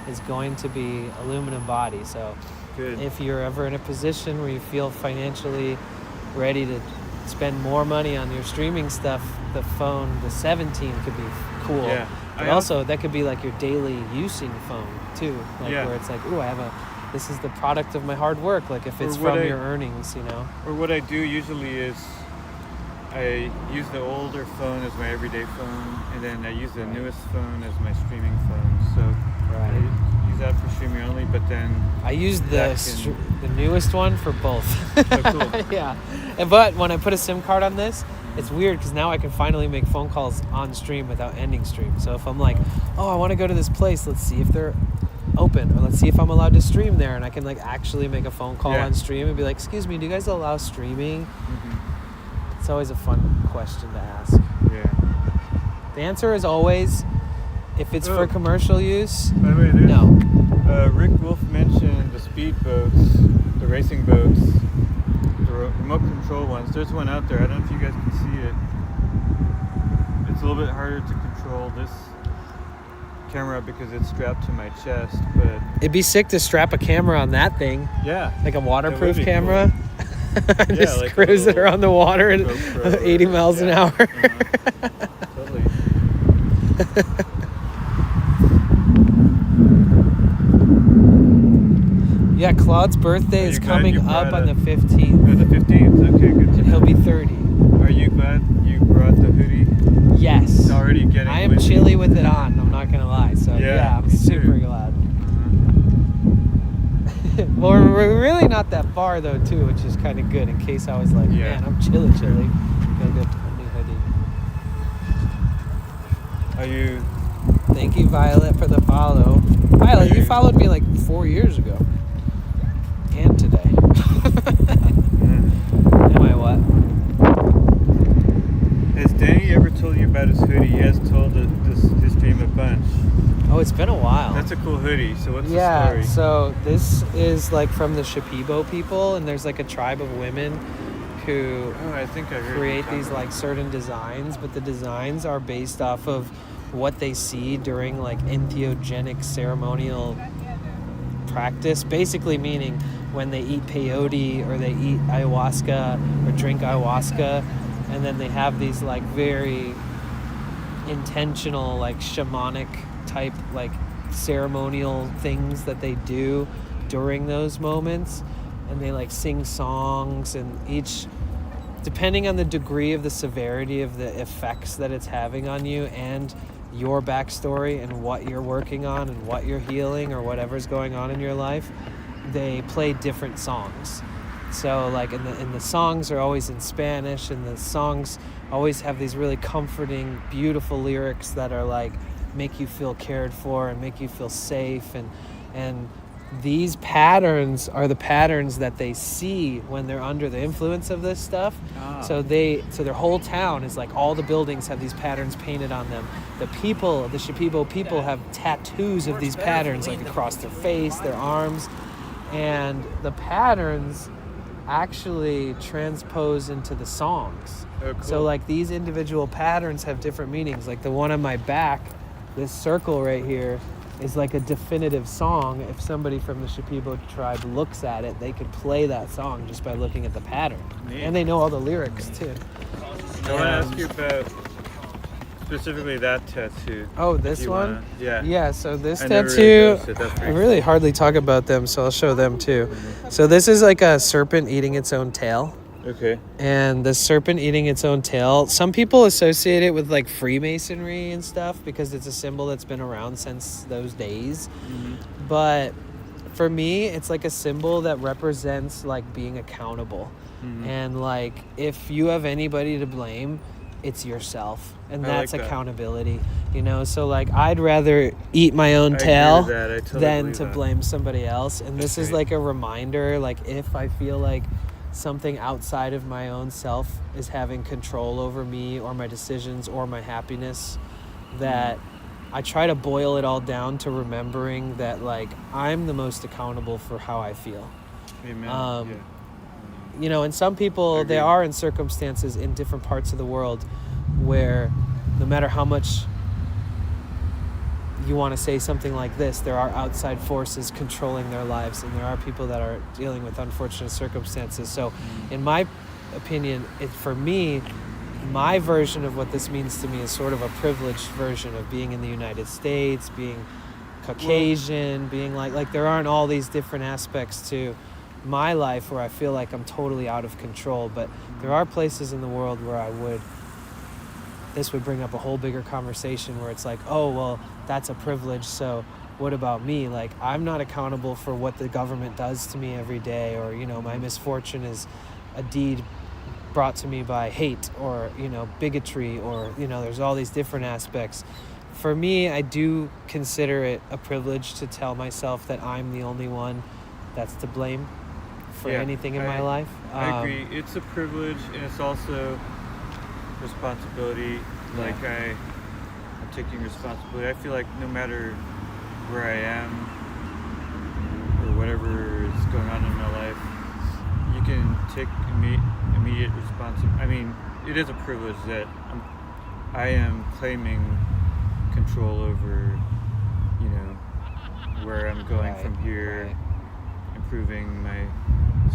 is going to be aluminum body. So good. if you're ever in a position where you feel financially ready to spend more money on your streaming stuff, the 17 could be cool. Yeah. But I also that could be like your daily using phone too. Like Yeah. where it's like, ooh, this is the product of my hard work. Like if it's Or what from I- your earnings, you know. Or what I do usually is I use the older phone as my everyday phone, and then I use the newest phone as my streaming phone. So I use that for streaming only, but then I use that the newest one for both. Oh, cool. Yeah. But when I put a SIM card on this, it's weird because now I can finally make phone calls on stream without ending stream. So if I'm like, oh, I want to go to this place, let's see if they're open, or let's see if I'm allowed to stream there, and I can like actually make a phone call on stream and be like, excuse me, do you guys allow streaming? It's always a fun question to ask. Yeah. The answer is always, if it's for Oh. commercial use, By the way, there's, no. Rick Wolf mentioned the speed boats, the racing boats, the remote control ones. There's one out there. I don't know if you guys can see it. It's a little bit harder to control this camera because it's strapped to my chest, but It'd be sick to strap a camera on that thing, yeah, like a waterproof be camera. Just like a cruise it little around the water at GoPro 80 miles an hour. totally. Yeah, Claude's birthday Are is you glad coming you up brought on it? the 15th, Oh, the 15th. Okay, good. and he'll be 30. Are you glad you brought the hoodie? Yes. It's already getting I am windy. chilly with it on, I'm not gonna lie. So yeah, I'm me too. super glad. Well, we're really not that far though too, which is kind of good in case I was like, Yeah. man, I'm chilly. Go get a new hoodie. Are you? Thank you, Violet, for the follow. Violet, you you- followed me like 4 years ago. And today. Am I what? Has Danny ever told you about his hoodie? He has told this stream a bunch. Oh, it's been a while. That's a cool hoodie. So what's the Yeah, story? so this is like from the Shipibo people, and there's like a tribe of women who Oh, I think I heard you create talk these about like certain designs, but the designs are based off of what they see during like entheogenic ceremonial practice, basically meaning when they eat peyote or they eat ayahuasca or drink ayahuasca, and then they have these like very intentional like shamanic type like ceremonial things that they do during those moments, and they like sing songs, and each depending on the degree of the severity of the effects that it's having on you and your backstory and what you're working on and what you're healing or whatever's going on in your life, they play different songs. So like in the songs are always in Spanish, and the songs always have these really comforting, beautiful lyrics that are like make you feel cared for and make you feel safe, and these patterns are the patterns that they see when they're under the influence of this stuff. So their whole town is like all the buildings have these patterns painted on them. The Shipibo people have tattoos of these patterns like across their face, their arms, and the patterns actually transpose into the songs. Oh, cool. So like these individual patterns have different meanings. Like the one on my back, this circle right here, is like a definitive song. If somebody from the Shipibo tribe looks at it, they could play that song just by looking at the pattern. Neat. And they know all the lyrics too. I want to ask you about specifically that tattoo. Oh, if this you one? wanna- yeah. Yeah, so this I never really tattoo, noticed it. That's I pretty really hardly talk about them, so I'll show them too. So this is like a serpent eating its own tail. Okay. And the serpent eating its own tail, some people associate it with like Freemasonry and stuff because it's a symbol that's been around since those days. But for me, it's like a symbol that represents like being accountable. And like if you have anybody to blame, it's yourself, and I like that's that. accountability, you know. So like I'd rather eat my own I agree tail with that. I totally than believe to that. blame somebody else. And this That's is great. like a reminder, like if I feel like something outside of my own self is having control over me or my decisions or my happiness, that I try to boil it all down to remembering that like I'm the most accountable for how I feel. Amen. Yeah. You know, and some people, they agree. are in circumstances in different parts of the world where no matter how much you want to say something like this, there are outside forces controlling their lives, and there are people that are dealing with unfortunate circumstances. So in my opinion, for me, my version of what this means to me is sort of a privileged version of being in the United States, being Caucasian, being like there aren't all these different aspects to my life where I feel like I'm totally out of control. But there are places in the world where this would bring up a whole bigger conversation where it's like, oh, well, that's a privilege, so what about me? Like, I'm not accountable for what the government does to me every day, or, you know, my misfortune is a deed brought to me by hate or, you know, bigotry, or, you know, there's all these different aspects. For me, I do consider it a privilege to tell myself that I'm the only one that's to blame for anything in my life. I agree. It's a privilege, and it's also responsibility. Like I'm taking responsibility. I feel like no matter where I am or whatever is going on in my life, you can take immediate responsibility. I mean, it is a privilege that I am claiming control over, you know, where I'm going from here, improving my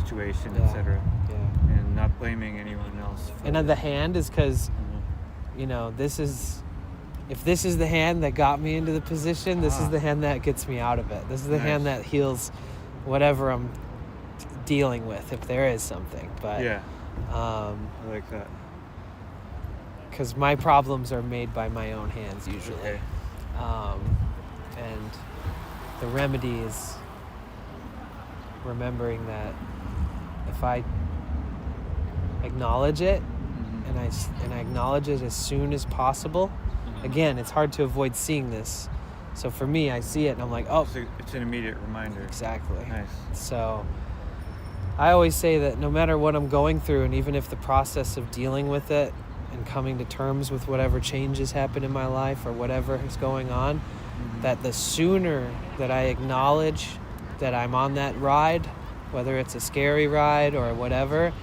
situation, etc. And not blaming anyone else. And on the hand is because, you know, if this is the hand that got me into the position, this is the hand that gets me out of it. This is the hand that heals whatever I'm dealing with, if there is something. But I like that. Because my problems are made by my own hands usually. Okay. And the remedy is remembering that if I acknowledge it, and I acknowledge it as soon as possible. Again, it's hard to avoid seeing this. So for me, I see it and I'm like, oh. It's an immediate reminder. Exactly. Nice. So I always say that no matter what I'm going through, and even if the process of dealing with it and coming to terms with whatever changes happen in my life or whatever is going on, that the sooner that I acknowledge that I'm on that ride, whether it's a scary ride or whatever,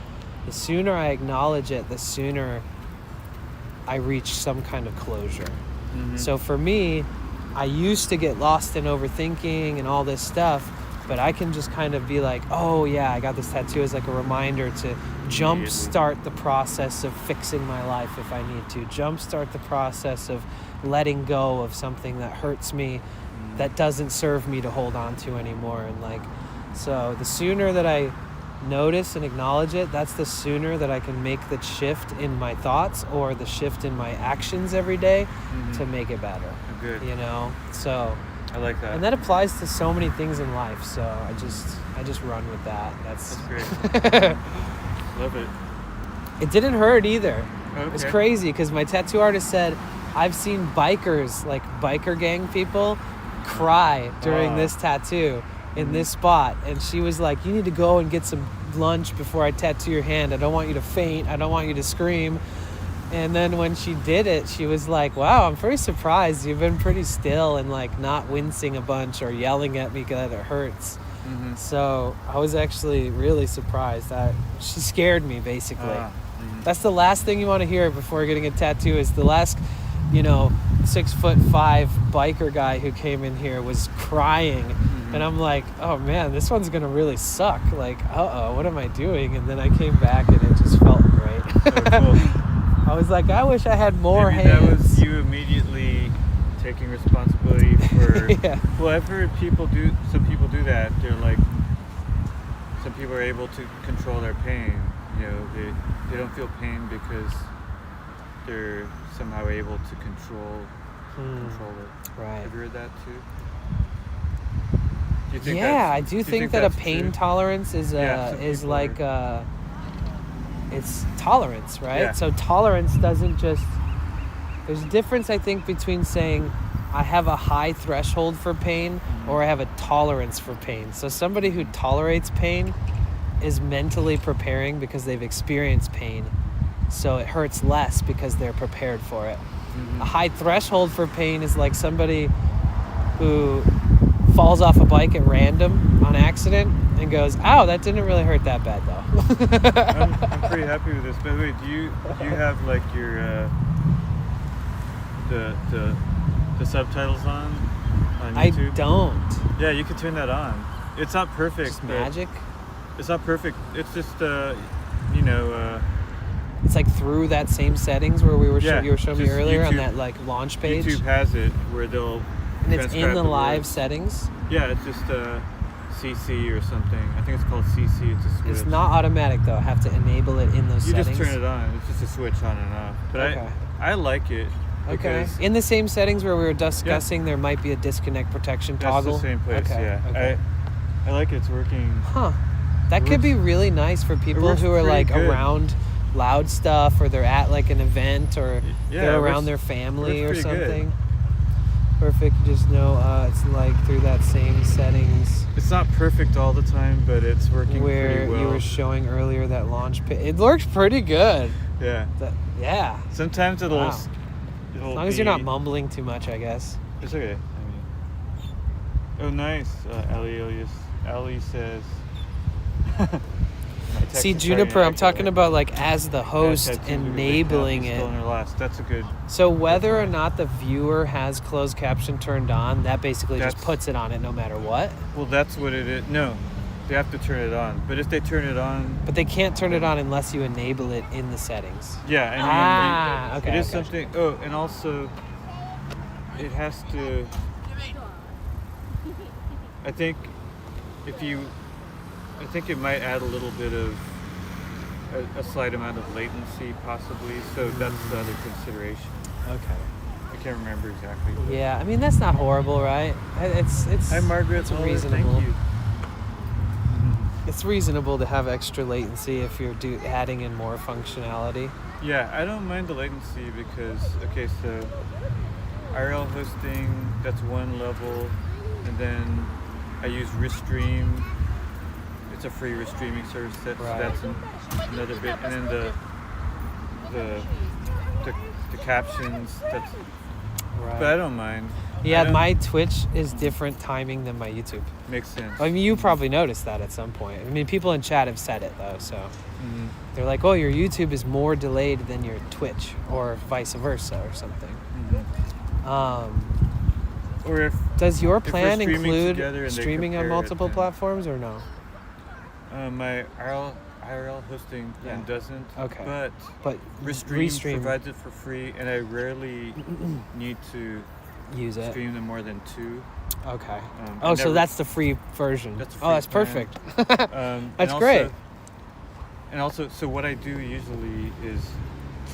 the sooner I acknowledge it, the sooner I reach some kind of closure. So for me, I used to get lost in overthinking and all this stuff, but I can just kind of be like, oh yeah, I got this tattoo as like a reminder to jumpstart the process of fixing my life if I need to, jumpstart the process of letting go of something that hurts me, that doesn't serve me to hold on to anymore. And like, so the sooner that I notice and acknowledge it, that's the sooner that I can make the shift in my thoughts or the shift in my actions every day to make it better. Good. You know, so I like that. and that applies to so many things in life. So I just run with that. That's great. Love it. It didn't hurt either. Okay. It's crazy because my tattoo artist said I've seen bikers, like biker gang people, cry during this tattoo in this spot, and she was like, you need to go and get some lunch before I tattoo your hand. I don't want you to faint. I don't want you to scream. And then when she did it, she was like, wow, I'm very surprised. You've been pretty still and like not wincing a bunch or yelling at me because it hurts. So I was actually really surprised. She scared me, basically. That's the last thing you want to hear before getting a tattoo is the last, 6'5" biker guy who came in here was crying. And I'm like, oh man, this one's going to really suck. Like, what am I doing? And then I came back and it just felt great. Oh, cool. I was like, I wish I had more Maybe hands. that was you immediately taking responsibility for. Well, I've heard some people do that. They're like, some people are able to control their pain. They don't feel pain because they're somehow able to control it. Right. Have you heard that too? Do you think I do think that a that's pain true? tolerance is Yeah, some is people like it's tolerance, right? Yeah. So tolerance doesn't just... There's a difference, I think, between saying I have a high threshold for pain or I have a tolerance for pain. So somebody who tolerates pain is mentally preparing because they've experienced pain. So it hurts less because they're prepared for it. A high threshold for pain is like somebody who falls off a bike at random on accident and goes, "Ow, that didn't really hurt that bad though." I'm pretty happy with this. By the way, do you have like your the subtitles on I YouTube? don't. Yeah, you could turn that on. It's not perfect. Just but magic. It's not perfect. It's just It's like through that same settings where we were Yeah, you were showing me just earlier on YouTube- that like launch page, YouTube has it where they'll and it's in transcribe the live words. settings. Yeah, it's just CC or something. I think it's called CC. It's a switch. It's not automatic though. I have to enable it in those You settings. just turn it on. It's just a switch on and off. But Okay. I like it. Okay. Because In the same settings where we were discussing, there might be a disconnect protection that's toggle. the same place. Okay. Yeah. Okay. I like it's working. Huh. That It could works- be really nice for people works who are pretty like good. around loud stuff, or they're at like an event, or Yeah, they're it around works- their family or works pretty good. something. Perfect. Just know it's like through that same settings It's not perfect all the time, but it's working where pretty well. you were showing earlier that launch page. It looks pretty good. Yeah. Yeah. Sometimes it'll. Wow. It'll As long as you're not be- mumbling too much, I guess. It's okay. Oh, nice. Ali says. See, Juniper, I'm talking about like as the host Hashtag enabling still in it. her last. That's a good. So whether or not the viewer has closed caption turned on, that basically just That's- puts it on it no matter what. Well, that's what it is. No, they have to turn it on. But if they turn it on, But they can't turn it on unless you enable it in the settings. yeah. And Okay. It is I gotcha. something. Oh, and also, it has to. I think it might add a little bit of a slight amount of latency, possibly. So that's the other consideration. Okay. I can't remember exactly. but- Yeah, I mean that's not horrible, right? It's Hi, Margaret. It's Muller, reasonable. Thank you. It's reasonable to have extra latency if you're adding in more functionality. Yeah, I don't mind the latency because, okay, so IRL hosting, that's one level, and then I use Restream. It's a free restreaming service. That's another bit, and then the captions. That's, Right. but I don't mind. Yeah, I don't- my Twitch is different timing than my YouTube. makes sense. I mean, you probably noticed that at some point. I mean, people in chat have said it though, so Mhm. they're like, "Oh, your YouTube is more delayed than your Twitch, or vice versa, or something." Or if Does your we're plan streaming include together and they streaming on compare it, multiple then- platforms or no? my IRL hosting plan Yeah. doesn't. Okay. But But Restream provides it for free, and I rarely need to use it. stream them more than two. Okay. I So never- that's the free version. That's a Oh, that's free perfect. And That's also- great. And also, so what I do usually is,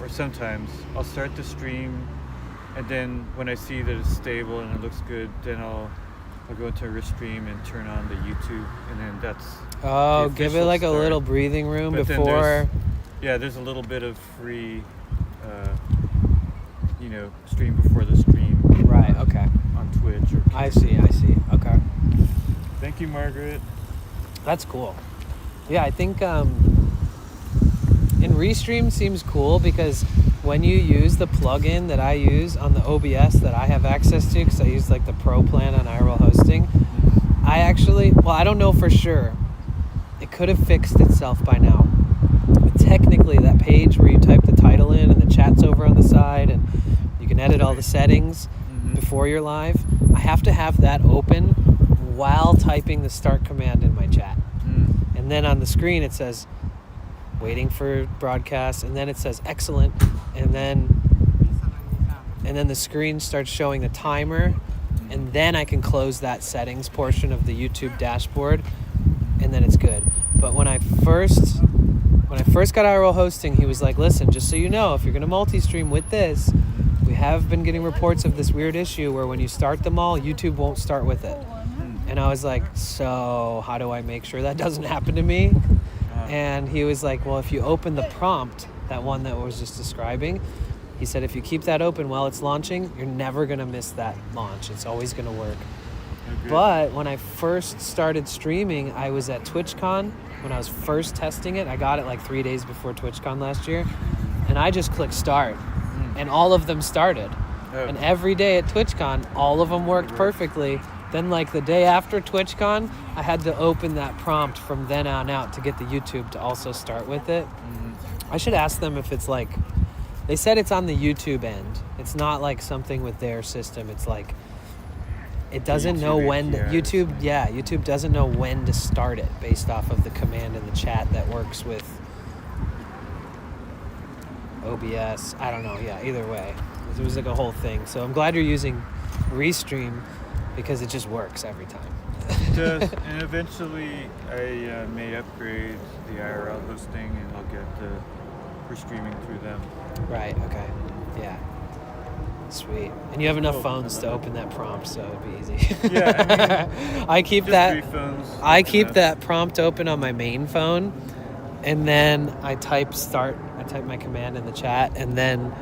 or sometimes, I'll start the stream, and then when I see that it's stable and it looks good, then I'll go into Restream and turn on the YouTube, and then that's. Oh, the give it official like a start. little breathing room But then before. there's a little bit of free, stream before the stream. Right. Okay. On Twitch or. I see. Okay. Thank you, Margaret. That's cool. Yeah, I think and Restream seems cool because when you use the plugin that I use on the OBS that I have access to, because I use like the pro plan on IRL hosting, I don't know for sure. It could have fixed itself by now. But technically, that page where you type the title in and the chat's over on the side and you can edit all the settings before you're live, I have to have that open while typing the start command in my chat. And then on the screen it says waiting for broadcast, and then it says excellent, and then the screen starts showing the timer, and then I can close that settings portion of the YouTube dashboard, and then it's good. But when I first got IRL hosting, he was like, listen, just so you know, if you're going to multi-stream with this, we have been getting reports of this weird issue where when you start them all, YouTube won't start with it. And I was like, so how do I make sure that doesn't happen to me? And he was like, well, if you open the prompt, that one that was just describing, he said if you keep that open while it's launching, you're never going to miss that launch. It's always going to work. Okay. But when I first started streaming, I was at TwitchCon. When I was first testing it, I got it like 3 days before TwitchCon last year. And I just clicked start. And all of them started. Oh. And every day at TwitchCon, all of them worked perfectly. Then like the day after TwitchCon, I had to open that prompt from then on out to get the YouTube to also start with it. I should ask them if it's like, they said it's on the YouTube end. It's not like something with their system. It's like, it doesn't know when YouTube doesn't know when to start it based off of the command in the chat that works with OBS. I don't know. Yeah, either way. It was like a whole thing. So I'm glad you're using Restream because it just works every time. It does, and eventually I may upgrade the IRL hosting and I'll get for streaming through them. Right, okay. Yeah. Sweet. And you have enough Cool. phones to open that prompt, so it'll be easy. Yeah, I keep Just that 3 phones. I open keep up. that prompt open on my main phone, and then I type my command in the chat, and then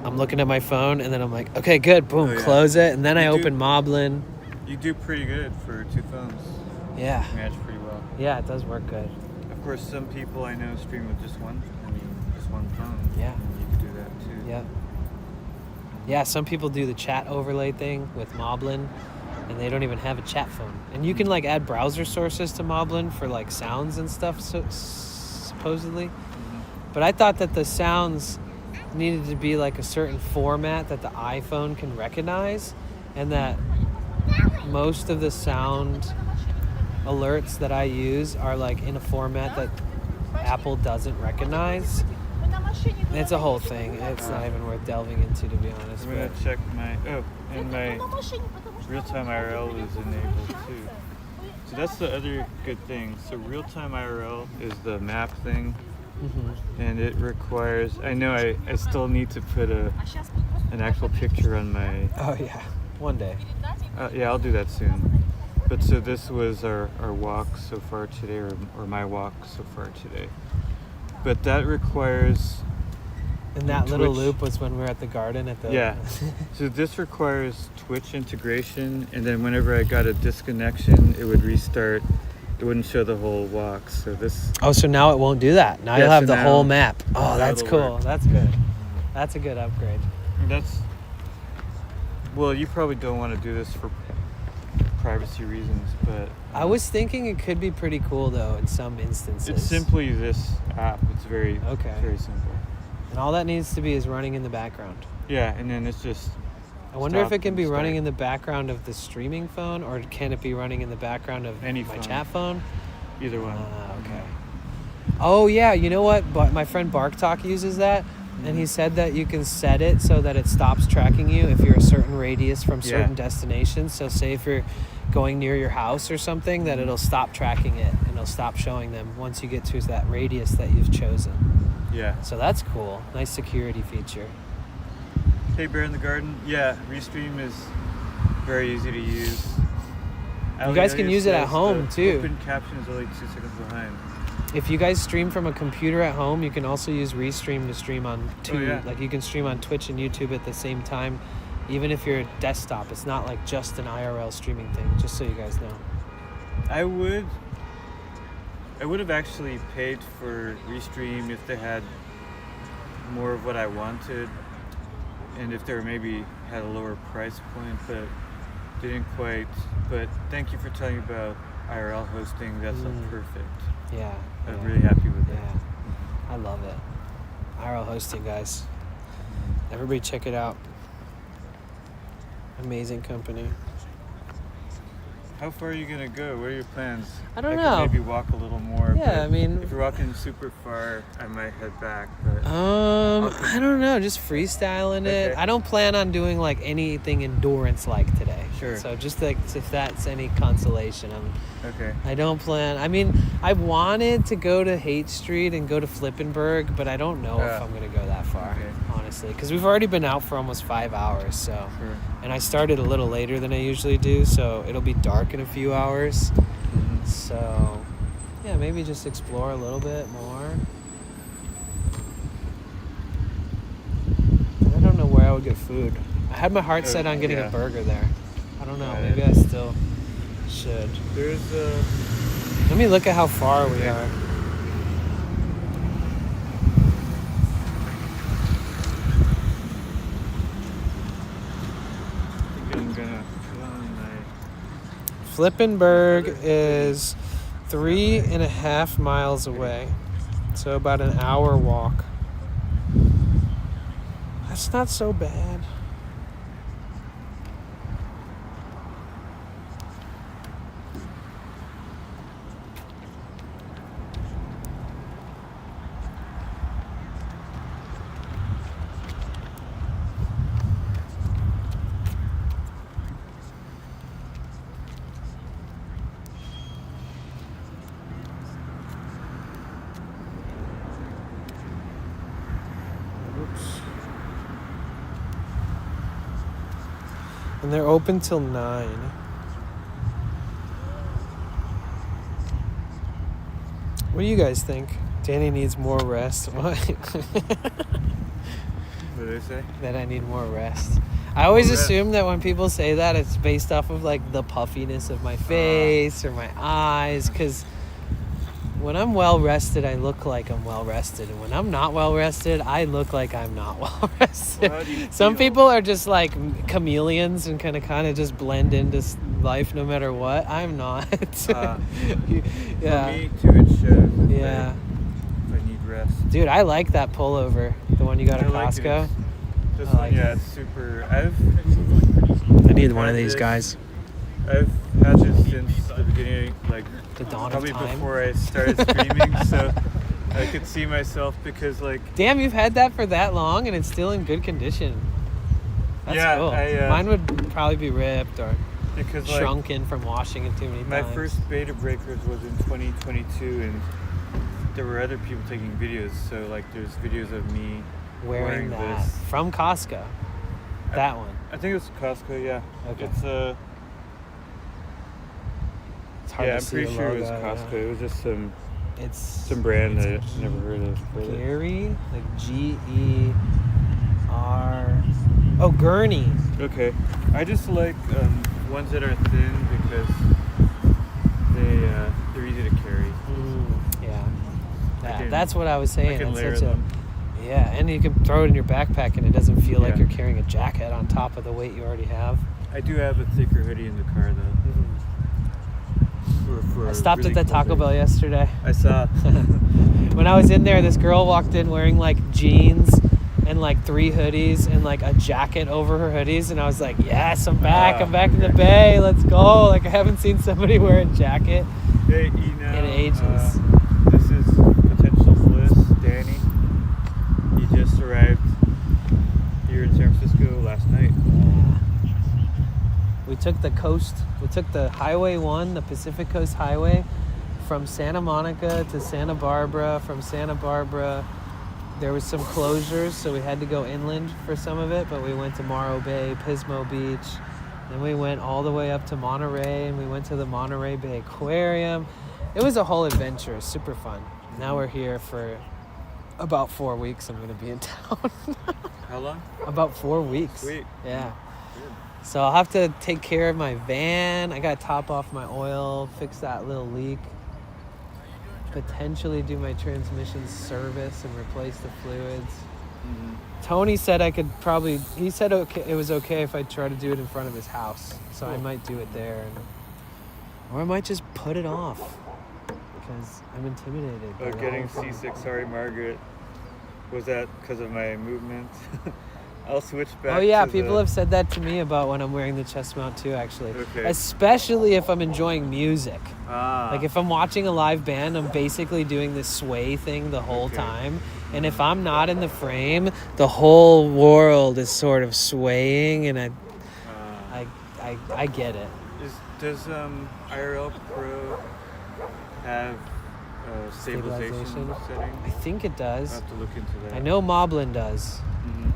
I'm looking at my phone, and then I'm like, okay, good, boom, Oh, yeah. close it, and then I You do- open Moblin. You do pretty good for 2 phones. Yeah. Match pretty well. Yeah, it does work good. Of course, some people I know stream with just one phone. Yeah. And you can do that too. Yeah. Yeah, some people do the chat overlay thing with Moblin, and they don't even have a chat phone. And you can like add browser sources to Moblin for like sounds and stuff, supposedly. But I thought that the sounds needed to be like a certain format that the iPhone can recognize, and that most of the sound alerts that I use are like in a format that Apple doesn't recognize. It's a whole thing. It's not even worth delving into, to be honest. I'm gonna But check and my real-time IRL is enabled too. So that's the other good thing. So real-time IRL is the map thing, and it requires. I know I still need to put an actual picture on my. oh yeah, one day. Yeah, I'll do that soon. But so this was our walk so far today, or my walk so far today. But that requires. And that little Twitch. loop was when we were at the garden at the. Yeah. So this requires Twitch integration, and then whenever I got a disconnection, it would restart. It wouldn't show the whole walk. So this. Oh, so now it won't do that. Now Yeah, you'll have so the now- whole map. Oh, that's that'll cool. work. That's good. That's a good upgrade. That's. Well, you probably don't want to do this for privacy reasons, but. I was thinking it could be pretty cool though in some instances. It's simply this app. It's very very simple. And all that needs to be is running in the background. Yeah, and then it's just. I wonder if stop it can and be running start. in the background of the streaming phone, or can it be running in the background of Any my phone. chat phone? Either one. Okay. Oh yeah, you know what? But my friend Bark Talk uses that, and he said that you can set it so that it stops tracking you if you're a certain radius from certain destinations. So say if you're going near your house or something, that it'll stop tracking it and it'll stop showing them once you get to that radius that you've chosen. Yeah. So that's cool. Nice security feature. Hey, Bear in the Garden. Yeah, Restream is very easy to use. You guys can use it at says home, the too. Open caption is only 2 seconds behind. If you guys stream from a computer at home, you can also use Restream to stream on two. Oh, yeah. Like you can stream on Twitch and YouTube at the same time, even if you're a desktop. It's not like just an IRL streaming thing, just so you guys know. I would have actually paid for Restream if they had more of what I wanted, and if they were maybe had a lower price point, but they didn't quite. But thank you for telling me about IRL hosting. That's perfect. Yeah. I'm really happy with that. Yeah. I love it. IRL hosting, guys. Everybody check it out. Amazing company. How far are you gonna go? What are your plans? I don't could know. Maybe walk a little more. Yeah, but I mean- if you're walking super far, I might head back. But I don't know, just freestyling it. Okay. I don't plan on doing like anything endurance like today. Sure. So just like if that's any consolation, okay. I don't plan. I mean, I wanted to go to Haight Street and go to Flippenberg, but I don't know if I'm gonna go that far, honestly, because we've already been out for almost 5 hours. So, Sure. and I started a little later than I usually do, so it'll be dark in a few hours. So, Yeah, maybe just explore a little bit more. I don't know where I would get food. I had my heart set on getting a burger there. I don't know. Got Maybe it. I still should. There's Let me look at how far we are. I think I'm gonna put on my. Flippenberg is 3.5 miles away. So about an hour walk. That's not so bad. And they're open till 9. What do you guys think? Danny needs more rest. What? What did I say? That I need more rest. I always More rest. assume that when people say that, it's based off of like the puffiness of my face or my eyes. Because when I'm well rested, I look like I'm well rested. And when I'm not well rested, I look like I'm not well rested. Well, how do you Some feel? people are just like chameleons and kind of just blend into life no matter what. I'm not. Yeah. Yeah. For me too, it shows. Yeah. If I need rest. Dude, I like that pullover. The one you got at I like it. Costco. This I one, like yeah, it. it's super. I need one of had these this- guys. I've had it since the beginning, like The dawn of probably time. before I started streaming, so I could see myself because like Damn, you've had that for that long and it's still in good condition. That's Yeah, cool. I, Mine would probably be ripped or because like shrunken from washing it too many my times. first beta breakers was in 2022, and there were other people taking videos. So like there's videos of me wearing that this. from Costco. That one. I think it's Costco. Yeah. Okay. It's It's hard yeah, to I'm see pretty the sure it was logo, Costco. yeah. It was just some It's brand that I never heard of. really. Gary, like G-E-R. Oh, Gurney. Okay. I just like ones that are thin because they're easy to carry. Yeah. can- That's what I was saying. I can It's layer such a- them. Yeah, and you can throw it in your backpack and it doesn't feel like Yeah. you're carrying a jacket on top of the weight you already have. I do have a thicker hoodie in the car though. For I stopped really at that Taco cold Bell days. yesterday. I saw. When I was in there, this girl walked in wearing like jeans and like 3 hoodies and like a jacket over her hoodies, and I was like, yes, I'm back. I'm back in the Bay. Let's go. Like, I haven't seen somebody wear a jacket Hey, you know, in ages. This is Potential Bliss, Danny. He just arrived here in San Francisco last night. We took the Highway 1, the Pacific Coast Highway, from Santa Monica to Santa Barbara. From Santa Barbara, there was some closures, so we had to go inland for some of it, but we went to Morro Bay, Pismo Beach, then we went all the way up to Monterey, and we went to the Monterey Bay Aquarium. It was a whole adventure, super fun. Now we're here for about 4 weeks. I'm going to be in town. How long? About 4 weeks. Sweet. Yeah. So I'll have to take care of my van. I got to top off my oil, fix that little leak, potentially do my transmission service and replace the fluids. Tony said he said okay, it was okay if I try to do it in front of his house. So I might do it there. Or I might just put it off because I'm intimidated. by the Getting whole thing. seasick. Sorry, Margaret. Was that because of my movement? I'll switch back. Oh yeah, to people the- have said that to me about when I'm wearing the chest mount too, actually. Okay. Especially if I'm enjoying music. Ah. Like if I'm watching a live band, I'm basically doing this sway thing the whole time. And if I'm not in the frame, the whole world is sort of swaying, and I get it. Does IRL Pro have stabilization setting? I think it does. I'll have to look into that. I know Moblin does.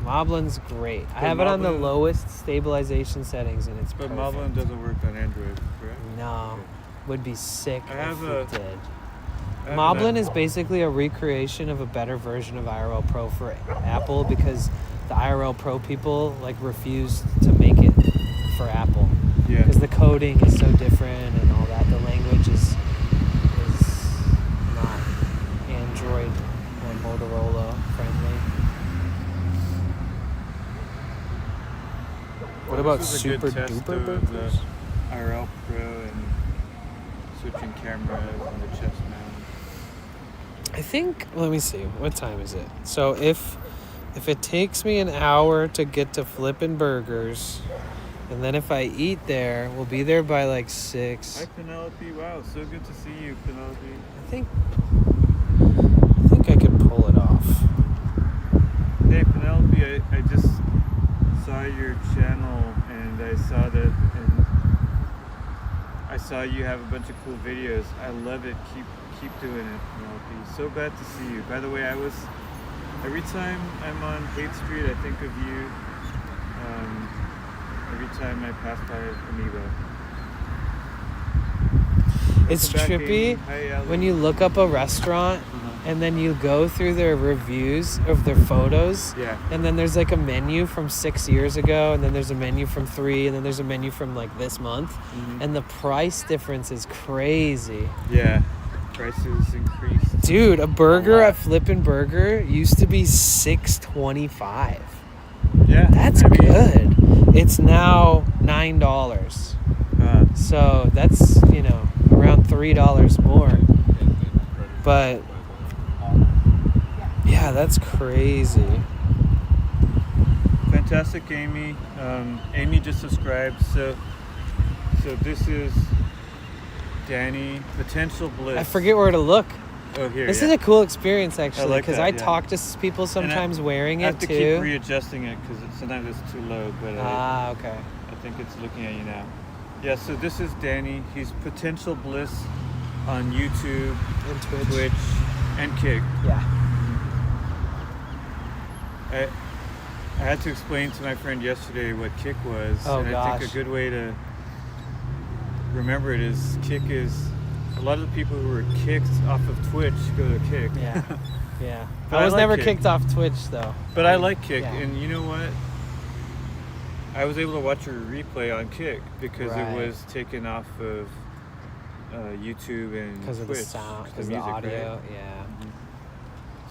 Moblin's great. I But have it on the Moblin- lowest stabilization settings, and it's But perfect. Moblin doesn't work on Android, correct? No, would be sick I have if it did. Moblin is basically a recreation of a better version of IRL Pro for Apple because the IRL Pro people like refused to make it for Apple. Yeah. Because the coding is so different and all that. The language is not Android or Motorola friendly. What about This was a good Super test Duper of burgers? the IRL Pro and switching cameras and the chest mount. I think, let me see, what time is it? So if it takes me an hour to get to Flippin' Burgers, and then if I eat there, we'll be there by like 6. Hi Penelope, wow, so good to see you, Penelope. I think I could pull it off. Hey Penelope, I just saw your channel and I saw that and I saw you have a bunch of cool videos. I love it. Keep doing it, Penelope. So glad to see you. By the way, every time I'm on Haight Street, I think of you. Every time I pass by Amiibo. It's Welcome back, trippy Amy. Hi, Ali. when you look up a restaurant and then you go through their reviews of their photos. Yeah. And then there's like a menu from 6 years ago, and then there's a menu from 3, and then there's a menu from like this month. Mhm. And the price difference is crazy. Yeah. Prices increased. Dude, a burger A lot. at Flippin' Burger used to be $6.25. Yeah. That's good. It's now $9. So that's, around $3 more. But yeah, that's crazy. Fantastic, Amy. Amy just subscribed. So this is Danny, Potential Bliss. I forget where to look. Oh, here. This yeah. is a cool experience actually, like because that, I yeah. talk to people sometimes wearing I have it to too. keep readjusting it because sometimes it's too low, but Okay. I think it's looking at you now. Yeah, so this is Danny. He's Potential Bliss on YouTube, And Twitch. Twitch, and Kick. Yeah. I had to explain to my friend yesterday what Kick was, Oh, and I gosh. think a good way to remember it is Kick is a lot of the people who were kicked off of Twitch go to Kick. Yeah. Yeah. But I I was like never Kick. kicked off Twitch though. But I like Kick, yeah. and you know what? I was able to watch a replay on Kick because Right. it was taken off of YouTube and Because of Twitch, the sound, because the of the music, audio. right? Yeah.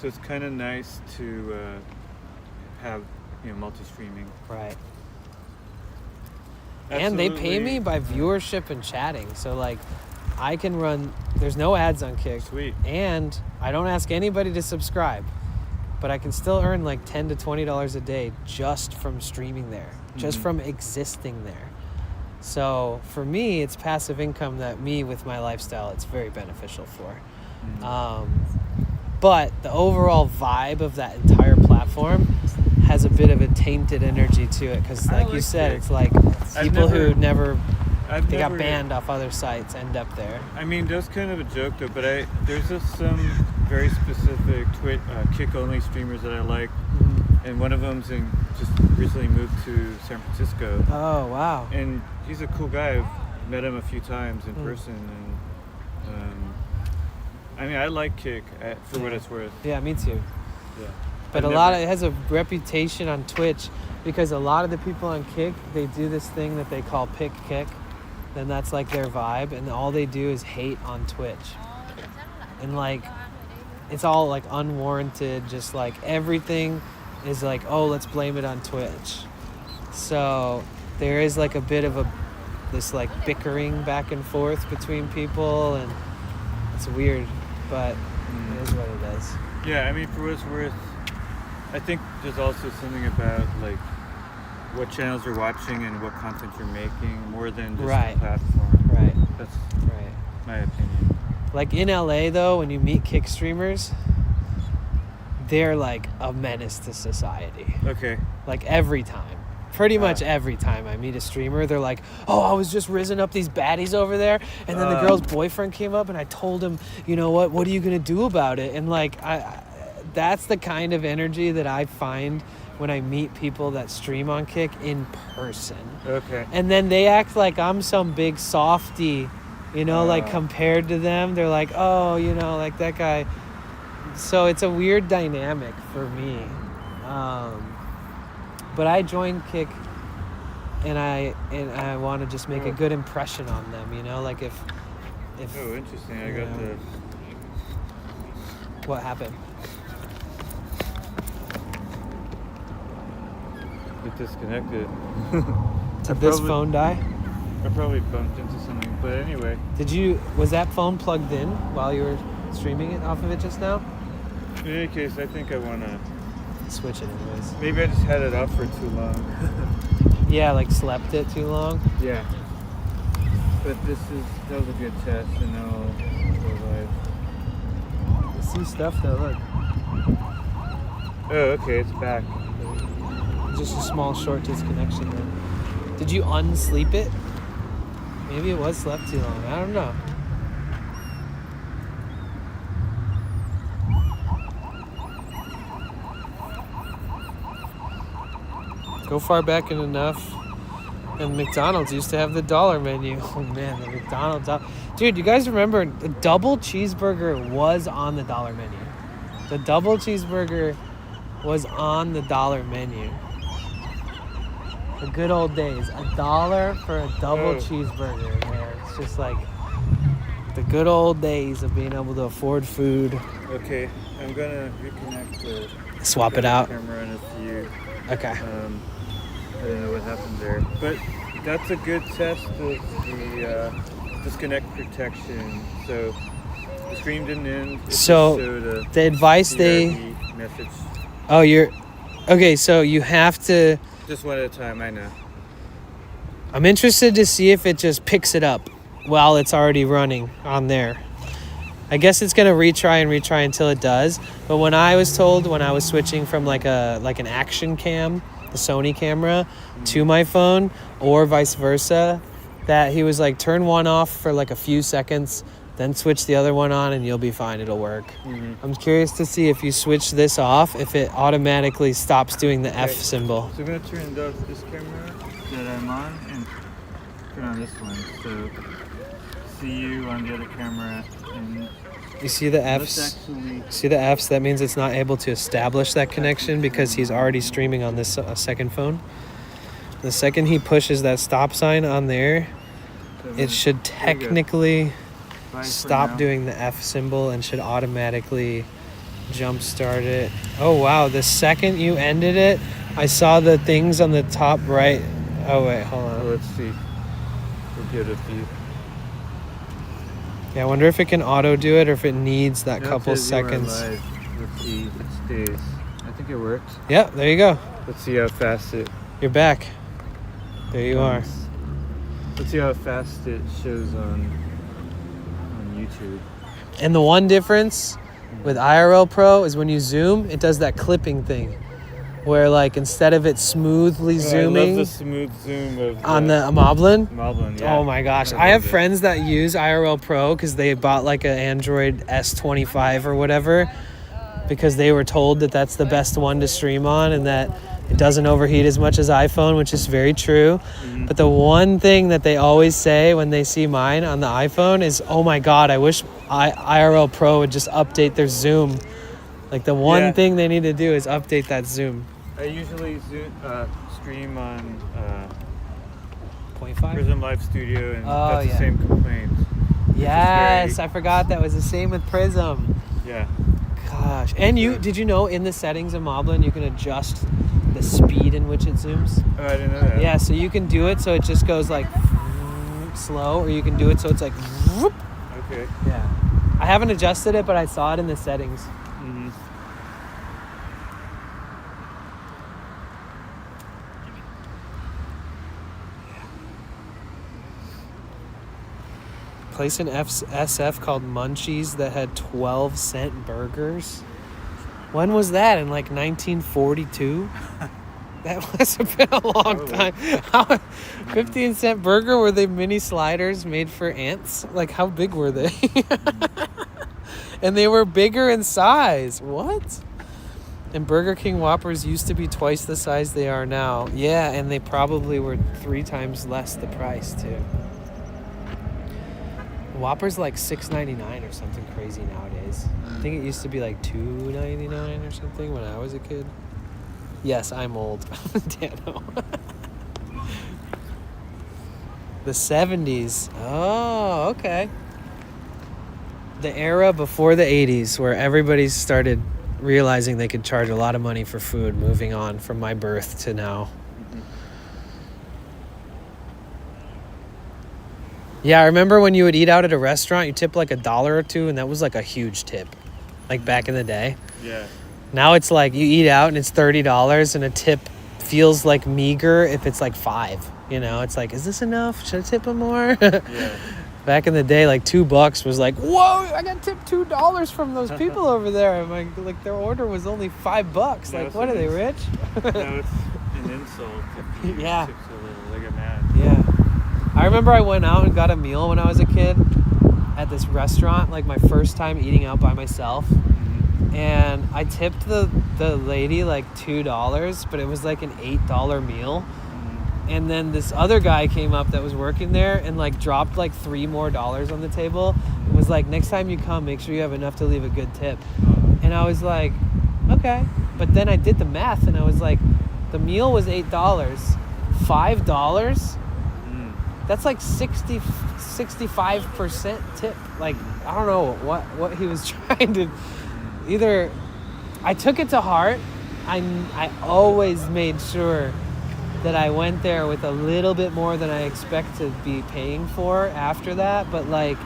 So it's kind of nice to have multi-streaming. Right. And they pay me Absolutely. by viewership and chatting. So like I can run, there's no ads on Kick. Sweet. And I don't ask anybody to subscribe. But I can still earn like $10 to $20 a day just from streaming there, just Mhm. from existing there. So for me, it's passive income that me with my lifestyle, it's very beneficial for. Mhm. But the overall vibe of that entire platform has a bit of a tainted energy to it because, I like you like said, Kick. it's like people who never they got banned off other sites end up there. I mean, that's kind of a joke though, but there's just some very specific Kick-only streamers that I like, and one of them's just recently moved to San Francisco. Oh wow! And he's a cool guy. I've met him a few times in person, and I mean, I like Kick for what it's worth. Yeah, me too. Yeah. But it has a reputation on Twitch because a lot of the people on Kick, they do this thing that they call pick Kick. Then that's like their vibe, and all they do is hate on Twitch. And like, it's all like unwarranted, just like everything is like, oh, let's blame it on Twitch. So there is like a bit of this like bickering back and forth between people, and it's weird, but it is what it is. Yeah, I mean, for what it's worth, I think there's also something about like what channels you're watching and what content you're making more than just Right. the platform. Right. That's Right. my opinion. Like in LA though, when you meet Kick streamers, they're like a menace to society. Okay. Like every time. Pretty much every time I meet a streamer, they're like, oh, I was just rizzing up these baddies over there. And then the girl's boyfriend came up and I told him, you know what are you going to do about it? And like, that's the kind of energy that I find when I meet people that stream on Kick in person. Okay. And then they act like I'm some big softy You know, like compared to them, they're like, oh, you know, like that guy. So it's a weird dynamic for me. But I joined Kick, and I want to just make a good impression on them. You know, like if. Oh, interesting. I got the. What happened? It disconnected. Did this phone die? I probably bumped into something, but anyway. Was that phone plugged in while you were streaming it off of it just now? In any case, I think I want to switch it anyways. Maybe I just had it off for too long. Yeah, like slept it too long? Yeah. But that was a good test, and now I'll go live. I see stuff though, look. Oh, okay, it's back. Just a small short disconnection then. Did you unsleep it? Maybe it was slept too long. I don't know. Go far back in enough. And McDonald's used to have the dollar menu. Oh man, the McDonald's. Dude, you guys remember the double cheeseburger was on the dollar menu. The double cheeseburger was on the dollar menu. The good old days. $1 for a double cheeseburger, man. It's just like the good old days of being able to afford food. Okay, I'm gonna reconnect the Swap it out. camera in a few. Okay. I don't know what happened there, but that's a good test of the disconnect protection. So the stream didn't end. It So just showed a the advice CRV message. Oh, you're okay. So you have to. Just one at a time. I know. I'm interested to see if it just picks it up while it's already running on there. I guess it's gonna retry until it does. But when I was told when I was switching from like an action cam, the Sony camera, to my phone, or vice versa, that he was like, turn one off for like a few seconds, then switch the other one on, and you'll be fine. It'll work. Mm-hmm. I'm curious to see if you switch this off, if it automatically stops doing the F symbol. So I'm gonna turn off this camera that I'm on and turn on this one. So see you on the other camera. And you see the Fs? See the Fs? That means it's not able to establish that connection because he's already streaming on this second phone. The second he pushes that stop sign on there, it should technically stop doing the F symbol and should automatically jump start it. Oh wow, the second you ended it, I saw the things on the top right. Oh wait, hold on. Let's see. We'll give it a few. Yeah, I wonder if it can auto do it or if it needs that No, couple it says you are seconds. live. Let's see, it stays. I think it works. Yeah, there you go. Let's see how fast it You're back. There you are. Let's see how fast it shows on YouTube. And the one difference with IRL Pro is when you zoom, it does that clipping thing. Where like instead of it smoothly zooming I love the smooth zoom of on the Moblin. Moblin, yeah. Oh my gosh. I have friends that use IRL Pro because they bought like an Android S25 or whatever because they were told that that's the best one to stream on and that it doesn't overheat as much as iPhone, which is very true. Mm-hmm. But the one thing that they always say when they see mine on the iPhone is, oh my God, I wish IRL Pro would just update their zoom. Like the one thing they need to do is update that zoom. I usually stream on 0.5? Prism Live Studio, and Oh, that's yeah. the same complaint. Yes, I forgot that was the same with Prism. Yeah. Gosh. And did you know in the settings of Moblin you can adjust the speed in which it zooms? Oh, I didn't know that. Yeah, so you can do it so it just goes like slow, or you can do it so it's like Okay. yeah. I haven't adjusted it, but I saw it in the settings. Mm-hmm. Place in SF called Munchies that had 12-cent burgers. When was that? In like 1942? That must have been a long time. 15-cent burger? Were they mini sliders made for ants? Like how big were they? And they were bigger in size. What? And Burger King Whoppers used to be twice the size they are now. Yeah, and they probably were 3 times less the price too. Whopper's like $6.99 or something crazy nowadays. I think it used to be like $2.99 or something when I was a kid. Yes, I'm old. Dano. The 70s. Oh, okay. The era before the 80s where everybody started realizing they could charge a lot of money for food, moving on from my birth to now. Yeah, I remember when you would eat out at a restaurant, you tip like $1 or $2, and that was like a huge tip, like back in the day. Yeah. Now it's like you eat out and it's $30, and a tip feels like meager if it's like $5. You know, it's like, is this enough? Should I tip them more? Yeah. Back in the day, like $2 was like, whoa! I got tipped $2 from those people over there. I'm like their order was only $5. Now Like, it's what are an they, rich? Now it's an insult if you Yeah. tip so little. They get mad. Yeah. I remember I went out and got a meal when I was a kid at this restaurant, like my first time eating out by myself. And I tipped the lady like $2, but it was like an $8 meal. And then this other guy came up that was working there and like dropped like $3 more on the table and was like, next time you come, make sure you have enough to leave a good tip. And I was like, okay. But then I did the math and I was like, the meal was $8, $5. That's like 65% tip. Like, I don't know what he was trying to either. I took it to heart. I always made sure that I went there with a little bit more than I expect to be paying for after that. But like,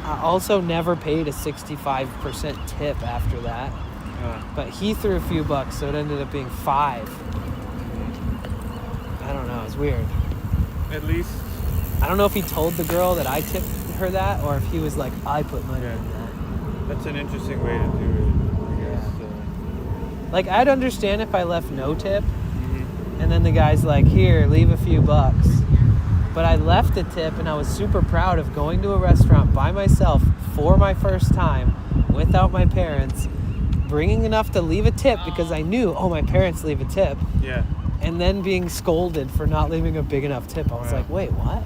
I also never paid a 65% tip after that. But he threw a few bucks, so it ended up being $5. I don't know. It's weird. At least. I don't know if he told the girl that I tipped her that, or if he was like, I put money in that. That's an interesting way to do it, I guess. Like, I'd understand if I left no tip, and then the guy's like, here, leave a few bucks. But I left a tip, and I was super proud of going to a restaurant by myself for my first time, without my parents, bringing enough to leave a tip because I knew, oh, my parents leave a tip. Yeah. And then being scolded for not leaving a big enough tip. I was like, wait, what?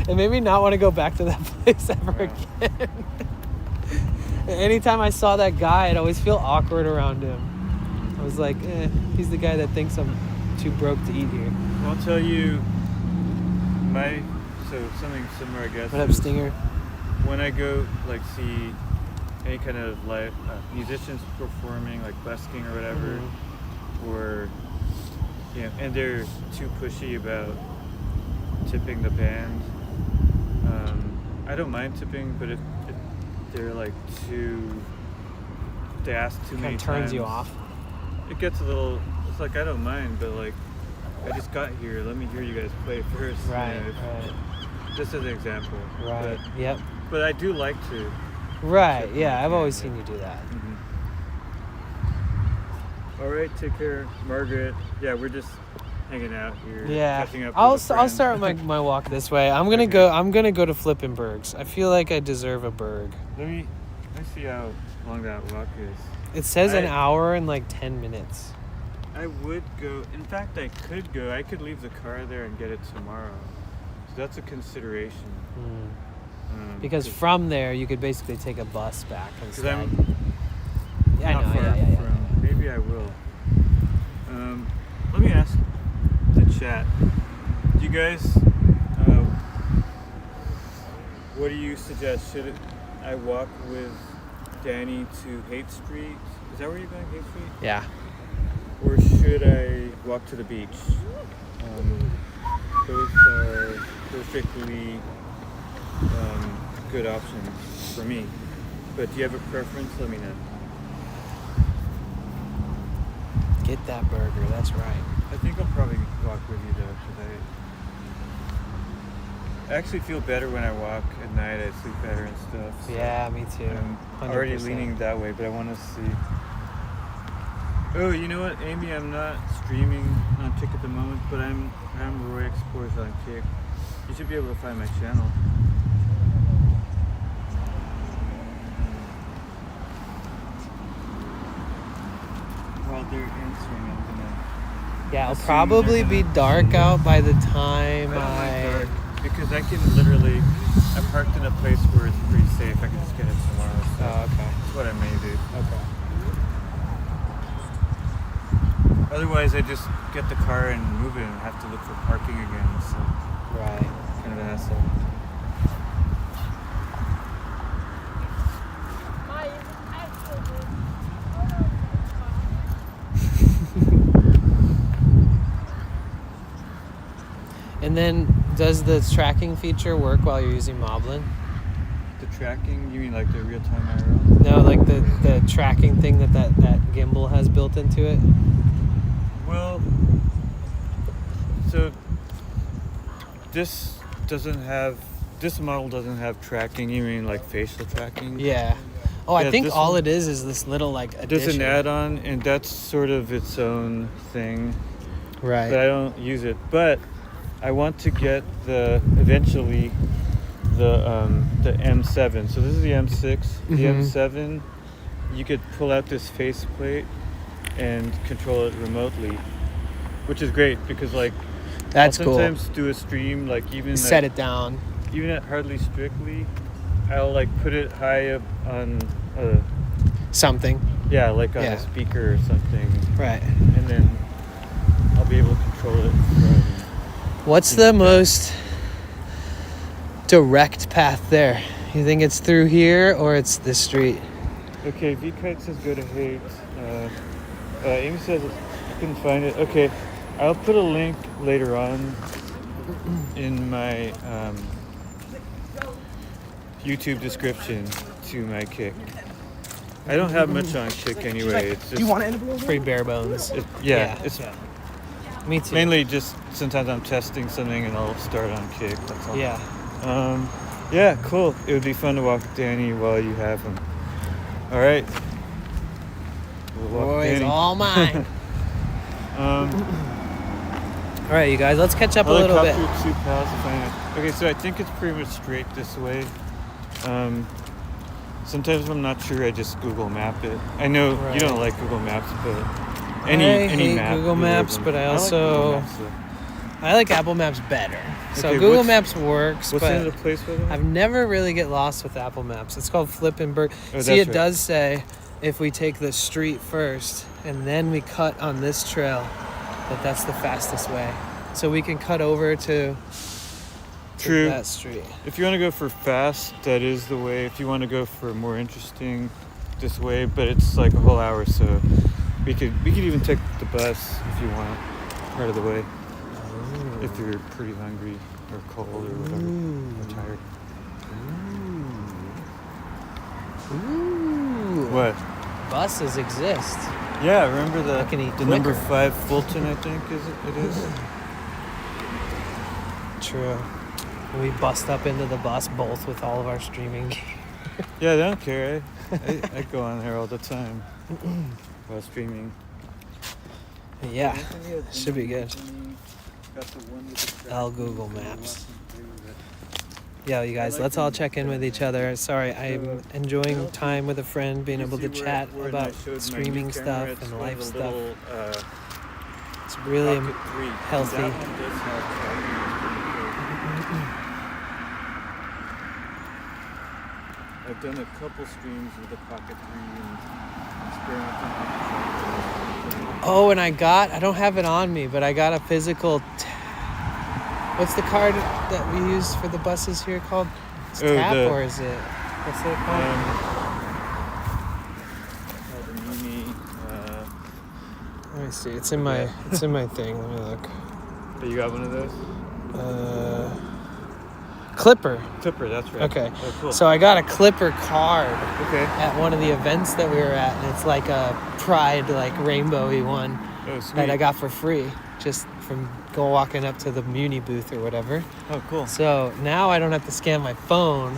It made me not want to go back to that place ever again. Anytime I saw that guy, I'd always feel awkward around him. I was like, he's the guy that thinks I'm too broke to eat here. I'll tell you something similar, I guess. What up, Stinger? When I go, like, see any kind of live musicians performing, like busking or whatever, or... Yeah, and they're too pushy about tipping the band. I don't mind tipping, but if they're like they ask too many times. Kind of turns you off. It gets a little. It's like I don't mind, but like I just got here. Let me hear you guys play first. Right. You know, Right. Just as an example. Right. Yep. But I do like to. Right. Yeah, I've always seen you do that. All right, take care, Margaret. Yeah, we're just hanging out here. Yeah, Catching up I'll with a friend. start my walk this way. I'm gonna go to Flippenberg's. I feel like I deserve a burg. Let me see how long that walk is. It says an hour and like 10 minutes. I would go. In fact, I could go. I could leave the car there and get it tomorrow. So that's a consideration. Because from there you could basically take a bus back instead. I'm Yeah, I not know. far Yeah. from. Maybe I will. Let me ask the chat. Do you guys? What do you suggest? Should I walk with Danny to Haight Street? Is that where you're going, Haight Street? Yeah. Or should I walk to the beach? Both are perfectly good options for me. But do you have a preference? Let me know. Get that burger. That's right. I think I'll probably walk with you though, because I actually feel better when I walk at night. I sleep better and stuff. So Yeah, me too. I'm already 100%. leaning that way, but I want to see. Oh, you know what, Amy? I'm not streaming on Kick at the moment, but I'm Roy Explores on Kick. You should be able to find my channel. While they're answering, I'm gonna. Yeah, it'll assume probably they're be gonna- dark out by the time I don't like I. dark because I can literally I parked in a place where it's pretty safe. I can just get it tomorrow. So Oh, okay. that's what I may do. Okay. Otherwise, I just get the car and move it and have to look for parking again. So Right. kind of an hassle. And then, does the tracking feature work while you're using Moblin? The tracking? You mean like the real-time IRL? No, like the tracking thing that gimbal has built into it? Well, so this model doesn't have tracking. You mean like facial tracking? Yeah. Oh, I Yeah, think this all one- it is this little like There's addition. an add-on, and that's sort of its own thing. Right. But I don't use it. But I want to get eventually the M7. So this is the M6. The Mhm. M7, you could pull out this faceplate and control it remotely, which is great because like That's I'll cool. sometimes do a stream like Set it down. even at hardly strictly, I'll like put it high up on Something. like on Yeah. a speaker or something, Right. and then I'll be able to control it from. What's the most direct path there? You think it's through here or it's this street? Okay, V-Kite says go to hate. Amy says I couldn't find it. Okay, I'll put a link later on in my YouTube description to my Kick. I don't have much on Kick anyway. It's just Pretty bare bones. it's Me too. mainly just sometimes I'm testing something and I'll start on Kick. That's all. Yeah. Yeah, cool. It would be fun to walk with Danny while you have him. All right. We'll walk with Boys, Danny. all mine. All right, you guys, let's catch up a little bit. Helicopter 2 pals to find it. Okay, so I think it's pretty much straight this way. Sometimes if I'm not sure, I just Google Map it. I know you don't like Google Maps, but any I any hate map. Google either of Maps, them. but I like also Google Maps, though. I like Apple Maps better. So Okay, Google what's- Maps works, What's the name but of the place for that? I've never really get lost with Apple Maps. It's called Flippenberg. Oh, See, it that's right. does say if we take the street first and then we cut on this trail, that's the fastest way. So we can cut over to True. that street. If you want to go for fast, that is the way. If you want to go for more interesting, this way. But it's like a whole hour, so we could even take the bus if you want, part of the way. If you're pretty hungry or cold or whatever, or tired. Ooh. What? Buses exist. Yeah, remember I can eat the number quicker. 5 Fulton, I think it is. True. And we bust up into the bus both with all of our streaming gear. Yeah, they don't care. I go on there all the time while streaming. Yeah, should be good. I'll Google Maps. Yeah, you guys, let's all check in with each other. Sorry, I'm enjoying time with a friend, being able to chat about streaming stuff and life stuff. It's really healthy. I've done a couple streams with the Pocket 3 and experimenting. Oh, and I don't have it on me, but I got a physical. What's the card that we use for the buses here called? It's tap or is it? What's it called? The Mini. Let me see. It's in my thing. Let me look. But you got one of those? Clipper. Clipper, that's right. Okay. Oh, cool. So I got a Clipper card Okay. at one of the events that we were at, and it's like a Pride, like rainbowy one Oh, sweet. that I got for free just from walking up to the Muni booth or whatever. Oh, cool. So now I don't have to scan my phone,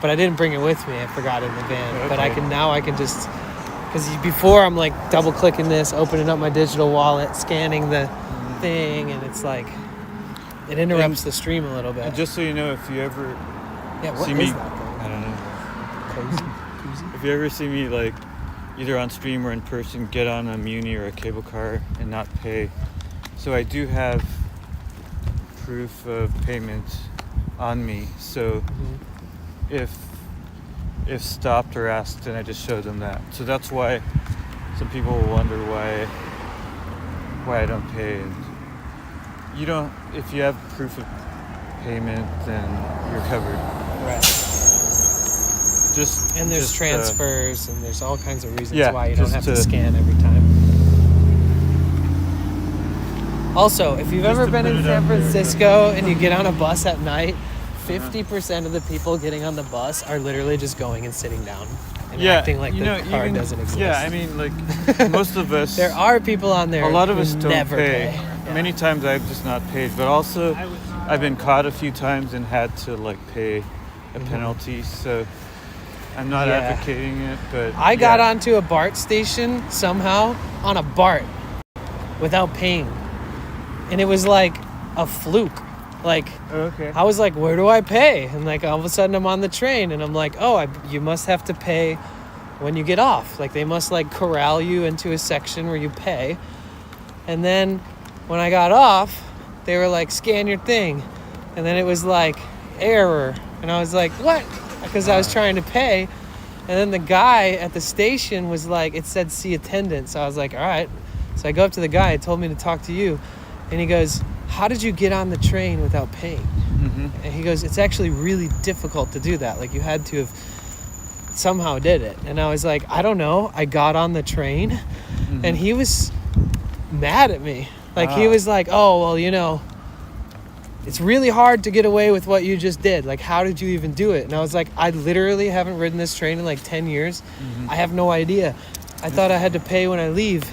but I didn't bring it with me. I forgot it in the van. Okay. But I can just, because before I'm like double clicking this, opening up my digital wallet, scanning the thing, and it's like, it interrupts the stream a little bit. And just so you know, if you ever Yeah, what see is me, that thing? I don't know. Cozy? If you ever see me like either on stream or in person get on a Muni or a cable car and not pay, so I do have proof of payment on me. So if stopped or asked, then I just show them that. So that's why some people will wonder why I don't pay. And you don't. If you have proof of payment, then you're covered. Right. Just And there's just, transfers and there's all kinds of reasons yeah, why you don't just have to to- scan every time. Also, if you've ever to been put in it San out there, Francisco and you get on a bus at night, 50% of the people getting on the bus are literally just going and sitting down and acting like the card doesn't exist. Yeah, I mean, like most of us. There are people on there. A lot of who us don't never pay. Yeah. Many times I've just not paid, but also I've been caught a few times and had to like pay a penalty. So I'm not Yeah. advocating it, but I got onto a BART station somehow on a BART without paying. And it was like a fluke. Like, Okay. I was like, where do I pay? And like, all of a sudden I'm on the train and I'm like, oh, you must have to pay when you get off. Like, they must like corral you into a section where you pay. And then when I got off, they were like, scan your thing. And then it was like, error. And I was like, what? Because I was trying to pay. And then the guy at the station was like, it said see attendant. So I was like, all right. So I go up to the guy, he told me to talk to you. And he goes, how did you get on the train without paying? And he goes, it's actually really difficult to do that. Like, you had to have somehow did it. And I was like, I don't know. I got on the train and he was mad at me. Like, he was like, oh, well, you know, it's really hard to get away with what you just did. Like, how did you even do it? And I was like, I literally haven't ridden this train in like 10 years. I have no idea. I thought I had to pay when I leave.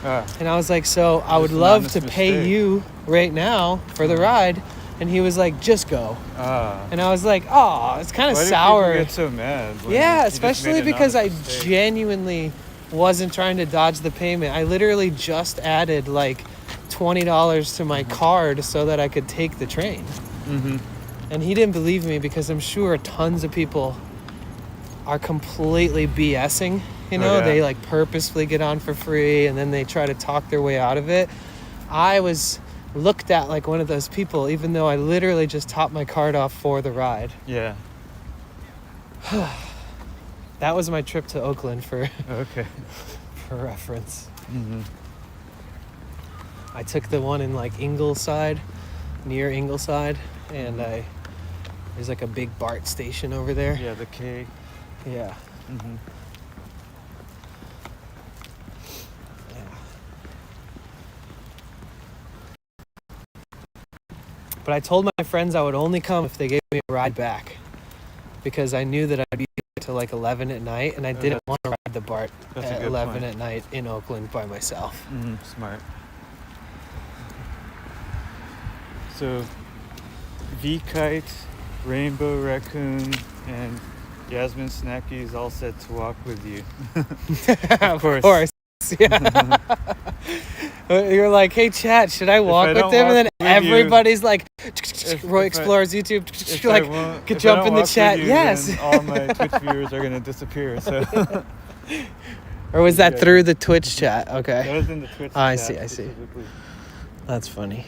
And I was like, so I would Just an love honest to pay mistake. you right now for the ride. And he was like, just go. Ah. And I was like, oh, it's kind of Why do sour. people get so mad? when you Yeah, just especially made an because I honest mistake? genuinely wasn't trying to dodge the payment. I literally just added like $20 to my card so that I could take the train. And he didn't believe me because I'm sure tons of people are completely BSing. You know, yeah. they like purposefully get on for free and then they try to talk their way out of it. I was looked at like one of those people, even though I literally just topped my card off for the ride. Yeah. That was my trip to Oakland for Okay. for reference. I took the one in like Ingleside, near Ingleside, and there's like a big BART station over there. Yeah, the K. Yeah. But I told my friends I would only come if they gave me a ride back, because I knew that I'd be here till like 11 at night, and I didn't want to ride the BART That's a at good 11 point. at night in Oakland by myself. Smart. So, V-Kite, Rainbow Raccoon, and Yasmin Snacky's all set to walk with you. Of course. Yeah. You're like, hey, chat, should I walk I with don't them? And then walk with you- everybody's like, if Roy I- Explores YouTube, If like, I won't- could if I jump don't in the walk with chat. you, Yes. then all my Twitch viewers are gonna disappear. So Or was that Yeah. through the Twitch chat? that Okay. was in the Twitch. I chat see, I see. specifically. That's funny.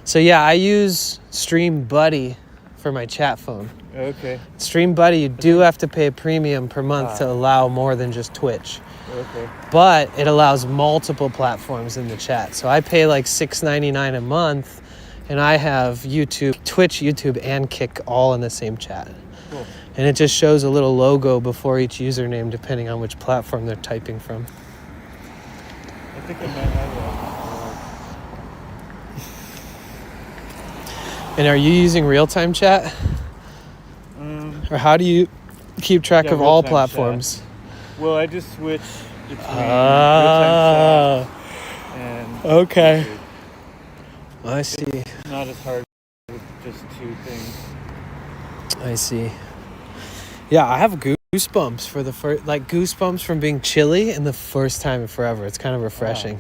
So yeah, I use Stream Buddy for my chat phone. Okay. Stream Buddy, you do have to pay a premium per month to allow more than just Twitch. Okay. But it allows multiple platforms in the chat. So I pay like $6.99 a month, and I have YouTube, Twitch, YouTube, and Kick all in the same chat. Cool. And it just shows a little logo before each username, depending on which platform they're typing from. I think I might have that. And are you using real-time chat? Or how do you keep track Yeah, of all real-time platforms? Well, I just switch between real-time chat and okay. YouTube. I see. It's not as hard with just two things. I see. Yeah, I have goosebumps for the first, like goosebumps from being chilly and the first time in forever. It's kind of refreshing.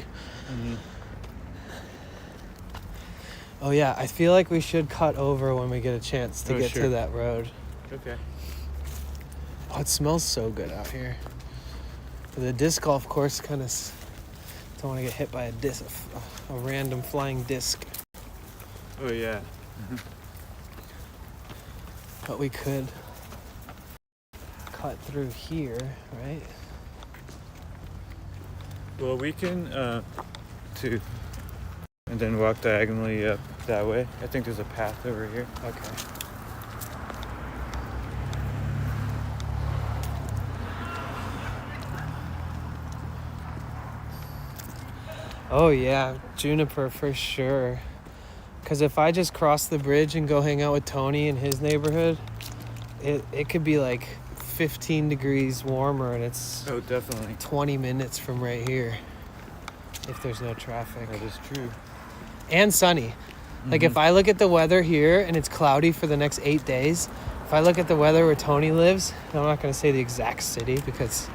Oh yeah, I feel like we should cut over when we get a chance to get sure. to that road. Okay. Oh, it smells so good out here. The disc golf course kind of don't want to get hit by a random flying disc. Oh yeah. But we could cut through here, right? Well, we can to and then walk diagonally up that way. I think there's a path over here. Okay. Oh yeah, juniper for sure. Because if I just cross the bridge and go hang out with Tony in his neighborhood, it could be like 15 degrees warmer, and it's Oh, definitely. 20 minutes from right here if there's no traffic. That is true. And sunny. Like if I look at the weather here and it's cloudy for the next 8 days, if I look at the weather where Tony lives, and I'm not going to say the exact city because,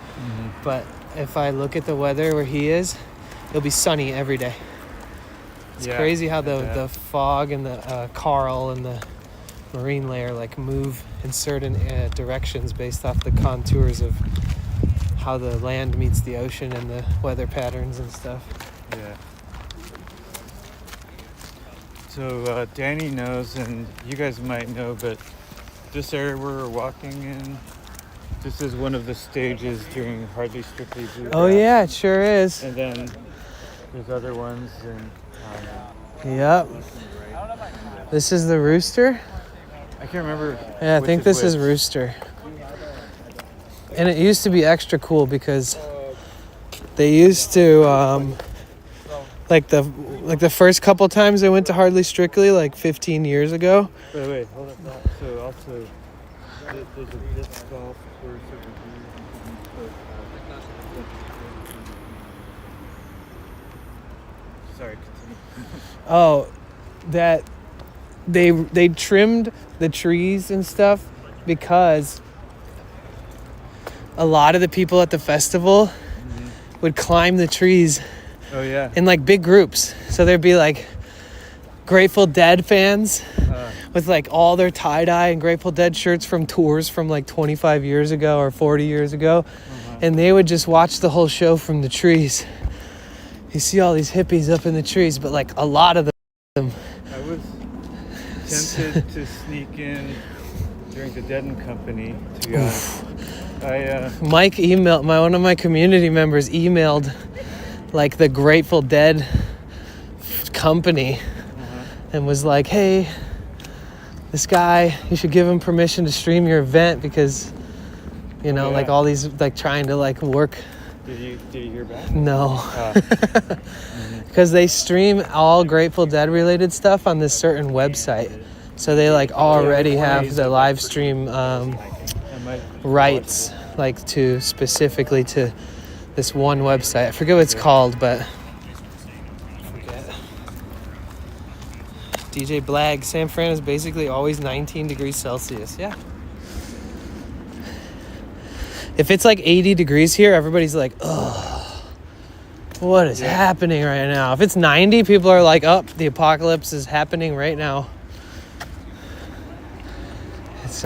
but if I look at the weather where he is, it'll be sunny every day. It's crazy how the fog and the Carl and the marine layer like move in certain directions based off the contours of how the land meets the ocean and the weather patterns and stuff. Yeah. So Danny knows, and you guys might know, but this area we're walking in, this is one of the stages during Hardly Strictly Bluegrass. Oh yeah, it sure is. And then there's other ones, and Yep. This is the Rooster. I can't remember. Yeah, I which think this is which. Rooster. And it used to be extra cool because they used to like the first couple times I went to Hardly Strictly like 15 years ago. Wait, hold up. So also, there's a disc golf course over here. Sorry, continue. Oh, that they trimmed the trees and stuff because a lot of the people at the festival would climb the trees Oh yeah. in like big groups. So there'd be like Grateful Dead fans with like all their tie-dye and Grateful Dead shirts from tours from like 25 years ago or 40 years ago. And they would just watch the whole show from the trees. You see all these hippies up in the trees, but like a lot of them. I was tempted to sneak in during the Dead and Company, to be honest. Mike emailed, one of my community members emailed like the Grateful Dead company and was like, hey, this guy, you should give him permission to stream your event because, you know, like all these, like trying to like work. Did you hear back? No. Because they stream all Grateful Dead related stuff on this certain website. So they like already have the live stream rights like to specifically to this one website. I forget what it's called, but I forget. DJ Blag, San Fran is basically always 19 degrees Celsius. Yeah. If it's like 80 degrees here, everybody's like, ugh, what is happening right now? If it's 90, people are like, oh, the apocalypse is happening right now. It's,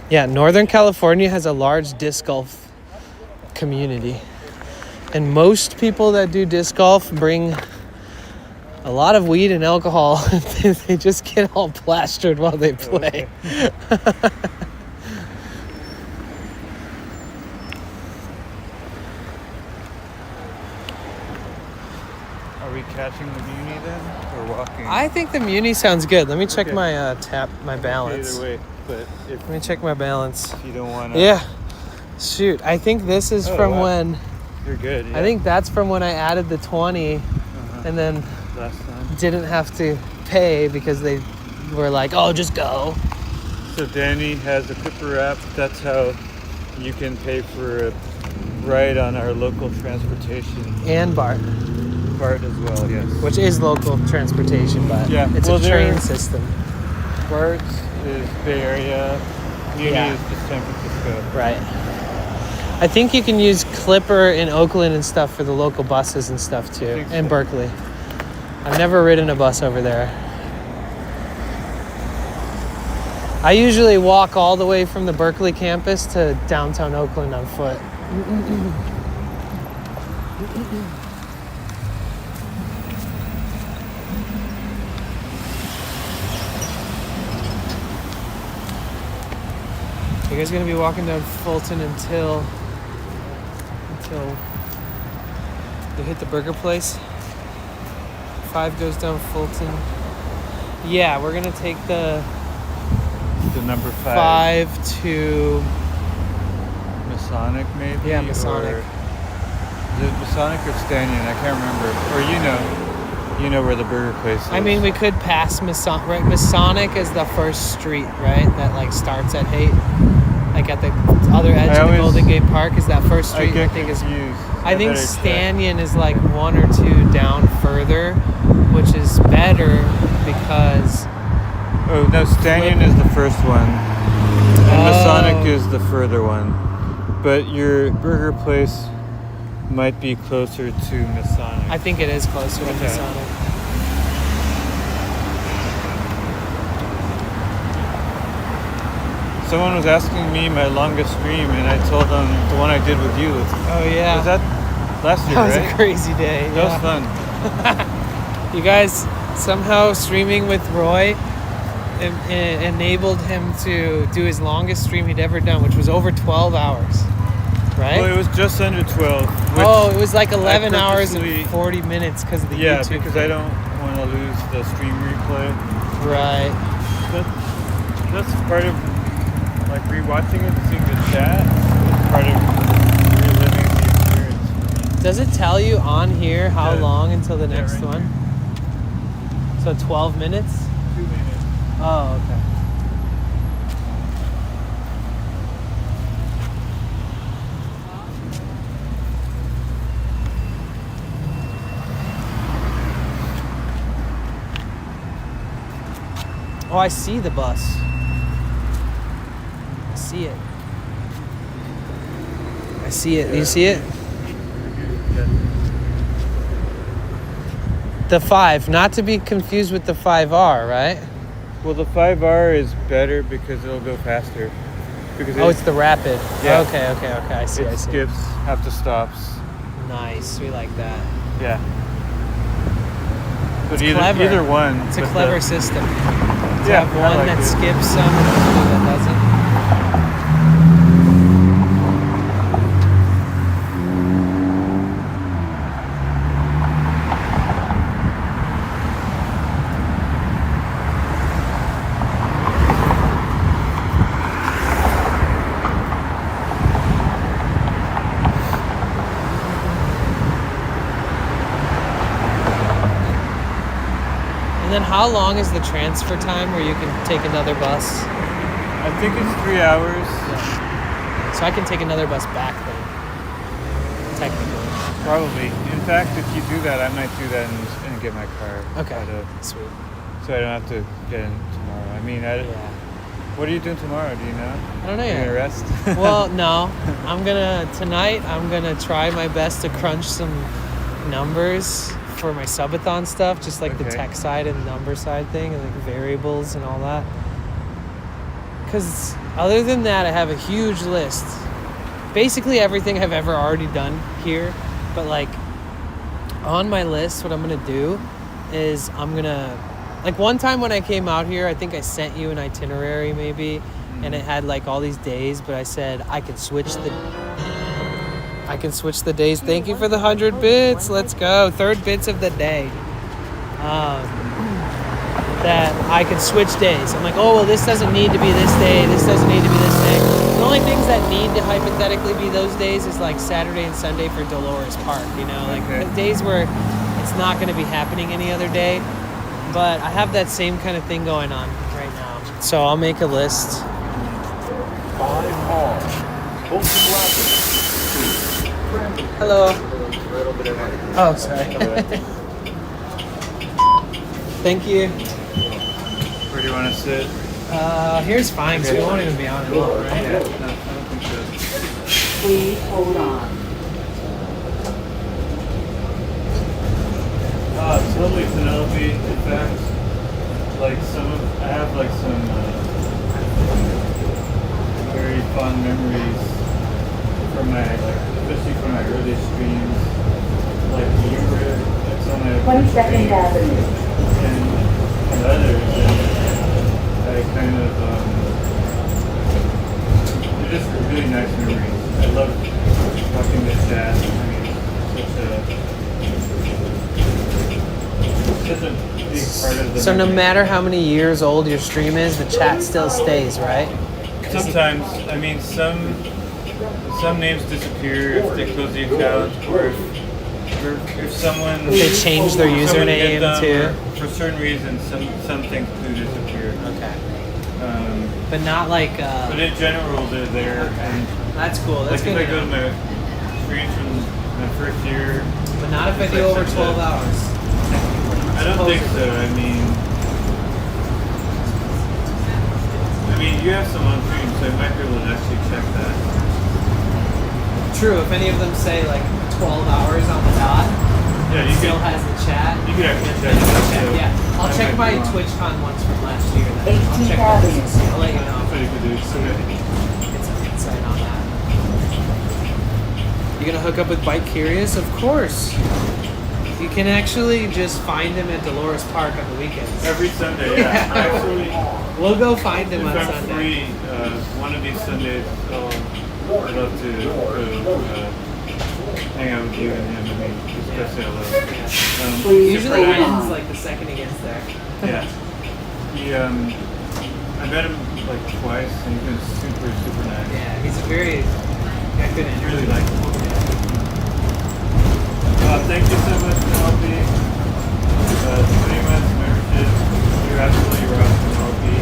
yeah, Northern California has a large disc golf community. And most people that do disc golf bring a lot of weed and alcohol. They just get all plastered while they play. Are we catching the Muni then, or walking? I think the Muni sounds good. Let me check Okay. my my balance. Either way, but if Let me check my balance. you don't want to, Yeah. Shoot, I think this is from wow. when... you're good. Yeah. I think that's from when I added the 20 and then last time. didn't have to pay because they were like, oh, just go. So Danny has a Clipper app. That's how you can pay for a ride on our local transportation. And BART, BART as well, yes. which is local transportation, but it's a train system. BART is Bay Area. Muni Yeah. is just San Francisco. Right. I think you can use Clipper in Oakland and stuff for the local buses and stuff too, think so. and Berkeley. I've never ridden a bus over there. I usually walk all the way from the Berkeley campus to downtown Oakland on foot. You guys gonna be walking down Fulton until you hit the burger place. 5 goes down Fulton. Yeah, we're gonna take the number 5 to Masonic, maybe. Yeah, Masonic. Or, is it Masonic or Stanion? I can't remember. Or you know where the burger place is. I mean, we could pass Masonic. Right? Masonic is the first street, right? That like starts at Haight, like at the other edge of the Golden Gate Park. Is that first street? I think is. confused. I think better Stanion is like 1 or 2 down further, which is better because. Oh no, Stanion is the first one, and Masonic is the further one. But your burger place might be closer to Masonic. I think it is closer to Masonic. Someone was asking me my longest stream, and I told them the one I did with you. Oh yeah. Was that last year? That was right? a crazy day. That was fun. You guys, somehow streaming with Roy enabled him to do his longest stream he'd ever done, which was over 12 hours. Right? Well, it was just under 12. It was like 11 hours and purposely- 40 minutes because of the Yeah, YouTube because thing. I don't want to lose the stream replay. Right. That's part of like rewatching it, seeing the chat. It's part of reliving the experience. Does it tell you on here how Yeah. long until the next right one? So 12 minutes? 2 minutes. Oh, okay. Oh, I see the bus. I see it. I see it. Do you see it? The 5, not to be confused with the 5R, right? Well, the 5R is better because it'll go faster. Because It's the rapid. Yeah. Okay. I see. It skips half the stops. Nice. We like that. Yeah. But It's clever. either one. It's a but clever system. To Yeah, have I one like that it. skips some and another that doesn't. And then how long is the transfer time where you can take another bus? I think it's 3 hours. So I can take another bus back then, technically. Probably. In fact, if you do that, I might do that and get my car. Okay, sweet. So I don't have to get in tomorrow. I mean, what are you doing tomorrow? Do you know? I don't know You're yet. gonna rest? Well, no. Tonight I'm gonna try my best to crunch some numbers for my Subathon stuff, just like the Okay. tech side and number side thing and like variables and all that. Because other than that, I have a huge list. Basically everything I've ever already done here. But like on my list, what I'm going to do is like one time when I came out here, I think I sent you an itinerary maybe. And it had like all these days, but I said I can switch the days. Thank you for the 100 bits. Let's go. 3rd bits of the day. That I can switch days. I'm like, oh, well, this doesn't need to be this day. This doesn't need to be this day. The only things that need to hypothetically be those days is like Saturday and Sunday for Dolores Park, you know? Like the days where it's not going to be happening any other day. But I have that same kind of thing going on right now. So I'll make a list. 5R. Hello. Oh, sorry. Thank you. Where do you want to sit? Here's fine, so we won't even be on it long, right? No, I don't think so. Please hold on. Totally Penelope. In fact, like I have like some very fond memories from especially from my early streams. Like you were, like some of my 22nd Avenue. and others, and I kind of just really nice memories. I love watching the chat. I mean, such a big part of the So no memory. matter how many years old your stream is, the chat still stays, right? Sometimes, I mean, some names disappear if they close the account, or if someone They change their someone hit username them, too. or for certain reasons, some things do disappear. Okay. Um, But not like. but in general, they're there, and That's cool. That's like good. if I go to my streams from my first year, But not if I it's do like over such 12 a- hours. I don't think so. I mean, you have some on stream, so I might be able to actually check that. True. If any of them say like 12 hours on the dot, Yeah, it you still can. has the chat. You could actually then check you that. can check. So Yeah. I'll I check might my be wrong. TwitchCon ones from last year. Then. I'll check those and see. I'll let you know. So you could do it. Okay. Get some insight on that. You gonna hook up with Bike Curious? Of course. You can actually just find him at Dolores Park on the weekends. Every Sunday, yeah. Actually, We'll go find him if on I'm Sunday. free, one of these Sundays, I'd love to go hang out with you and him. I mean, just say hello. He Super usually nice. wins like the second he gets there. Yeah. He, I met him like twice, and he's been super nice. Yeah, he's a very got good I energy. really like him. Thank you so much, Penelope. 20 months membership. You're absolutely rocking, Penelope.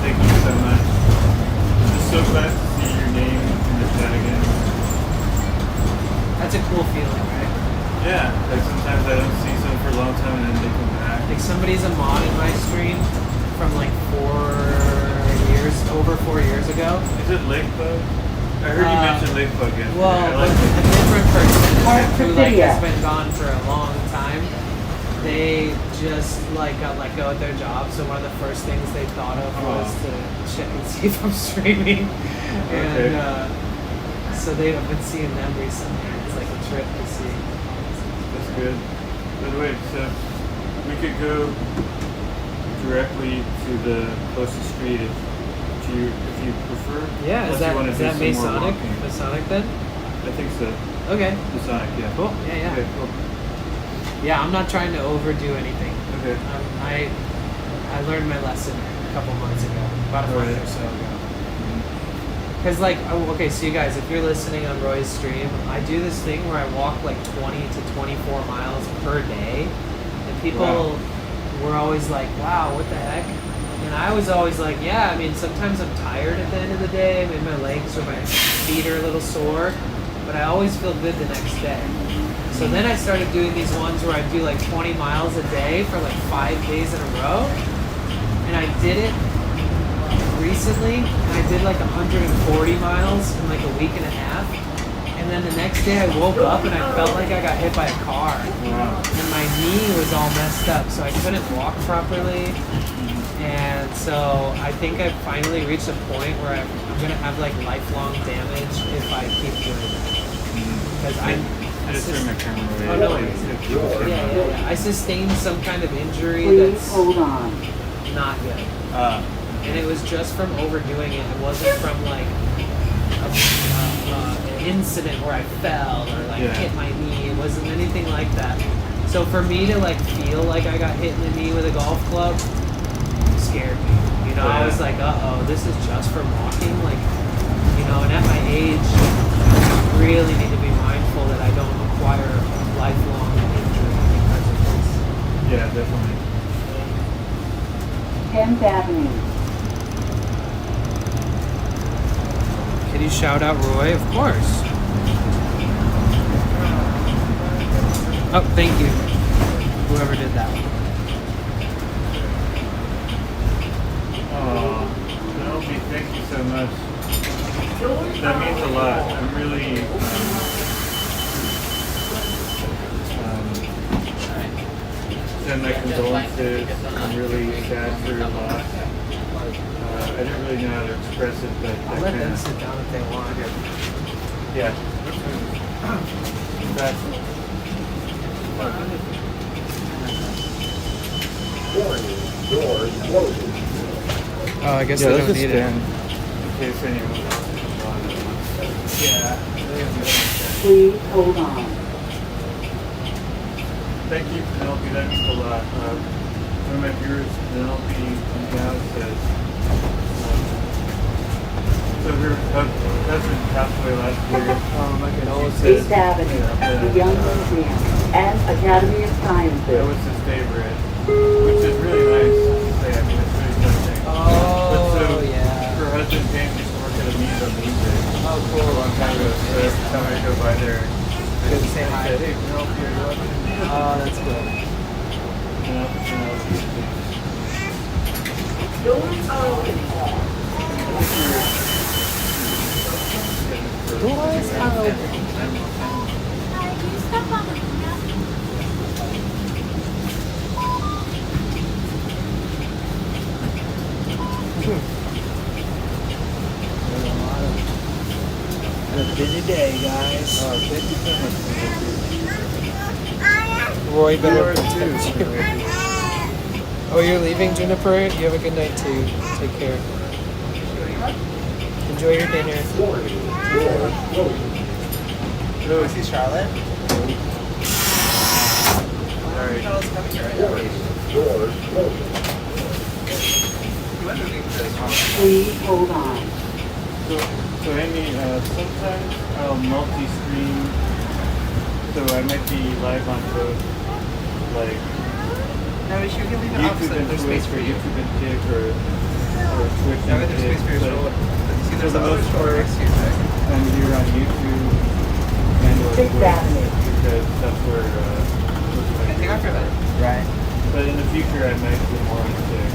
Thank you so much. I'm just so glad to see your name in the chat again. That's a cool feeling, right? Yeah, like sometimes I don't see someone for a long time and then they come back. Like somebody's a mod in my stream from like over 4 years ago. Is it Lakebug? I heard you mention Lakebug yesterday. Well, I like a it. different person who like has been gone for a long time. They just like got let go at their job, so one of the first things they thought of was to check and see if I'm streaming, and so they've been seeing them recently. It's like a trip to see. That's good. By the way, so we could go directly to the closest street if you prefer. Yeah, Unless is that you wanna is do that some more Masonic? walking. Masonic then? I think so. Okay. Masonic, yeah. Cool. Yeah. Okay, cool. Yeah, I'm not trying to overdo anything. Okay. I learned my lesson a couple months ago, about a month Alright. or so ago. Because like, okay, so you guys, if you're listening on Roy's stream, I do this thing where I walk like 20 to 24 miles per day, and people were always like, "Wow, what the heck?" And I was always like, "Yeah, I mean, sometimes I'm tired at the end of the day. Maybe my legs or my feet are a little sore, but I always feel good the next day." So then I started doing these ones where I do like 20 miles a day for like 5 days in a row, and I did it recently, and I did like 140 miles in like a week and a half. And then the next day I woke up and I felt like I got hit by a car. And my knee was all messed up, so I couldn't walk properly. And so I think I finally reached a point where I'm going to have like lifelong damage if I keep doing that. Because I just turned my camera away. Oh, no worries. Yeah. I sustained some kind of injury that's not good. And it was just from overdoing it. It wasn't from like an incident where I fell or like hit my knee. It wasn't anything like that. So for me to like feel like I got hit in the knee with a golf club scared me. You know, I was like, uh-oh, this is just from walking. Like, you know, and at my age, I really need to be mindful that I don't acquire a lifelong injury because of this. Yeah, definitely. 10th Avenue. Can you shout out Roy? Of course. Oh, thank you. Whoever did that. Oh, Penelope, thank you so much. That means a lot. I'm really send my condolences. I'm really sad for your loss. I didn't really know how to express it, but I'll let them sit down if they want. Yeah. That's Oh, I guess yeah, they let's don't just need stand. it. case anyone Yeah. Please hold on. Thank you, Penelope. That means a lot. One of my viewers, Penelope Gao, says, so her cousin passed away last year. I can always She says, East Avenue, the Young Museum, and Academy of that Sciences. was his favorite, which is really nice to say. I mean, it's really touching. But so, Oh, yeah. her husband James used to work at a Mesa Music Oh, a cool. long time ago. So every time I go by there, Good to say I hi. said, hey, Penelope, are you watching? Oh, that's cool. Penelope. Doors are open. Doors are open. Been a busy day, guys. Thank you so much, Penelope. Roy better You are protect too, you. Penelope. Oh, you're leaving, Juniper? You have a good night too. Take care. Enjoy your dinner. So, See Charlotte? sorry. Charlotte's coming here, right? Please hold on. So Amy, sometimes I'll multi-stream, so I might be live on both, like No, we should leave it opposite. YouTube and There's Twitch, space for or you. YouTube and Kick, or Twitch No, and there's space for your Kick. shoulder. You see, there's For the another most shoulder part, next to you, right? I'm here on YouTube and or Sixth Twitch, Avenue. because that's where most of my Take off your viewers hood. are. Right. But in the future, I might do more on Kick.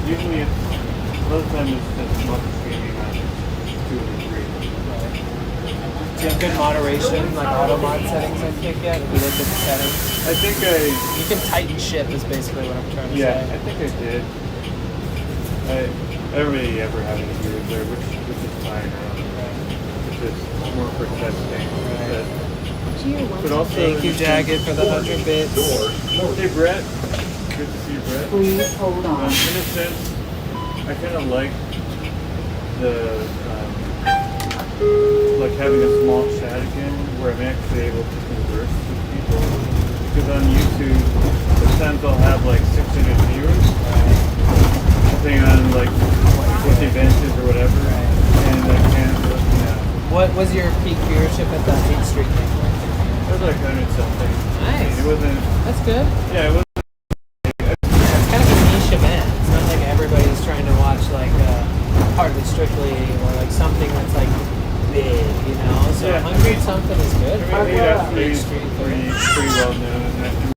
Usually, a lot of times it's just multi-streaming on 2 or 3. Do you have good moderation, like auto mod settings on Kick yet? Have you looked at the settings? I think You can tighten ship is basically what I'm trying to yeah, say. I think I did. I don't really ever have any viewers there, which is fine. It's just more for testing. But also, Thank you, Jagged, for the 100 bits. Hey, Brett. Good to see you, Brett. Please hold on. In a sense, I kind of like the like having a small chat again, where I'm actually able to converse with people. Because on YouTube, sometimes I'll have like 600 viewers, depending on like what the event is or whatever, and I can't. What was your peak viewership at the 8th Street thing? It was like 100 something. Nice. It wasn't. That's good. Yeah, it wasn't. It's kind of a niche event. It's not like everybody's trying to watch like Hardly Strictly or like something that's like big, you know? So Yeah. 100 something is good. I mean, it actually 8th is Street pretty well known. And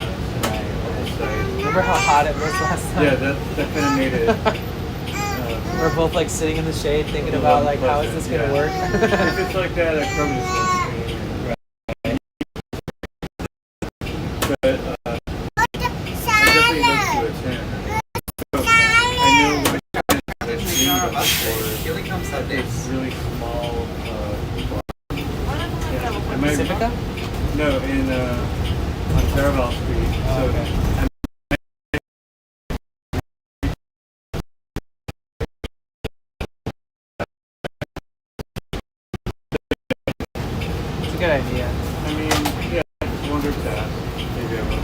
Remember how hot it was last time? yeah, that kind of made it. We're both like sitting in the shade thinking about like how is this gonna work? If it's like that, I probably just won't stream. But I definitely look to attend. So I know when I streamed before, He only comes some days. it's really small. Yeah, I might- Pacifica? No, in on Caraval Street. Oh, So okay. It's a good idea. I mean, yeah, I wonder if that maybe I will.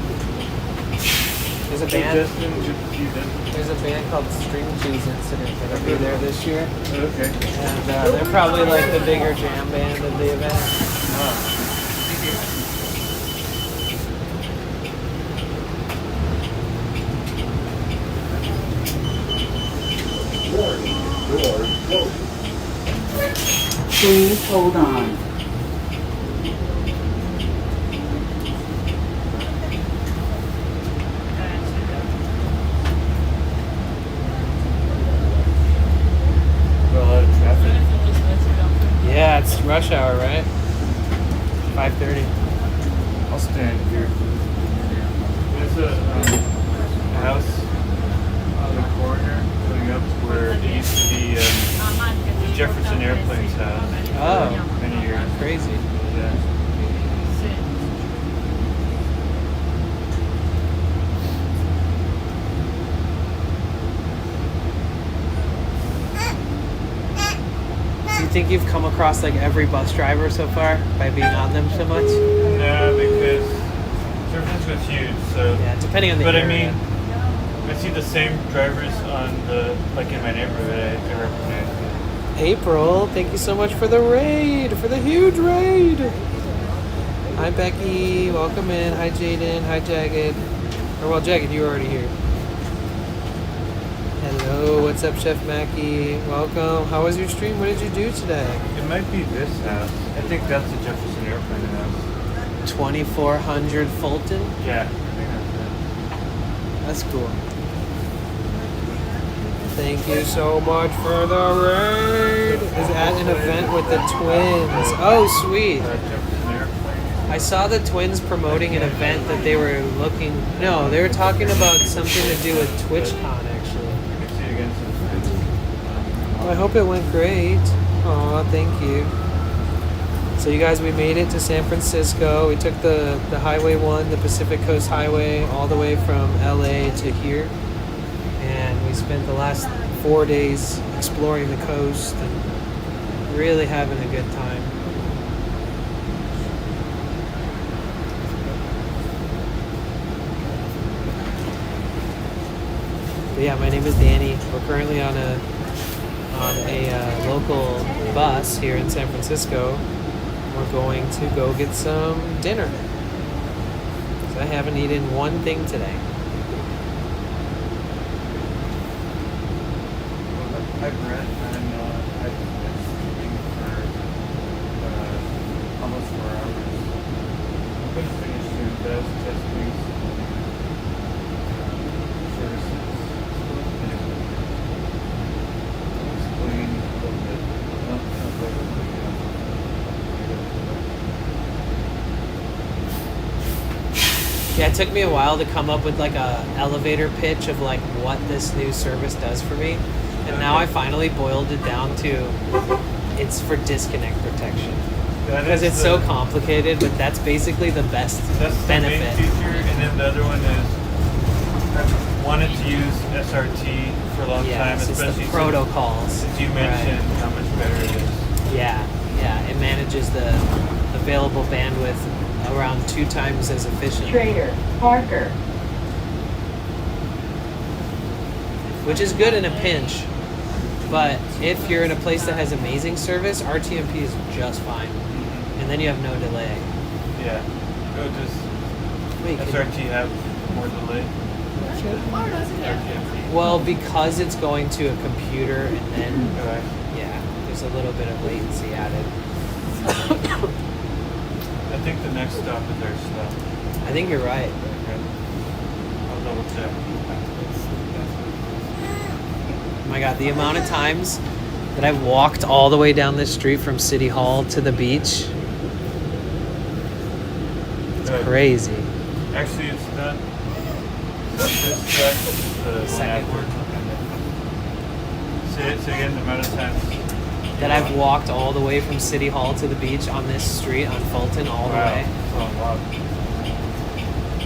There's a Hey, band. Justin, good to see you, Justin. There's a band called String Cheese Incident that'll be there this year, Okay. and they're probably like the bigger jam band of the event. Please hold on. Got a lot of traffic. Yeah, it's rush hour, right? 5:30. I'll stand here. There's a house think you've come across like every bus driver so far by being on them so much? No, because San Francisco's huge, so. Yeah, depending on the But area. I mean, I see the same drivers on the, like in my neighborhood, I recognize. April, thank you so much for the raid, for the huge raid. Hi Becky, welcome in. Hi Jaden, hi Jagged. Or well, Jagged, you were already here. Hello, what's up, Chef Mackie? Welcome. How was your stream? What did you do today? It might be this house. I think that's the Jefferson Airplane house. 2400 Fulton? Yeah, I think that's it. That's cool. Thank you so much for the raid. Is at an event with the twins. Oh, sweet. Jefferson Airplane. I saw the twins promoting an event that they were looking. No, they were talking about something to do with TwitchCon, actually. You can see it against the Well, I hope it went great. Aw, thank you. So you guys, we made it to San Francisco. We took the Highway 1, the Pacific Coast Highway, all the way from LA to here. And we spent the last 4 days exploring the coast and really having a good time. But yeah, my name is Danny. We're currently on a local bus here in San Francisco. We're going to go get some dinner. So I haven't eaten one thing today. Hi Brett, I've been sleeping for almost 4 hours. I'm going to finish soon, but I was testing services. I'll explain a little bit. Yeah, it took me a while to come up with like a elevator pitch of like what this new service does for me. And now I finally boiled it down to it's for disconnect protection. Because it's so complicated, but that's basically the best benefit. That's the main feature, and then the other one is I've wanted to use SRT for a long time, it's especially the protocols. Since you mentioned how much better it is. Yeah, it manages the available bandwidth around 2 times as efficient. Trader, Parker. Which is good in a pinch. But if you're in a place that has amazing service, RTMP is just fine. And then you have no delay. Yeah. Go just Wait, SRT have more delay. RTMP. Well, because it's going to a computer and then Okay. yeah, there's a little bit of latency added. I think the next stop is our stop. I think you're right. Okay. I'll double check. Oh my god, the amount of times that I've walked all the way down this street from City Hall to the beach. It's crazy. Actually, it's not this track, the Second. one. Say again the amount of times. That I've walked all the way from City Hall to the beach on this street on Fulton all the way. That's a lot.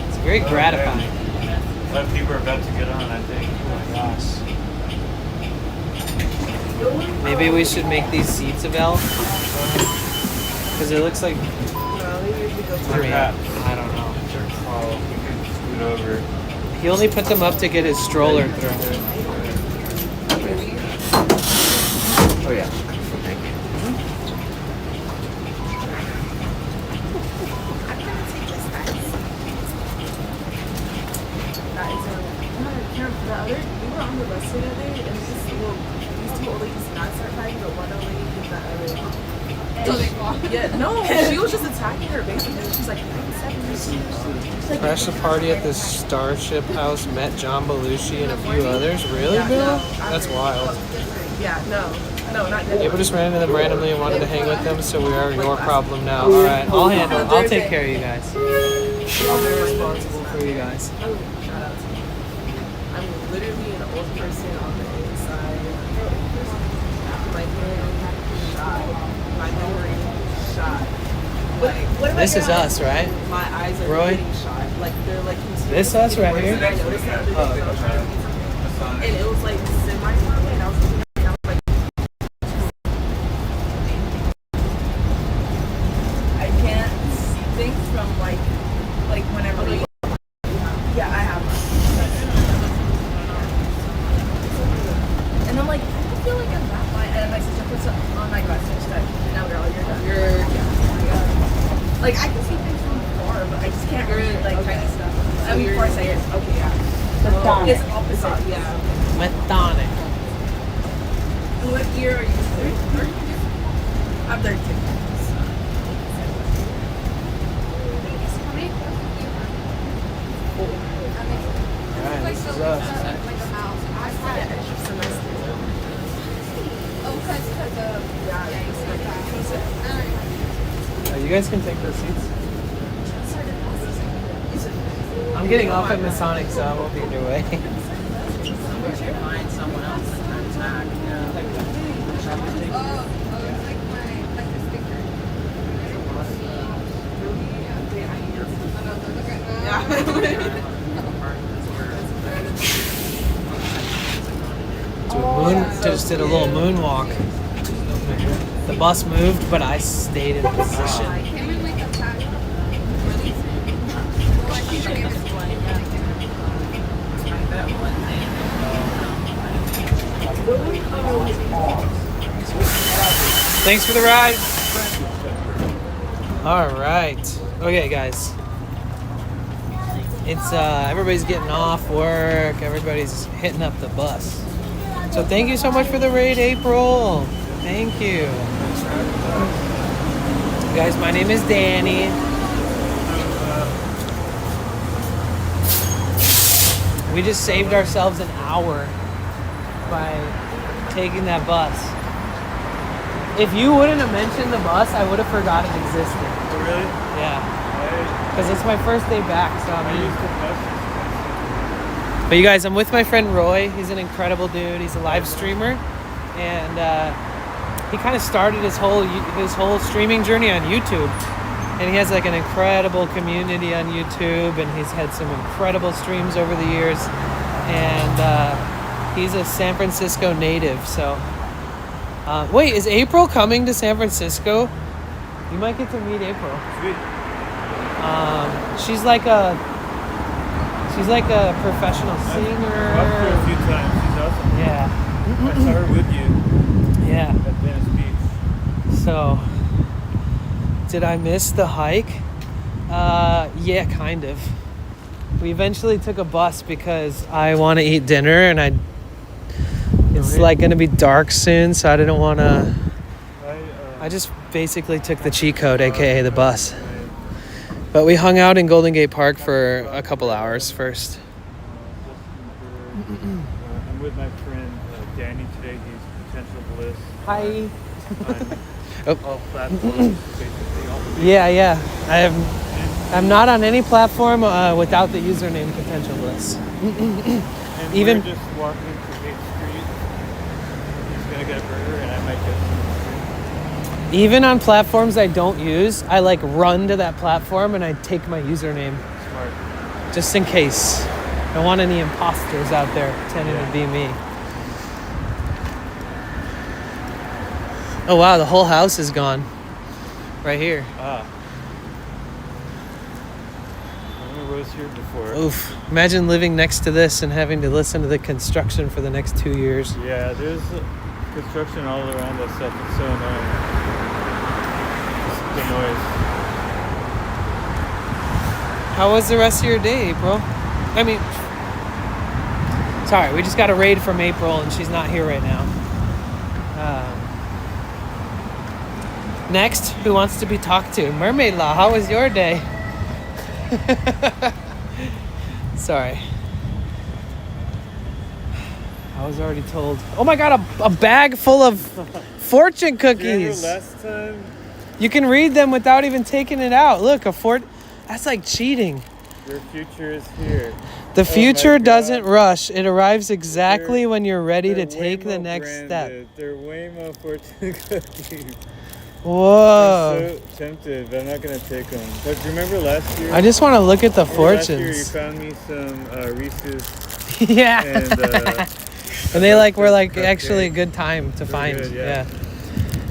It's very gratifying. A lot of people are about to get on, I think. Oh my gosh. Maybe we should make these seats available. Because it looks like. Perhaps. I don't know. Oh, we can scoot over. He only put them up to get his stroller through. Oh yeah. We were on the bus together, and these 2 old ladies did not start fighting, but one old lady did that other. Yeah, no, she was just attacking her basically. She's like, Crashed the party at the Starship House, met John Belushi and a few others. Really, Bill? That's wild. Yeah, no, not good. April just ran into them randomly and wanted to hang with them, so we are your problem now. All right, I'll take care of you guys. I'm very responsible for you guys. Shout out to you. I'm literally an old person on the inside. My hair shot. My memory shot. What This is us, right? My eyes are Roy? getting shot. Like they're like This us right here? I noticed that and it was like semi-early, and I was looking at it, and I was like, It's opposite, yeah. Methonic. And what year are you? 30? I'm 32. Alright, this is us. You guys can take those seats. I'm getting off at Masonic, so I won't be in your way. Find someone else that turns back. Just did a little moonwalk. The bus moved, but I stayed in position. Thanks for the ride. All right. Okay, guys. It's everybody's getting off work. Everybody's hitting up the bus. So thank you so much for the raid, April. Thank you. Guys, my name is Danny. We just saved ourselves an hour by taking that bus. If you wouldn't have mentioned the bus, I would have forgot it existed. Oh, really? Yeah. Because it's my first day back, so I used the bus. But you guys, I'm with my friend Roy. He's an incredible dude. He's a live streamer, and he kind of started his whole streaming journey on YouTube. And he has like an incredible community on YouTube, and he's had some incredible streams over the years. And he's a San Francisco native. So, wait, is April coming to San Francisco? You might get to meet April. She's like a professional singer. I've watched her a few times. She's awesome. Yeah. I saw her with you. Yeah. At Venice Beach. So, did I miss the hike? Yeah, kind of. We eventually took a bus because I want to eat dinner, and it's like going to be dark soon, so I didn't want to. I just basically took the cheat code, aka the bus. But we hung out in Golden Gate Park for a couple hours first. I'm with my friend Danny today. He's Potential Bliss. Hi. On all platforms, basically. All Yeah. I'm not on any platform without the username Potential Bliss. And Even we're just walking to 8th Street. He's gonna get a burger, and I might get some. Even on platforms I don't use, I like run to that platform and I take my username. Smart. Just in case. I don't want any imposters out there pretending to be me. Oh wow, the whole house is gone. Right here. Ah. I was here before. Oof. Imagine living next to this and having to listen to the construction for the next 2 years. Yeah, there's construction all around us stuff. It's so annoying. The noise. How was the rest of your day, April? I mean, sorry, we just got a raid from April and she's not here right now. Next, who wants to be talked to? Mermaid Law, how was your day? Sorry. I was already told. Oh my god, a bag full of fortune cookies. Remember last time? You can read them without even taking it out. Look, that's like cheating. Your future is here. The future doesn't rush. It arrives exactly when you're ready to take the next step. They're Waymo fortune cookies. Whoa. I'm so tempted, but I'm not going to take them. But do you remember last year? I just want to look at the Last year you fortunes. found me some Reese's. Yeah. And they were actually a good time to find. Good, yeah.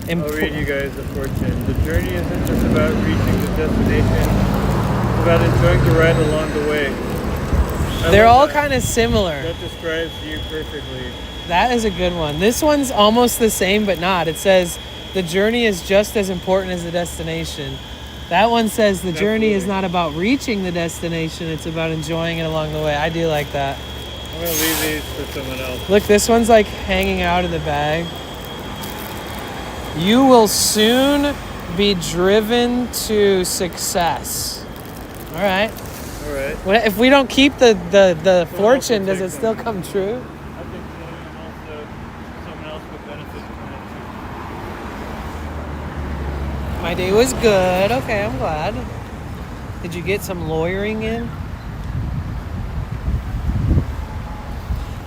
I'll read you guys the fortune. The journey isn't just about reaching the destination. It's about enjoying the ride along the way. They're all kind of similar. That describes you perfectly. That is a good one. This one's almost the same, but not. It says, the journey is just as important as the destination. That one says the journey is not about reaching the destination, it's about enjoying it along the way. I do like that. I'm gonna leave these for someone else. Look, this one's like hanging out of the bag. You will soon be driven to success. All right. All right. What if we don't keep the Someone fortune? else will Does it take still them. come true? I think so, and also someone else would benefit from it My day was good. Okay, I'm glad. Did you get some lawyering in?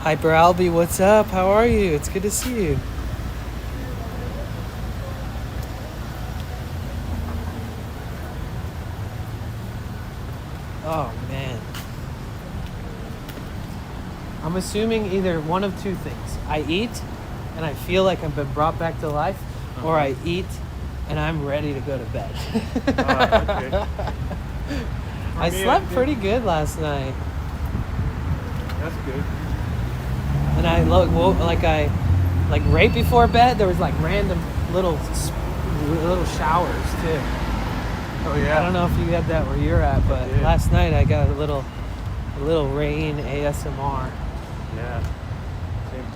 Hyper Albie, what's up? How are you? It's good to see you. Oh man. I'm assuming either one of two things. I eat and I feel like I've been brought back to life, or I eat and I'm ready to go to bed. okay. I me, slept I pretty good last night. That's good. And I like right before bed there was like random little showers too. Oh yeah. I don't know if you had that where you're at, but did. last night I got a little rain ASMR. Yeah. Same.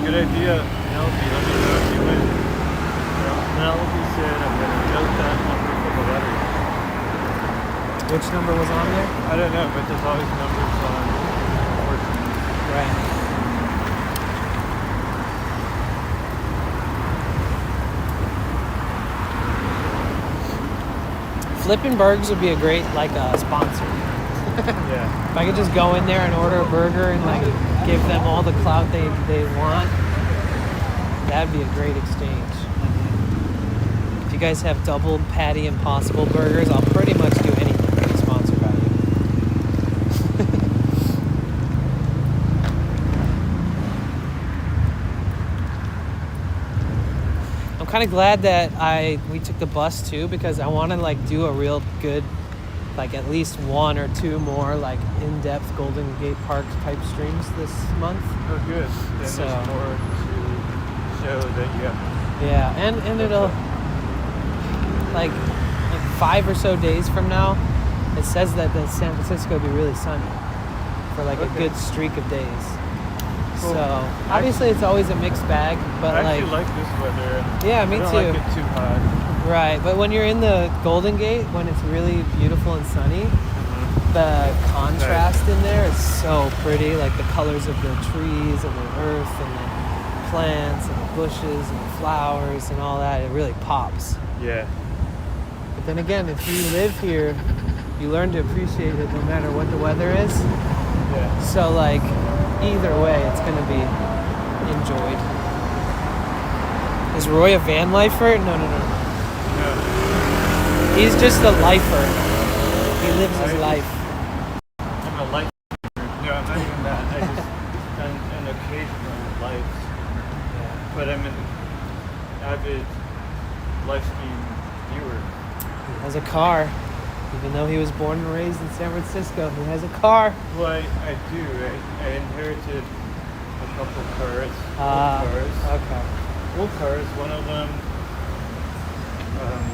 Good idea, Penelope. Let me know if you win. Penelope said I'm gonna note that number for the letter. Which number was on there? I don't know, but there's always numbers on fortune. Right. Flippin' Burgers would be a great sponsor. Yeah. If I could just go in there and order a burger and like give them all the clout they want, that'd be a great exchange. If you guys have double patty impossible burgers, I'll pretty much do anything to be sponsored by you. I'm kind of glad that we took the bus too, because I want to like do a real good, like at least one or two more like in-depth Golden Gate Park type streams this month. Oh, good. Then So- there's more to show that you have. Yeah, and it'll like 5 or so days from now, it says that the San Francisco will be really sunny for like a good streak of days. Cool. So obviously it's always a mixed bag, but I like actually like this weather. yeah, me I don't too. like it too hot. Right, but when you're in the Golden Gate, when it's really beautiful and sunny, the contrast in there is so pretty. Like the colors of the trees and the earth and the plants and the bushes and the flowers and all that, it really pops. Yeah. But then again, if you live here, you learn to appreciate it no matter what the weather is. Yeah. So like, either way, it's gonna be enjoyed. Is Roy a van lifer? No. No. He's just a lifer. He lives his life. I'm a life. No, I'm not even that. I just an occasional life. But I'm an avid live stream viewer. He has a car. Even though he was born and raised in San Francisco, he has a car. Well, I do. I inherited a couple cars. Okay. Old cars. One of them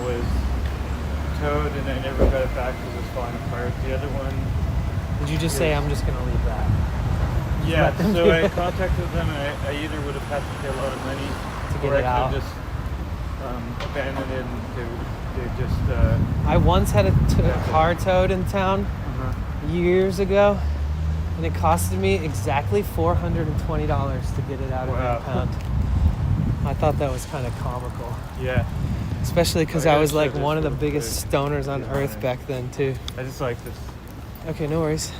was towed and I never got it back because it was falling apart. The other one... Did you just say, I'm just going to leave that? Yeah, Let them so do I it. contacted them and I either would have had to pay a lot of money To get or I it out. could have just abandoned it and they just... I once had a car towed in town years ago, and it costed me exactly $420 to get it out of the Wow. impound. I thought that was kind of comical. Yeah. Especially because I I gotta was show like this one of the real biggest quick. stoners on earth back then too. I just like this. Okay, no worries.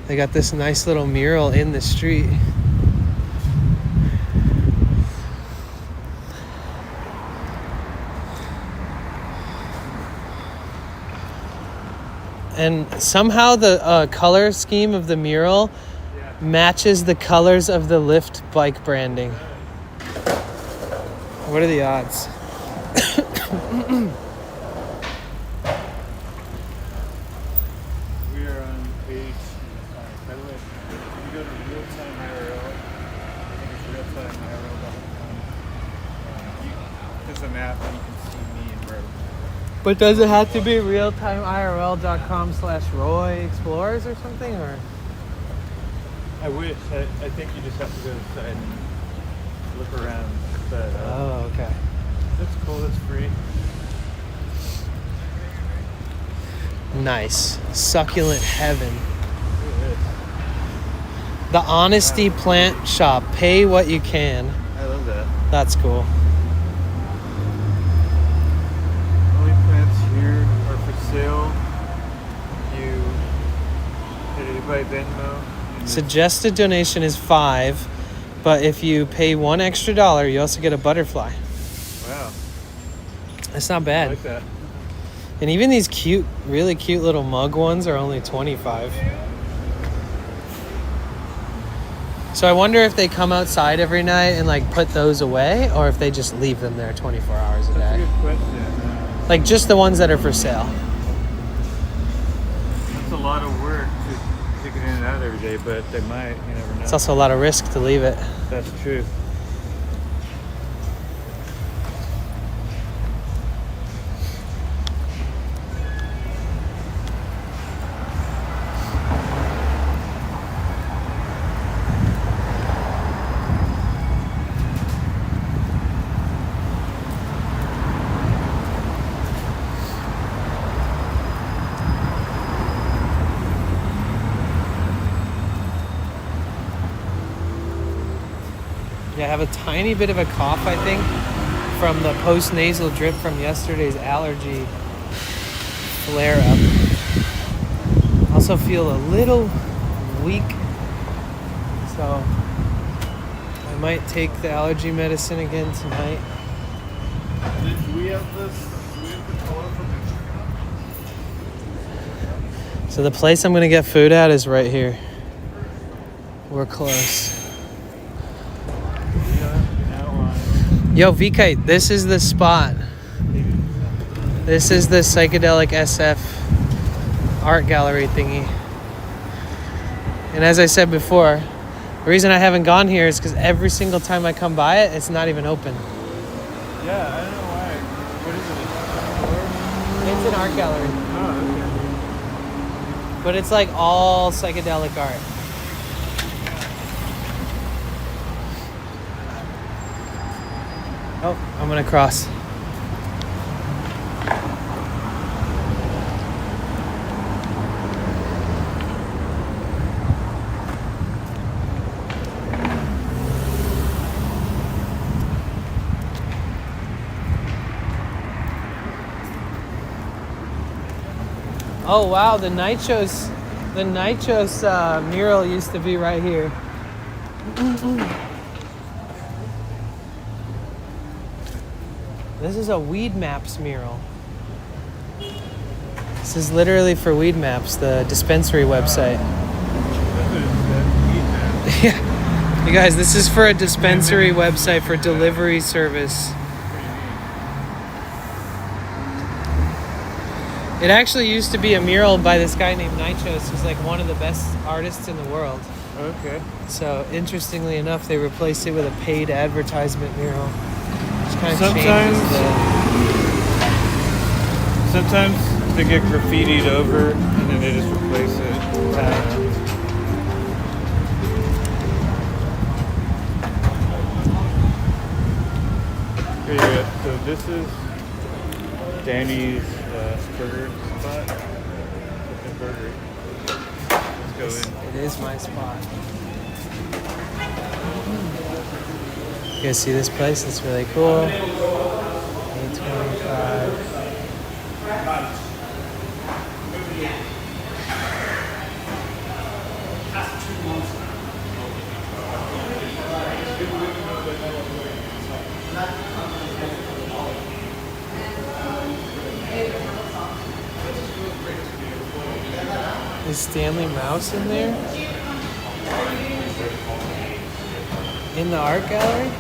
They got this nice little mural in the street. And somehow the color scheme of the mural matches the colors of the Lyft bike branding. What are the odds? We are on page... by the way, if you go to real-time IRL, I think it's realtimeirl.com. There's a map and you can see me in row. But does it have to be realtimeirl.com/Roy Explorers or something, or? I wish. I think you just have to go inside and look around. But Oh, okay. that's cool. That's free. Nice. Succulent heaven. Look at this. The Honesty Plant Shop. Pay what you can. I love that. That's cool. Only plants here are for sale. You buy Venmo. Suggested donation is $5, but if you pay $1 extra, you also get a butterfly. Wow. That's not I bad. like that. And even these cute, really cute little mug ones are only $25. So I wonder if they come outside every night and like put those away, or if they just leave them there 24 hours a That's a day. good question. Like just the ones that are for sale. That's a lot of work to take it in and out every day, but they might. You never know. It's also a lot of risk to leave it. That's true. Yeah, I have a tiny bit of a cough, I think, from the post-nasal drip from yesterday's allergy flare-up. Also feel a little weak, so I might take the allergy medicine again tonight. Did we have this? Do we have the color from Instagram? So the place I'm gonna get food at is right here. We're close. Yo, VK, this is the spot. This is the psychedelic SF art gallery thingy. And as I said before, the reason I haven't gone here is because every single time I come by it, it's not even open. Yeah, I don't know why. What is it? It's an art gallery. Oh, But it's like all psychedelic art. Oh, I'm gonna cross. Oh wow, the Nichos mural used to be right here. This is a Weed Maps mural. This is literally for Weed Maps, the dispensary website. Yeah. You guys, this is for a dispensary website for delivery service. It actually used to be a mural by this guy named Nichos, who's like one of the best artists in the world. Okay. So interestingly enough, they replaced it with a paid advertisement mural. Which kind of Sometimes they get graffitied over and then they just replace it. Yeah, so this is Danny's burger spot. Chicken burger. Let's go in. It is my spot. You guys see this place? It's really cool. 825. Is Stanley Mouse in there? In the art gallery?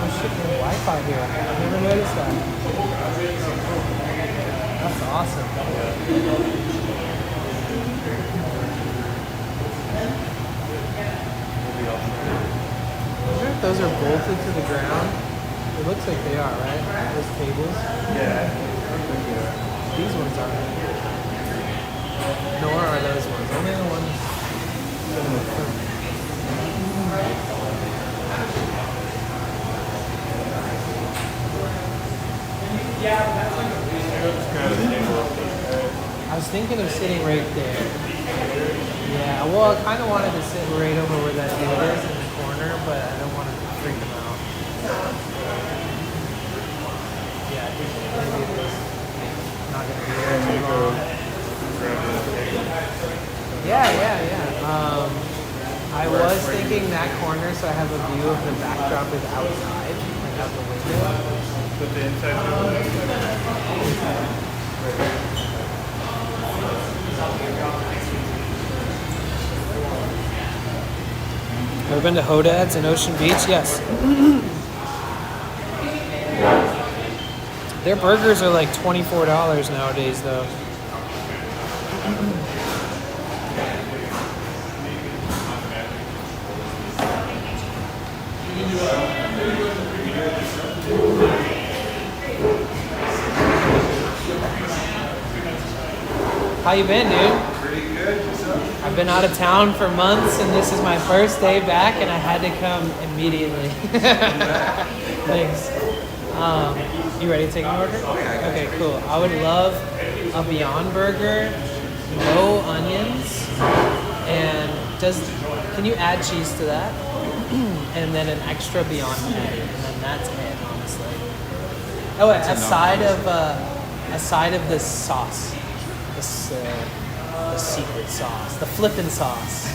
Oh shit, there's Wi-Fi here. I never noticed that. That's awesome. wonder if those are bolted to the ground. It looks like they are, right? Those tables. Yeah. These ones aren't. Nor are those ones. Only the ones that are front. I was thinking of sitting right there. Yeah, well, I kind of wanted to sit right over where that dude is in the corner, but I don't want to freak him out. Yeah, I think maybe it is not going to be there too long. Yeah. I was thinking that corner, so I have a view of the backdrop is outside, like out the window. Put the inside door. Ever been to Hodad's in Ocean Beach? Yes. Their burgers are like $24 nowadays, though. How you been, dude? Pretty good. Yourself? I've been out of town for months, and this is my first day back, and I had to come immediately. Thanks. You ready to take an order? Oh, yeah. Okay, cool. I would love a Beyond Burger, no onions, and can you add cheese to that? And then an extra Beyond egg, and then that's it, honestly. Oh, a side of this sauce. This the secret sauce, the flippin' sauce.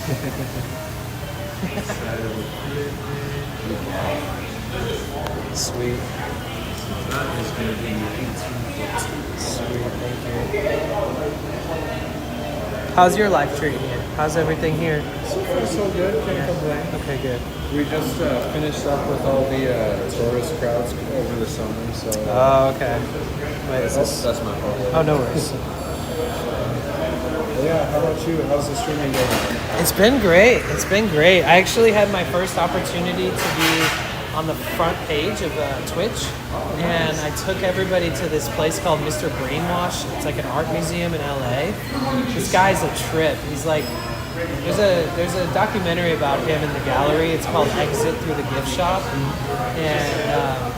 Sweet. Sweet, thank you. How's your life treating you? How's everything here? So far, so good. Can't complain. Okay, good. We just finished up with all the tourist crowds over the summer, so... Oh, okay. Wait, is this... That's my fault. Oh, no worries. Yeah, how about you? How's the streaming going? It's been great. It's been great. I actually had my first opportunity to be on the front page of Twitch, and I took everybody to this place called Mr. Brainwash. It's like an art museum in LA. This guy's a trip. He's like, there's a documentary about him in the gallery. It's called Exit Through the Gift Shop, and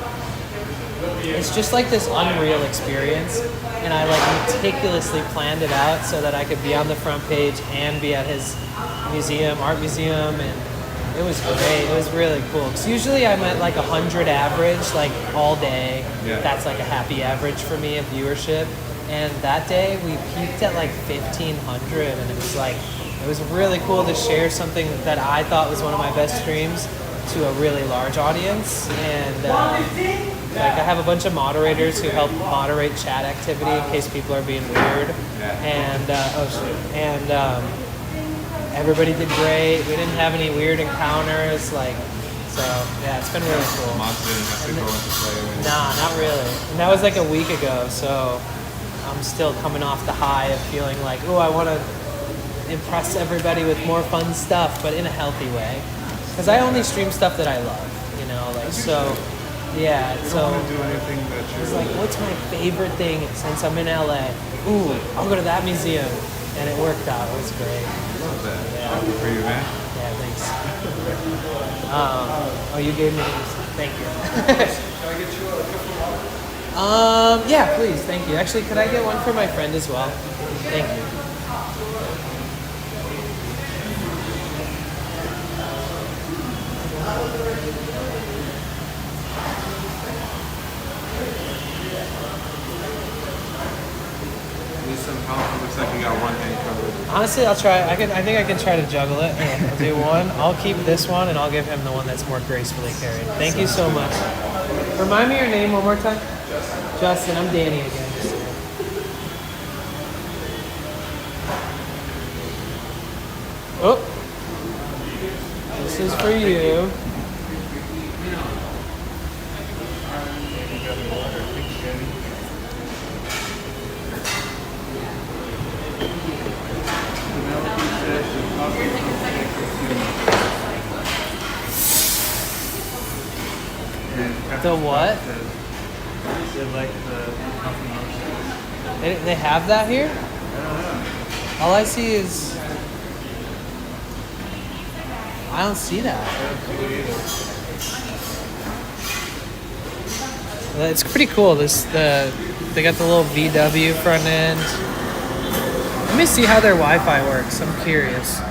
it's just like this unreal experience. And I like meticulously planned it out so that I could be on the front page and be at his museum, art museum, and it was great. It was really cool. Because usually I'm at like 100 average, like all day. Yeah. That's like a happy average for me of viewership. And that day we peaked at like 1,500, and it was really cool to share something that I thought was one of my best streams to a really large audience. And like I have a bunch of moderators who help moderate chat activity in case people are being weird. And everybody did great. We didn't have any weird encounters. So yeah, it's been really cool. Mods didn't have to go into play with. Nah, not really. And that was like a week ago, so I'm still coming off the high of feeling like, oh, I want to impress everybody with more fun stuff, but in a healthy way. Because I only stream stuff that I love, so. Yeah, You so don't want to do anything that I you... was like, what's my favorite thing since I'm in LA? Ooh, I'll go to that museum. And it worked out. It was great. I love that. Yeah. Happy for you, man. Yeah, thanks. You gave me these. Thank you. Can I get you a couple more? Yeah, please. Thank you. Actually, could I get one for my friend as well? Thank you. Need some help? It looks like you got one hand covered. Honestly, I'll try. I think I can try to juggle it. I'll do one. I'll keep this one, and I'll give him the one that's more gracefully carried. Thank you so much. Remind me your name one more time. Justin. I'm Danny again. Oh, this is for you. The what? They like the coffee motion. They have that here? I don't know. All I see is... I don't see that. It's pretty cool. They got the little VW front end. Let me see how their Wi-Fi works. I'm curious.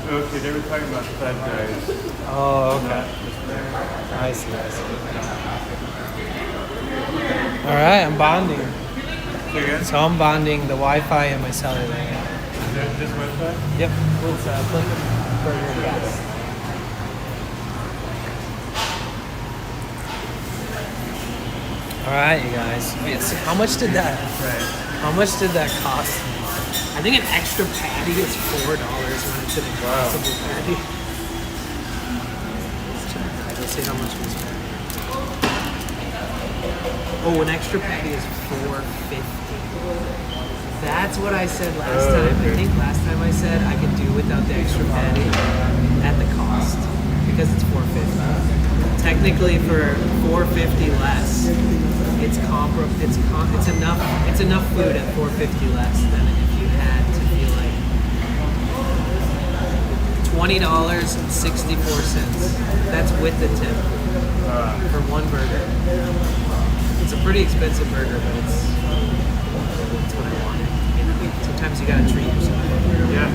Okay, they were talking about fat guys. Oh, okay. I see. All right, I'm bonding. So I'm bonding the Wi-Fi and my cellular. This website? Yep. What's Burger and Gas. All right, you guys. Wait, so how much did that? How much did that cost me? I think an extra patty is $4 when it's an impossible patty. Let's see how much it was. Oh, an extra patty is $4.50. That's what I said last time. I think last time I said I could do without the extra patty at the cost because it's $4.50. Technically, for $4.50 less, it's enough food at $4.50 less than if you had to be like $20.64. That's with the tip for one burger. It's a pretty expensive burger, but it's what I wanted. You know? Sometimes you gotta treat yourself. Yeah.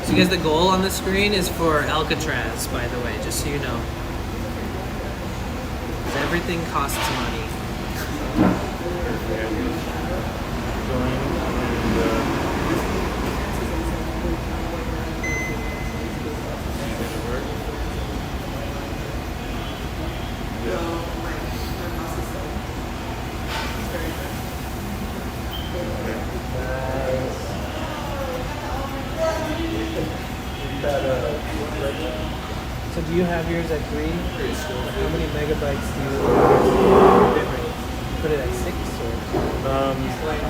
So because the goal on the screen is for Alcatraz, by the way, just so you know. 'Cause everything costs money. So do you have yours at 3? How many megabytes do you bitrate? Put it at 6 or? Like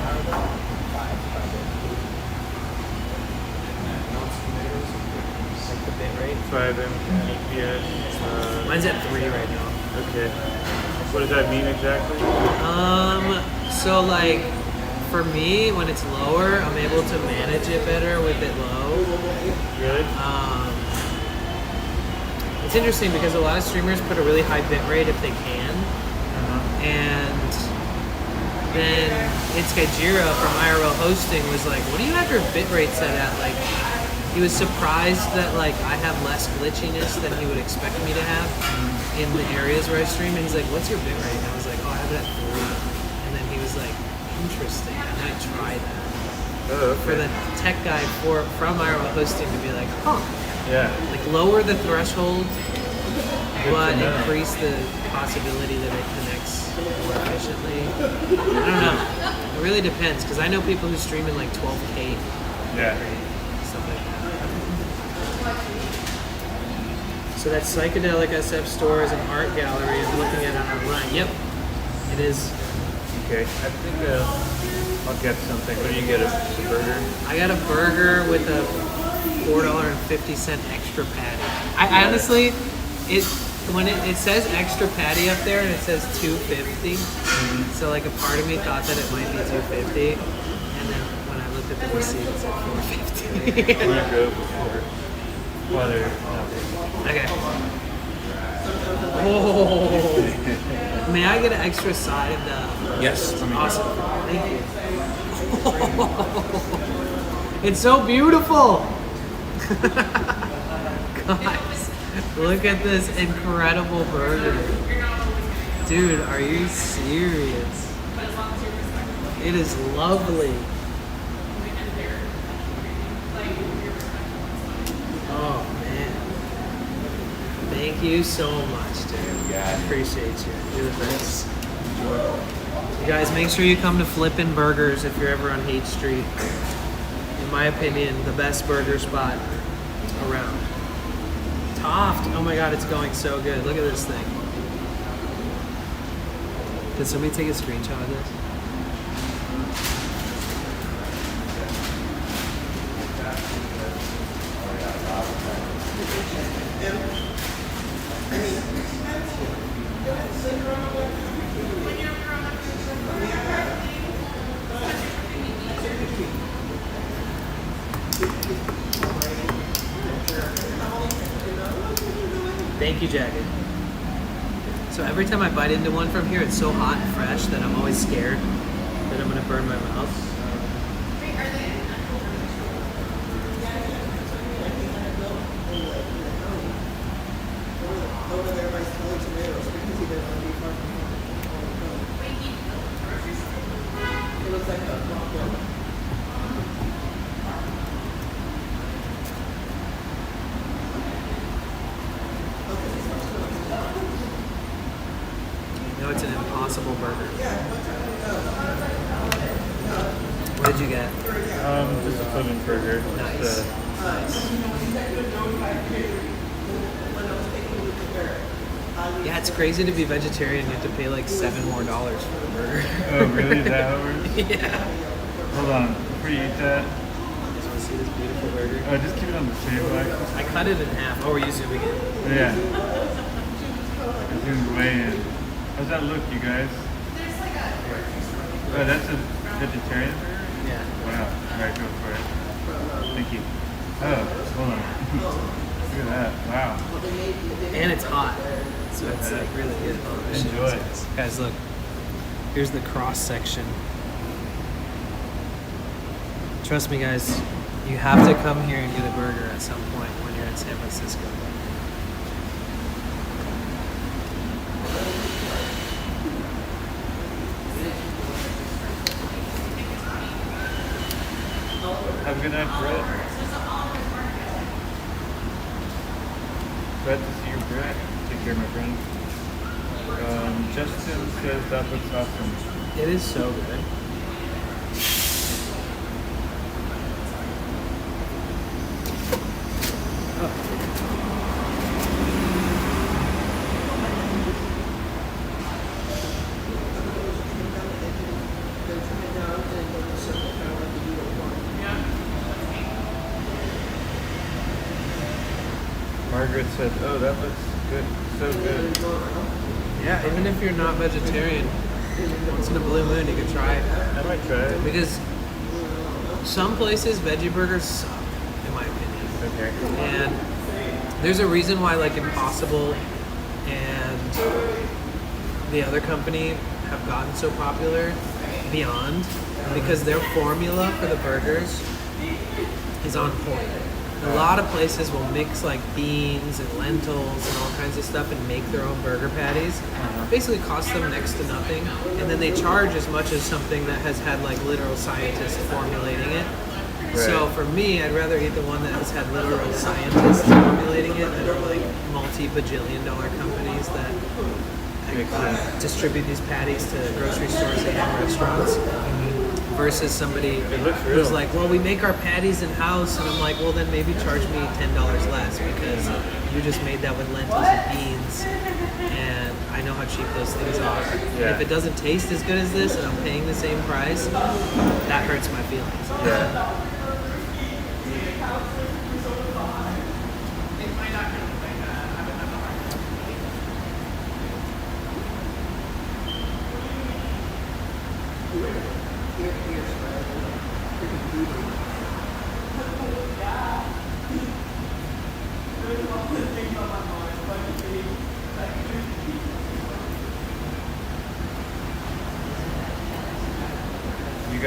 the bitrate? 5 Mbps. Mine's at 3 right now. Okay. What does that mean exactly? So like for me, when it's lower, I'm able to manage it better with it low. Really? It's interesting because a lot of streamers put a really high bit rate if they can. And then Itskajira from IRL Hosting was like, what do you have your bit rate set at? Like, he was surprised that like I have less glitchiness than he would expect me to have in the areas where I stream. And he's like, what's your bit rate? And I was like, oh, I have it at 3. And then he was like, interesting. I might try that. Oh, okay. For the tech guy from IRL Hosting to be like, huh. Yeah. Like lower the threshold, but increase the possibility that it connects more efficiently. I don't know. It really depends because I know people who stream in like 12K. Yeah. Stuff like that. So that Psychedelic SF store is an art gallery. I'm looking at it online. Yep, it is. Okay. I think I'll get something. What do you get? A burger? I got a burger with a $4.50 extra patty. I honestly, when it says extra patty up there and it says $2.50, so like a part of me thought that it might be $2.50, and then when I looked at We'll see. It's at 450. I'm gonna go before. While they're Okay. Oh. May I get an extra side? Yes. Awesome. Thank you. It's so beautiful. Guys, look at this incredible burger. Dude, are you serious? It is lovely. Oh man. Thank you so much, dude. I appreciate you. You're the best. You guys, make sure you come to Flippin' Burgers if you're ever on Haight Street. In my opinion, the best burger spot around. Toft. Oh my god, it's going so good. Look at this thing. Did somebody take a screenshot of this? Thank you, Jacket. So every time I bite into one from here, it's so hot and fresh that I'm always scared that I'm gonna burn my mouth. No, it's an impossible burger. What did you get? just a Flippin' Burger. Nice. Yeah, it's crazy to be vegetarian. You have to pay like $7 more for the burger. Oh, really? Is that how it works? Yeah. Hold on. Before you eat that, You guys want to see this beautiful burger? just keep it on the table, actually. I cut it in half. Oh, we're you zooming in? Yeah. Zoomed way in. How's that look, you guys? Oh, that's a vegetarian burger? Yeah. Wow. Alright, go for it. Thank you. Oh, hold on. Look at that. Wow. And it's hot. So it's like really good. Enjoy. Guys, look. Here's the cross section. Trust me, guys. You have to come here and get a burger at some point when you're in San Francisco. Have a good night, Brett. Glad to see you, Brett. Take care, my friend. Justin says that looks awesome. It is so good. Margaret said, oh, that looks good. So good. Yeah, even if you're not vegetarian, once in a blue moon you could try it. I might try it. Because some places veggie burgers suck, in my opinion. Okay. And there's a reason why like Impossible and the other company have gotten so popular, Beyond, because their formula for the burgers is on point. A lot of places will mix like beans and lentils and all kinds of stuff and make their own burger patties. Basically costs them next to nothing, and then they charge as much as something that has had like literal scientists formulating it. Right. So for me, I'd rather eat the one that has had literal scientists formulating it than like multi-bajillion-dollar companies that distribute these patties to grocery stores and restaurants. Versus somebody who's like, well, we make our patties in-house, and I'm like, well, then maybe charge me $10 less because you just made that with lentils and beans, and I know how cheap those things are. Yeah. If it doesn't taste as good as this, and I'm paying the same price, that hurts my feelings. Yeah.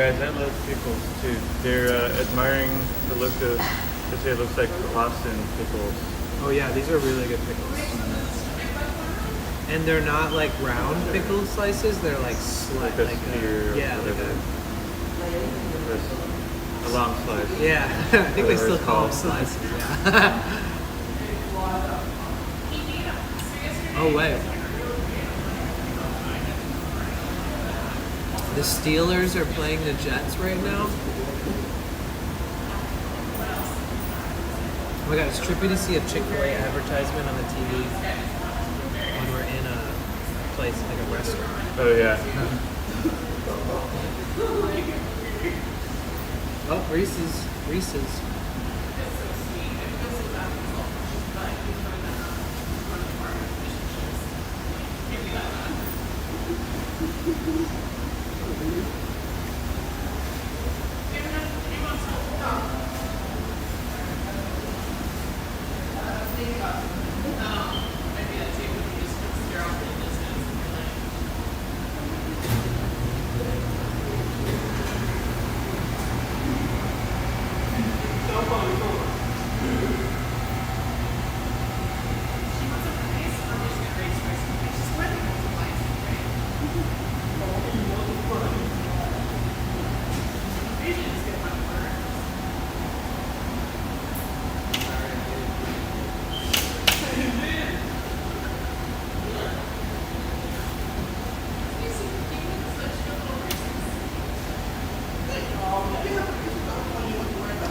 guys, I love pickles too. They're admiring the look of, they say it looks like Boston pickles. Oh yeah, these are really good pickles. And they're not like round pickle slices, they're like Like a spear or yeah, like whatever. A long slice. yeah. I think they Whatever still it's call them called. slices, yeah. Oh wait. The Steelers are playing the Jets right now. Oh my god, it's trippy to see a Chick-fil-A advertisement on the TV when we're in a place like a restaurant. Oh yeah. Oh, Reese's.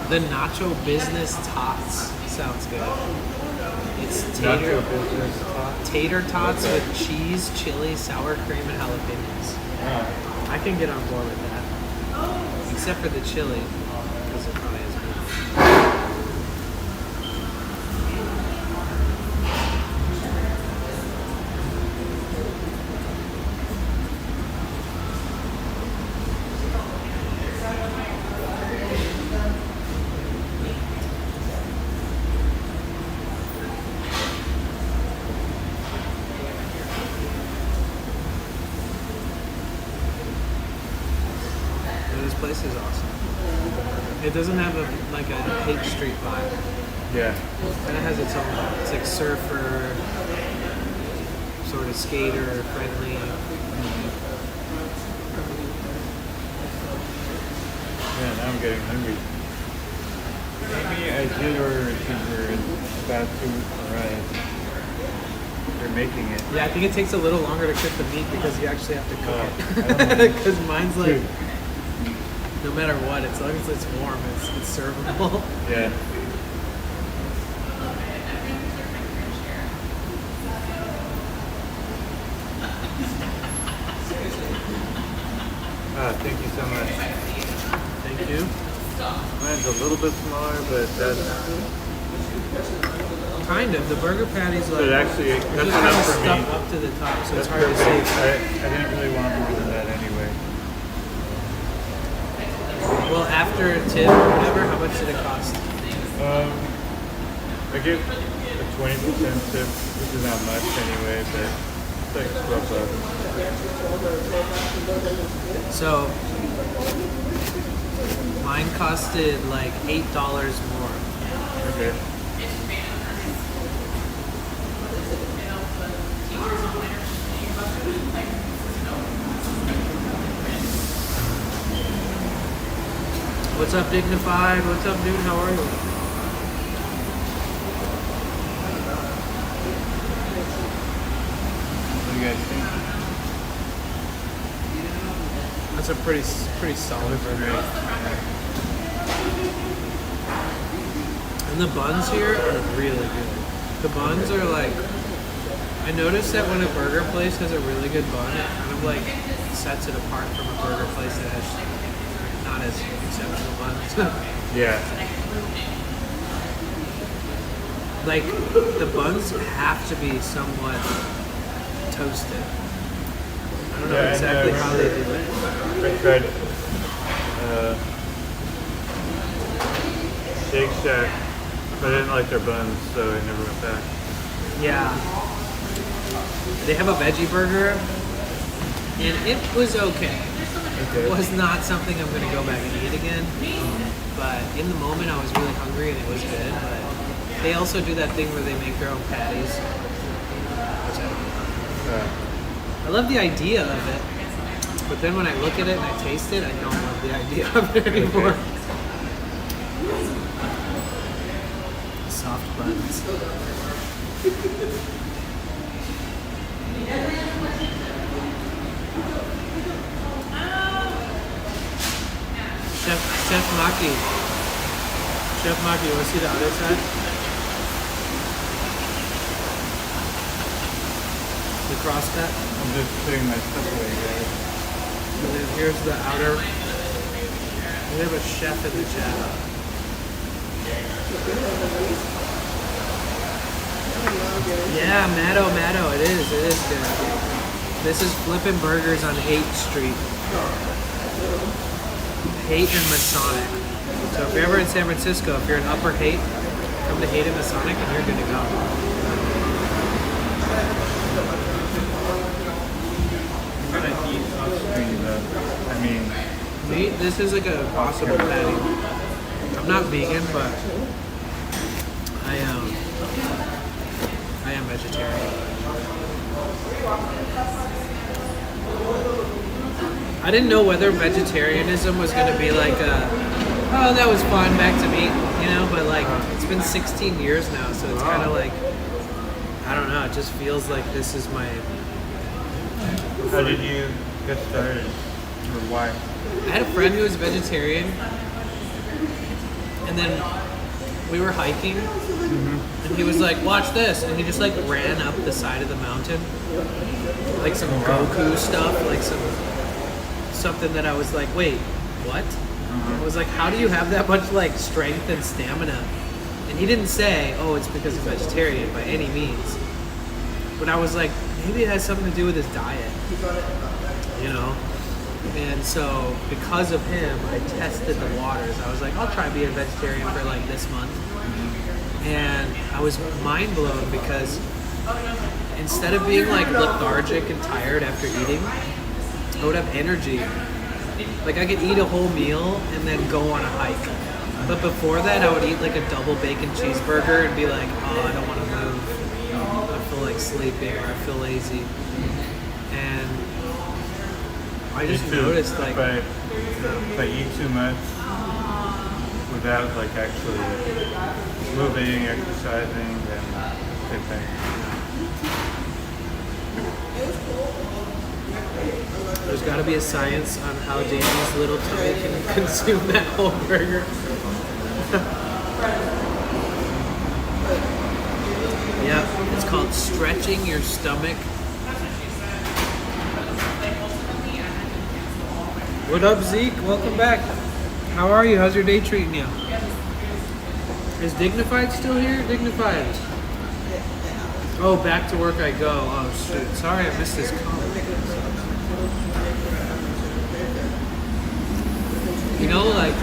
The Nacho Business Tots sounds good. It's Nacho business top. tater tots with cheese, chili, sour cream, and jalapenos. I can get on board with that. Except for the chili, because it probably is good. This place is awesome. It doesn't have a like a Hate Street vibe. Yeah. And it has its own vibe. It's like surfer, sort of skater, friendly. Yeah, now I'm getting hungry. Maybe I did order a cheeseburger and about to arrive. They're making it. Yeah, I think it takes a little longer to cook the meat because you actually have to cook I it. don't know. Because mine's like, Dude. no matter what, as long as it's warm, it's servable. Yeah. Thank you so much. Thank you. Mine's a little bit smaller, but that's Kind of. The burger patty's like, but actually it's that's just kind of enough for me. stuck up to the top, so That's it's hard to perfect. see. I didn't really want more than that anyway. Well, after a tip or whatever, how much did it cost? I give a 20% tip, which is not much anyway, but it's like $12. So, mine costed like $8 more. Okay. What's up, Dignified? What's up, dude? How are you? What do you guys think? That's a pretty solid burger. And the buns here are really good. The buns are like, I noticed that when a burger place has a really good bun, it kind of like sets it apart from a burger place that has not as exceptional buns. Yeah. Like, the buns have to be somewhat toasted. I don't know exactly how they do it. I tried Shake Shack, but I didn't like their buns, so I never went back. Yeah. They have a veggie burger, and it was okay. It was not something I'm gonna go back and eat again. But in the moment, I was really hungry and it was good. But they also do that thing where they make their own patties. Which I don't know. I love the idea of it, but then when I look at it and I taste it, I don't love the idea of it anymore. Soft buns. Chef Maki. Chef Maki, you want to see the other side? The crosscut. I'm just putting my stuff away, guys. And then here's the outer. We have a chef in the chat. Yeah, Matto, it is good. This is Flippin' Burgers on 8th Street. 8th and Masonic. So if you're ever in San Francisco, if you're in Upper 8th, come to 8th and Masonic and you're good to go. I'm gonna eat off screen though. I mean, Meat, this is like a possible patty. I'm not vegan, but I am vegetarian. I didn't know whether vegetarianism was going to be like oh, that was fun, back to meat, you know, but like, it's been 16 years now, so it's kind of like, I don't know, it just feels like this is my... how did you get started? Or why? I had a friend who was vegetarian, and then we were hiking, and he was like, watch this, and he just like ran up the side of the mountain, like some Goku stuff, like something that I was like, wait, what? I was like, how do you have that much like strength and stamina? And he didn't say, oh, it's because he's vegetarian by any means, but I was like, maybe it has something to do with his diet, you know? And so, because of him, I tested the waters. I was like, I'll try being a vegetarian for like this month. And I was mind blown because instead of being like lethargic and tired after eating, I would have energy. Like I could eat a whole meal and then go on a hike. But before that, I would eat like a double bacon cheeseburger and be like, oh, I don't want to move. I feel like sleeping or I feel lazy. And I just noticed like if I eat too much without like actually moving, exercising, then same thing. There's got to be a science on how Danny's little tummy can consume that whole burger. Yeah, it's called stretching your stomach. What up, Zeke? Welcome back. How are you? How's your day treating you? Is Dignified still here? Dignified. Oh, back to work I go. Oh, shoot. Sorry I missed this comment. You know, like,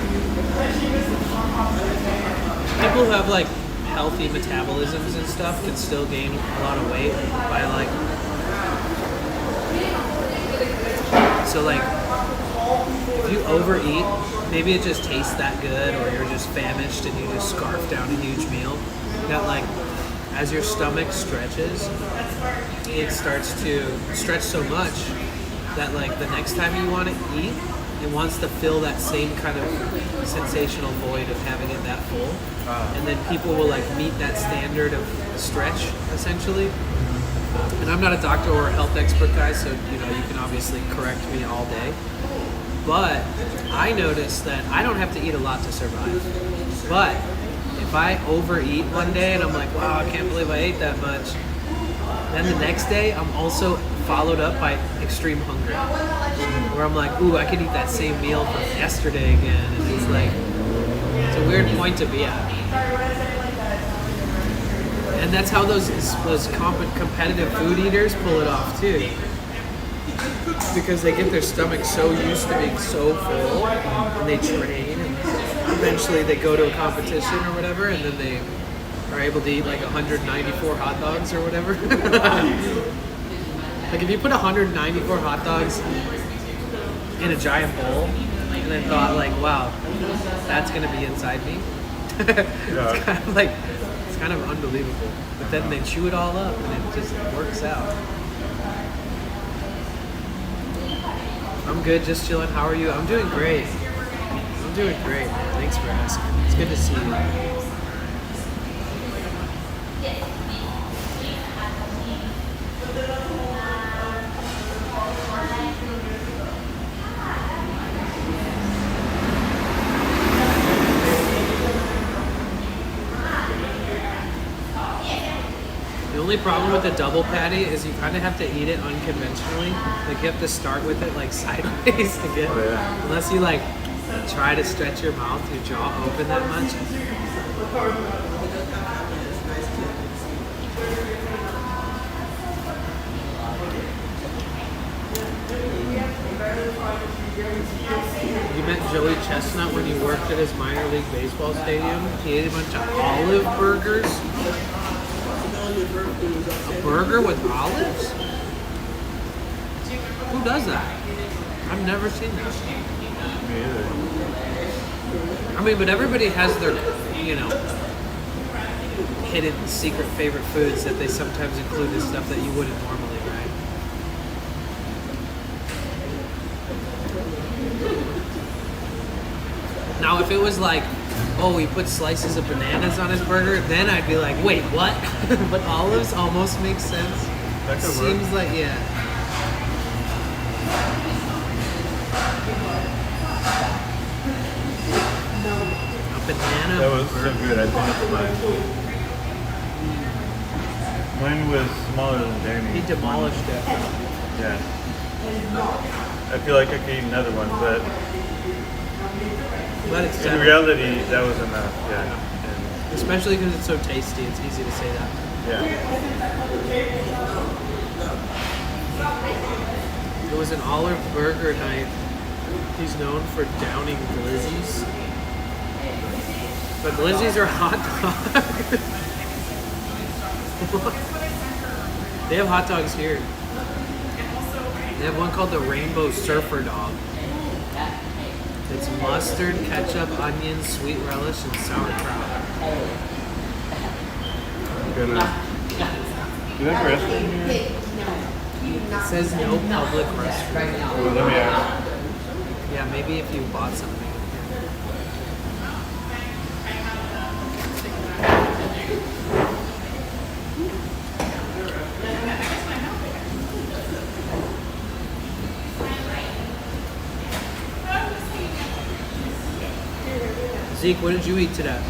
people who have, like, healthy metabolisms and stuff can still gain a lot of weight by, like, so, like, if you overeat, maybe it just tastes that good, or you're just famished and you just scarf down a huge meal, that, like, as your stomach stretches, it starts to stretch so much that, like, the next time you want to eat, it wants to fill that same kind of sensational void of having it that full. And then people will like meet that standard of stretch, essentially. And I'm not a doctor or a health expert, guys, so you know, you can obviously correct me all day. But I noticed that I don't have to eat a lot to survive. But if I overeat one day and I'm like, wow, I can't believe I ate that much, then the next day I'm also followed up by extreme hunger, where I'm like, ooh, I could eat that same meal from yesterday again, and it's like, it's a weird point to be at. And that's how those competitive food eaters pull it off too, because they get their stomach so used to being so full, and they train, and eventually they go to a competition or whatever, and then they are able to eat like 194 hot dogs or whatever. Like if you put 194 hot dogs in a giant bowl, and then thought like, wow, that's gonna be inside me. It's kind of like, it's kind of unbelievable. But then they chew it all up, and it just works out. I'm good, just chilling. How are you? I'm doing great. I'm doing great. Thanks for asking. It's good to see you. The only problem with the double patty is you kind of have to eat it unconventionally. Like you have to start with it like sideways to get, unless you like try to stretch your mouth, your jaw open that much. You met Joey Chestnut when you worked at his minor league baseball stadium. He ate a bunch of olive burgers. A burger with olives? Who does that? I've never seen that. Me either. I mean, but everybody has their, you know, hidden secret favorite foods that they sometimes include in stuff that you wouldn't normally, right? Now, if it was like, oh, he put slices of bananas on his burger, then I'd be like, wait, what? But olives almost makes sense. That could Seems work. like, yeah. A banana. That was so burger. good. I think it's mine. Mine was smaller than Danny. He demolished it. Yeah. I feel like I could eat another one, but But it's in reality, that was enough. Yeah. And especially because it's so tasty, it's easy to say that. yeah. It was an olive burger night. He's known for downing glizzies. But glizzies are hot dogs. They have hot dogs here. They have one called the Rainbow Surfer Dog. It's mustard, ketchup, onion, sweet relish, and sauerkraut. Good enough. Do you have a restaurant here? It says no public restroom. Oh, let me ask. Yeah, maybe if you bought something. Zeke, what did you eat today?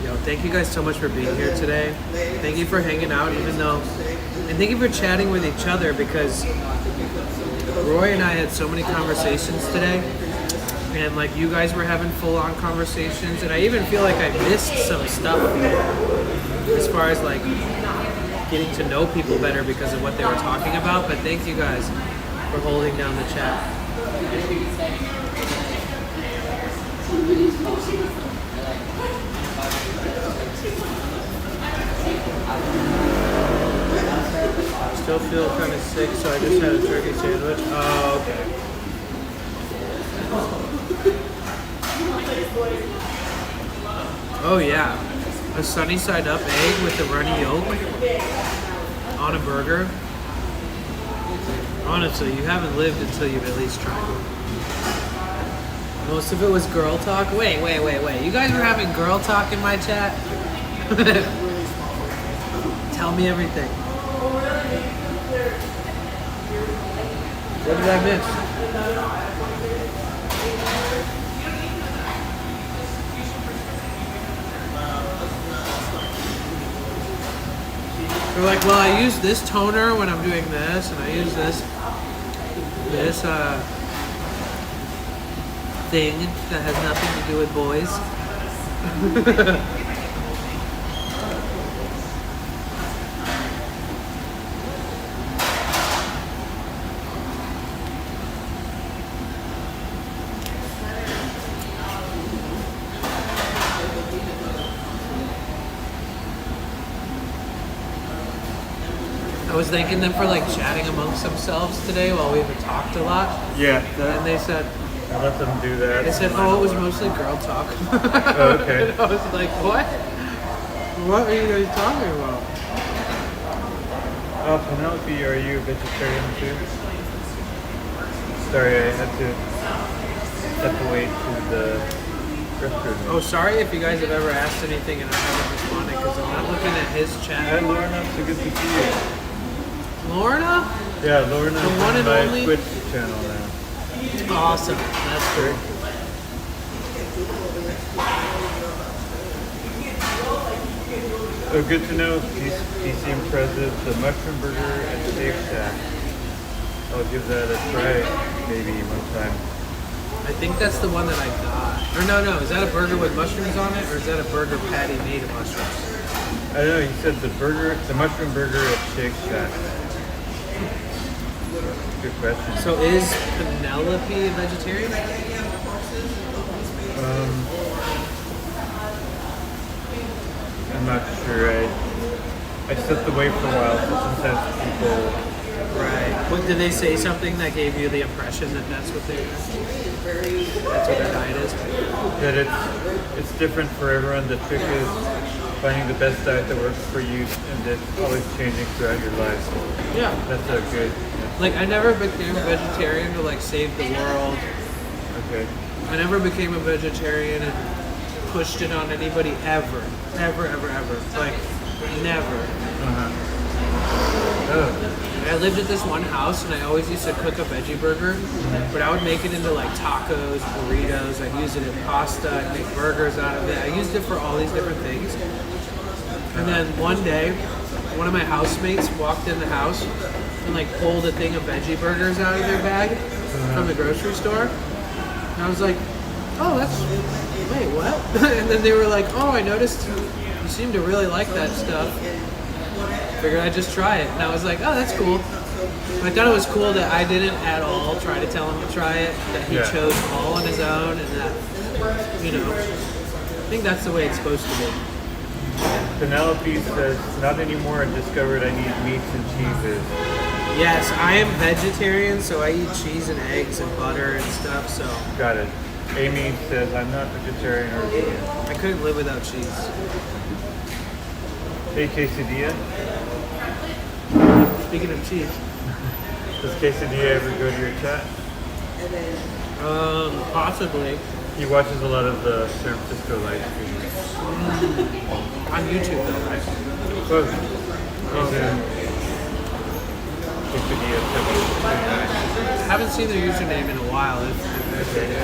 Yo, thank you guys so much for being here today. Thank you for hanging out, even though, and thank you for chatting with each other, because Roy and I had so many conversations today, and like you guys were having full-on conversations, and I even feel like I missed some stuff as far as like getting to know people better because of what they were talking about. But thank you guys for holding down the chat. Still feel kind of sick, so I just had a turkey sandwich. Oh, okay. Oh yeah, a sunny side up egg with the runny yolk on a burger. Honestly, you haven't lived until you've at least tried it. Most of it was girl talk. Wait. You guys were having girl talk in my chat? Tell me everything. What did I miss? They're like, well, I use this toner when I'm doing this, and I use this thing that has nothing to do with boys. I was thanking them for like chatting amongst themselves today while we haven't talked a lot. Yeah, And they said, I let them do that. they said, oh, it was mostly girl talk. Oh, okay. And I was like, what? What are you guys talking about? Penelope, are you a vegetarian too? Sorry, I had to step away to the restroom. Oh, sorry if you guys have ever asked anything and I haven't responded because I'm not looking at his chat. Hi Lorna, so good to see you. Lorna? Yeah, Lorna The one is and on my only? Twitch channel now. Awesome. That's great. Oh, good to know. PC Impressive, the Mushroom Burger and Steak Shack. I'll give that a try maybe one time. I think that's the one that I got. Or no, is that a burger with mushrooms on it or is that a burger patty made of mushrooms? I don't know, you said the Mushroom Burger at Shake Shack. Good question. So is Penelope a vegetarian? I'm not sure. I stepped away for a while, so sometimes people. Right. What did they say something that gave you the impression that that's what their diet is? That it's different for everyone. The trick is finding the best diet that works for you, and it's always changing throughout your life. Yeah. That's a good. Like I never became a vegetarian to like save the world. Okay. I never became a vegetarian and pushed it on anybody ever. Like never. Oh. I lived at this one house and I always used to cook a veggie burger, but I would make it into like tacos, burritos, I'd use it in pasta, I'd make burgers out of it. I used it for all these different things. And then one day, one of my housemates walked in the house and like pulled a thing of veggie burgers out of their bag from the grocery store. And I was like, oh, wait, what? And then they were like, oh, I noticed you seem to really like that stuff. Figured I'd just try it. And I was like, oh, that's cool. I thought it was cool that I didn't at all try to tell him to try it, that he chose all on his own, and that, you know, I think that's the way it's supposed to be. Penelope says, not anymore. I discovered I need meats and cheeses. Yes, I am vegetarian, so I eat cheese and eggs and butter and stuff, so. Got it. Amy says, I'm not vegetarian or vegan. I couldn't live without cheese. Hey, Quesadilla. Speaking of cheese. Does Quesadilla ever go to your chat? Possibly. He watches a lot of the San Francisco live streams. On YouTube though, right? Close. He's in Quesadilla 79. I haven't seen their username in a while. If they do.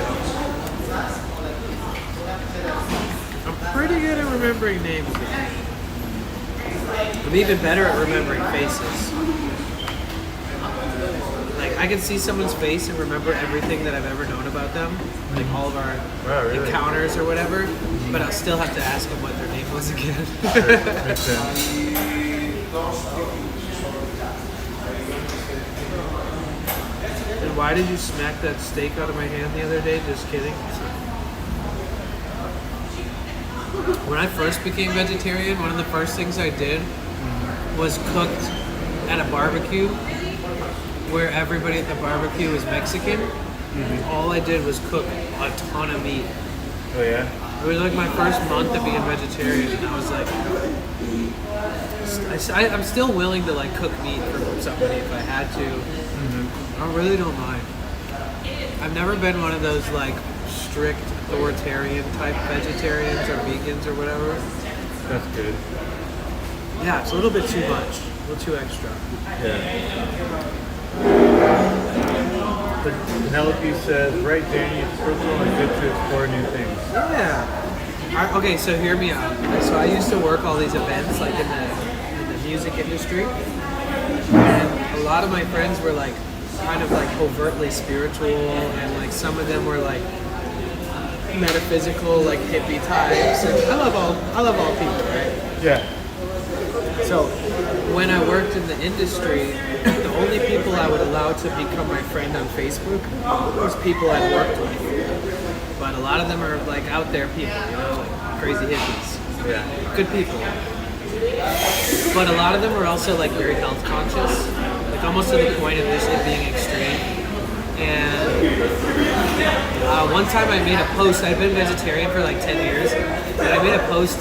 I'm pretty good at remembering names. I'm even better at remembering faces. Like, I can see someone's face and remember everything that I've ever known about them, like all of our encounters or whatever, but I'll still have to ask them what their name was again. Makes sense. And why did you smack that steak out of my hand the other day? Just kidding. When I first became vegetarian, one of the first things I did was cooked at a barbecue where everybody at the barbecue was Mexican. All I did was cook a ton of meat. Oh yeah? It was like my first month of being vegetarian, and I was like, I'm still willing to like cook meat for somebody if I had to. I really don't mind. I've never been one of those like strict authoritarian type vegetarians or vegans or whatever. That's good. Yeah, it's a little bit too much, a little too extra. Yeah. Penelope says, right, Danny, it's personal and good to explore new things. Yeah. Okay, so hear me out. So I used to work all these events like in the music industry, and a lot of my friends were like kind of like overtly spiritual, and like some of them were like metaphysical, like hippie types. And I love all people, right? Yeah. So when I worked in the industry, the only people I would allow to become my friend on Facebook was people I'd worked with. But a lot of them are like out there people, you know, like crazy hippies. Yeah. Good people. but a lot of them are also like very health conscious, like almost to the point of just it being extreme. And one time I made a post. I'd been vegetarian for like 10 years, and I made a post,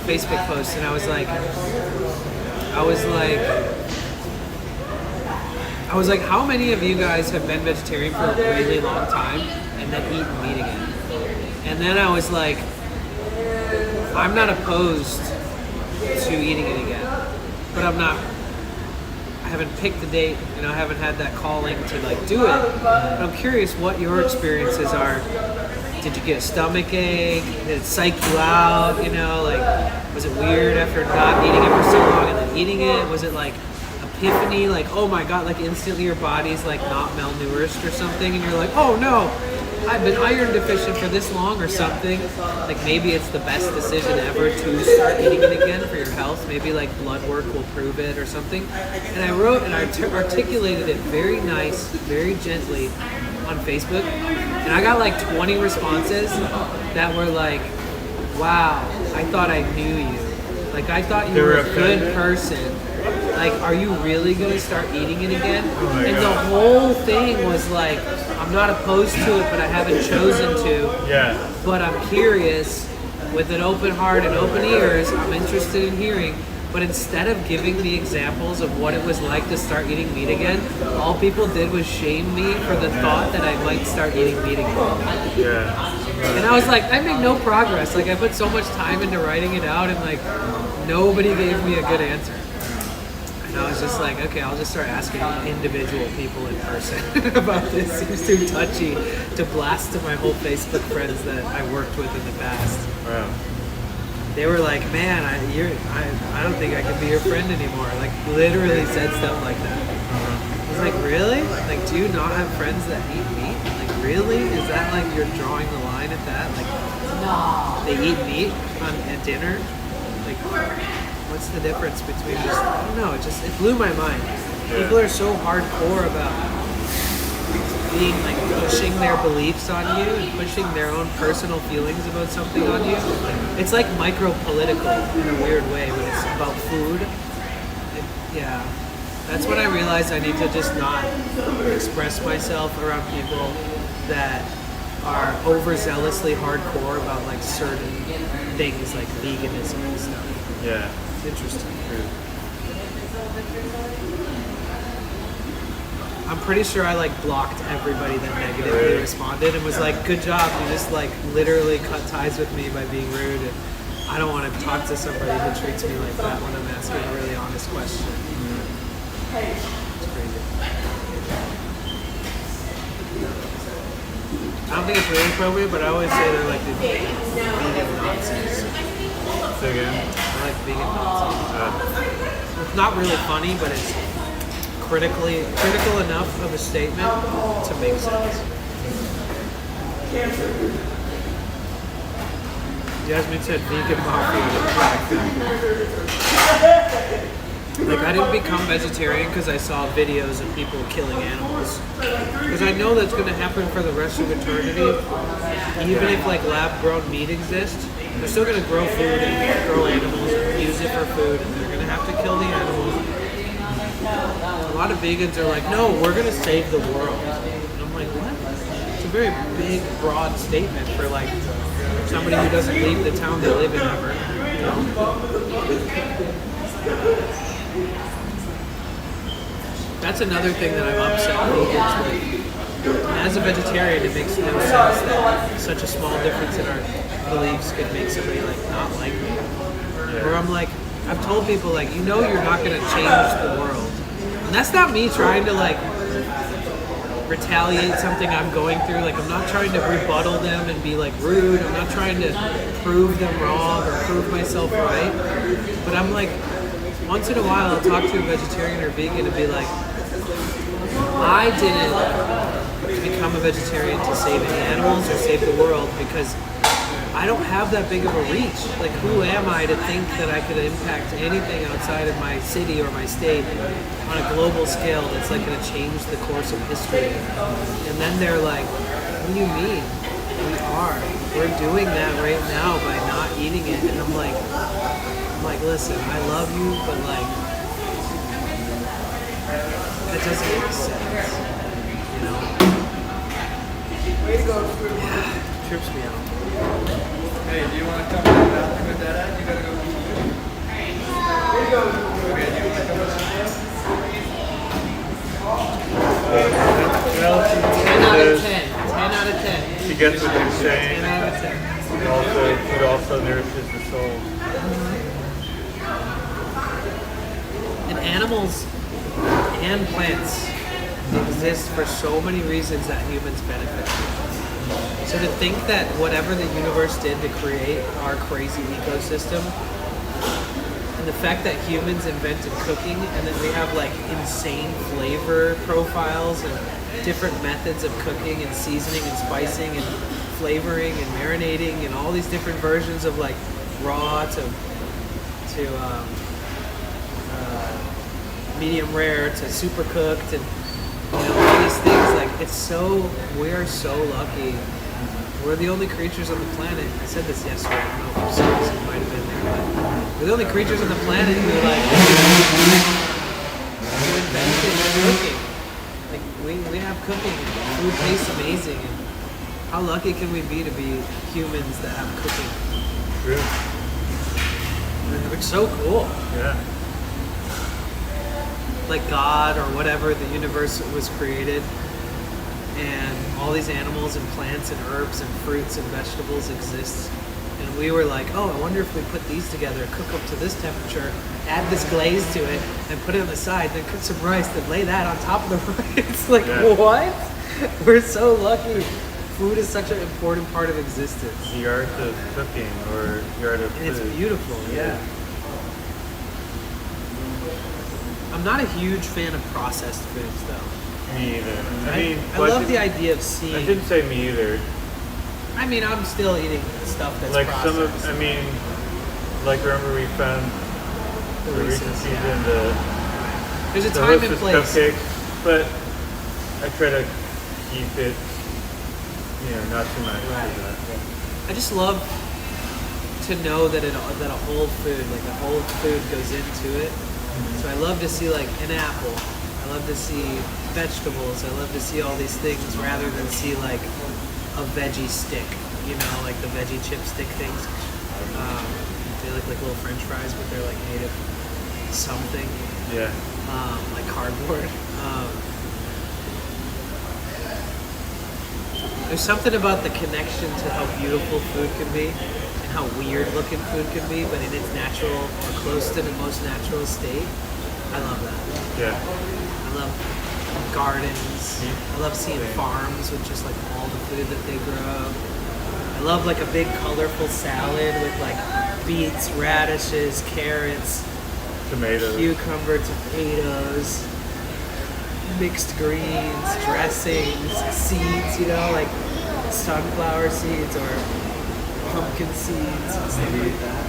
Facebook post, and I was like, how many of you guys have been vegetarian for a really long time and then eaten meat again? And then I was like, I'm not opposed to eating it again, but I haven't picked the date, I haven't had that calling to like do it. But I'm curious what your experiences are. Did you get a stomach ache? Did it psych you out? Like, was it weird after not eating it for so long and then eating it? Was it like epiphany, like, oh my god, like instantly your body's like not malnourished or something, and you're like, oh no, I've been iron deficient for this long or something. Like maybe it's the best decision ever to start eating it again for your health. Maybe like blood work will prove it or something. And I wrote and I articulated it very nice, very gently on Facebook. And I got like 20 responses that were like, wow, I thought I knew you. Like I thought you were a good person. Like, are you really going to start eating it again? And the whole thing was like, I'm not opposed to it, but I haven't chosen to. Yeah. But I'm curious, with an open heart and open ears, I'm interested in hearing. But instead of giving me examples of what it was like to start eating meat again, all people did was shame me for the thought that I might start eating meat again. Yeah. And I was like, I made no progress. Like, I put so much time into writing it out, and like, nobody gave me a good answer. And I was just like, okay, I'll just start asking individual people in person about this. Seems too touchy to blast to my whole Facebook friends that I worked with in the past. Wow. They were like, man, I don't think I can be your friend anymore. Like, literally said stuff like that. I was like, really? Like, do you not have friends that eat meat? Like, really? Is that like you're drawing the line at that? Like, they eat meat at dinner? Like, what's the difference between just, I don't know, it blew my mind. People are so hardcore about being like pushing their beliefs on you and pushing their own personal feelings about something on you. It's like micro-political in a weird way when it's about food. Yeah. That's when I realized I need to just not express myself around people that are overzealously hardcore about like certain things like veganism and stuff. Yeah. Interesting. I'm pretty sure I like blocked everybody that negatively responded and was like, good job, you just like literally cut ties with me by being rude, and I don't want to talk to somebody who treats me like that when I'm asking a really honest question. It's crazy. I don't think it's really appropriate, but I always say they're like the vegan Nazis. Say again? I like vegan Nazis. It's not really funny, but it's critical enough of a statement to make sense. Jasmine said vegan mafia. Like, I didn't become vegetarian because I saw videos of people killing animals. Because I know that's going to happen for the rest of eternity. Even if like lab-grown meat exists, they're still going to grow food and grow animals and use it for food, and they're going to have to kill the animals. A lot of vegans are like, no, we're going to save the world. And I'm like, what? It's a very big, broad statement for like somebody who doesn't leave the town they live in ever. You know? That's another thing that I'm upset vegans with. As a vegetarian, it makes no sense that such a small difference in our beliefs could make somebody like not like me. Where I'm like, I've told people like, you know, you're not going to change the world. And that's not me trying to like retaliate something I'm going through. Like, I'm not trying to rebuttal them and be like rude. I'm not trying to prove them wrong or prove myself right. But I'm like, once in a while I'll talk to a vegetarian or vegan and be like, I didn't become a vegetarian to save any animals or save the world because I don't have that big of a reach. Like, who am I to think that I could impact anything outside of my city or my state on a global scale that's like going to change the course of history? And then they're like, what do you mean? We are. We're doing that right now by not eating it. And I'm like, like, listen, I love you, but like, that doesn't make sense. You know? Yeah, trips me out. Hey, do you want to come to the bathroom with that at? You gotta go pee. Okay, do you want to come with that? 10 out of 10. 10 out of 10. She gets what you're saying. 10 out of 10. It also nourishes the soul. And animals and plants exist for so many reasons that humans benefit. So to think that whatever the universe did to create our crazy ecosystem, and the fact that humans invented cooking and that we have like insane flavor profiles and different methods of cooking and seasoning and spicing and flavoring and marinating and all these different versions of like raw to medium rare to super cooked and all these things, like we are so lucky. We're the only creatures on the planet. I said this yesterday, I don't know if it might have been there, but we're the only creatures on the planet who invented cooking. Like we have cooking. Food tastes amazing. And how lucky can we be to be humans that have cooking? True. It's so cool. Yeah. Like God or whatever, the universe was created, and all these animals and plants and herbs and fruits and vegetables exist. And we were like, oh, I wonder if we put these together, cook them to this temperature, add this glaze to it, and put it on the side, then cook some rice, then lay that on top of the rice. It's like, what? We're so lucky. Food is such an important part of existence. The art of cooking, or the art of food. And it's beautiful, yeah. I'm not a huge fan of processed foods, though. Me either. I love the idea of seeing. I didn't say me either. I mean, I'm still eating stuff that's like processed. Like remember we found the Reese's and there's a the time and Hostess place. cupcakes, but I try to keep it, not too much. Right. I just love to know that a whole food, like a whole food goes into it. So I love to see like an apple. I love to see vegetables. I love to see all these things rather than see like a veggie stick, like the veggie chipstick things. They look like little French fries, but they're like made of something. Yeah. Like cardboard. There's something about the connection to how beautiful food can be and how weird looking food can be, but in its natural or close to the most natural state. I love that. Yeah. I love gardens. I love seeing farms with just like all the food that they grow. I love like a big colorful salad with like beets, radishes, carrots, tomatoes, cucumber, tomatoes, mixed greens, dressings, seeds, like sunflower seeds or pumpkin seeds and stuff like that.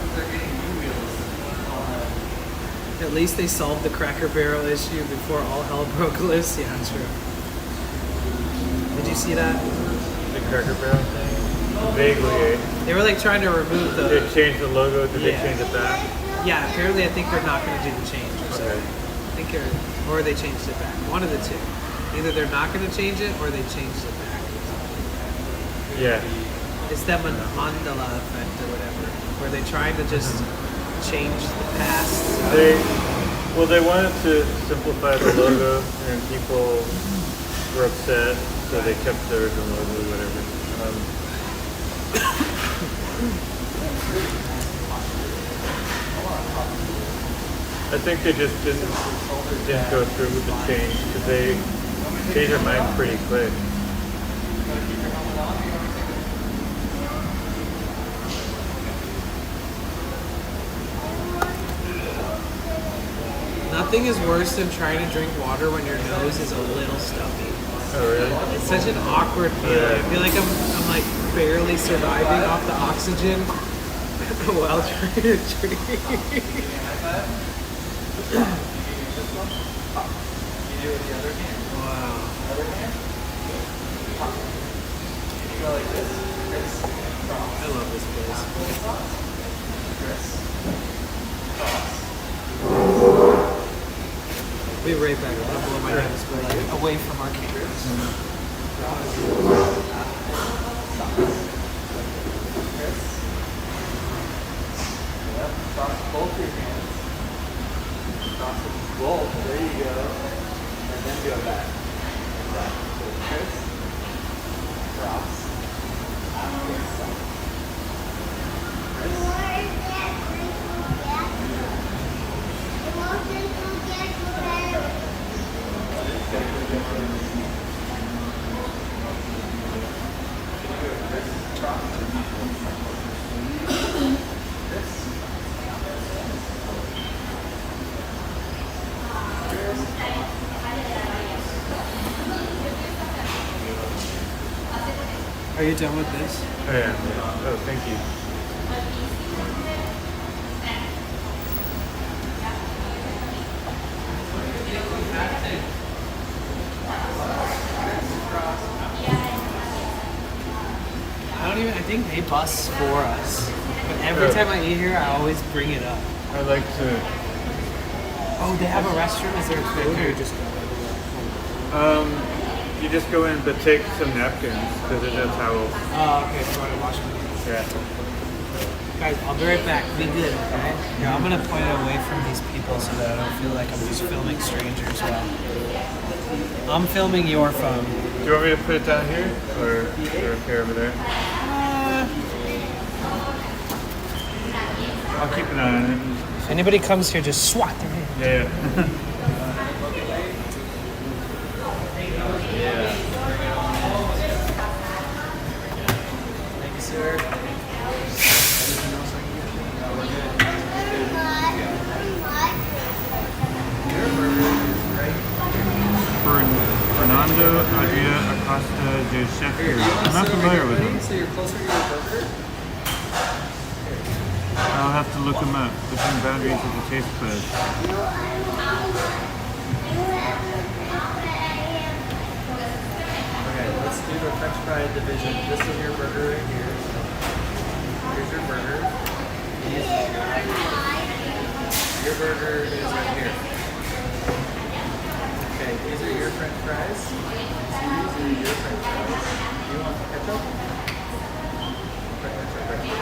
At least they solved the Cracker Barrel issue before all hell broke loose. Yeah, true. Did you see that? The Cracker Barrel thing? Vaguely. They were like trying to remove the... Did they change the logo? Did they change it back? Yeah, apparently I think they're not going to do the change or something. Okay. Or they changed it back. One of the two. Either they're not going to change it or they changed it back. Yeah. It's that mandala effect or whatever, where they're trying to just change the past. They wanted to simplify the logo, and people were upset, so they kept the original logo or whatever. I think they just didn't go through with the change because they changed their mind pretty quick. Nothing is worse than trying to drink water when your nose is a little stuffy. Oh really? It's such an awkward feeling. I feel like I'm like barely surviving off the oxygen while trying to drink. Wow. I love this place. Be right back. I'll blow my nose, but like away from our cameras. Yep, cross both your hands. Cross them both. There you go. And then go back. Like that. So Chris, cross. After stop. Chris. Are you done with this? Oh yeah. Oh, thank you. I think they bus for us. But every time I eat here, I always bring it up. I like to. Oh, they have a restroom? Is there food or just You just go in, but take some napkins because there's no towels. Oh, okay. So I wash my hands. Yeah. Guys, I'll be right back. Be good, okay? Here, I'm gonna point it away from these people so that I don't feel like I'm just filming strangers while I'm filming your phone. Do you want me to put it down here, or okay over there? I'll keep an eye on it. If anybody comes here, just swat their hand. Yeah. Thank you, sir. Fernando Adria Acosta Giuseppe. I'm not familiar with him. So you're closer to your burger? I'll have to look him up. Within boundaries of the taste buds. Okay, let's do the French fry division. This is your burger right here. Here's your burger. Your burger is right here. Okay, these are your French fries. These are your French fries. Do you want ketchup? Put ketchup right here.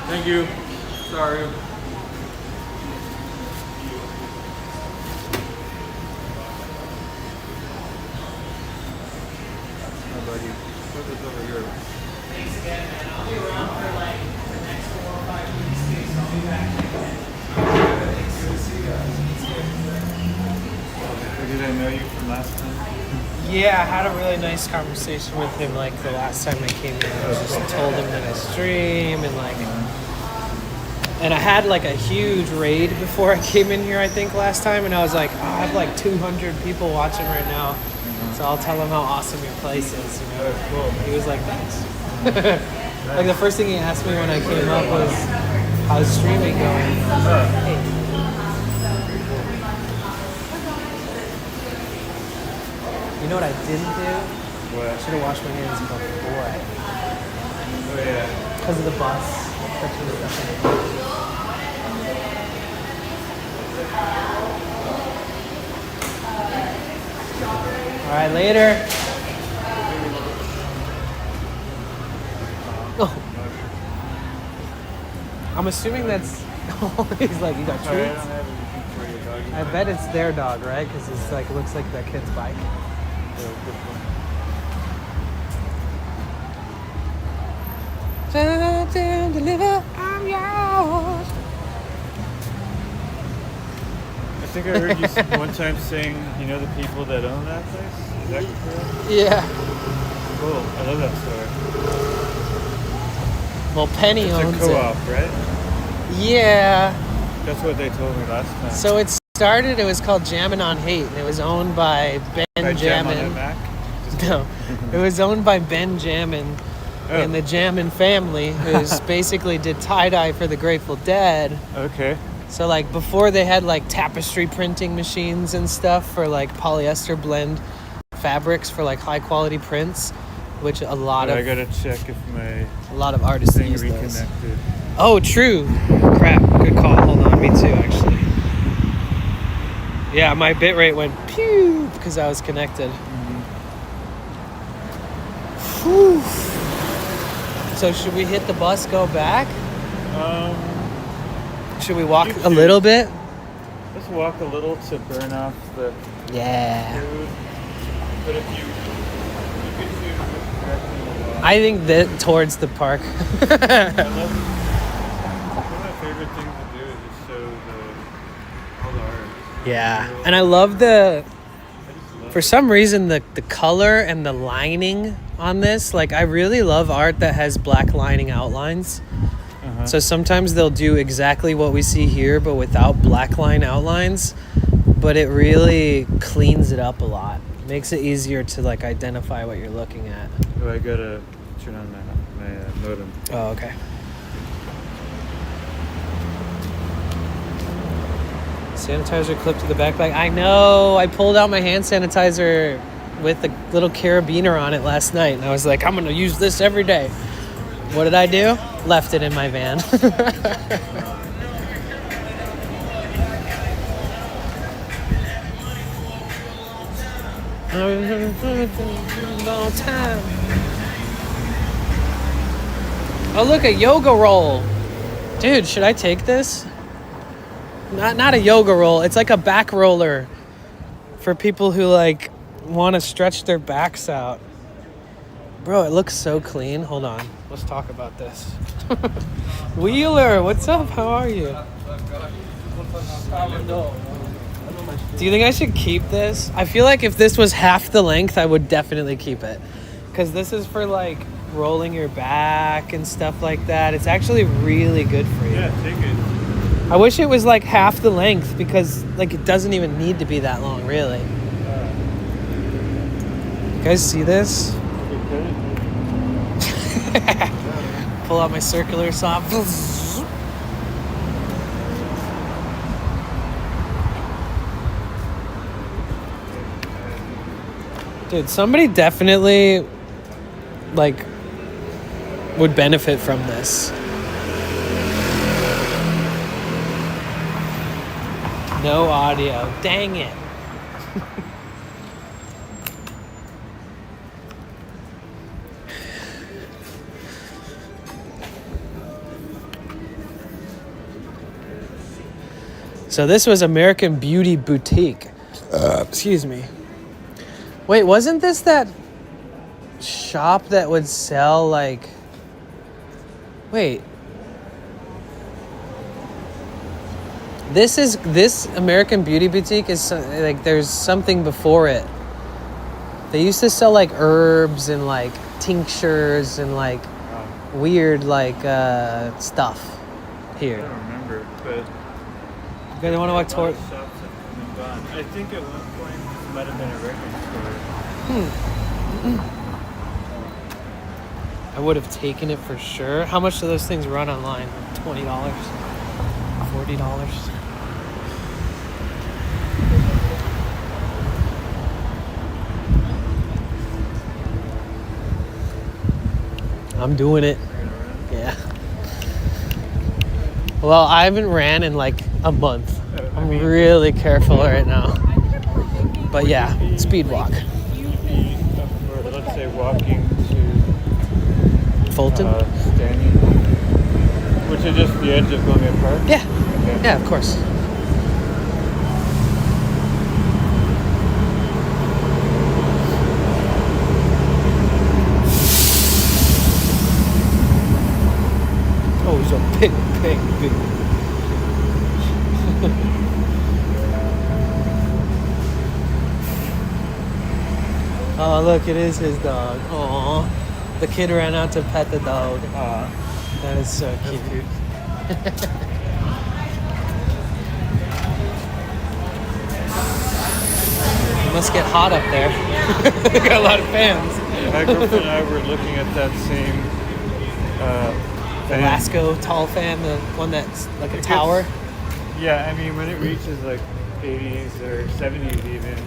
Thank you. Sorry. How about you? Put this over here. Thanks again, man. I'll be around for like the next 4 or 5 weeks, so I'll be back again. Thanks. Good to see you guys. Did I know you from last time? Yeah, I had a really nice conversation with him like the last time I came here. I just told him that I stream and like, and I had like a huge raid before I came in here, I think last time, and I was like, oh, I have like 200 people watching right now, so I'll tell him how awesome your place is, you know. Cool. He was like, thanks. Like the first thing he asked me when I came up was, how's streaming going? And I was like, hey. You know what I didn't do? What? I should have washed my hands before. Oh yeah. Because of the bus. Touching the stuff in the bus. All right, later. Oh. I'm assuming that's. He's like, you got Sorry, I treats? don't have anything for your doggy. I bet it's their dog, right? Because it's like looks like that kid's bike. So, good point. Something deliver, I'm yours. I think I heard you one time saying, you know the people that own that place? Is that correct? Yeah. Cool. I love that story. Well, Penny It's owns a co-op, right? it. Yeah. That's what they told me last time. So it started. It was called Jammin' on Hate, and it was owned by Ben By Jam on Jammin'. that Mac? No, it was owned by Ben Jammin' and the Jammin' family, who's basically did tie-dye for the Grateful Dead. Okay. So like before they had like tapestry printing machines and stuff for like polyester blend fabrics for like high quality prints, which a lot But of I gotta check if my a lot of artists thing use those. reconnected. Oh, true. Crap. Good call. Hold on. Me too, actually. Yeah, my bitrate went pew because I was connected. Whew. So should we hit the bus, go back? Should we walk a little bit? Let's walk a little to burn off the Yeah. food. But if you could do directly a walk. I think that towards the park. I love one of my favorite things to do is just show all the art. Yeah. And I love for some reason, the color and the lining on this, like I really love art that has black lining outlines. So sometimes they'll do exactly what we see here, but without black line outlines. But it really cleans it up a lot. Makes it easier to like identify what you're looking at. Oh, I gotta turn on my modem. Oh, okay. Sanitizer clipped to the backpack. I know. I pulled out my hand sanitizer with a little carabiner on it last night, and I was like, I'm gonna use this every day. What did I do? Left it in my van. Long time. Oh, look, a yoga roll. Dude, should I take this? Not a yoga roll. It's like a back roller for people who like want to stretch their backs out. Bro, it looks so clean. Hold on. Let's talk about this. Wheeler, what's up? How are you? Do you think I should keep this? I feel like if this was half the length, I would definitely keep it. Because this is for like rolling your back and stuff like that. It's actually really good for you. Yeah, take it. I wish it was like half the length because like it doesn't even need to be that long, really. You guys see this? Pull out my circular saw. Dude, somebody definitely like would benefit from this. No audio. Dang it. So this was American Beauty Boutique. Excuse me. Wait, wasn't this that shop that would sell like... Wait. This American Beauty Boutique is like there's something before it. They used to sell like herbs and like tinctures and like weird like stuff here. I don't remember, but You guys want to walk toward? shops have come and gone. I think at one point this might have been a record store. I would have taken it for sure. How much do those things run online? $20? $40? I'm doing it. Yeah. Well, I haven't ran in like a month. I'm really careful right now. But yeah, speed walk. Or let's say walking to Fulton? Standing, which These are just the edge of Colonial Park? Yeah. Okay. Yeah, of course. Oh, he's a big. Oh, look, it is his dog. Aww. The kid ran out to pet the dog. Aw. That is so cute. It must get hot up there. They got a lot of fans. My girlfriend and I were looking at that same The fan. Lasco tall fan, the one that's like a tower. Yeah, I mean, when it reaches like 80s or 70s even,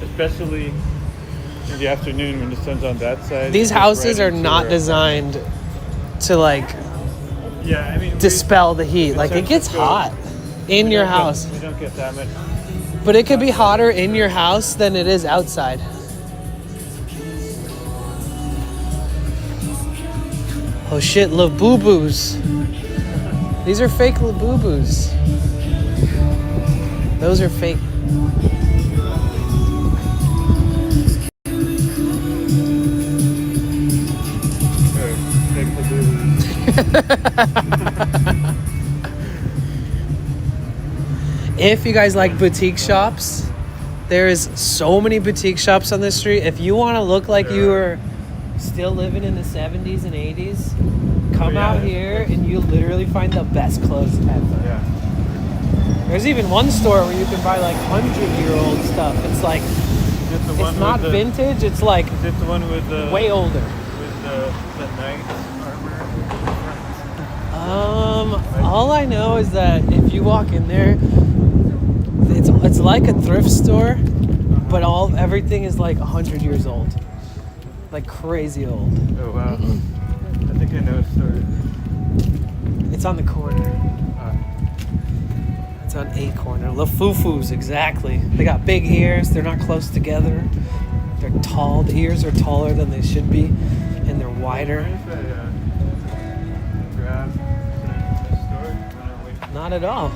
especially in the afternoon when the sun's on that side. These it goes houses right are into not our- designed to like Yeah, I mean, dispel the heat. in Like San it gets Francisco, hot in we your don't get- house. we don't get that much. But it could be hotter in your house than it is outside. Oh shit, Labubus. These are fake Labubus. Those are fake. If you guys like boutique shops, there is so many boutique shops on this street. If you want to look like you are still living in the 70s and 80s, come out here and you literally find the best clothes ever. Yeah. There's even one store where you can buy like 100-year-old stuff. It's like, Is it the one it's not with the, vintage, it's like Is it the one with the way older. with the knight's armor? All I know is that if you walk in there, it's like a thrift store, but everything is like 100 years old, like crazy old. Oh wow! I think I know a story. It's on the corner. It's on a corner. Lafufus, exactly. They got big ears. They're not close together. They're tall. The ears are taller than they should be, and they're wider. Grab the store. Not at all.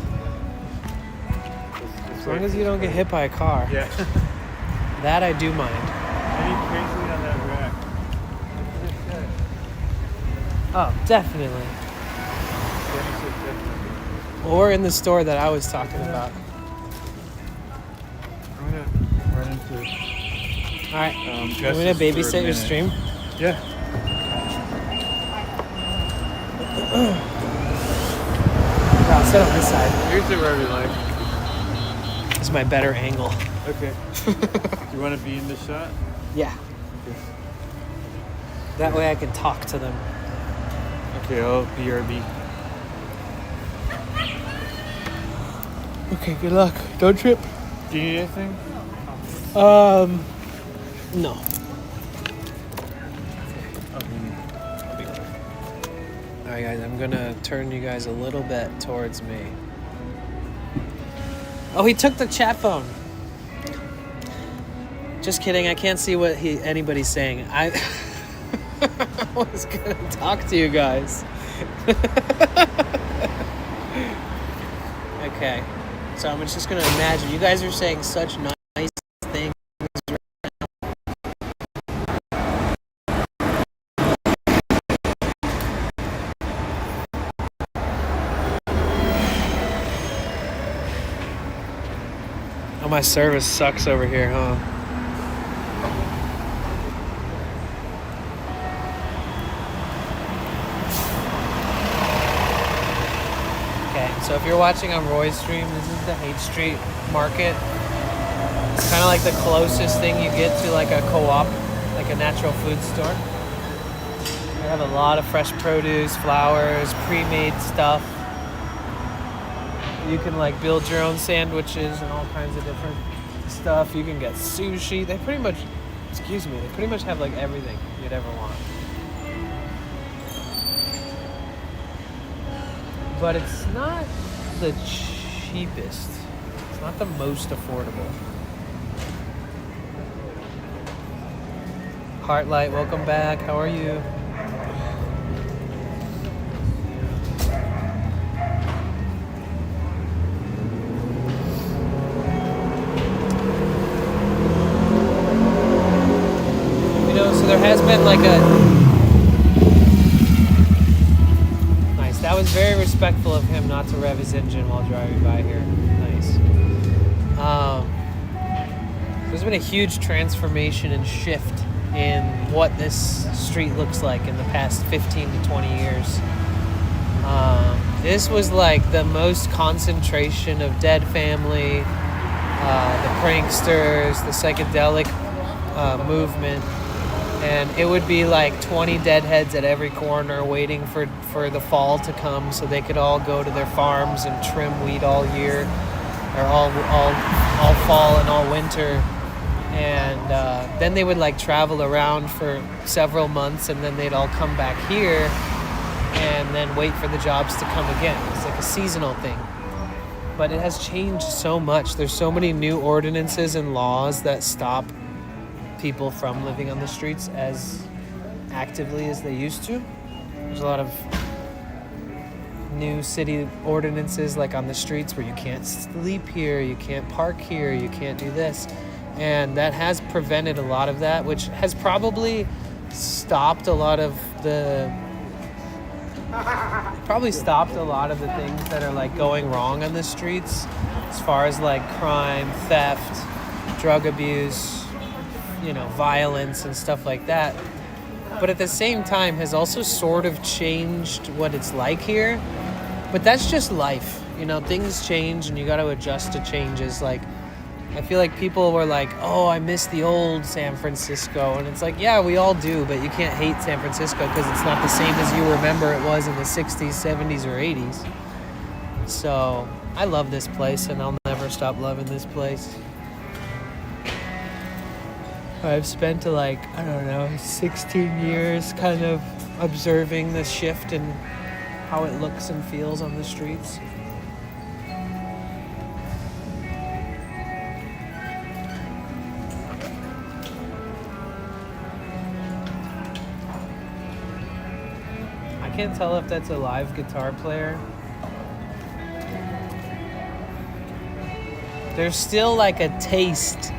As long as you don't get hit by a car. Yeah. That I do mind. Any crazy on that rack? Oh, definitely. Or in the store that I was talking about. I'm gonna run into. All right. I'm Justice gonna for a babysit your minute. stream. Yeah. I'll sit on this side. Here's it where we like. This is my better angle. Okay. Do you want to be in the shot? Yeah. Okay. That way I can talk to them. Okay, I'll BRB. Okay, good luck. Don't trip. Do you need anything? No. Alright guys, I'm gonna turn you guys a little bit towards me. Oh, he took the chat phone. Just kidding, I can't see what anybody's saying. I was gonna talk to you guys. Okay. So I'm just gonna imagine you guys are saying such nice things. Oh, my service sucks over here, huh? Okay, so if you're watching on Roy's stream, this is the H Street Market. It's kind of like the closest thing you get to like a co-op, like a natural food store. We have a lot of fresh produce, flowers, pre-made stuff. You can like build your own sandwiches and all kinds of different stuff. You can get sushi. They pretty much, they pretty much have like everything you'd ever want. But it's not the cheapest. It's not the most affordable. Heartlight, welcome back. How are you? has been like a... Nice. That was very respectful of him not to rev his engine while driving by here. Nice. There's been a huge transformation and shift in what this street looks like in the past 15 to 20 years. This was like the most concentration of Dead Family, the pranksters, the psychedelic movement, and it would be like 20 deadheads at every corner waiting for the fall to come so they could all go to their farms and trim wheat all year, or all fall and all winter. And then they would like travel around for several months, and then they'd all come back here and then wait for the jobs to come again. It's like a seasonal thing. But it has changed so much. There's so many new ordinances and laws that stop people from living on the streets as actively as they used to. There's a lot of new city ordinances like on the streets where you can't sleep here, you can't park here, you can't do this. And that has prevented a lot of that, which has probably stopped a lot of the things that are like going wrong on the streets as far as like crime, theft, drug abuse, violence and stuff like that. But at the same time has also sort of changed what it's like here. But that's just life. Things change and you got to adjust to changes. Like, I feel like people were like, oh, I miss the old San Francisco. And it's like, yeah, we all do, but you can't hate San Francisco because it's not the same as you remember it was in the 60s, 70s, or 80s. So I love this place, and I'll never stop loving this place. I've spent 16 years kind of observing the shift in how it looks and feels on the streets. I can't tell if that's a live guitar player. There's still like a taste.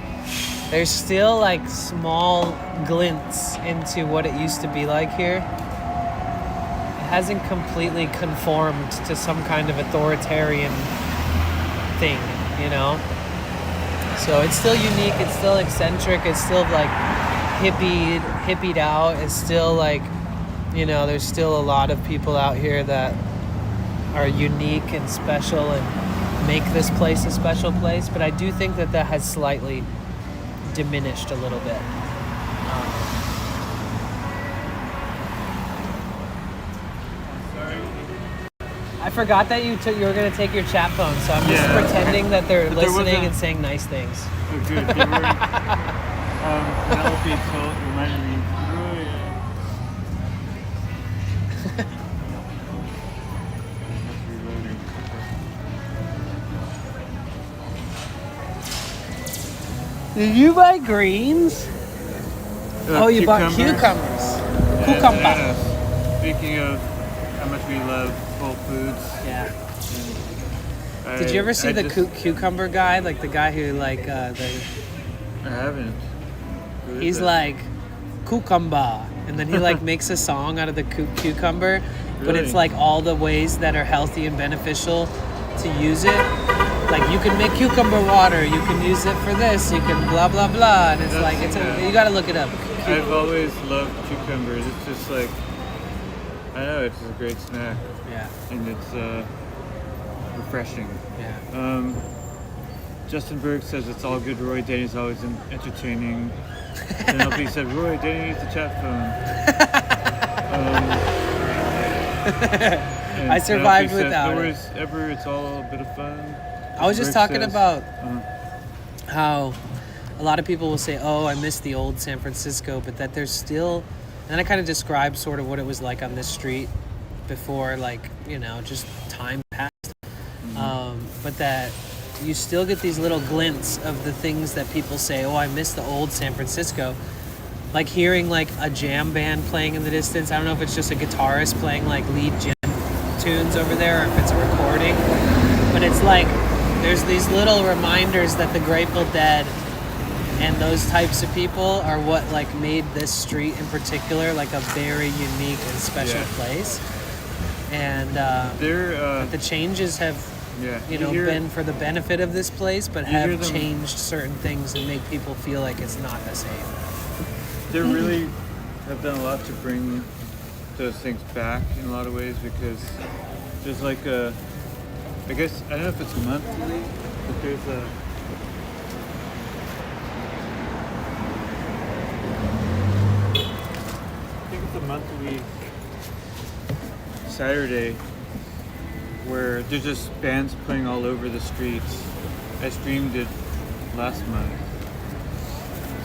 There's still like small glints into what it used to be like here. It hasn't completely conformed to some kind of authoritarian thing, So it's still unique, it's still eccentric, it's still like hippied out. It's still like, there's still a lot of people out here that are unique and special and make this place a special place. But I do think that has slightly diminished a little bit. I forgot that you were going to take your chat phone, so I'm just pretending that they're listening and saying nice things. Oh, good. They were, Penelope reminded me. Did you buy greens? You bought cucumbers. Cucumber. Speaking of how much we love Whole Foods. Yeah. Did you ever see the cucumber guy? Like the guy who I haven't. He's like, cucumber. And then he makes a song out of the cucumber. Really? But it's like all the ways that are healthy and beneficial to use it. Like you can make cucumber water, you can use it for this, you can blah blah blah, and it's you gotta look it up. I've always loved cucumbers. It's just like, I know, it's a great snack. Yeah. And it's refreshing. Yeah. Justin Berg says it's all good. Roy Denny's always entertaining. Penelope said, Roy Denny needs the chat phone. I survived without it. Ever, it's all a bit of fun. I was just talking about how a lot of people will say, oh, I miss the old San Francisco, but that there's still, and then I kind of described sort of what it was like on this street before, just time passed. But that you still get these little glints of the things that people say, oh, I miss the old San Francisco. Like hearing a jam band playing in the distance. I don't know if it's just a guitarist playing lead jam tunes over there or if it's a recording. But it's there's these little reminders that the Grateful Dead And those types of people are what like made this street in particular like a very unique and special place. And the changes have been for the benefit of this place, but have changed certain things and make people feel like it's not the same. They really have done a lot to bring those things back in a lot of ways, because there's like I guess, I don't know if it's monthly, but there's I think it's a monthly Saturday where there's just bands playing all over the streets. I streamed it last month.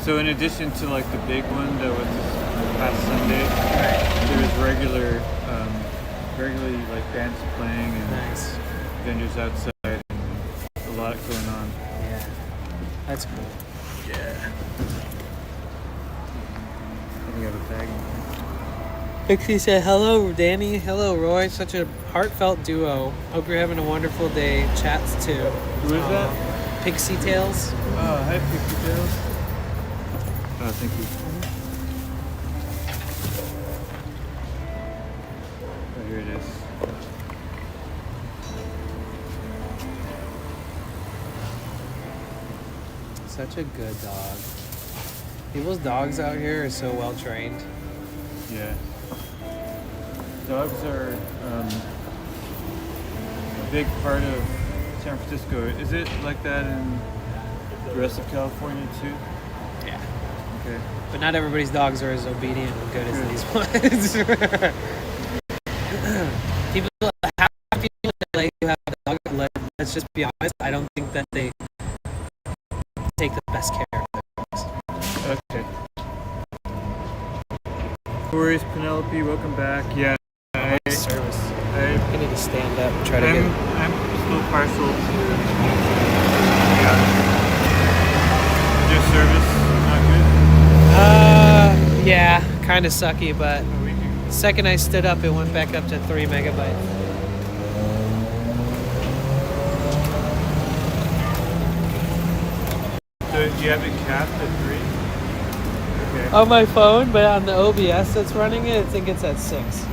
So in addition to like the big one that was past Sunday, there was regularly like bands playing and vendors outside and a lot going on. Yeah, that's cool. Yeah. I have a bag. Pixie said, "Hello, Danny. Hello, Roy. Such a heartfelt duo. Hope you're having a wonderful day. Chats too." Who is that? Pixie Tales. Oh, hi, Pixie Tales. Oh, thank you. Oh, here it is. Such a good dog. People's dogs out here are so well trained. Yeah. Dogs are a big part of San Francisco. Is it like that in the rest of California too? Yeah. Okay. But not everybody's dogs are as obedient and good as these ones. Half people in LA who have dogs, let's just be honest, I don't think that they take the best care of their dogs. Okay. No worries, Penelope. Welcome back. Yeah. Service. I need to stand up and try to I'm still partial to your service. Not good? Yeah, kind of sucky, but the second I stood up, it went back up to 3 megabytes. So you have it capped at 3? Okay. On my phone, but on the OBS that's running it, I think it's at 6.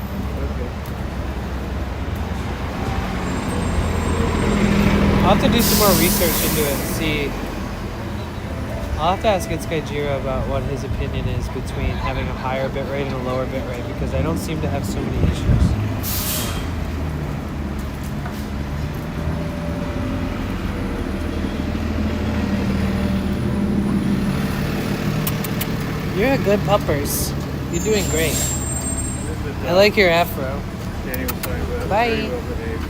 I'll have to do some more research into it and see. I'll have to ask Itsukaijiro about what his opinion is between having a higher bitrate and a lower bitrate, because I don't seem to have so many issues. You're a good puppers. You're doing great. I like your afro. Danny was talking about Bye. very well behaved.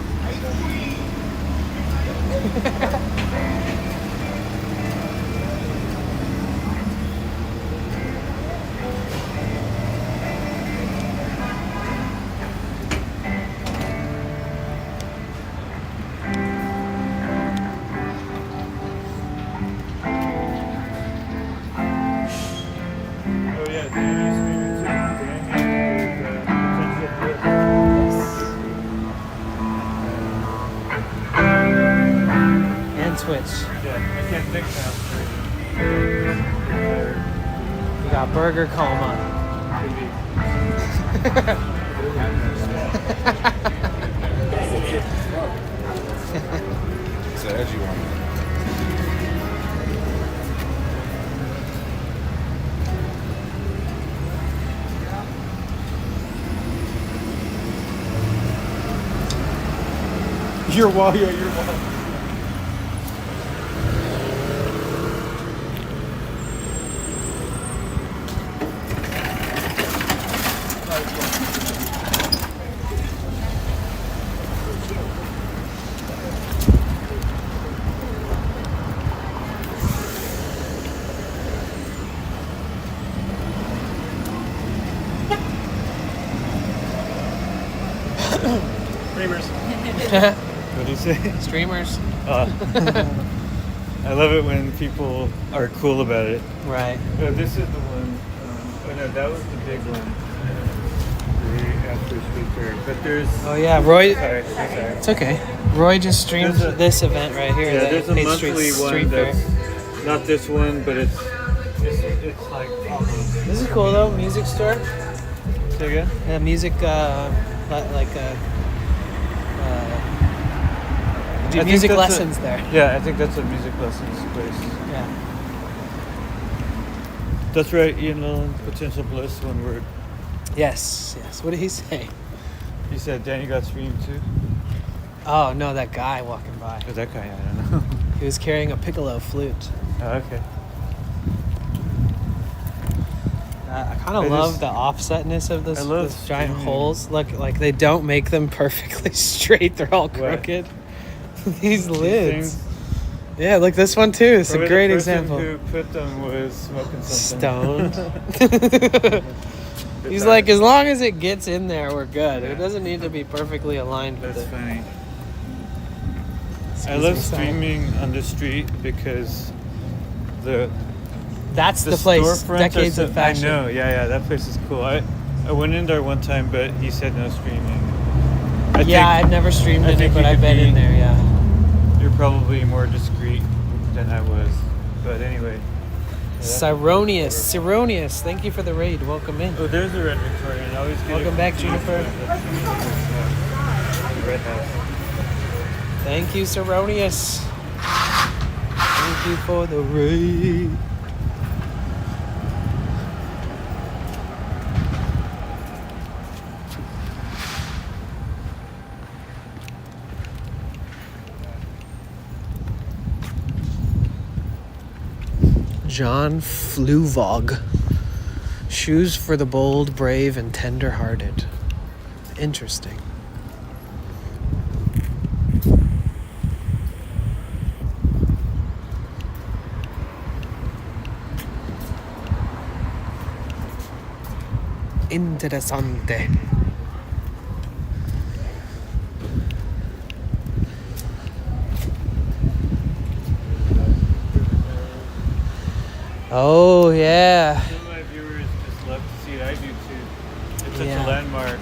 Oh yeah, Danny's streaming too. Danny with potential flip. And Twitch. Yeah, I can't think now. We got Burger Coma. So as you want. You're wild, yeah, you're wild. Streamers. What do you say? Streamers. I love it when people are cool about it. Right. This is the one. Oh no, that was the big one. The after speaker. But there's. Oh yeah, Roy. Sorry. It's okay. Roy just streamed this event right here. Yeah, the there's a 8th Street monthly one Street Fair. that's Not this one, but it's like almost. This is cool though. Music store. Say again? Music, like do I think music that's lessons there. Yeah, I think that's a music lessons place. Yeah. That's right, Ian Lillen, potential bliss, one word. Yes. What did he say? He said Danny got streamed too. Oh no, that guy walking by. Oh, that guy, I don't know. He was carrying a piccolo flute. Oh, okay. I kind of love the offsetness of those giant streaming. holes. Look, like they don't make them perfectly straight. They're all crooked. These lids. things. Yeah, look, this one too. It's Probably a great the person example. who put them was smoking something. Stoned. He's like, as long as it gets in there, we're good. It doesn't need to be perfectly aligned with That's it. funny. Excuse I love me, son. streaming on the street because that's the place. storefronts Decades are of fashion. I know, yeah, that place is cool. I went in there one time, but he said no streaming. I've never streamed in it, but I've been in there, yeah. You're probably more discreet than I was. But anyway. Cyronius, thank you for the raid. Welcome in. Oh, there's a red Victorian. I always get Welcome back, Juniper. The red house. Thank you, Cyronius. Thank you for the raid. John Fluvog. Shoes for the bold, brave, and tender-hearted. Interesting. Interessante. Oh, yeah. Some of my viewers just love to see it. I do too. It's such Yeah. a landmark.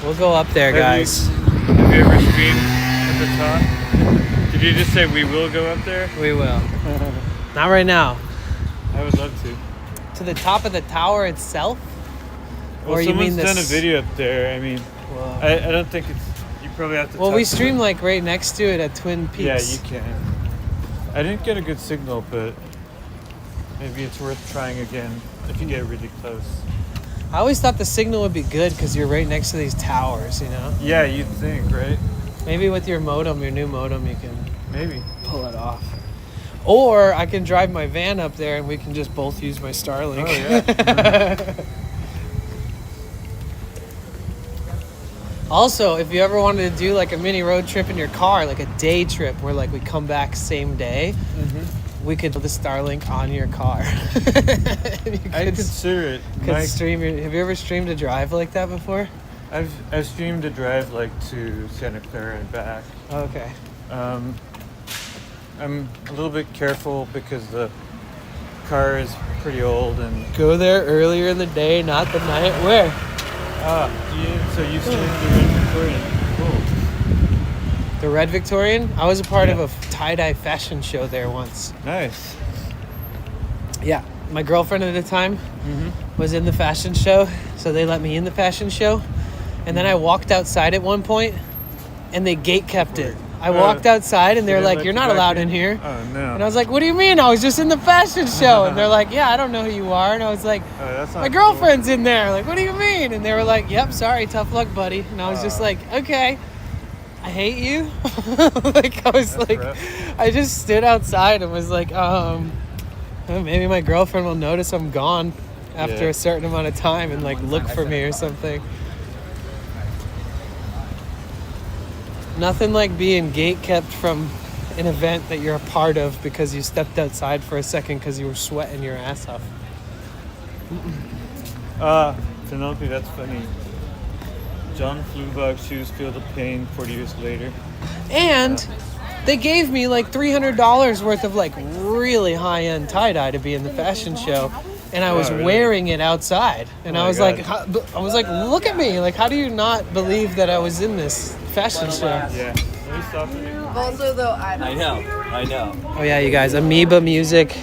We'll go up there, guys. Have you ever streamed at the top? Did you just say we will go up there? We will. Not right now. I would love to. To the top of the tower itself? Well, or you someone's mean this? done a video up there. I mean, Whoa. I don't think it's. You probably have to. Well, talk we to stream them. like right next to it at Twin Peaks. Yeah, you can. I didn't get a good signal, but maybe it's worth trying again if you get really close. I always thought the signal would be good because you're right next to these towers, you know? Yeah, you'd think, right? Maybe with your modem, your new modem, you can Maybe. pull it off. Or I can drive my van up there and we can just both use my Starlink. Oh, yeah. Also, if you ever wanted to do like a mini road trip in your car, like a day trip where like we come back same day, we could put the Starlink on your car. I'd consider it. Stream have you ever streamed a drive like that before? I've streamed a drive like to Santa Clara and back. Okay. I'm a little bit careful because the car is pretty old and. Go there earlier in the day, not the night. Where? So you streamed the Red Victorian. Cool. The Red Victorian? I was a part of a tie-dye fashion show there once. Nice. Yeah. My girlfriend at the time was in the fashion show, so they let me in the fashion show. And then I walked outside at one point, and they gate kept it. I walked outside, and they're like, "You're not allowed in here." Oh, no. And I was like, "What do you mean? I was just in the fashion show." And they're like, "Yeah, I don't know who you are." And I was like, that's not "My girlfriend's in there." Like, "What do you mean?" And they were like, "Yep, sorry, tough luck, buddy." And I was just like, "Okay, I hate you." Like, I was like, I just stood outside and was like, maybe my girlfriend will notice I'm gone after a certain amount of time and like look for me or something. Nothing like being gate kept from an event that you're a part of because you stepped outside for a second because you were sweating your ass off. Penelope, that's funny. John Fluvog shoes feel the pain 40 years later. And they gave me like $300 worth of like really high-end tie-dye to be in the fashion show. And I was wearing it outside. And I was like, look at me. Like, how do you not believe that I was in this fashion show? Yeah. Let me stop it. Also, though, I know. Oh yeah, you guys, amoeba music.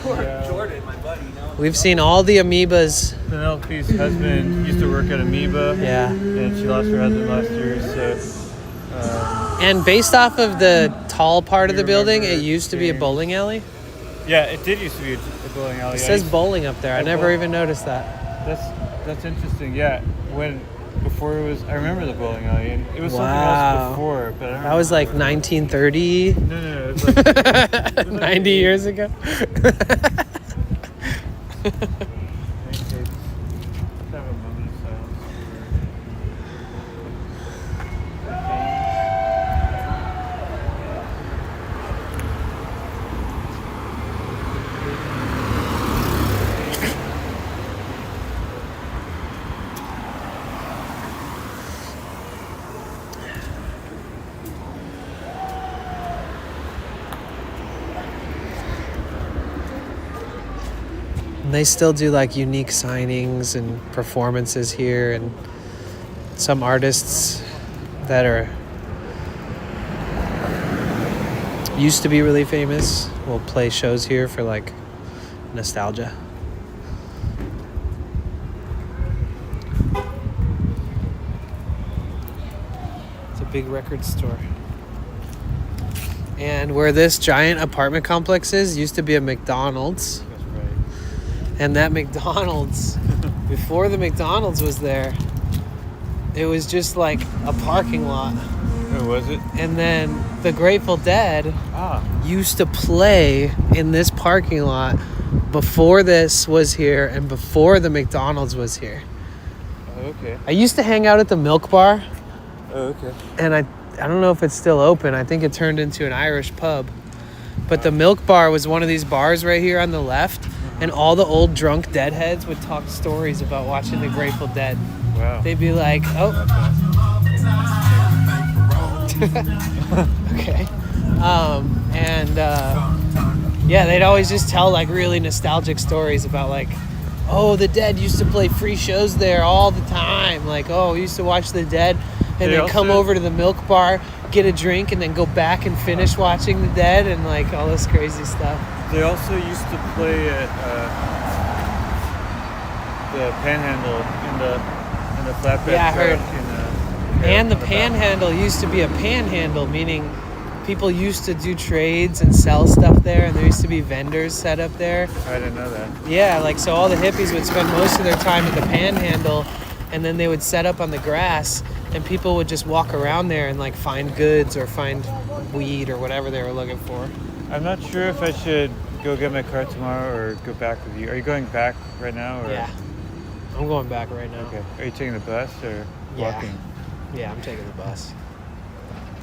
Jordan, my buddy, We've seen all the amoebas. Penelope's husband used to work at Amoeba. Yeah. And she lost her husband last year, so. And based off of the tall part of the building, it remember used to be a bowling alley. Yeah, it did used to be a bowling alley. It says bowling up there. I never even noticed that. That's interesting. Yeah, before it was, I remember the bowling alley, and it was something else before, but I don't That was like 1930. No, it was like 90 years ago. Let's have a moment of silence And they still do like unique signings and performances here, and some artists that are used to be really famous will play shows here for like nostalgia. It's a big record store. And where this giant apartment complex is used to be a McDonald's. That's right. And that McDonald's, before the McDonald's was there, it was just like a parking lot. Oh, was it? And then the Grateful Dead used to play in this parking lot before this was here and before the McDonald's was here. Oh, okay. I used to hang out at the Milk Bar. Oh, okay. And I don't know if it's still open. I think it turned into an Irish pub. But the Milk Bar was one of these bars right here on the left. And all the old drunk deadheads would talk stories about watching the Grateful Dead. Wow. They'd be like, oh. Okay. Yeah, they'd always just tell like really nostalgic stories about like, oh, the Dead used to play free shows there all the time. Like, oh, we used to watch the Dead and then come over to the Milk Bar, get a drink, and then go back and finish watching the Dead and like all this crazy stuff. They also used to play at the Panhandle in the flatbed. Yeah, I heard. And the on Panhandle used to be a panhandle, meaning people used to do trades and sell stuff there, and there used to be vendors set up there. I didn't know that. Yeah, like so all the hippies would spend most of their time at the Panhandle, and then they would set up on the grass, and people would just walk around there and like find goods or find weed or whatever they were looking for. I'm not sure if I should go get my car tomorrow or go back with you. Are you going back right now? Or? Yeah, I'm going back right now. Okay. Are you taking the bus or walking? Yeah, I'm taking the bus.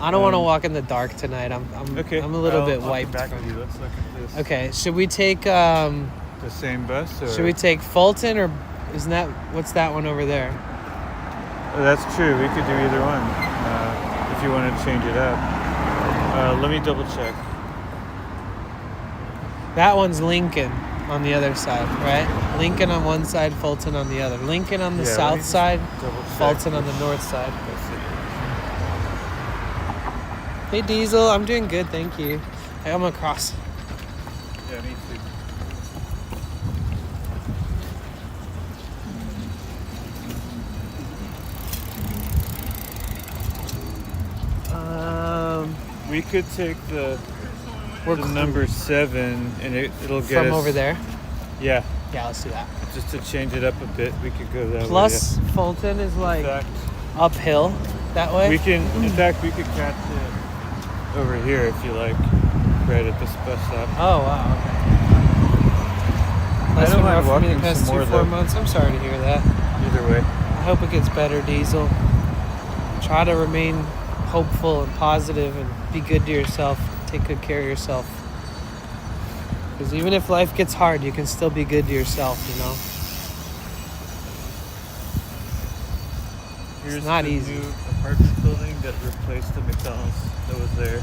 I don't want to walk in the dark tonight. I'm okay. I'm a little bit I'll wiped. Back with you. Let's look at this. Okay, should we take the same bus? Or? Should we take Fulton or isn't that what's that one over there? Oh, that's true. We could do either one if you want to change it up. Let me double check. That one's Lincoln on the other side, right? Lincoln on one side, Fulton on the other. Lincoln on the south side, Fulton on the north side. Hey Diesel, I'm doing good, thank you. Hey, I'm across. Yeah, me too. We could take the number 7 and it'll get from us over there. Yeah. Yeah, let's do that. Just to change it up a bit, we could go that way. Plus, Fulton is like uphill that way. We can, in fact, we could catch it over here if you like, right at this bus stop. Oh wow, okay. That's been rough for me the past 2-4 months. I'm sorry to hear that. Either way. I hope it gets better, Diesel. Try to remain hopeful and positive and be good to yourself. Take good care of yourself. Because even if life gets hard, you can still be good to yourself, you know? Here's it's not the easy. new apartment building that replaced the McDonald's that was there.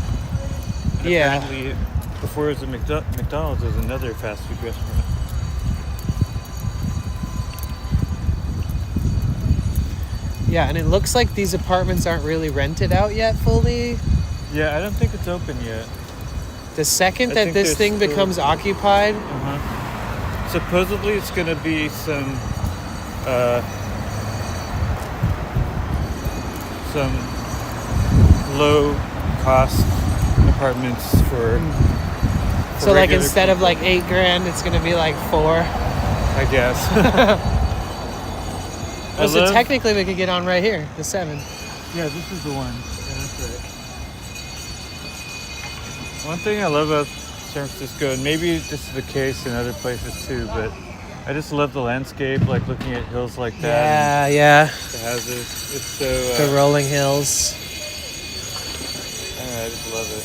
And yeah. Apparently, before it was a McDonald's, there was another fast food restaurant. Yeah, and it looks like these apartments aren't really rented out yet fully. Yeah, I don't think it's open yet. The second I that think this there's thing still- becomes occupied, Supposedly it's gonna be some low cost apartments for so like regular instead of people, like $8,000, it's gonna be like 4. I guess. Oh, so technically we could get on right here, the 7. Yeah, this is the one. Yeah, that's right. One thing I love about San Francisco, and maybe this is the case in other places too, but I just love the landscape, like looking at hills like that. Yeah. And the houses. It's so. The rolling hills. I just love it.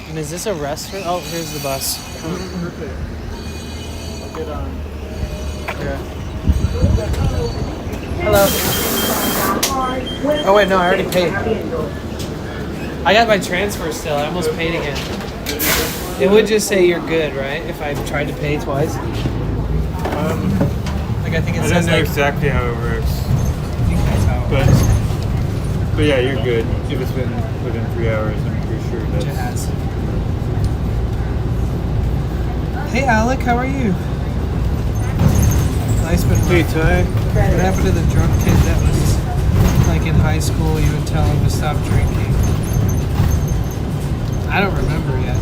And is this a restaurant? Oh, here's the bus. Perfect. I'll get on. Yeah. Hello. Oh wait, no, I already paid. I got my transfer still. I almost paid again. It would just say you're good, right? If I tried to pay twice. Like I think it I says don't know like. exactly how it works, I think that's how it works. but yeah, you're good. If it's been within 3 hours, I'm pretty sure Which it that's. has. Hey Alec, how are you? Nice been Hey Ty. What happened to the drunk kid that was like in high school? You would tell him to stop drinking. I don't remember yet.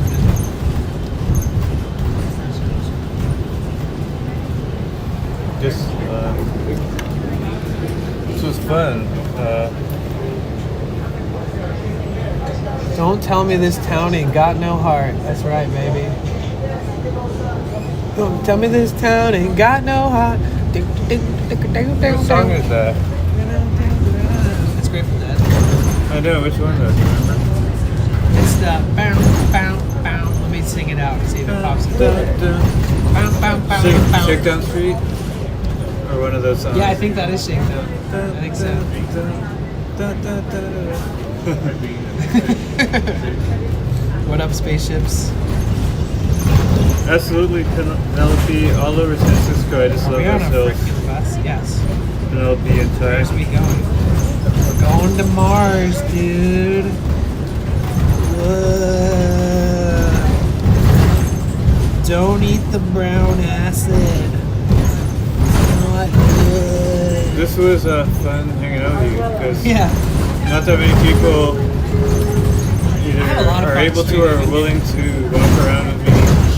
This was fun. Don't tell me this town ain't got no heart. That's right, baby. Don't tell me this town ain't got no heart. What song is that? It's Grateful Dead. I know, which one though? Do you remember? It's the bow, bow, bow. Let me sing it out and see if it pops up. Bow, bow, bow, bow. Shakedown Street? Or one of those songs? Yeah, I think that is Shakedown. I think so. What up, spaceships? Absolutely, Penelope, all over San Francisco. I just Are love we on a ourselves. freaking bus? Yes. Penelope and Ty. Where's we going? We're going to Mars, dude. Whoa. Don't eat the brown acid. It's not good. This was fun hanging out with you because Yeah. not that many people I have a lot of either are fun able to streaming or with willing to walk around with me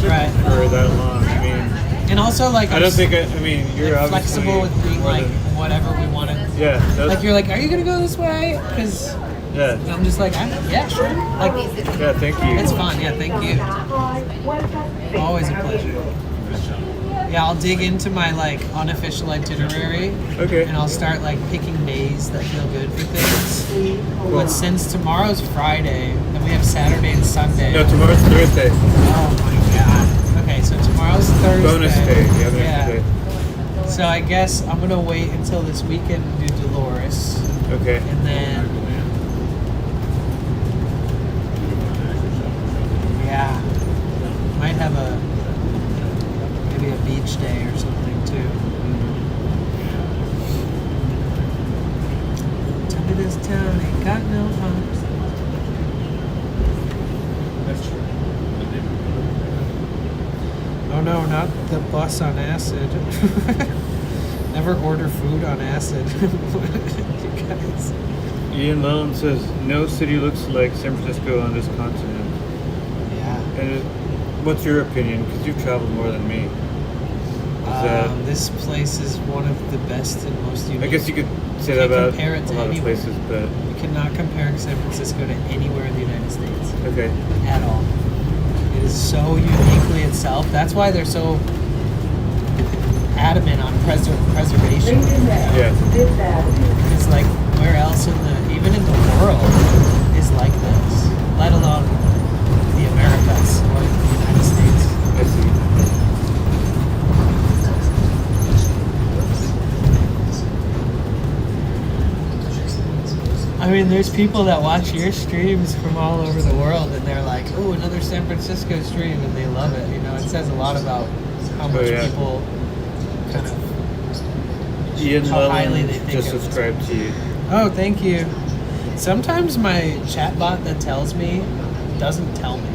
Right. for that long. I mean, And also, like, I don't think I mean you're like, obviously flexible with being more like than- whatever we want to. yeah, that's, Like, you're like, are you gonna go this way? Because yeah, I'm just like, yeah, sure. Like, yeah. Thank you. it's fun. Yeah, thank you. Always a pleasure. Yeah, I'll dig into my like unofficial itinerary. Okay. And I'll start like picking days that feel good for things. But since tomorrow's Friday and we have Saturday and Sunday. No, tomorrow's Thursday. Oh my god. Okay, so tomorrow's Thursday. Bonus day. Yeah, bonus Yeah. day. So I guess I'm gonna wait until this weekend and do Dolores, Okay. and then yeah, might have maybe a beach day or something too. Tell me this town ain't got no heart. Oh no, not the bus on acid. Never order food on acid. You guys. Ian Lellen says no city looks like San Francisco on this continent. Yeah. And what's your opinion? Because you've traveled more than me. This place is one of the best and most unique. I guess you could say You that can't about compare it to a lot of anywhere. places, but You cannot compare San Francisco to anywhere in the United States okay. at all. It is so uniquely itself. That's why they're so adamant on preservation. Yeah. It's like where else even in the world is like this, let alone the Americas or the United States. I see. I mean, there's people that watch your streams from all over the world, and they're like, "Oh, another San Francisco stream," and they love it. You know, it says a lot about how much yeah. people kind of Ian how highly Lellen they think just of us. subscribed to you. Oh, thank you. Sometimes my chatbot that tells me doesn't tell me.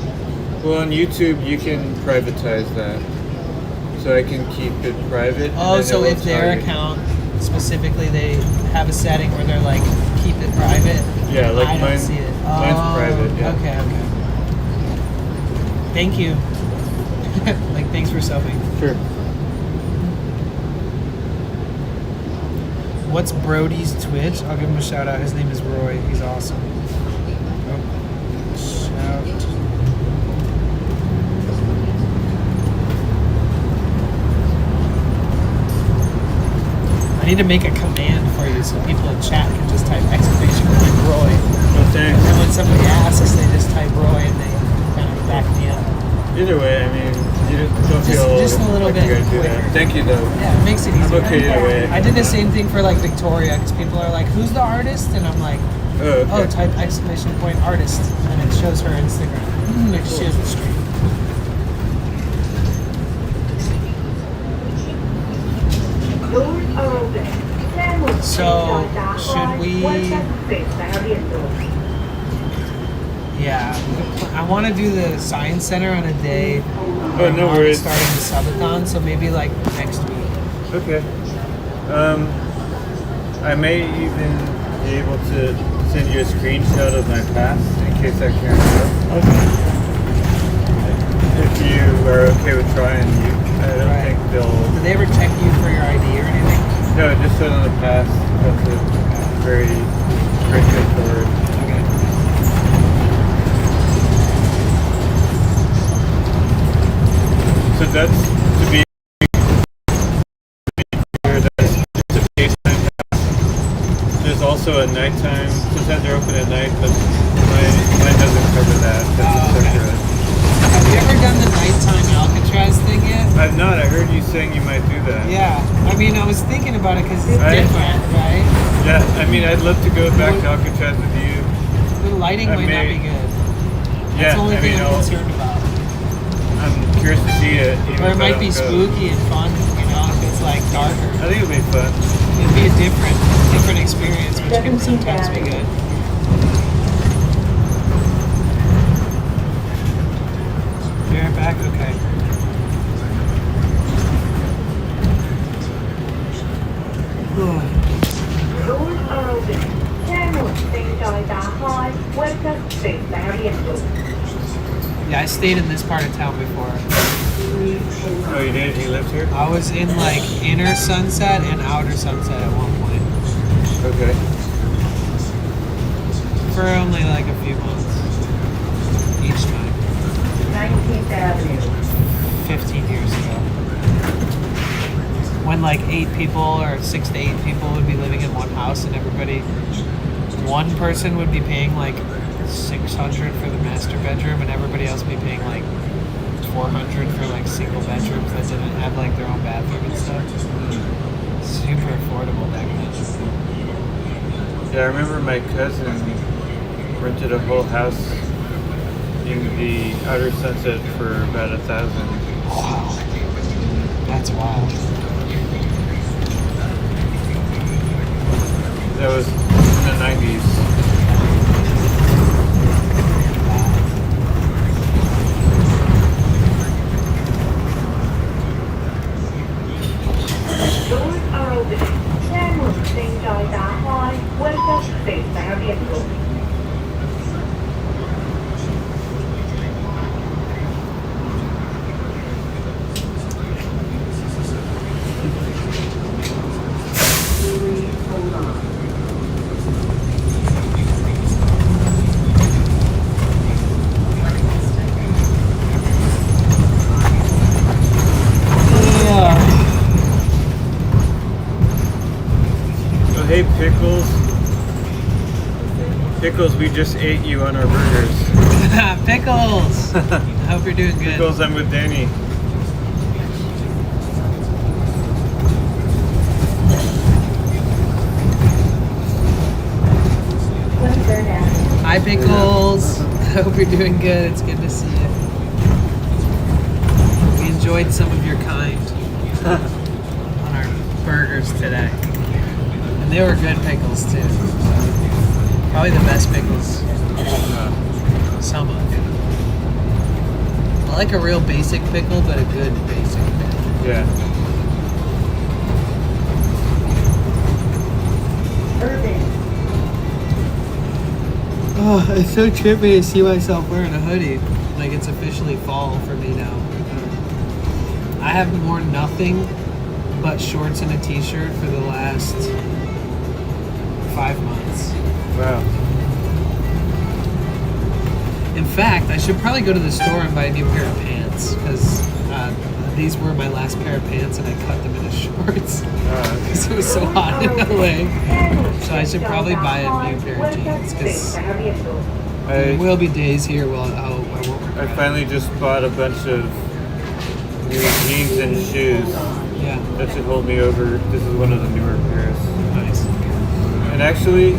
Well, on YouTube, you can privatize that. So I can keep it private. and Oh, then so it will if their tell you. account specifically, they have a setting where they're like, keep it private. Yeah, like I don't mine. see it. Mine's private. Yeah. Okay. Thank you. Like, thanks for subbing. Sure. What's Brody's Twitch? I'll give him a shout out. His name is Roy. He's awesome. Oh, shout. I need to make a command for you so people in chat can just type exclamation point Roy. Oh, thanks. And then when somebody asks, they just type Roy and they kind of back me up. Either way, I mean, you don't feel Just a little like bit you gotta do quicker. that. Thank you, though. Yeah, it makes it easier. I'm okay either way. I did the same thing for like Victoria because people are like, "Who's the artist?" And I'm like, Oh, okay. "Oh, type exclamation point artist," and it shows her Instagram. Like she has a stream. Doors are open. So, should we- Yeah, I want to do the science center on a day. Oh, no I'm worries. starting the subathon, so maybe like next week. Okay. I may even be able to send you a screenshot of my pass in case I can't go. Okay. If you are okay with trying, I don't Right. think they'll. Did they ever check you for your ID or anything? No, just send on the pass. That's it. Very straightforward. Okay. So that's to be clear, that's just a daytime pass. There's also a nighttime. Sometimes they're open at night, but mine doesn't cover that. That's okay. separate. Have you ever done the nighttime Alcatraz thing yet? I've not. I heard you saying you might do that. Yeah. I mean, I was thinking about it because it's I- different, right? Yeah, I mean, I'd love to go back to Alcatraz with you. The lighting I might not may- be good. That's Yeah, the only I thing mean, I'm concerned about. I'm curious to see it. Even Or it if I might don't be go. spooky and fun, you know, if it's like darker. I think it'll be fun. It'd be a different experience, which can sometimes be good. Be right back? Okay. Doors are open. 車門正在打開，Welcome to Marienburg. Yeah, I stayed in this part of town before. Oh, you did? You lived here? I was in like inner Sunset and outer Sunset at one point. Okay. For only like a few months. Each time. 19th Avenue. 15 years ago. When like 8 people or 6 to 8 people would be living in one house and one person would be paying like $600 for the master bedroom and everybody else would be paying like $400 for like single bedrooms that didn't have like their own bathroom and stuff. Super affordable back then. Yeah, I remember my cousin rented a whole house in the outer Sunset for about $1,000. Wow. That's wild. That was in the 90s. Doors are open. 車門正在打開，Welcome to Marienburg. Hold on. Oh, hey, Pickles. Pickles, we just ate you on our burgers. Pickles! I hope you're doing good. Pickles, I'm with Danny. Hi, Pickles. I hope you're doing good. It's good to see you. We enjoyed some of your kind on our burgers today. They were good pickles too. Probably the best pickles. Some of them. I like a real basic pickle, but a good basic pickle. Yeah. Oh, it's so trippy to see myself wearing a hoodie. Like it's officially fall for me now. I have worn nothing but shorts and a t-shirt for the last 5 months. Wow. In fact, I should probably go to the store and buy a new pair of pants because these were my last pair of pants and I cut them into shorts because it was so hot in LA. So I should probably buy a new pair of jeans because there will be days here where I won't wear I finally just bought a bunch of new jeans and shoes. Yeah. That should hold me over. This is one of the newer pairs. Nice. And actually,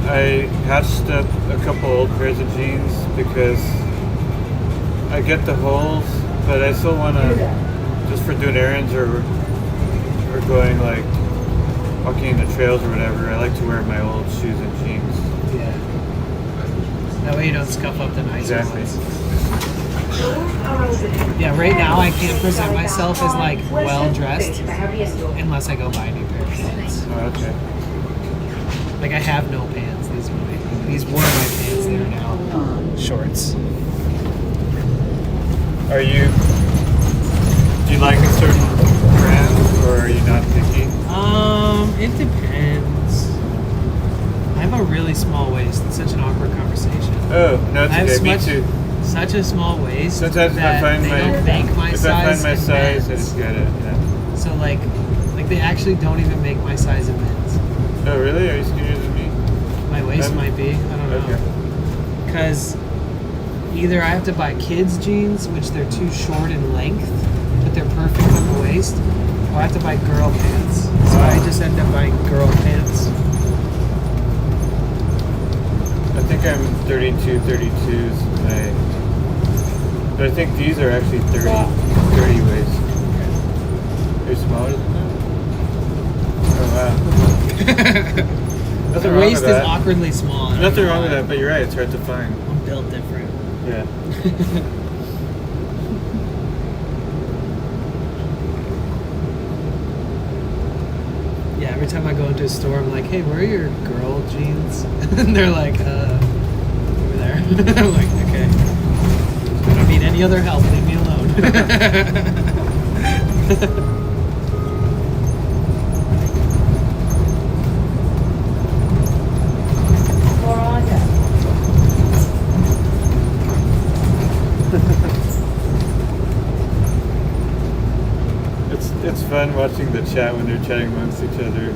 I patched up a couple old pairs of jeans because I get the holes, but I still want to, just for doing errands or going like walking in the trails or whatever, I like to wear my old shoes and jeans. Yeah. That way you don't scuff up the nicer ones. Yeah, right now I can't present myself as like well dressed unless I go buy a new pair of pants. Oh, okay. Like I have no pants. These were my pants. They are now shorts. Do you like a certain brand or are you not picky? It depends. I have a really small waist. It's such an awkward conversation. Oh, no, it's I have okay. Me too. Such a small waist. Sometimes if I find they don't make my if size. I find my in size, I men's. just get it. Yeah. So like they actually don't even make my size in men's. Oh, really? Are you skinnier than me? My waist might be. I don't know. Okay. Because either I have to buy kids jeans, which they're too short in length, but they're perfect on the waist, or I have to buy girl pants. So I just end up buying girl pants. I think I'm 32, 32s. But I think these are actually 30 waist. Are you smaller than that? Oh, wow. The waist is awkwardly small. Nothing wrong with that, but you're right. It's hard to find. I'm built different. Yeah. Yeah, every time I go into a store, I'm like, hey, where are your girl jeans? And they're like, over there. I'm like, okay. I don't need any other help. Leave me alone. It's fun watching the chat when they're chatting amongst each other.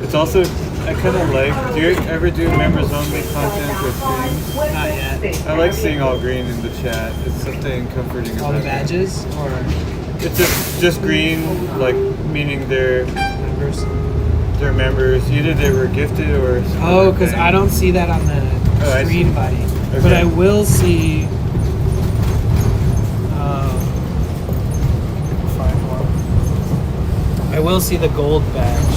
It's also, I kind of like, do you ever do members only content or streams? Not yet. I like seeing all green in the chat. It's something comforting about All the it. badges? Or It's just green, like meaning they're members? They're members. Either they were gifted or some Oh, other because thing. I don't see that on the I see. screen, buddy. Okay. But I will see. I will see the gold badge.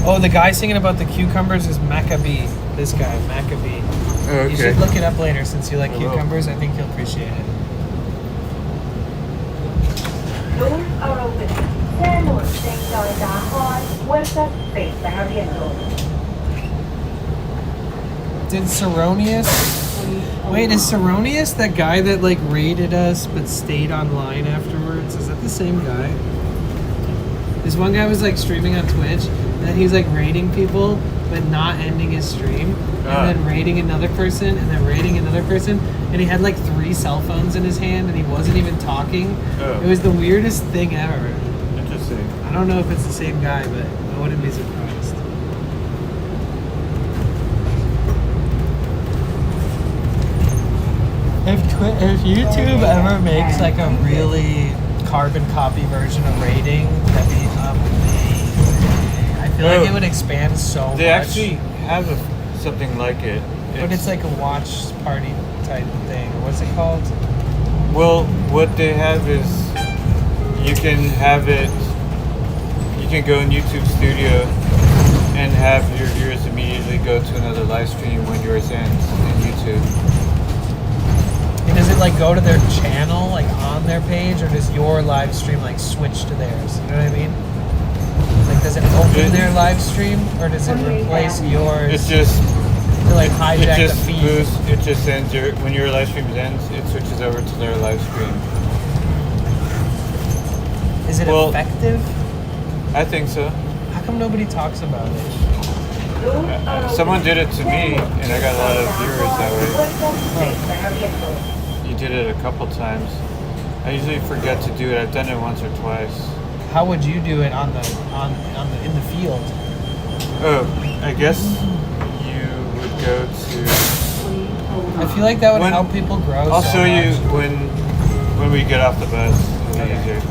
Oh, the guy singing about the cucumbers is Maccabee. This guy, Maccabee. Oh, okay. You should look it up later since you like I will. cucumbers. I think you'll appreciate it. Doors are open. 車門正在打開 ，Welcome to 打開。 Did Ceronius? Wait, is Ceronius that guy that like raided us but stayed online afterwards? Is that the same guy? This one guy was like streaming on Twitch, and then he's like raiding people but not ending his stream, and then raiding another person, and then raiding another person, and he had like 3 cell phones in his hand, and he wasn't even talking. Oh. It was the weirdest thing ever. Interesting. I don't know if it's the same guy, but I wouldn't be surprised. If YouTube ever makes like a really carbon copy version of rating, that'd be amazing. I feel like it would expand so They much. actually have something like it. But it's like a watch party type thing. What's it called? Well, what they have is can have it. You can go in YouTube Studio and have your viewers immediately go to another live stream when yours ends in YouTube. And does it like go to their channel, like on their page, or does your live stream like switch to theirs? You know what I mean? Like, does it open their live stream, or does it replace yours? It just to like hijack it just the feed. moves, it just ends when your live stream ends. It switches over to their live stream. Is it effective? I think so. How come nobody talks about it? Someone did it to me, and I got a lot of viewers that way. You did it a couple times. I usually forget to do it. I've done it once or twice. How would you do it on the in the field? Oh, I guess you would go to. I feel like that would help people grow. I'll so show you much. when we get off the bus. It'll be easier.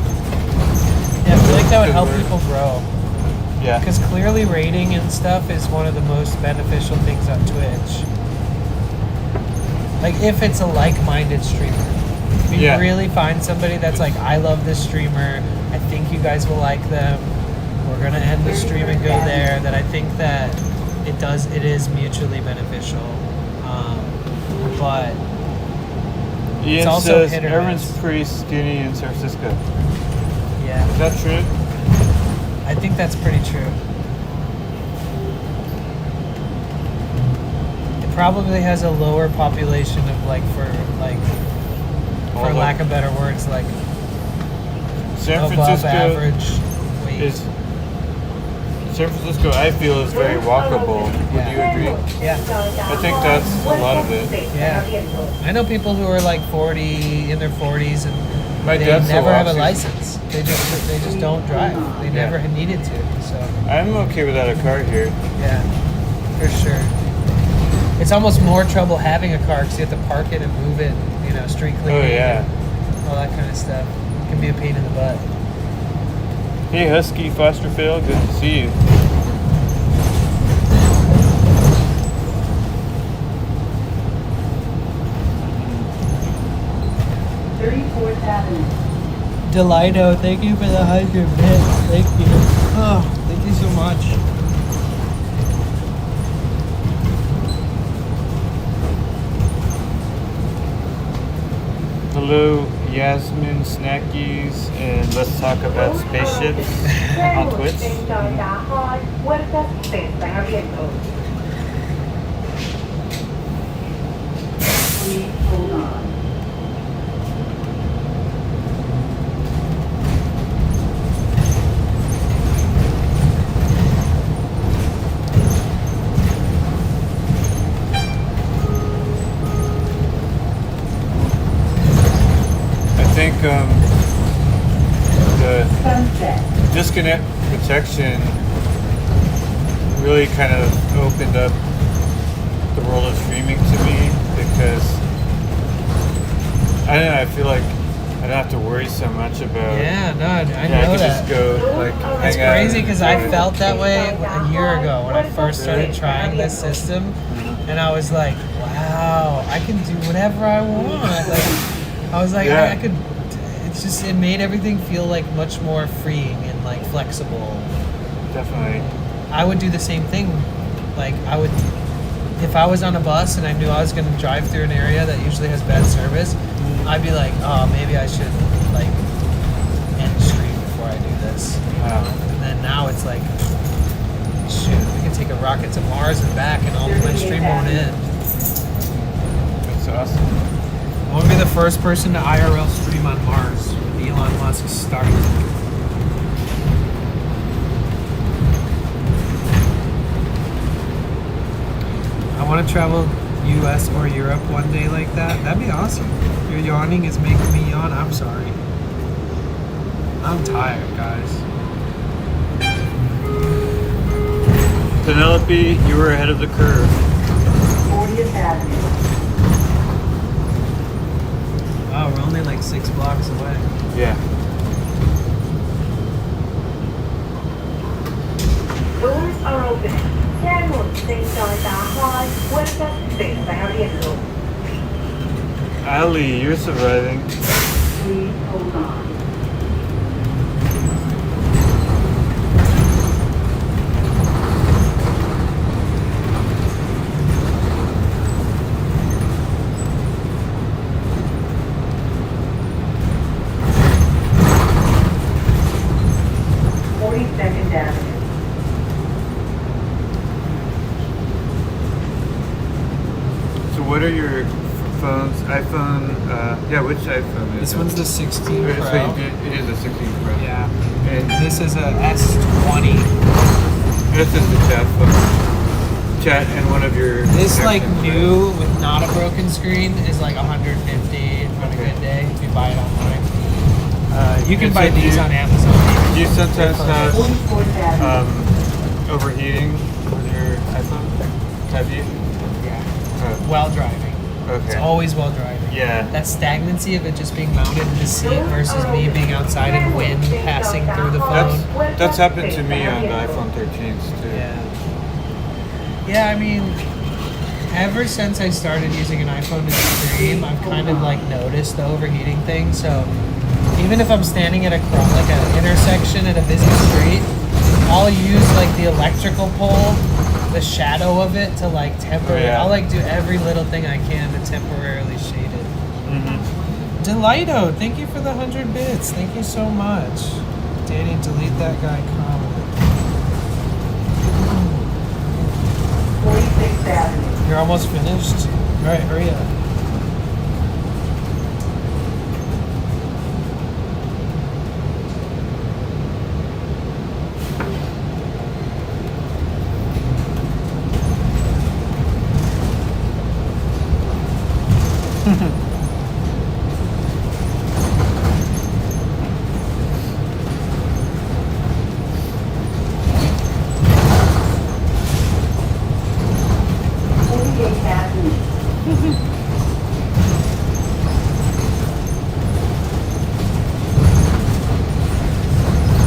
Yeah, I feel like that would help people grow. Yeah. Because clearly rating and stuff is one of the most beneficial things on Twitch. Like if it's a like-minded streamer. If you really find somebody that's like, I love this streamer, I think you guys will like them, we're gonna end the stream and go there, that I think that it is mutually beneficial. But Ian it's also says hit or everyone's miss. pretty skinny in San Francisco. Yeah. Is that true? I think that's pretty true. It probably has a lower population of for lack of better words, like San above Francisco average weight. San Francisco, I feel, is very walkable. Would you agree? Yeah. I think that's a lot of it. Yeah. I know people who are like 40, in their 40s, and My they dad still never have a walks. license. They just don't drive. They never had needed to. So I'm okay without a car here. yeah, for sure. It's almost more trouble having a car because you have to park it and move it, street cleaning. Oh, yeah. and all that kind of stuff. It can be a pain in the butt. Hey, Husky Fosterfield, good to see you. Delido, thank you for the 100 bits. Thank you. Oh, thank you so much. Hello, Yasmin Snackies, and let's talk about spaceships on Twitch. Hold on. I think the disconnect protection really kind of opened up the world of streaming to me, because I don't know, I feel like I don't have to worry so much about. Yeah, no, I know I can that. just go It's hang out crazy because I and- felt that way a year ago when I first started trying this system, and I was like, "Wow, I can do whatever I want." Like, I was like, Yeah. I could. It made everything feel like much more freeing and like flexible. Definitely. I would do the same thing. Like if I was on a bus and I knew I was going to drive through an area that usually has bad service, I'd be like, oh, maybe I should like end stream before I do this. And then now it's like, shoot, we can take a rocket to Mars and back, and my stream won't end. That's awesome. I want to be the first person to IRL stream on Mars with Elon Musk starting. I want to travel US or Europe one day like that. That'd be awesome. Your yawning is making me yawn. I'm sorry. I'm tired, guys. Penelope, you were ahead of the curve. 40th Avenue. Wow, we're only like 6 blocks away. Yeah. Doors are open. 車門正在打開 Welcome to Barrier. Ali, you're surviving. Please hold on. your phones? iPhone, which iPhone is This it? one's the 16 Okay, Pro. so it is a 16 Pro. Yeah. And This is a S20. this is the chat phone. Chat and one of your... This like connections, new with not a broken screen is like 150 on a good day if you buy it online. You can And buy so these on Amazon. Do you sometimes have overheating with your iPhone? Have you? Yeah. Oh, While driving. It's okay. always while driving. Yeah. That stagnancy of it just being mounted in the seat versus me being outside and wind passing through the phone. That's happened to me on the iPhone 13s too. Yeah. Yeah, I mean, ever since I started using an iPhone to stream, I've kind of like noticed the overheating thing. So even if I'm standing at an intersection at a busy street, I'll use like the electrical pole, the shadow of it to like temporarily. Yeah. I'll like do every little thing I can to temporarily shade it. Mm-hmm. Delighto, thank you for the 100 bits. Thank you so much. Danny, delete that guy comment. 46th Avenue. You're almost finished? Alright, hurry up.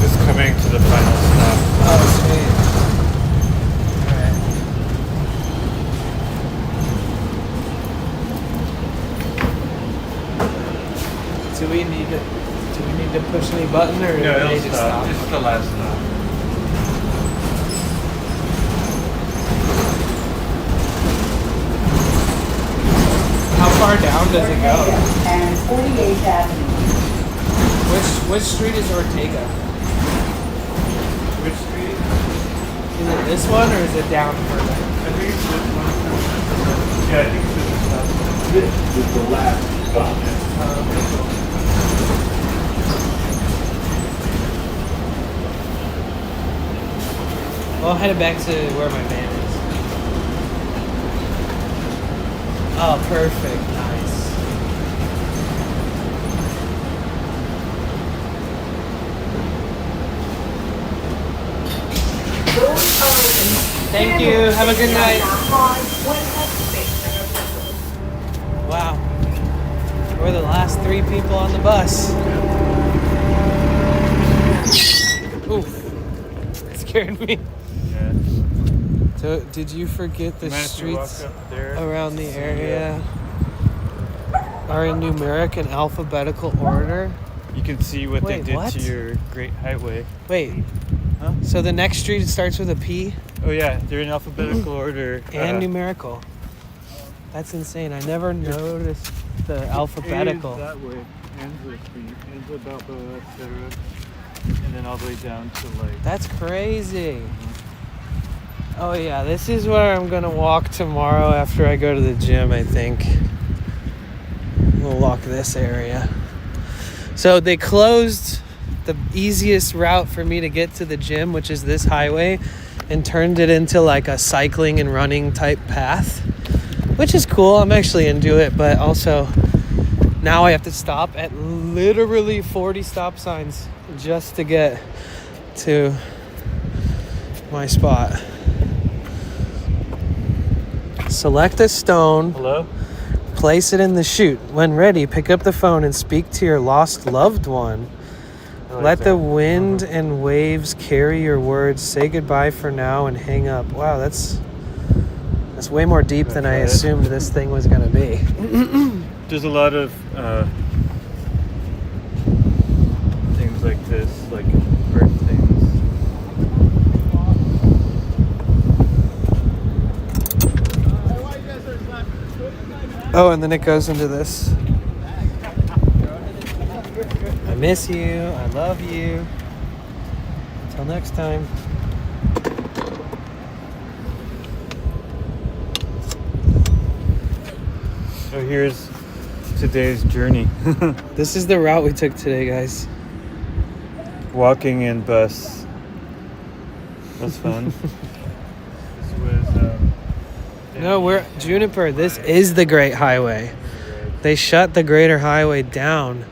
Just coming to the final stop. Oh, sweet. Alright. Do we need to push any button or No, do they it'll just stop. stop? This is the last stop. How far down does it go? And 48th Avenue. Which street is Ortega? Which street? Is it this one or is it down further? I think it's this one. Yeah, I think it's this stop. This is the last stop. Well, I'll head it back to where my van is. Oh, perfect. Nice. Thank you. Have a good night. Wow. We're the last 3 people on the bus. Oof. It scared me. Yeah. So, did you forget the Mind if we walk streets up there? around the area are in numeric and alphabetical order? You can see what Wait, they did what? to your Great Highway. Wait. Huh? So the next street starts with a P Oh yeah, they're in alphabetical order. and numerical. That's insane. I never noticed the alphabetical. A is that way, ends with B, ends with Balboa, etc. And then all the way down to like. That's crazy. Oh yeah, this is where I'm gonna walk tomorrow after I go to the gym, I think. We'll walk this area. So they closed the easiest route for me to get to the gym, which is this highway, and turned it into like a cycling and running type path, which is cool. I'm actually into it, but also now I have to stop at literally 40 stop signs just to get to my spot. Select a stone. Hello? Place it in the chute. When ready, pick up the phone and speak to your lost loved one. Let the wind and waves carry your words. Say goodbye for now and hang up. Wow, that's way more deep than I assumed this thing was gonna be. There's a lot of things like this, like art things. Oh, and then it goes into this. I miss you. I love you. Until next time. So here's today's journey. This is the route we took today, guys. Walking and bus. That's fun. This was. No, we're Juniper. This is the Great Highway. They shut the Greater Highway down,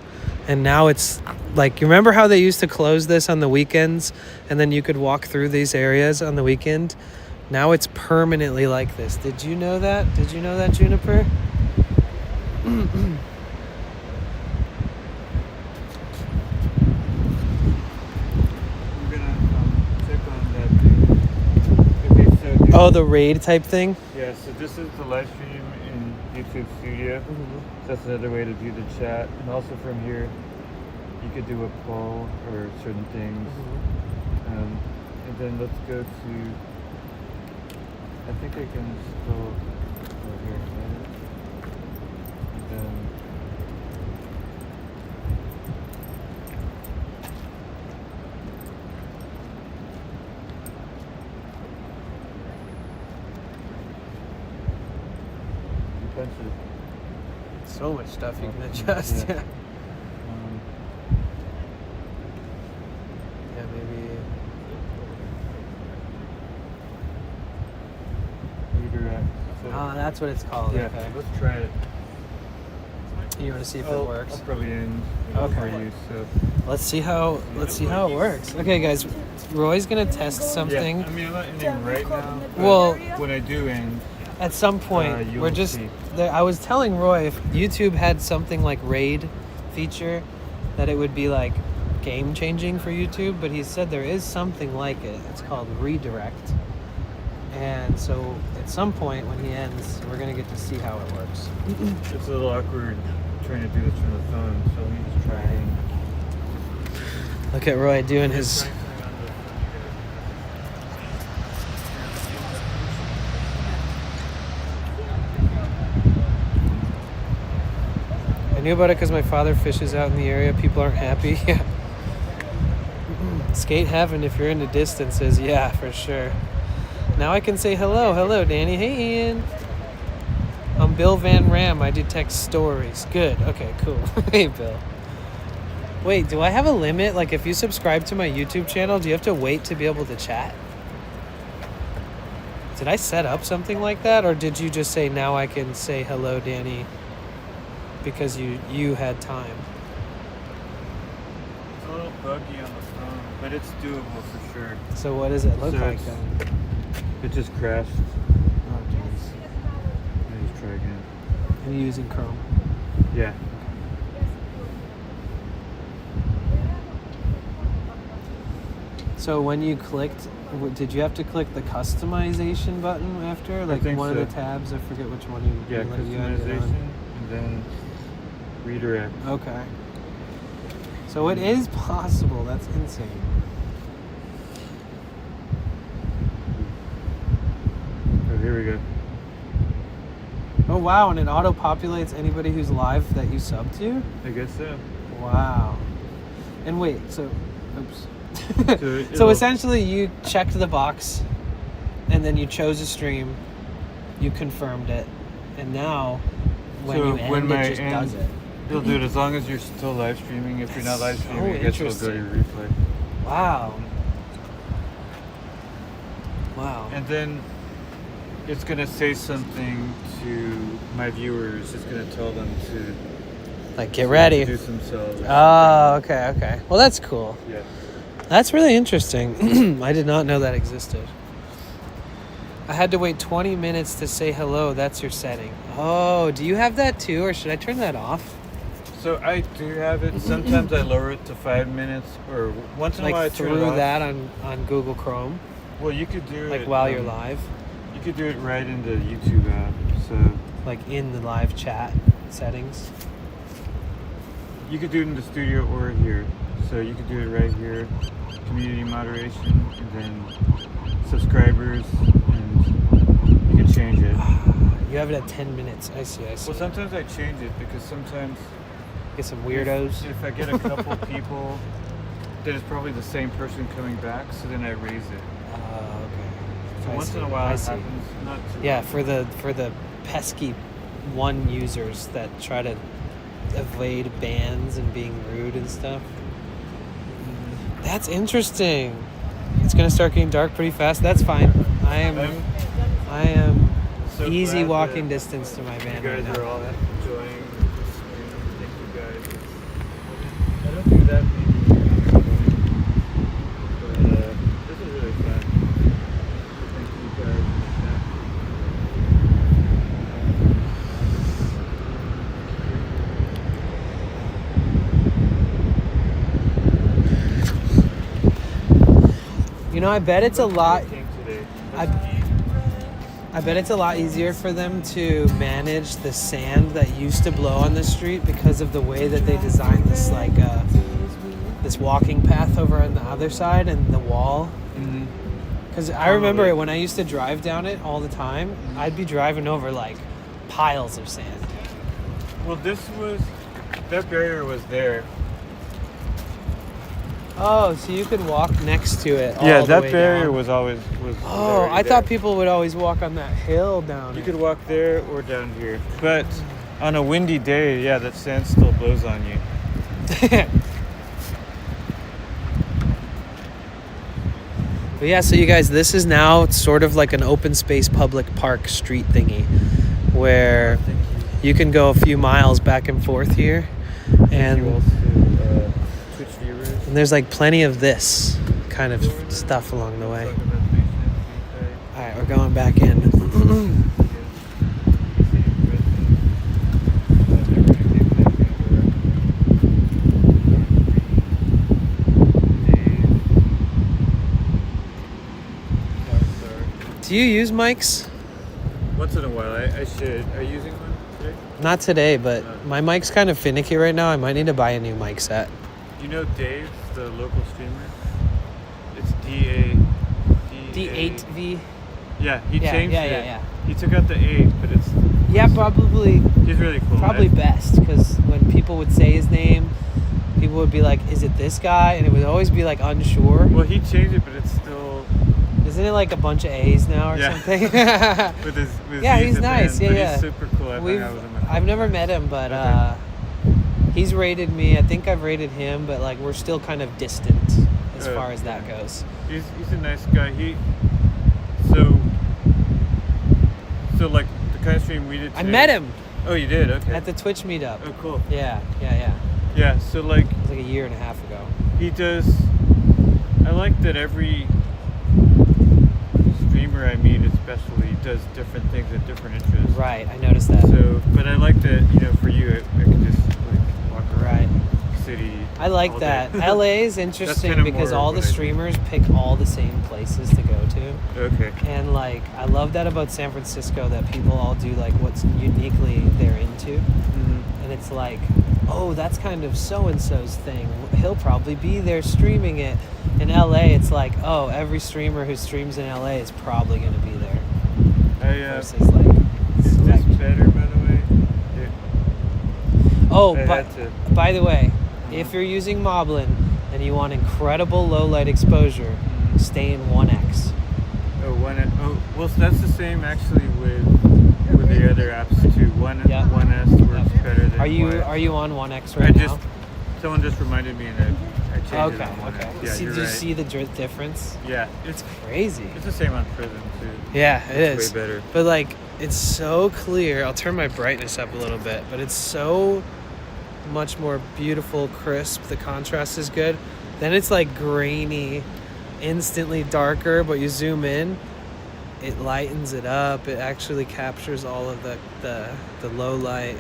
and now it's like, you remember how they used to close this on the weekends, and then you could walk through these areas on the weekend? Now it's permanently like this. Did you know that? Did you know that, Juniper? We're gonna check on that thing. Okay, so Oh, the raid type thing? yeah, so this is the live stream in YouTube Studio. So that's another way to do the chat. And also from here, you could do a poll or certain things. And then let's go to, I think I can scroll over here. And then, bunch of So much stuff you can adjust. Yeah. Yeah, maybe. redirect. So, Oh, that's what it's called. yeah, Okay. let's try it. You want to see if it I'll works? probably end Okay. for you. So Let's see how it works. Okay, guys, Roy's gonna test something. yeah, I mean, I'm not ending right now. But Well, when I do end, at some point, you'll we're just. see. I was telling Roy if YouTube had something like raid feature, that it would be like game changing for YouTube. But he said there is something like it. It's called redirect. And so at some point when he ends, we're gonna get to see how it works. it's a little awkward trying to do this from the phone. So let me just try it. Look at Roy doing his. I knew about it because my father fishes out in the area. People aren't happy. Yeah. Skate heaven if you're into distances. Yeah, for sure. Now I can say hello. Hello, Danny. Hey, Ian. I'm Bill Van Ram. I detect stories. Good. Okay, cool. Hey, Bill. Wait, do I have a limit? Like, if you subscribe to my YouTube channel, do you have to wait to be able to chat? Did I set up something like that? Or did you just say, now I can say hello, Danny, because you had time? It's a little buggy on the phone, but it's doable for sure. So what does it look So like it's- then? It just crashed. Oh, jeez. Let me just try again. Are you using Chrome? Yeah. So when you clicked, did you have to click the customization button after? Like think one of so. the tabs? I forget which one you Yeah, you had it customization on. and then redirect. Okay. So it is possible. That's insane. Oh, here we go. Oh wow, and it auto-populates anybody who's live that you sub to? I guess so. Wow. And wait, so oops. So So it'll- essentially you checked the box and then you chose a stream, you confirmed it, and now when So you end when my it just end- does it. It'll do it as long as you're still live streaming. If you're not live So streaming, I guess it'll go to your replay. Wow. Wow. And then it's gonna say something to my viewers. It's gonna tell them to Like, get ready. introduce themselves. or Oh, okay, okay. Well, that's cool. something. Yeah. That's really interesting. I did not know that existed. I had to wait 20 minutes to say hello. That's your setting. Oh, do you have that too, or should I turn that off? So I do have it. Sometimes I lower it to 5 minutes, or once in a while I Like turn it through off. that on Google Chrome, Well, you could do like it while you're live, You could do it right in the YouTube app. So like in the live chat settings. you could do it in the studio or here. So you could do it right here, community moderation, and then subscribers, and you can change it. You have it at 10 minutes. I see. Well, sometimes I change it because sometimes Get some weirdos. if I get a couple people, then it's probably the same person coming back. So then I raise it. Okay. So I once see, in a while I it see. happens. Not too Yeah, often. for the pesky one users that try to evade bans and being rude and stuff. That's interesting. It's gonna start getting dark pretty fast. That's fine. I am So easy glad walking that distance to my You van guys right are now. all enjoying the stream. Thank you guys. I don't do that many, but this is really fun. Thank you guys. You know, I bet it's a lot. Came today. I bet it's a lot easier for them to manage the sand that used to blow on the street because of the way that they designed this this walking path over on the other side and the wall. Because I remember it when I used to drive down it all the time. I'd be driving over like piles of sand. Well, that barrier was there. Oh, so you could walk next to it. Yeah, all the that way barrier down. was always was. Oh, already I thought there. people would always walk on that hill down. You it. could walk there or down here, but on a windy day, yeah, that sand still blows on you. But yeah, so you guys, this is now sort of like an open space public park street thingy where you can go a few miles back and forth here. And Twitch viewers. And there's like plenty of this kind of stuff along the way. All right, we're going back in. Do you use mics? Once in a while, I should. Are you using one today? Not today, but my mic's kind of finicky right now. I might need to buy a new mic set. You know Dave, the local streamer? It's D8V. Yeah, he changed it. Yeah. He took out the 8, but it's... Yeah, probably. He's really cool. Probably best, because when people would say his name, people would be like, is it this guy? And it would always be like unsure. Well, he changed it, but it's still... Isn't it like a bunch of A's now or something? with yeah, Z's he's at the nice. end, but Yeah. He's super cool. I've hung out with him. I've never met him, but he's rated me. I think I've rated him, but like we're still kind of distant as far as that goes. He's a nice guy. So like the kind of stream we did today, I met him. Oh, you did? Okay. At the Twitch meetup. Oh, cool. Yeah. Yeah, so like... It was like a year and a half ago. He does... I like that every streamer I meet especially does different things at different interests. Right, I noticed that. So, but I like that, for you, I can just like walk around the city. I like all that. day. LA is interesting kinda because more all the what I do. streamers pick all the same places to go to. Okay. And like, I love that about San Francisco, that people all do like what's uniquely they're into. Mm-hmm. And it's like, oh, that's kind of so-and-so's thing. He'll probably be there streaming it. In LA, it's like, oh, every streamer who streams in LA is probably going to be there. Versus like, is this better, by the way? Oh, I but had to- by the way, if you're using Moblin and you want incredible low light exposure, stay in 1x. Well, so that's the same actually with the other apps too. 1S works better than Are you 1X. on 1x right now? Someone just reminded me that I changed it on 1X. Okay. Yeah, Do you're you right. see the difference? Yeah, it's crazy. It's the same on Prism too. Yeah, it It's is. way better. But like, it's so clear. I'll turn my brightness up a little bit, but it's so much more beautiful, crisp. The contrast is good. Then it's like grainy, instantly darker, but you zoom in, it lightens it up. It actually captures all of the low light.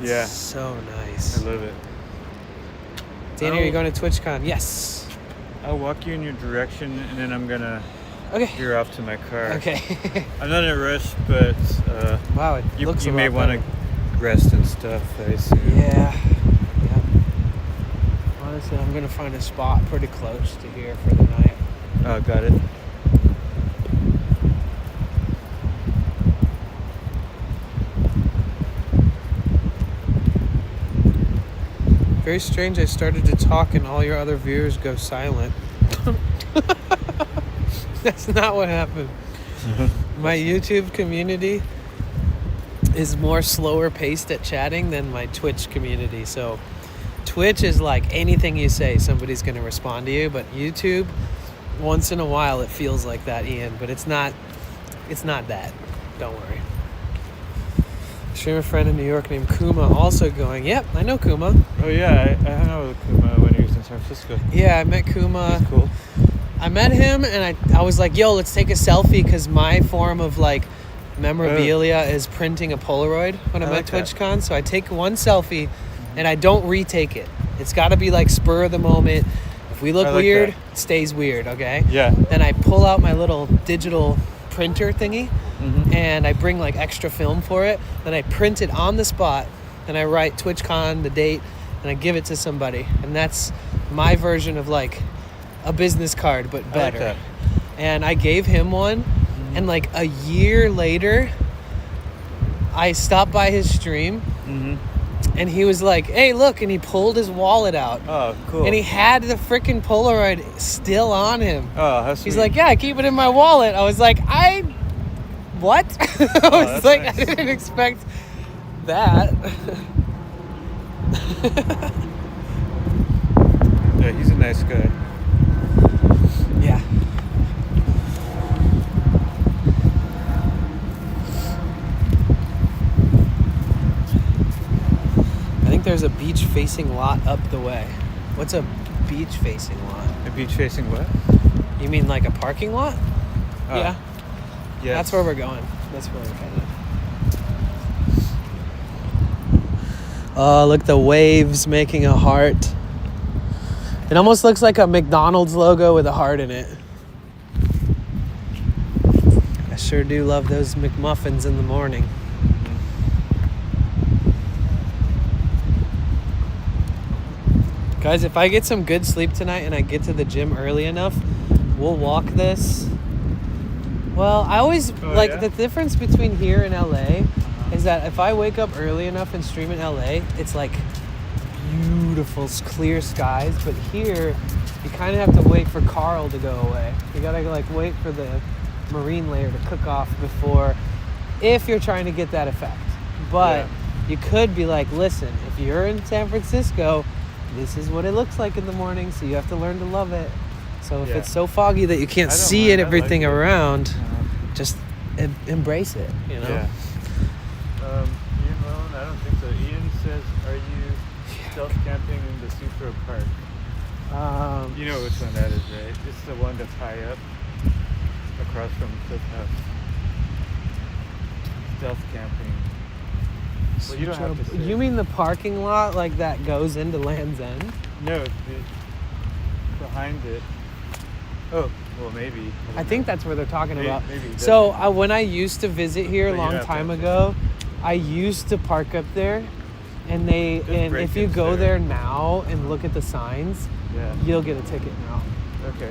It's Yeah. so nice. I love it. Danny, are you going to TwitchCon? Yes. I'll walk you in your direction, and then I'm gonna veer off to my car. Okay. I'm not in a rush, but wow, it you, looks you a may lot want to rest and stuff, I assume. Yeah. Honestly, I'm gonna find a spot pretty close to here for the night. Oh, got it. Very strange. I started to talk and all your other viewers go silent. That's not what happened. My YouTube community is more slower paced at chatting than my Twitch community. So Twitch is like anything you say, somebody's going to respond to you. But YouTube, once in a while, it feels like that, Ian. But it's not that. Don't worry. Streamer friend in New York named Kuma also going. Yep, I know Kuma. Oh yeah, I hung out with Kuma when he was in San Francisco. Yeah, I met Kuma. He's cool. I met him and I was like, yo, let's take a selfie, because my form of like memorabilia is printing a Polaroid when I'm I at like that. TwitchCon. So I take one selfie and I don't retake it. It's got to be like spur of the moment. If we look I like weird, that. it stays weird, okay? Yeah. Then I pull out my little digital printer thingy Mm-hmm. and I bring like extra film for it. Then I print it on the spot and I write TwitchCon, the date, and I give it to somebody. And that's my version of like a business card, but I like better. that. And I gave him one, and like a year later, I stopped by his stream, and he was like, hey, look, and he pulled his wallet out. Oh, cool. And he had the freaking Polaroid still on him. Oh, how sweet. He's like, yeah, I keep it in my wallet. I was like, what? I was that's like, nice. I didn't expect that. Yeah, he's a nice guy. Yeah. I think there's a beach facing lot up the way. What's a beach facing lot? A beach facing what? You mean like a parking lot? Oh, Yeah. Yes. That's where we're going. That's where we're headed. Oh, look, the waves making a heart. It almost looks like a McDonald's logo with a heart in it. I sure do love those McMuffins in the morning. Guys, if I get some good sleep tonight and I get to the gym early enough, we'll walk this. Well, I always yeah? the difference between here and LA is that if I wake up early enough and stream in LA, it's like beautiful, clear skies. But here, you kind of have to wait for Carl to go away. You gotta like wait for the marine layer to cook off before, if you're trying to get that effect. But you could be like, listen, if you're in San Francisco, this is what it looks like in the morning, so you have to learn to love it. So if Yeah. it's so foggy that you can't I don't see mind. it, I like everything it. around, just embrace it, you know? Yeah. Ian Lowen, I don't think so. Ian says, are you stealth camping in the Sutro Park? You know which one that is, right? It's the one that's high up, across from Cliff House. Stealth camping. Well, you don't have to say. You mean the parking lot like that goes into Land's End? No, behind it. Oh, well, maybe. I think that's where they're talking Maybe- about. maybe that's So when I used to visit here a But you long have to time have ago, I used to park up there, and There's if you break-ins go there. there now and look at the signs, Yeah. you'll get a ticket now. Okay.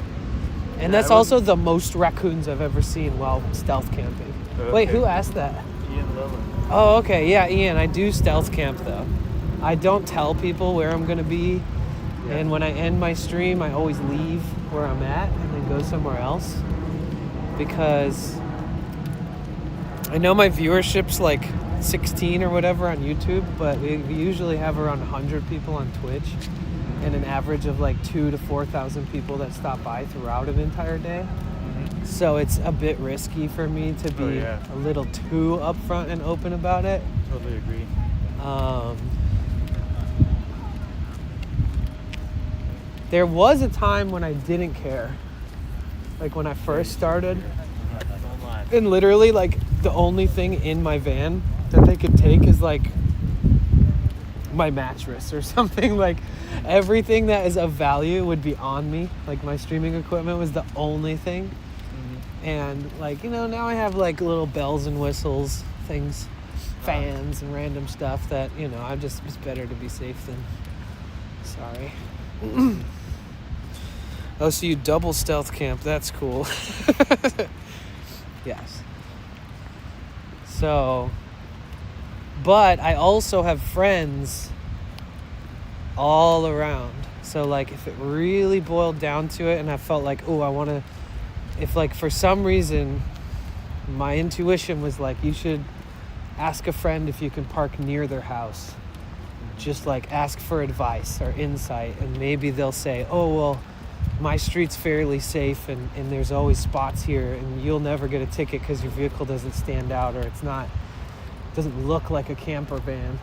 And Yeah, that's I also wouldn't- the most raccoons I've ever seen while stealth camping. Wait, Okay. who asked that? Ian Lowen. Oh, okay. Yeah, Ian, I do stealth camp though. I don't tell people where I'm going to be. Yeah. And when I end my stream, I always leave where I'm at and then go somewhere else. Because I know my viewership's like 16 or whatever on YouTube, but we usually have around 100 people on Twitch and an average of like 2,000 to 4,000 people that stop by throughout an entire day. So it's a bit risky for me to be yeah. a little too upfront and open about it. Totally agree. There was a time when I didn't care. Like when I first started. And literally like the only thing in my van that they could take is like my mattress or something. Like everything that is of value would be on me. Like my streaming equipment was the only thing. And like, you know, now I have like little bells and whistles, things, fans and random stuff that, you know, it's better to be safe than sorry. Oh, so you double stealth camp. That's cool. Yes. So, but I also have friends all around. So like if it really boiled down to it and I felt like, oh, I want to, if like for some reason my intuition was like, you should ask a friend if you can park near their house. Just like ask for advice or insight, and maybe they'll say, oh, well, my street's fairly safe and there's always spots here and you'll never get a ticket because your vehicle doesn't stand out or doesn't look like a camper van.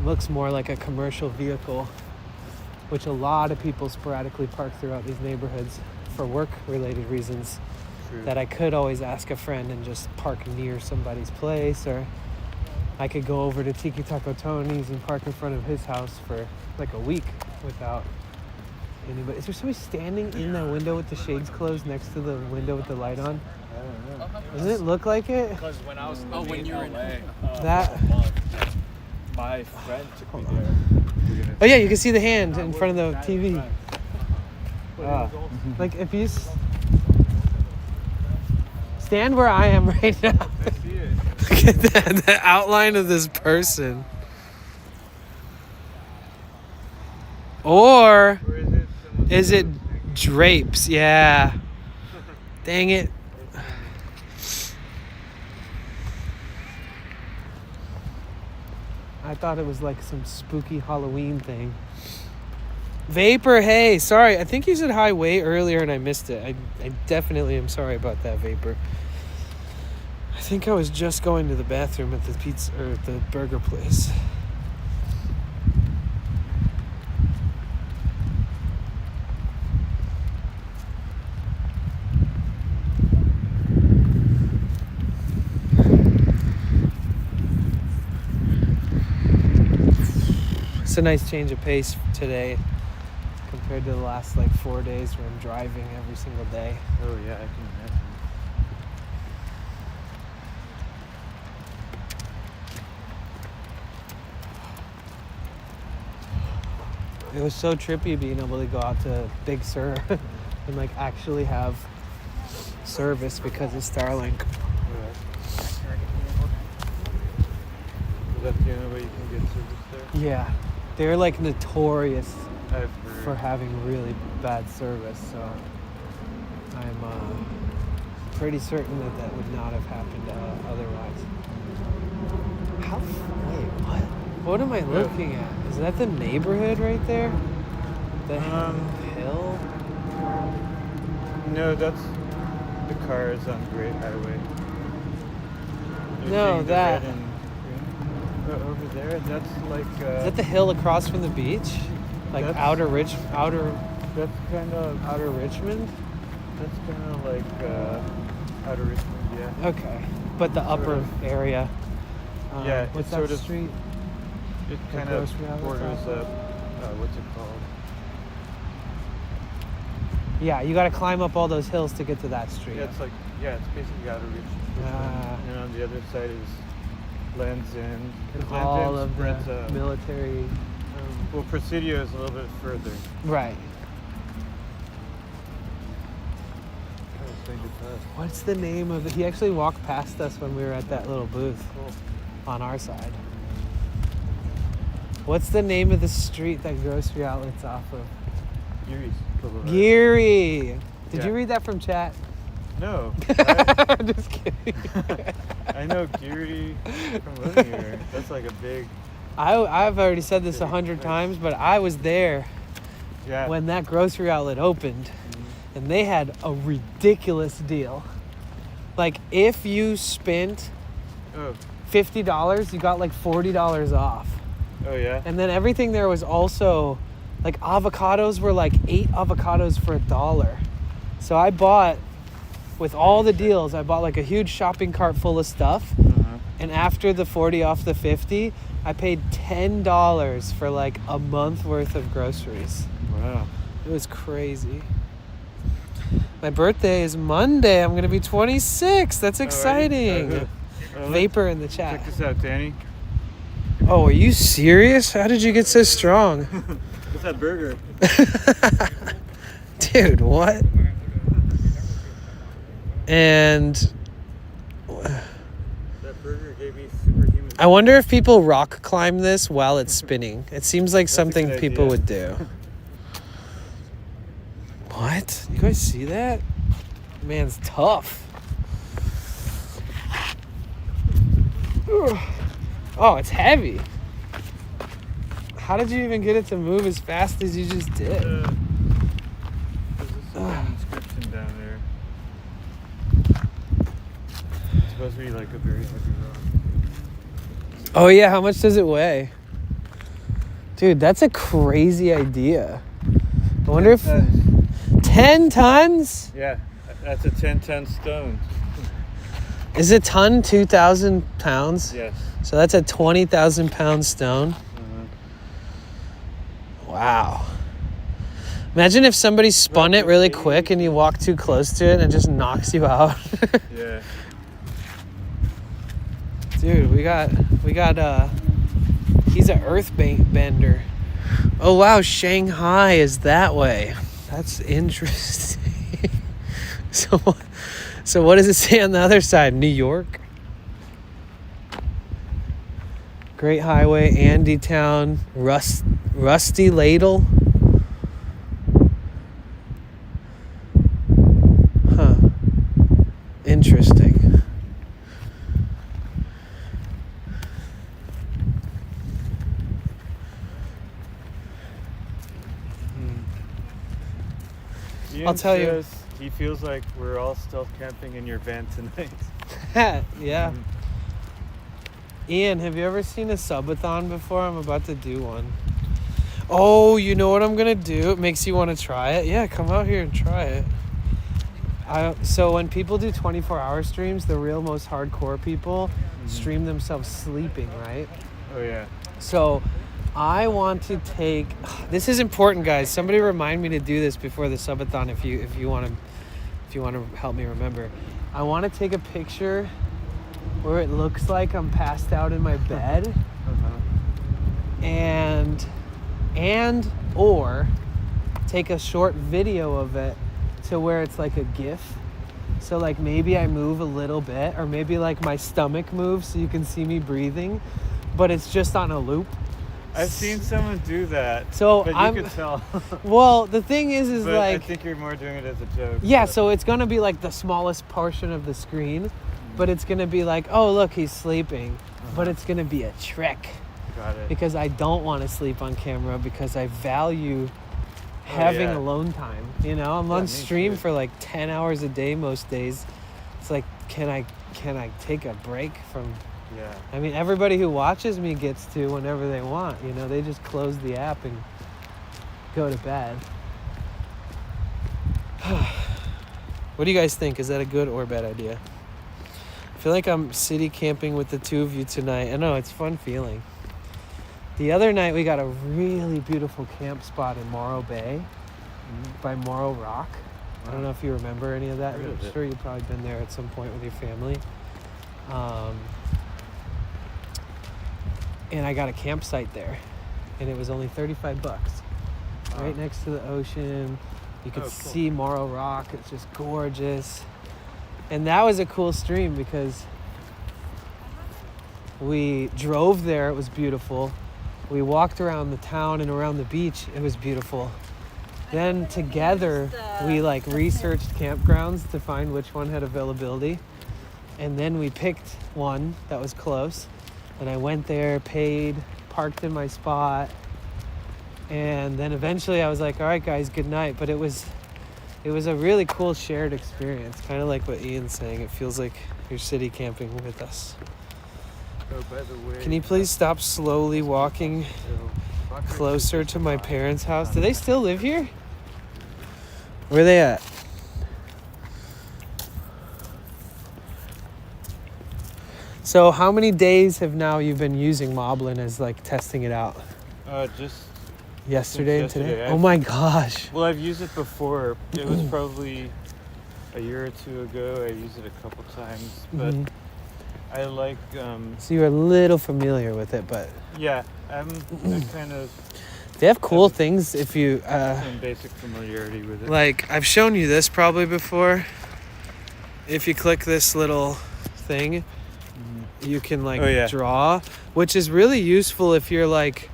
It looks more like a commercial vehicle, which a lot of people sporadically park throughout these neighborhoods for work-related reasons. True. That I could always ask a friend and just park near somebody's place, or I could go over to Tiki Taco Tony's and park in front of his house for like a week without anybody. Is there somebody standing in that window with the shades closed next to the window with the light on? I don't know. Doesn't it look like it? Because when I was when you were in LA, That- my friend took me there. Oh yeah, you can see the hand in front of the TV. Ah. Like if you stand where I am right now. I see it. Look at that, the outline of this person. Or Or is it someone is it drapes? Yeah. Dang it. I thought it was like some spooky Halloween thing. Vapor, hey, sorry. I think you said hi way earlier and I missed it. I definitely am sorry about that, Vapor. I think I was just going to the bathroom at the pizza or the burger place. It's a nice change of pace today compared to the last like 4 days where I'm driving every single day. Oh yeah, I can imagine. It was so trippy being able to go out to Big Sur and like actually have service because of Starlink. Is that the only way you can get service there? Yeah, they're like notorious I've heard. for having really bad service, so I'm pretty certain that that would not have happened otherwise. Wait, what? What am I looking at? Is that the neighborhood right there? The hill? No, that's the cars on Great Highway. You're No, seeing the that- red and green? But over there, that's like. Is that the hill across from the beach? Like That's- outer That's kind of. outer Richmond? That's kind of like Outer Richmond, yeah. Okay, but the upper of. area. Yeah, what's it's that sort of- street? It The kind of grocery outlet borders side? up. What's it called? Yeah, you got to climb up all those hills to get to that street. Yeah, it's like it's basically Outer Richmond. Ah. And on the other side is Land's End. 'Cause And Land's all End of spreads the up. military. Well, Presidio is a little bit further. Right. I was thinking fast. What's the name of it? He actually walked past us when we were at that little booth Cool. on our side. What's the name of the street that grocery outlet's off of? Erie's. Geary. Did Yeah. you read that from chat? No. I'm just kidding. I know Geary from living here. That's like a big. I've already said this 100 times, but I was there Yeah. when that grocery outlet opened, and they had a ridiculous deal. Like if you spent Oh. $50, you got like $40 off. Oh yeah. And then everything there was also like avocados were like 8 avocados for $1. So I bought, with all the deals, I bought like a huge shopping cart full of stuff. And after the 40 off the 50, I paid $10 for like a month worth of groceries. Wow. It was crazy. My birthday is Monday. I'm going to be 26. That's exciting. Vapor in the chat. Check this out, Danny. Oh, are you serious? How did you get so strong? What's that burger? Dude, what? And That burger gave me superhuman. I wonder if people rock climb this while it's spinning. It seems like That's a something good people idea. would do. What? You guys see that? Man's tough. Oh, it's heavy. How did you even get it to move as fast as you just did? There's an inscription down there. It's supposed to be like a very heavy rock. Oh yeah, how much does it weigh? Dude, that's a crazy idea. I wonder if 10 tons? Yeah, that's a 10-ton stone. Is a ton 2,000 pounds? Yes. So that's a 20,000 pound stone. Wow. Imagine if somebody spun it really quick and you walk too close to it and it just knocks you out. Yeah. Dude, we got he's an earth bender. Oh wow, Shanghai is that way. That's interesting. So what does it say on the other side? New York? Great Highway, Andy Town, Rusty Ladle. Huh. Interesting. Ian I'll tell you. says he feels like we're all stealth camping in your van tonight. Yeah. Ian, have you ever seen a Subathon before? I'm about to do one. Oh, you know what I'm gonna do? It makes you want to try it. Yeah, come out here and try it. So when people do 24-hour streams, the real most hardcore people stream themselves sleeping, right? Oh yeah. So I want to take. This is important, guys. Somebody remind me to do this before the Subathon if you want to help me remember. I want to take a picture where it looks like I'm passed out in my bed, and or take a short video of it to where it's like a GIF. So like maybe I move a little bit, or maybe like my stomach moves so you can see me breathing, but it's just on a loop. I've seen someone do that. So but you could tell. Well, the thing is but like I think you're more doing it as a joke. yeah, but. so it's gonna be like the smallest portion of the screen, but it's gonna be like, oh look, he's sleeping, but it's gonna be a trick. Got it. Because I don't want to sleep on camera because I value having alone time. You know, I'm on stream for like 10 hours a day most days. It's like, can I take a break from? Yeah. I mean, everybody who watches me gets to whenever they want. You know, they just close the app and go to bed. What do you guys think? Is that a good or bad idea? I feel like I'm city camping with the two of you tonight. I know, it's a fun feeling. The other night we got a really beautiful camp spot in Morro Bay by Morro Rock. I don't know if you remember any of that. I'm sure you've probably been there at some point with your family. And I got a campsite there, and it was only $35. Right next to the ocean. You could see Morro Rock. It's just gorgeous. And that was a cool stream because we drove there. It was beautiful. We walked around the town and around the beach. It was beautiful. Then together we like researched campgrounds to find which one had availability. And then we picked one that was close. And I went there, paid, parked in my spot. And then eventually I was like, all right, guys, good night. But it was a really cool shared experience. Kind of like what Ian's saying. It feels like you're city camping with us. Oh, by the way, Can you please stop slowly walking closer to my parents' house? Do they still live here? Where are they at? So how many days have now you've been using Moblin as like testing it out? Just Yesterday and today? yesterday. Oh my gosh. Well, I've used it before. It was probably a year or two ago. I used it a couple times, but I like. So you're a little familiar with it, but Yeah, I kind of. they have cool things if you. Some basic familiarity with it. Like I've shown you this probably before. If you click this little thing, you can like draw, which is really useful if you're like,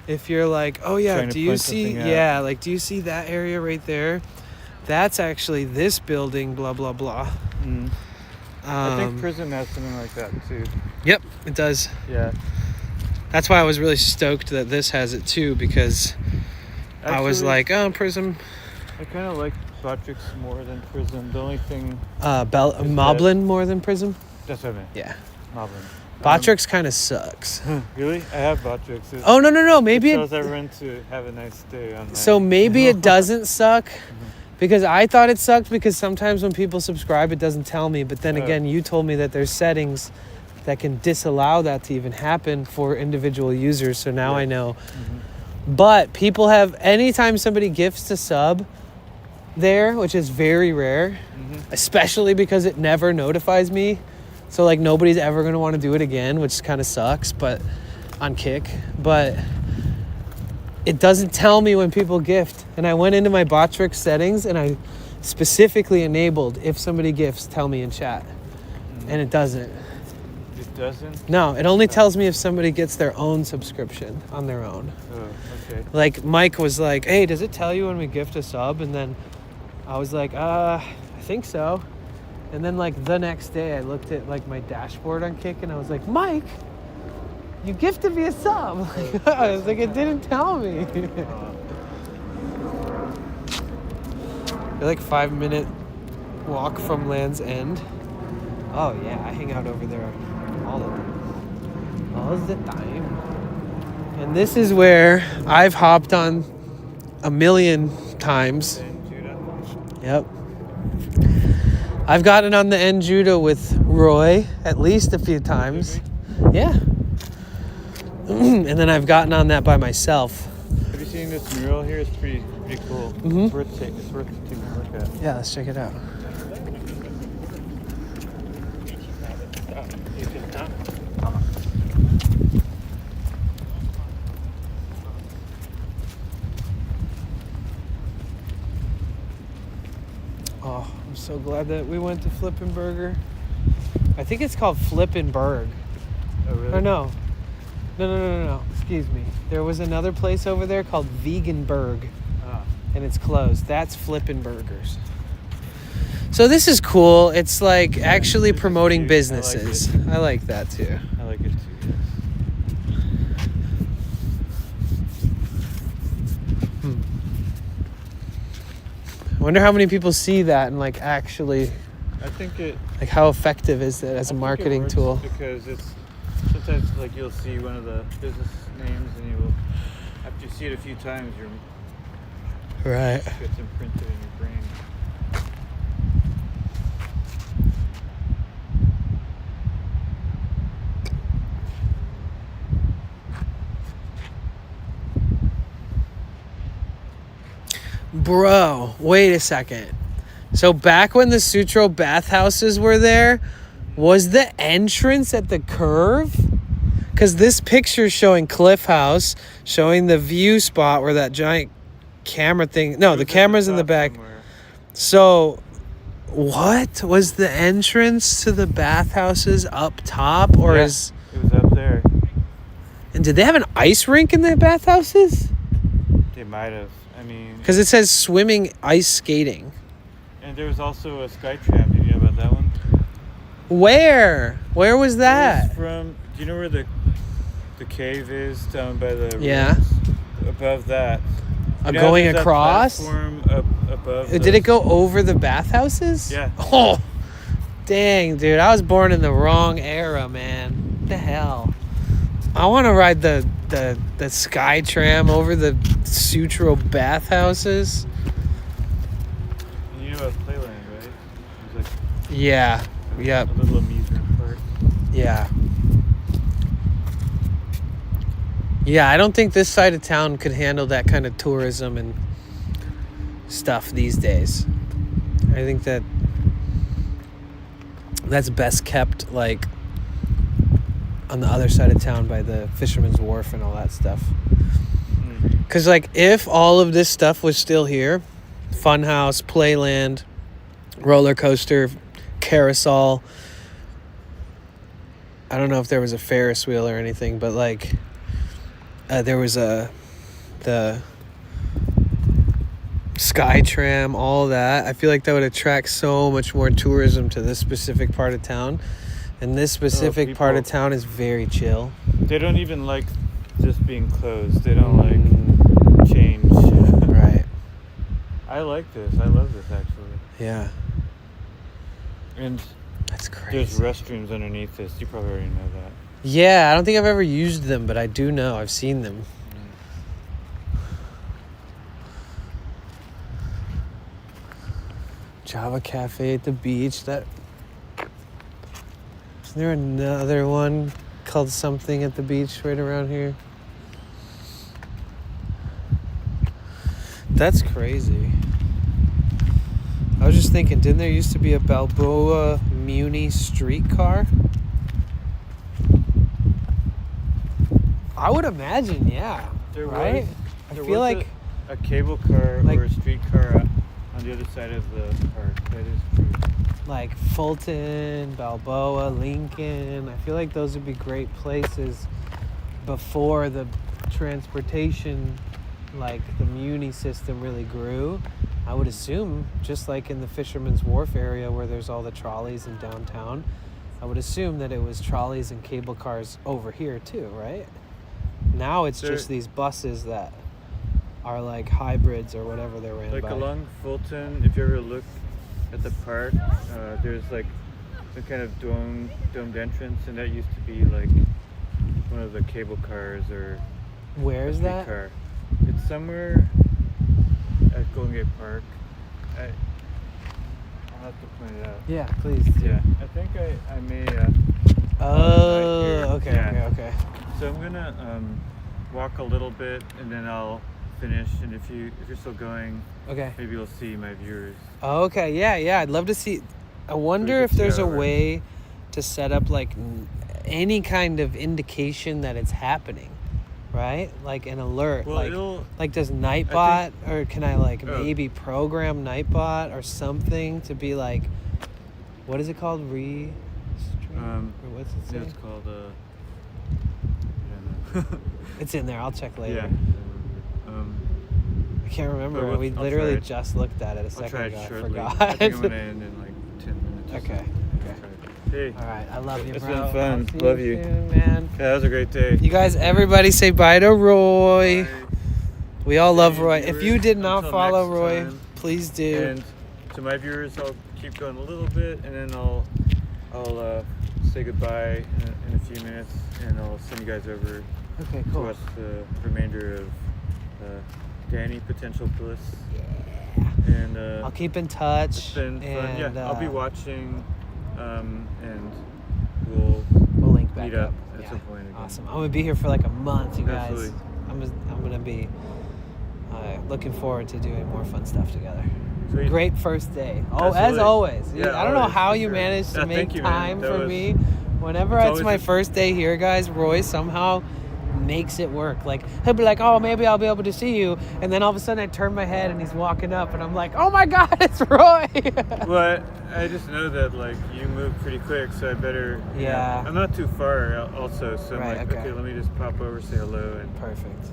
oh yeah, Trying to do you point see? something out. Yeah, like do you see that area right there? That's actually this building. Blah blah blah. I think Prism has something like that too. Yep, it does. Yeah. That's why I was really stoked that this has it too, because I was Actually, like, oh, Prism. I kind of like Botrix more than Prism. The only thing. Moblin more than Prism? That's what I meant. Yeah. Moblin. Botrix kind of sucks. Really? I have Botrix. Oh, no. Maybe it it tells everyone to have a nice day on So maybe it doesn't suck, because I thought it sucked, because sometimes when people subscribe, it doesn't tell me. But then again, you told me that there's settings that can disallow that to even happen for individual users. So now I know. But people have, anytime somebody gifts a sub there, which is very rare, especially because it never notifies me. So like nobody's ever going to want to do it again, which kind of sucks, but on Kick. But it doesn't tell me when people gift. And I went into my Botrix settings and I specifically enabled, if somebody gifts, tell me in chat. And it doesn't. It doesn't? No, it only tells me if somebody gets their own subscription on their own. Oh, okay. Like Mike was like, hey, does it tell you when we gift a sub? And then I was like, I think so. And then like the next day I looked at like my dashboard on Kick and I was like, Mike, you gifted me a sub. I was like, it didn't tell me. You're like 5-minute walk from Land's End. Oh yeah, I hang out over there all the time. And this is where I've hopped on a million times. Yep. I've gotten on the N Judah with Roy at least a few times. Yeah. And then I've gotten on that by myself. Have you seen this mural here? It's pretty cool. It's worth taking a look at. Yeah, let's check it out. Oh, I'm so glad that we went to Flippenberger. I think it's called Flippenberg. Oh, really? Or no. No. Excuse me. There was another place over there called Veganburg. And it's closed. That's Flippenburgers. So this is cool. It's like actually promoting businesses. I like that too. I like it too, yes. I wonder how many people see that and like actually, I think it, like how effective is it as a marketing tool? Because it's sometimes like you'll see one of the business names and you will, after you see it a few times, you're Right. it gets imprinted in your brain. Bro, wait a second. So back when the Sutro bathhouses were there, was the entrance at the curve? Because this picture's showing Cliff House, showing the view spot where that giant camera thing... No, the camera's in the back. Somewhere. So, what? Was the entrance to the bathhouses up top? Or is... It was up there. And did they have an ice rink in the bathhouses? They might have. I mean... Because it says swimming, ice skating. And there was also a Skytram. Did you know about that one? Where? Where was that? It was from... Do you know where the cave is down by the... Yeah. Ruins? Above that. Going across? Above Did it go over the bathhouses? Yeah. Oh, dang, dude. I was born in the wrong era, man. What the hell? I want to ride the sky tram over the Sutro bathhouses. And you know about Playland, right? It was like yeah. Yep. A little amusement park. Yeah. Yeah, I don't think this side of town could handle that kind of tourism and stuff these days. I think that's best kept like on the other side of town by the Fisherman's Wharf and all that stuff. Because like if all of this stuff was still here, Funhouse, Playland, roller coaster, carousel, I don't know if there was a Ferris wheel or anything, but like there was the Skytram, all that. I feel like that would attract so much more tourism to this specific part of town. And this specific part of town is very chill. They don't even like just being closed. They don't like change. Right. I like this. I love this actually. Yeah. And that's crazy. There's restrooms underneath this. You probably already know that. Yeah, I don't think I've ever used them, but I do know. I've seen them. Java Cafe at the beach. Isn't there another one called something at the beach right around here? That's crazy. I was just thinking, didn't there used to be a Balboa Muni streetcar? I would imagine, yeah. Right? I feel like a cable car or a streetcar on the other side of the park. That is true. Like Fulton, Balboa, Lincoln. I feel like those would be great places before the transportation, like the Muni system really grew. I would assume, just like in the Fisherman's Wharf area where there's all the trolleys in downtown, I would assume that it was trolleys and cable cars over here too, right? Now it's just these buses that are like hybrids or whatever they're ran by. Like along Fulton, if you ever look at the park, there's like some kind of domed entrance, and that used to be like one of the cable cars or where is that? Car. It's somewhere at Golden Gate Park. I'll have to point it out. Yeah, please do. Yeah, I think I may. Okay. So I'm gonna walk a little bit, and then I'll finish. And if you're still going, okay, maybe you'll see my viewers. Okay, yeah, I'd love to see. I wonder if there's a way to set up like any kind of indication that it's happening, right? Like an alert. Well, like does Nightbot, or can I maybe program Nightbot or something to be like, what is it called? Restream? Or what's it say? Yeah, it's called It's in there. I'll check later. Yeah. I can't remember. We literally just looked at it a second ago. I forgot. I think I'm gonna end in like 10 minutes. Okay. Hey. All right. I love you, It's bro. been fun. Love you, soon, man. Yeah, that was a great day. You guys, everybody, say bye to Roy. Bye. We all love Roy. Viewers, if you did not until follow next Roy, time. please do. And to my viewers, I'll keep going a little bit, and then I'll say goodbye in a few minutes, and I'll send you guys over Okay, to cool. watch the remainder of Danny Potential Bliss. Yeah. And I'll keep in touch. It's been fun. And, Yeah, I'll be watching, and we'll link back meet up up. at some point again. Awesome. I'm gonna be here for like a month, you guys. Absolutely. I'm gonna be looking forward to doing more fun stuff together. Sweet. Great first day. Oh, Absolutely. as always. Yeah, I don't know always, how for you sure. managed to Yeah, make thank you, man. time That for was- me. Whenever it's it's my always first day here, guys, Roy somehow makes it work. Like, he'll be like, oh, maybe I'll be able to see you. And then all of a sudden I turn my head and he's walking up and I'm like, oh my God, it's Roy. Well, I just know that like you move pretty quick, so I better. Yeah. I'm not too far also, so Right, I'm like, okay. okay, let me just pop over, say hello, and Perfect.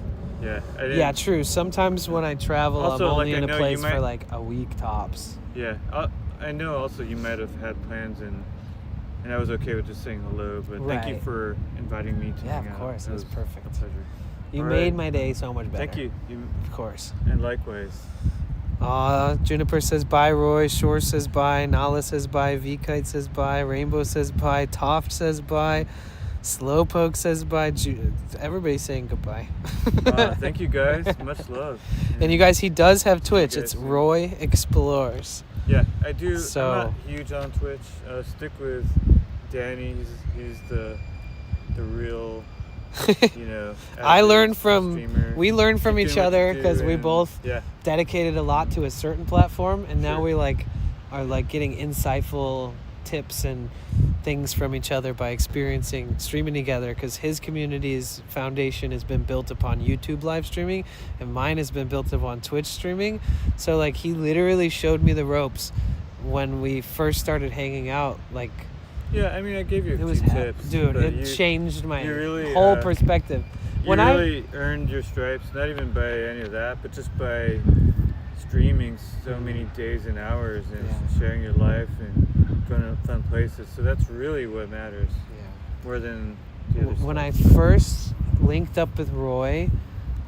yeah. I didn't, Yeah, true. Sometimes when I travel, Also, I'm only like, I in a know you place for might- like a week tops. Yeah, I know. Also, you might have had plans, and I was okay with just saying hello. But thank you Right. for inviting me to Yeah, hang of out. course. It was perfect. A pleasure. You All made right. my day so much better. Thank you. Of course. And likewise. Juniper says bye, Roy. Shore says bye. Nala says bye. V-Kite says bye. Rainbow says bye. Toft says bye. Slowpoke says bye. Everybody's saying goodbye. Thank you guys. Much love. And you guys, he does have Twitch. guys It's soon. Roy Explores. Yeah, I do. So- I'm not huge on Twitch. Stick with Danny. He's the real, you know. I average learned from streamer. we learned from Keep each doing what other you do, because we and- both Yeah. dedicated a lot to a certain platform, and now Sure. we are getting insightful tips and things from each other by experiencing streaming together, because his community's foundation has been built upon YouTube live streaming and mine has been built upon Twitch streaming. So like he literally showed me the ropes when we first started hanging out. Like Yeah, I mean, I gave you a it few was tips, dude, but it changed my you really, whole perspective. You When really earned your stripes, not even by any of that, but just by streaming so many days and hours and sharing your life and going to fun places. So that's really what matters. More than the other When I stuff. first linked up with Roy,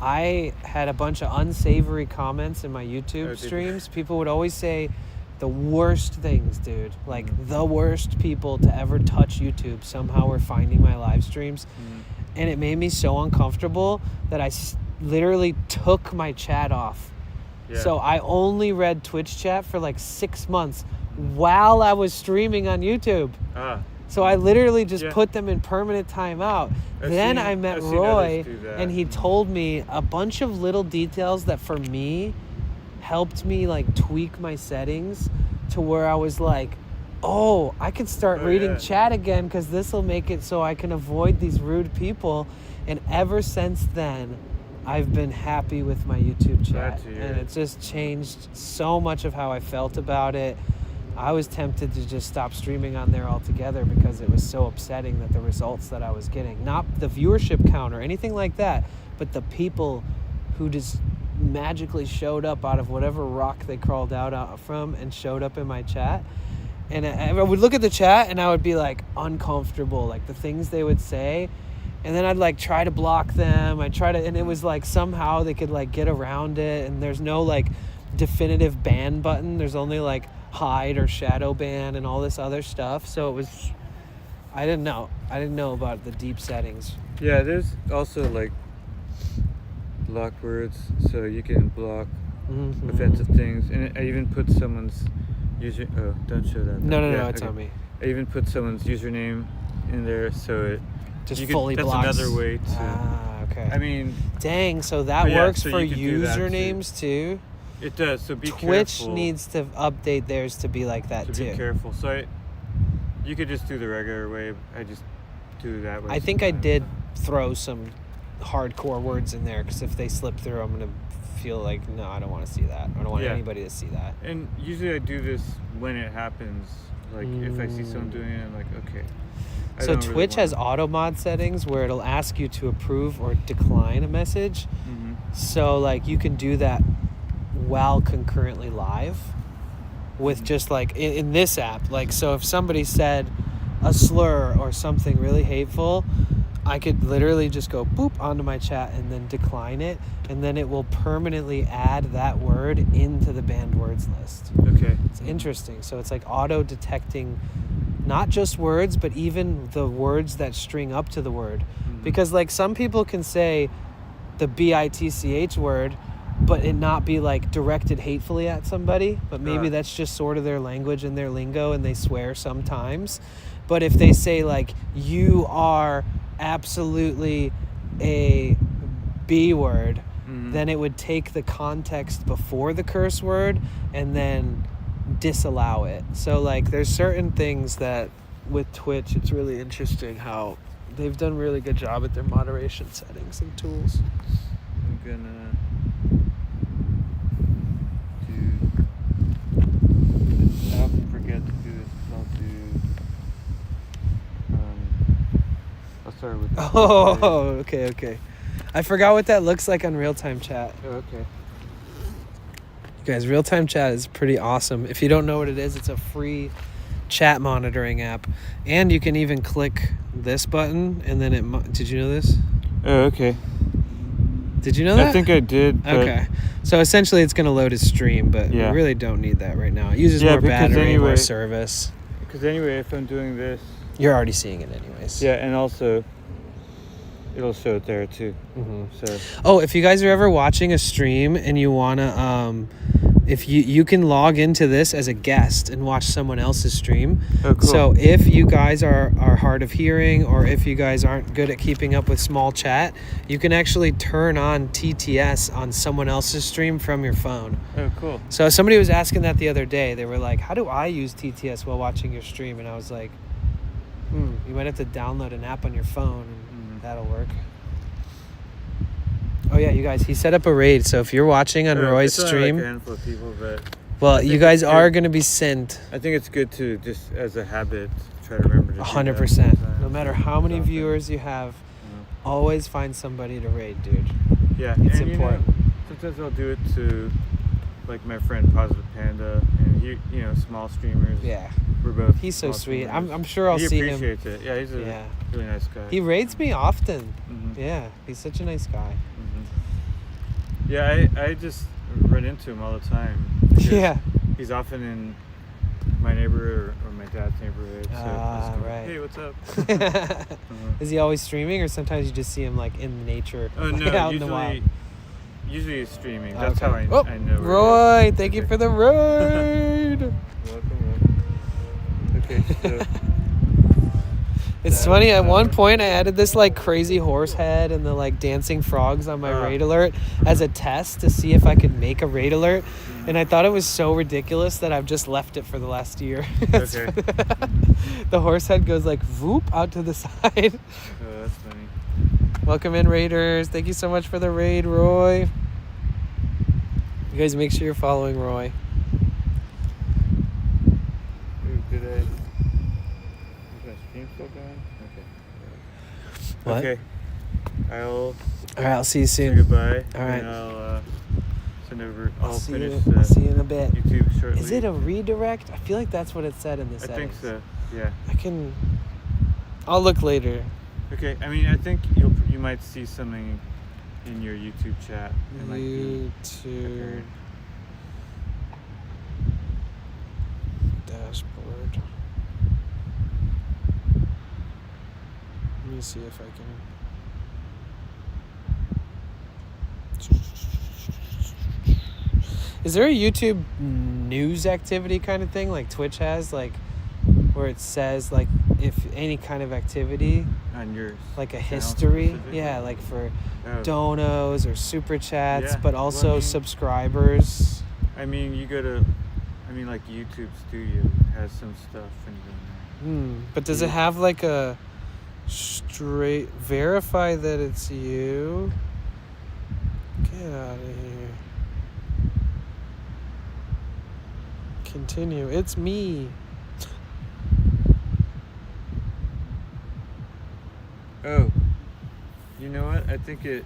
I had a bunch of unsavory comments in my YouTube streams. People would always say the worst things, dude. Like the worst people to ever touch YouTube somehow were finding my live streams. And it made me so uncomfortable that I literally took my chat off. So I only read Twitch chat for like 6 months while I was streaming on YouTube. So I literally just put them in permanent timeout. Then I met Roy, and he told me a bunch of little details that for me helped me like tweak my settings to where I was like, oh, I can start reading chat again because this will make it so I can avoid these rude people. And ever since then, I've been happy with my YouTube chat. And it's just changed so much of how I felt about it. I was tempted to just stop streaming on there altogether because it was so upsetting that the results that I was getting, not the viewership count or anything like that, but the people who just magically showed up out of whatever rock they crawled out from and showed up in my chat. And I would look at the chat and I would be like uncomfortable, like the things they would say. And then I'd like try to block them. And it was like somehow they could like get around it. And there's no like definitive ban button. There's only like hide or shadow ban and all this other stuff. So it was, I didn't know about the deep settings. Yeah, there's also like block words, so you can block offensive things. And I even put someone's user. Oh, don't show that. No, it's on me. I even put someone's username in there, so it just fully blocks. That's another way to. Okay. I mean, dang. So that works for usernames too. It does. So be Twitch careful. needs to update theirs to be like that too. Be careful. So you could just do the regular way. I just do that way. I think I did throw some hardcore words in there because if they slip through, I'm gonna feel like no, I don't want to see that. I don't want anybody to see that. And usually I do this when it happens. Like if I see someone doing it, I'm like, okay. So Twitch has auto mod settings where it'll ask you to approve or decline a message. So like you can do that while concurrently live with just like in this app. Like, so if somebody said a slur or something really hateful, I could literally just go boop onto my chat and then decline it, and then it will permanently add that word into the banned words list. Okay. It's interesting. So it's like auto detecting not just words, but even the words that string up to the word. Because like some people can say the bitch word, but it not be like directed hatefully at somebody, but maybe that's just sort of their language and their lingo, and they swear sometimes. But if they say like, you are absolutely a B word, then it would take the context before the curse word and then disallow it. So like there's certain things that with Twitch, it's really interesting how they've done a really good job at their moderation settings and tools. I'm gonna I often forget to do this. I'll start with okay. I forgot what that looks like on real-time chat. Okay. You guys, real-time chat is pretty awesome. If you don't know what it is, it's a free chat monitoring app. And you can even click this button and then it... Did you know this? Oh, okay. Did you know that? I think I did. But okay. So essentially it's going to load a stream, but we really don't need that right now. It uses more battery, more service. Because anyway, if I'm doing this... You're already seeing it anyways. Yeah, and also... it'll show it there too. So. If you guys are ever watching a stream and you wanna, if you can log into this as a guest and watch someone else's stream. Oh, cool. So if you guys are hard of hearing, or if you guys aren't good at keeping up with small chat, you can actually turn on TTS on someone else's stream from your phone. Oh, cool. So somebody was asking that the other day. They were like, "How do I use TTS while watching your stream?" And I was like, you might have to download an app on your phone. That'll work. Oh yeah, you guys, he set up a raid, so if you're watching on Roy's stream, like a handful of people, but well, you guys are going to be sent. I think it's good to just as a habit try to remember to 100%. No matter how many viewers you have, always find somebody to raid, dude. Yeah, it's important. Sometimes I'll do it to like my friend Positive Panda, and he, you know, small streamers. Yeah. We're both. He's so small sweet. streamers. I'm sure I'll he see him. appreciates it. Yeah, he's a really nice guy. He raids me often. Mhm. Yeah, he's such a nice guy. Yeah, I just run into him all the time. because Yeah. He's often in my neighborhood or my dad's neighborhood. So I just go, right. hey, what's up? Is he always streaming, or sometimes you just see him like in nature, Oh like, no, out in the wild? usually he's streaming. That's Okay. how I know. Roy, thank you for the raid. Welcome. Okay, so It's funny, at one point I added this like crazy horse head and the like dancing frogs on my raid alert as a test to see if I could make a raid alert. And I thought it was so ridiculous that I've just left it for the last year. Okay. The horse head goes like whoop out to the side. Oh, that's funny. Welcome in, Raiders. Thank you so much for the raid, Roy. You guys make sure you're following Roy. Ooh, did I? Is my stream still going? Okay. What? Okay. All right, I'll see you say soon. goodbye. All right. And I'll send over. I'll I'll see finish you. I'll see you in a bit. YouTube shortly. Is it a redirect? I feel like that's what it said in the I settings. think so. Yeah. I'll look later. Okay. I mean, I think you might see something in your YouTube chat. It might be YouTube dashboard. Let me see if I can. Is there a YouTube news activity kind of thing like Twitch has, like where it says like if any kind of activity on yours, like a history, specifically? yeah, like for Oh. donos or super chats, Yeah, but well, also I mean- subscribers. I mean, you go to. I mean, like YouTube Studio has some stuff in there. But does it have like a straight verify that it's you? Get out of here. Continue. It's me. Oh, you know what? I think it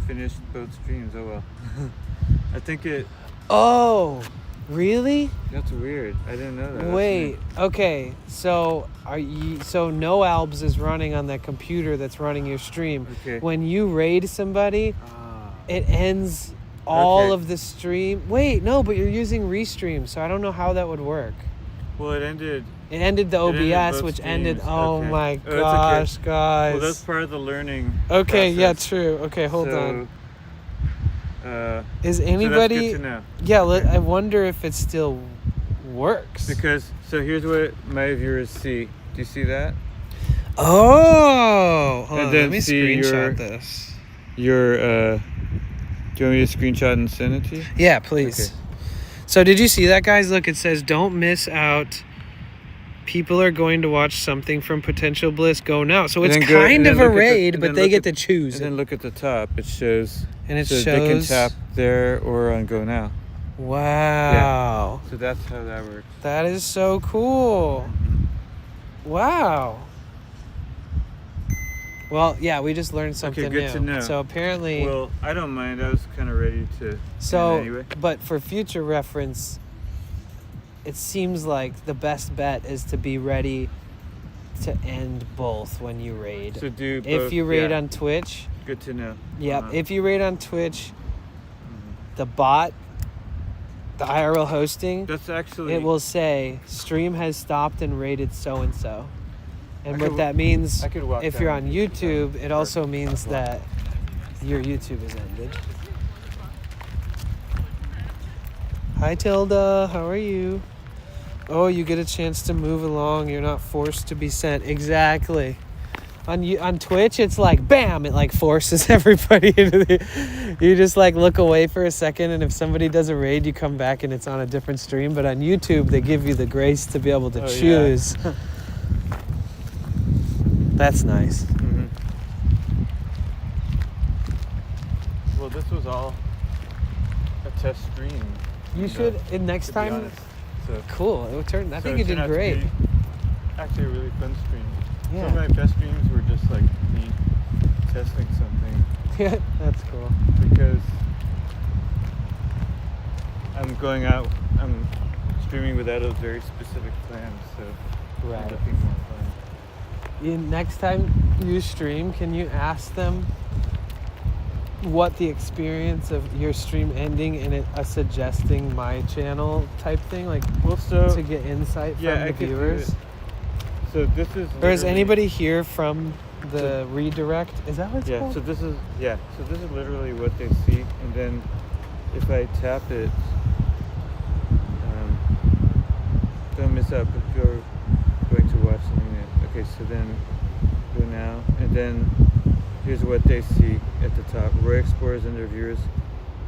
finished both streams. Oh well. I think it. Oh, really? That's weird. I didn't know that. That's Wait. weird. Okay. So So No Albs is running on that computer that's running your stream. Okay. When you raid somebody, it ends all Okay. of the stream. Wait, no, but you're using Restream, so I don't know how that would work. Well, it ended. It ended the It ended OBS, both which streams. ended. Oh Okay. my Oh, it's okay. gosh, guys. Well, that's part of the learning. Okay, yeah, process. true. Okay, hold on. Is So anybody? that's good to know. Yeah, I wonder if it still works. Because here's what my viewers see. Do you see that? Oh, hold And on, then let me see screenshot this. Do you want me to screenshot and send it to you? Yeah, please. Okay. So did you see that, guys? Look, it says, don't miss out. People are going to watch something from Potential Bliss. Go now. So And it's then go- kind and of then a look at the- raid, and but then they look get at- to choose. And then look at the top. It shows. And it says they can shows- tap there or on Go Now. Wow. So that's how that works. That is so cool. Wow. Well, yeah, we just learned something Okay, good new. to know. So apparently, Well, I don't mind. I was kind of ready to. so anyway. but for future reference, it seems like the best bet is to be ready to end both when you raid. So do if both, you raid yeah. on Twitch, Good to know. yep. Uh-huh. If you raid on Twitch, the bot, the IRL hosting, That's actually. it will say stream has stopped and rated so and so. And I what could- that means, I could walk if you're down on YouTube, it also means that your YouTube is ended. Hi Tilda, how are you? Oh, you get a chance to move along. You're not forced to be sent. Exactly. On Twitch, it's like bam, it like forces everybody into the. You just like look away for a second, and if somebody does a raid, you come back and it's on a different stream. But on YouTube, they give you the grace to be able to Oh, yeah. choose. That's nice. Mhm. Well, this was all a test stream. You should next to be time. honest. So, Cool. It would turn. I so think it you did turned out to great. be Actually, a really fun stream. Yeah. Some of my best streams were just like me testing something That's cool. because I'm going out. I'm streaming without a very specific plan, so Right. end up being more fun. Next time you stream, can you ask them what the experience of your stream ending and it suggesting my channel type thing, like Well, so to get insight yeah, from I the could do viewers? it. So this is. Or is literally- anybody here from the redirect? Is that what it's Yeah. called? So this is literally what they see, and then if I tap it, don't miss out. But you're going to watch something. Okay. So then go now, and then here's what they see at the top. Roy Explorers and their viewers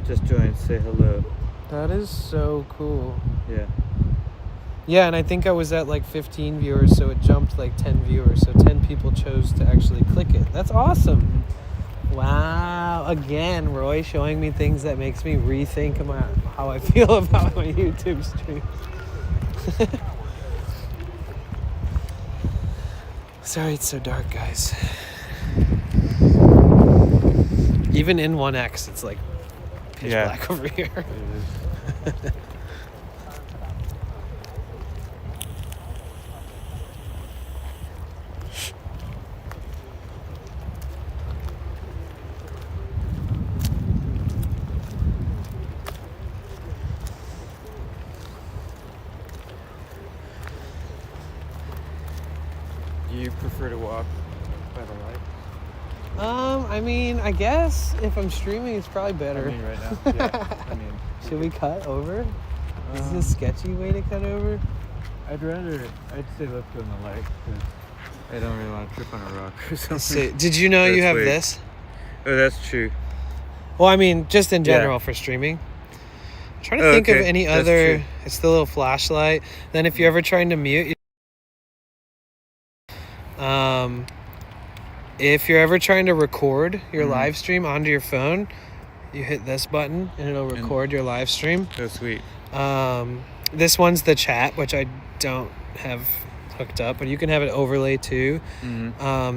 just joined. Say hello. That is so cool. Yeah. Yeah, and I think I was at like 15 viewers, so it jumped like 10 viewers. So 10 people chose to actually click it. That's awesome. Wow. Again, Roy showing me things that makes me rethink how I feel about my YouTube stream. Sorry it's so dark, guys. Even in 1X, it's like pitch black over here. Do you prefer to walk by the light? I mean, I guess if I'm streaming, it's probably better. I mean, right now. Yeah. I mean, Should we cut over? Is this a sketchy way to cut over? I'd say let's go in the light because I don't really want to trip on a rock or something. Let's see. Did you know you Let's have wait. this? Oh, that's true. Well, I mean, just in Yeah. general for streaming. I'm trying to Oh, think of okay. any That's other. true. It's the little flashlight. Then if you're ever trying to mute, if you're ever trying to record your live stream onto your phone, you hit this button and it'll record your live stream. So sweet. This one's the chat, which I don't have hooked up, but you can have it overlay too.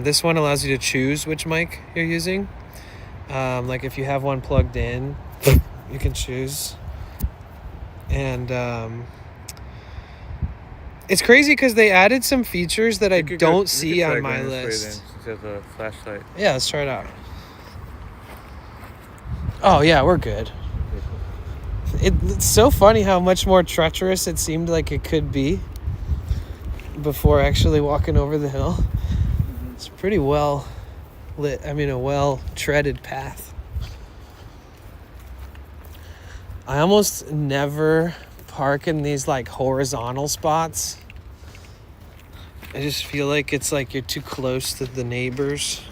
This one allows you to choose which mic you're using. Like if you have one plugged in, you can choose. And it's crazy because they added some features that I don't see on my list. Instead of a flashlight. Yeah, let's try it out. Oh yeah, we're good. It's so funny how much more treacherous it seemed like it could be before actually walking over the hill. It's pretty well lit. I mean, a well treaded path. I almost never park in these like horizontal spots. I just feel like it's like you're too close to the neighbors.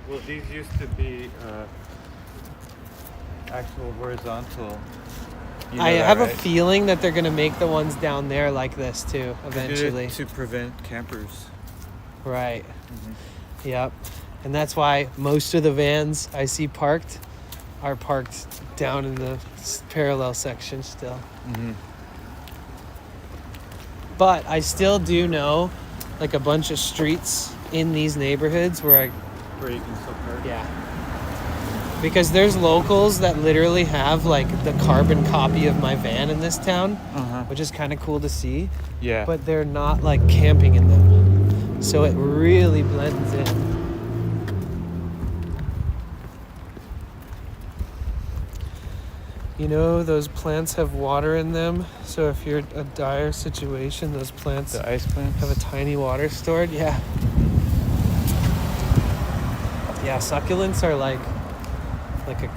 Well, these used to be actual horizontal. You know I that, have right? a feeling that they're gonna make the ones down there like this too, They did it eventually. to prevent campers. Right. Yep. And that's why most of the vans I see parked are parked down in the parallel section still. But I still do know like a bunch of streets in these neighborhoods where Where you can still park. yeah. Because there's locals that literally have like the carbon copy of my van in this town, which is kind of cool to see. Yeah. But they're not like camping in them. So it really blends in. You know, those plants have water in them. So if you're in a dire situation, those plants The ice plants have a tiny water stored. Yeah. Yeah, succulents are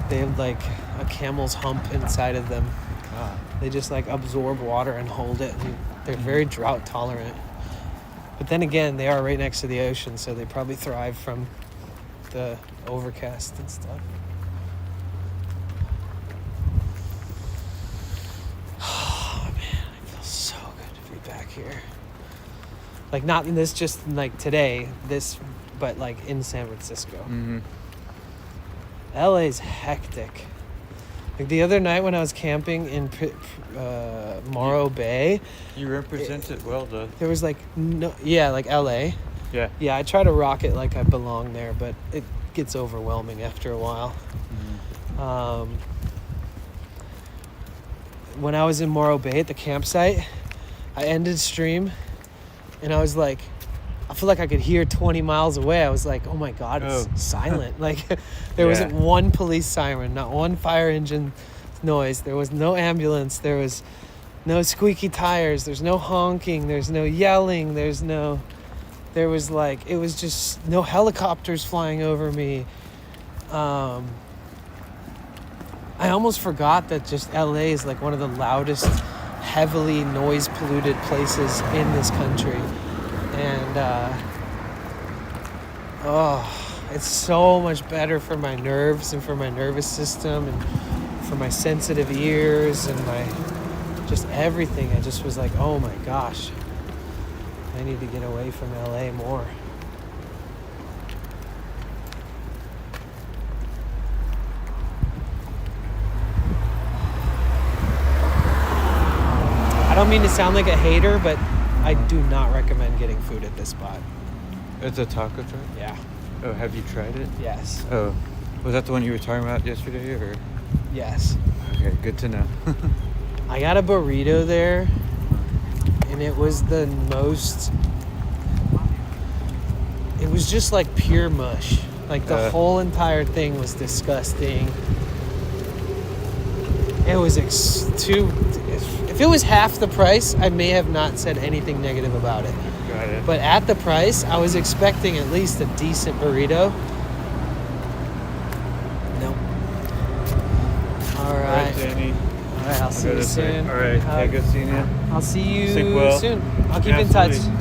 they have like a camel's hump inside of them. They just like absorb water and hold it. And they're very drought tolerant. But then again, they are right next to the ocean, so they probably thrive from the overcast and stuff. Oh man, I feel so good to be back here. Like not in this, just like today, but like in San Francisco. LA's hectic. Like the other night when I was camping in Morro Bay, You represent it well, though. there was like like LA. Yeah. Yeah, I try to rock it like I belong there, but it gets overwhelming after a while. when I was in Morro Bay at the campsite, I ended stream and I was like, I feel like I could hear 20 miles away. I was like, oh my God, it's silent. Like there wasn't one police siren, not one fire engine noise. There was no ambulance. There was no squeaky tires. There's no honking. There's no yelling. There was like, it was just no helicopters flying over me. I almost forgot that just LA is like one of the loudest, heavily noise polluted places in this country. And, it's so much better for my nerves and for my nervous system and for my sensitive ears and my, just everything. I just was like, oh my gosh, I need to get away from LA more. I don't mean to sound like a hater, but I do not recommend getting food at this spot. It's a taco truck? Yeah. Oh, have you tried it? Yes. Oh, was that the one you were talking about yesterday, or? Yes. Okay, good to know. I got a burrito there, and it was the most... It was just like pure mush. Like the whole entire thing was disgusting. It was if it was half the price, I may have not said anything negative about it. Got it. But at the price, I was expecting at least a decent burrito. Nope. All right. Danny. All right, I'll see you soon. All right, hey, good seeing you. I'll see you Sleep well. soon. I'll keep in touch. Absolutely.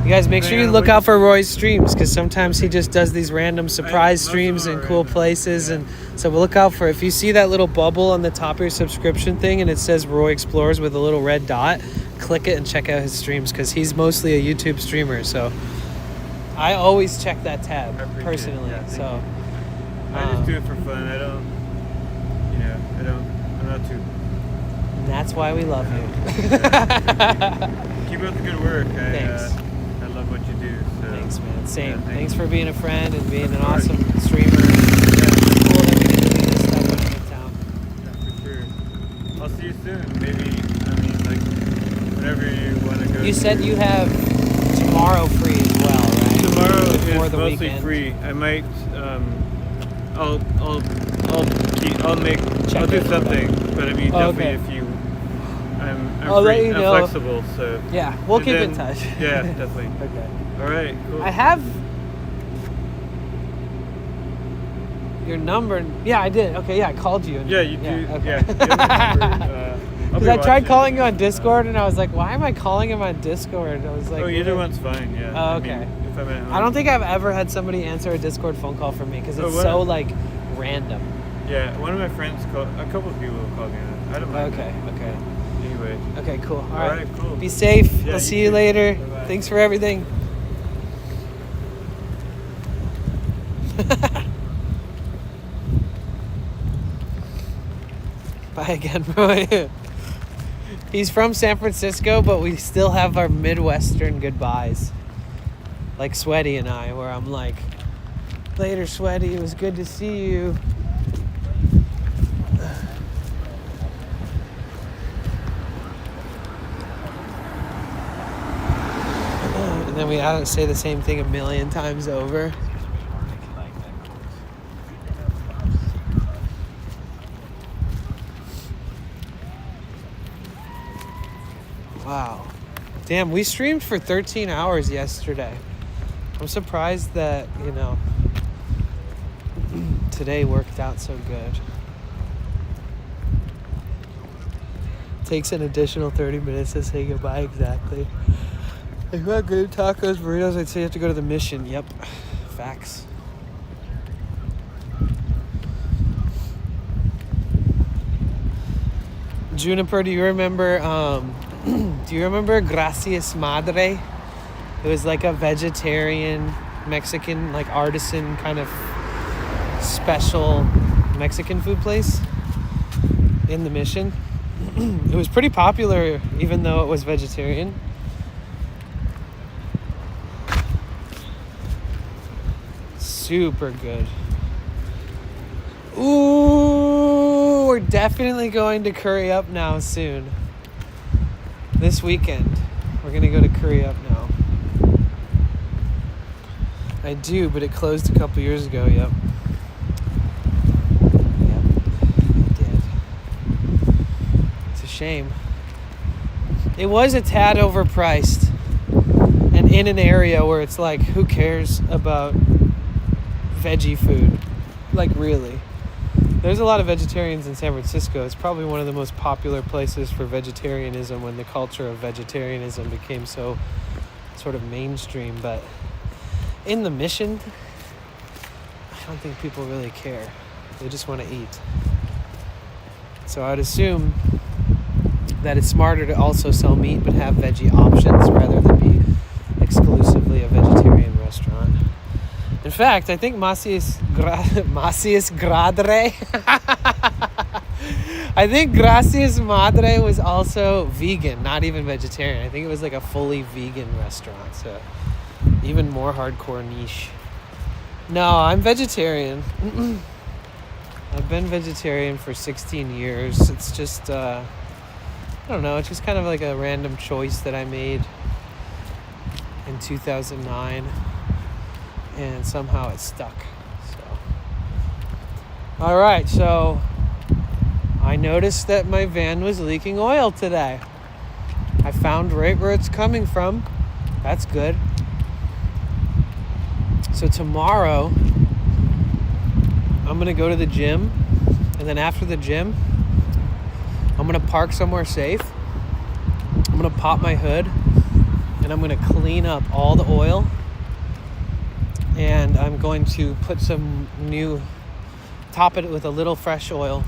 You guys make sure you look out for Roy's streams, because sometimes he just does these random surprise streams in cool places, and so we'll look out for it. If you see that little bubble on the top of your subscription thing and it says Roy Explores with a little red dot, click it and check out his streams, because he's mostly a YouTube streamer. So I always check that tab personally. So I just do it for fun. I don't. I'm not too. And that's why we love you. Keep up the good work. Thanks. I love what you do. So. Thanks, man. Same. Yeah, Thanks for being a friend and being an awesome streamer. Yeah. Cool that we get to do this stuff when I'm in town. Yeah, for sure. I'll see you soon. Maybe, whenever you want to go. You said you have tomorrow free as well, right? Tomorrow Before is the mostly weekend. free. I might. I'll do something. But I mean, definitely if you. I'll let you know. I'm flexible, so. Yeah, we'll keep in touch. Yeah, definitely. Okay. All right, cool. I have your number. Yeah, I did. Okay, yeah, I called you. Yeah, you do. Okay. Yeah. Because I tried calling you on Discord, and I was like, why am I calling him on Discord? I was like, oh, either one's fine, yeah. Oh, okay. I mean, if I'm at home. I don't think I've ever had somebody answer a Discord phone call from me, because it's so, like, random. Yeah, one of my friends called, a couple of people called me on it. I don't mind. Okay. Anyway. Okay, cool. All right, cool. Be safe. Yeah, I'll see you later. Bye-bye. Thanks for everything. Bye again, Roy. He's from San Francisco, but we still have our Midwestern goodbyes. Like Sweaty and I, where I'm like, later, Sweaty, it was good to see you. And then we say the same thing a million times over. Wow. Damn, we streamed for 13 hours yesterday. I'm surprised that, today worked out so good. Takes an additional 30 minutes to say goodbye, exactly. If you want good tacos, burritos, I'd say you have to go to the Mission. Yep. Facts. Juniper, do you remember Gracias Madre? It was like a vegetarian Mexican, like artisan kind of special Mexican food place in the Mission. It was pretty popular even though it was vegetarian. Super good. Ooh, we're definitely going to Curry Up Now soon. This weekend. We're going to go to Curry Up Now. I do, but it closed a couple years ago, yep. Yep, it did. It's a shame. It was a tad overpriced. And in an area where it's like, who cares about veggie food? Like, really. There's a lot of vegetarians in San Francisco. It's probably one of the most popular places for vegetarianism when the culture of vegetarianism became so sort of mainstream. But in the Mission, I don't think people really care. They just want to eat. So I'd assume that it's smarter to also sell meat but have veggie options rather than be exclusively a vegetarian restaurant. In fact, I think Macias Gradre I think Gracias Madre was also vegan, not even vegetarian. I think it was like a fully vegan restaurant, so even more hardcore niche. No, I'm vegetarian. I've been vegetarian for 16 years. It's just, I don't know, it's just kind of like a random choice that I made in 2009. And somehow it stuck. So, all right, so I noticed that my van was leaking oil today. I found right where it's coming from. That's good. So tomorrow, I'm gonna go to the gym, and then after the gym, I'm gonna park somewhere safe. I'm gonna pop my hood, and I'm gonna clean up all the oil. And I'm going to put top it with a little fresh oil.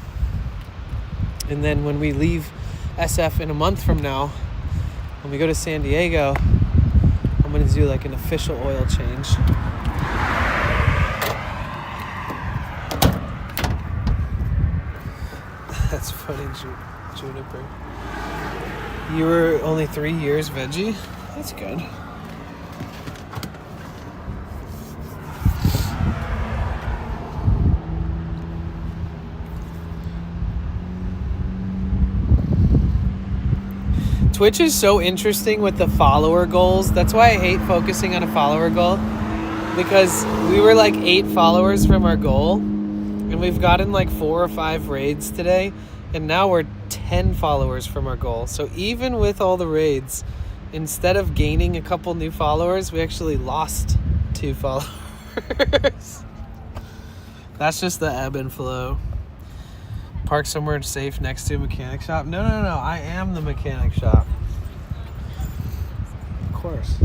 And then when we leave SF in a month from now, when we go to San Diego, I'm going to do like an official oil change. That's funny, Juniper. You were only 3 years veggie? That's good. Twitch is so interesting with the follower goals. That's why I hate focusing on a follower goal. Because we were like 8 followers from our goal. And we've gotten like 4 or 5 raids today. And now we're 10 followers from our goal. So even with all the raids, instead of gaining a couple new followers, we actually lost 2 followers. That's just the ebb and flow. Park somewhere safe next to a mechanic shop. No. I am the mechanic shop. Of course.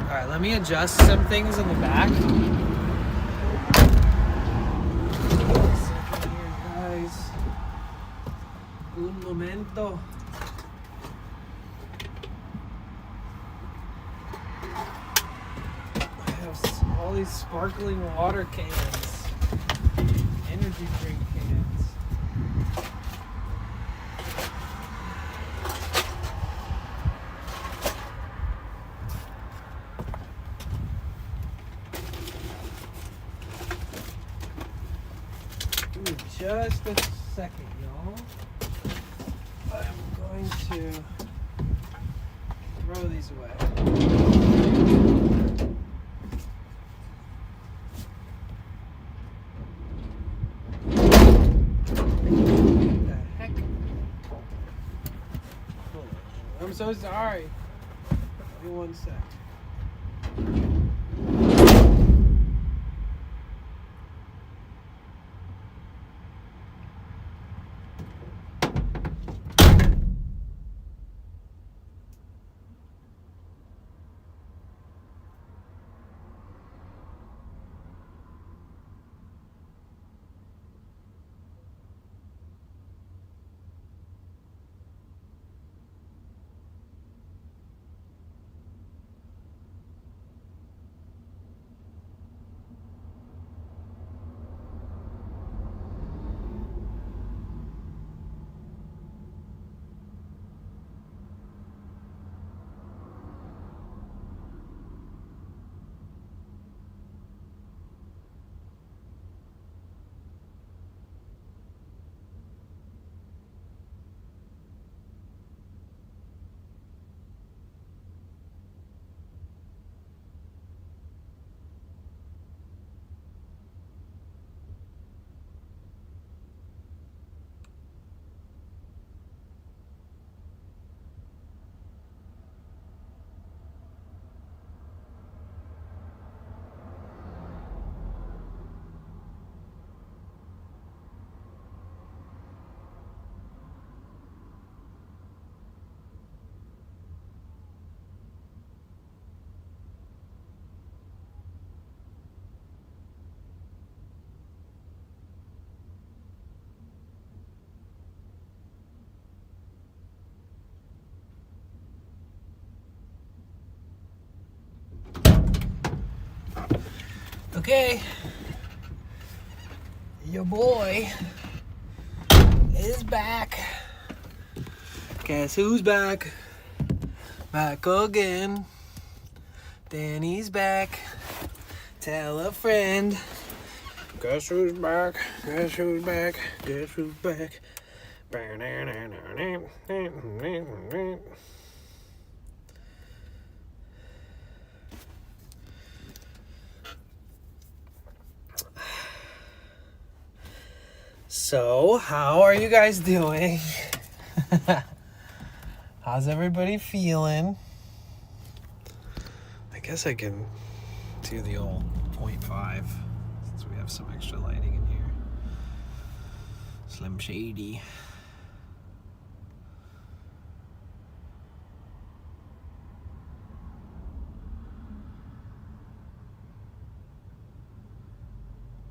Alright, let me adjust some things in the back. Second here, guys. Un momento. I have all these sparkling water cans. Energy drink cans. Just a second, y'all. I'm going to throw these away. What the heck? I'm so sorry. Give me 1 sec. Okay. Your boy is back. Guess who's back? Back again. Danny's back. Tell a friend. Guess who's back? Guess who's back? Guess who's back? So, how are you guys doing? How's everybody feeling? I guess I can do the old 0.5 since we have some extra lighting in here. Slim Shady.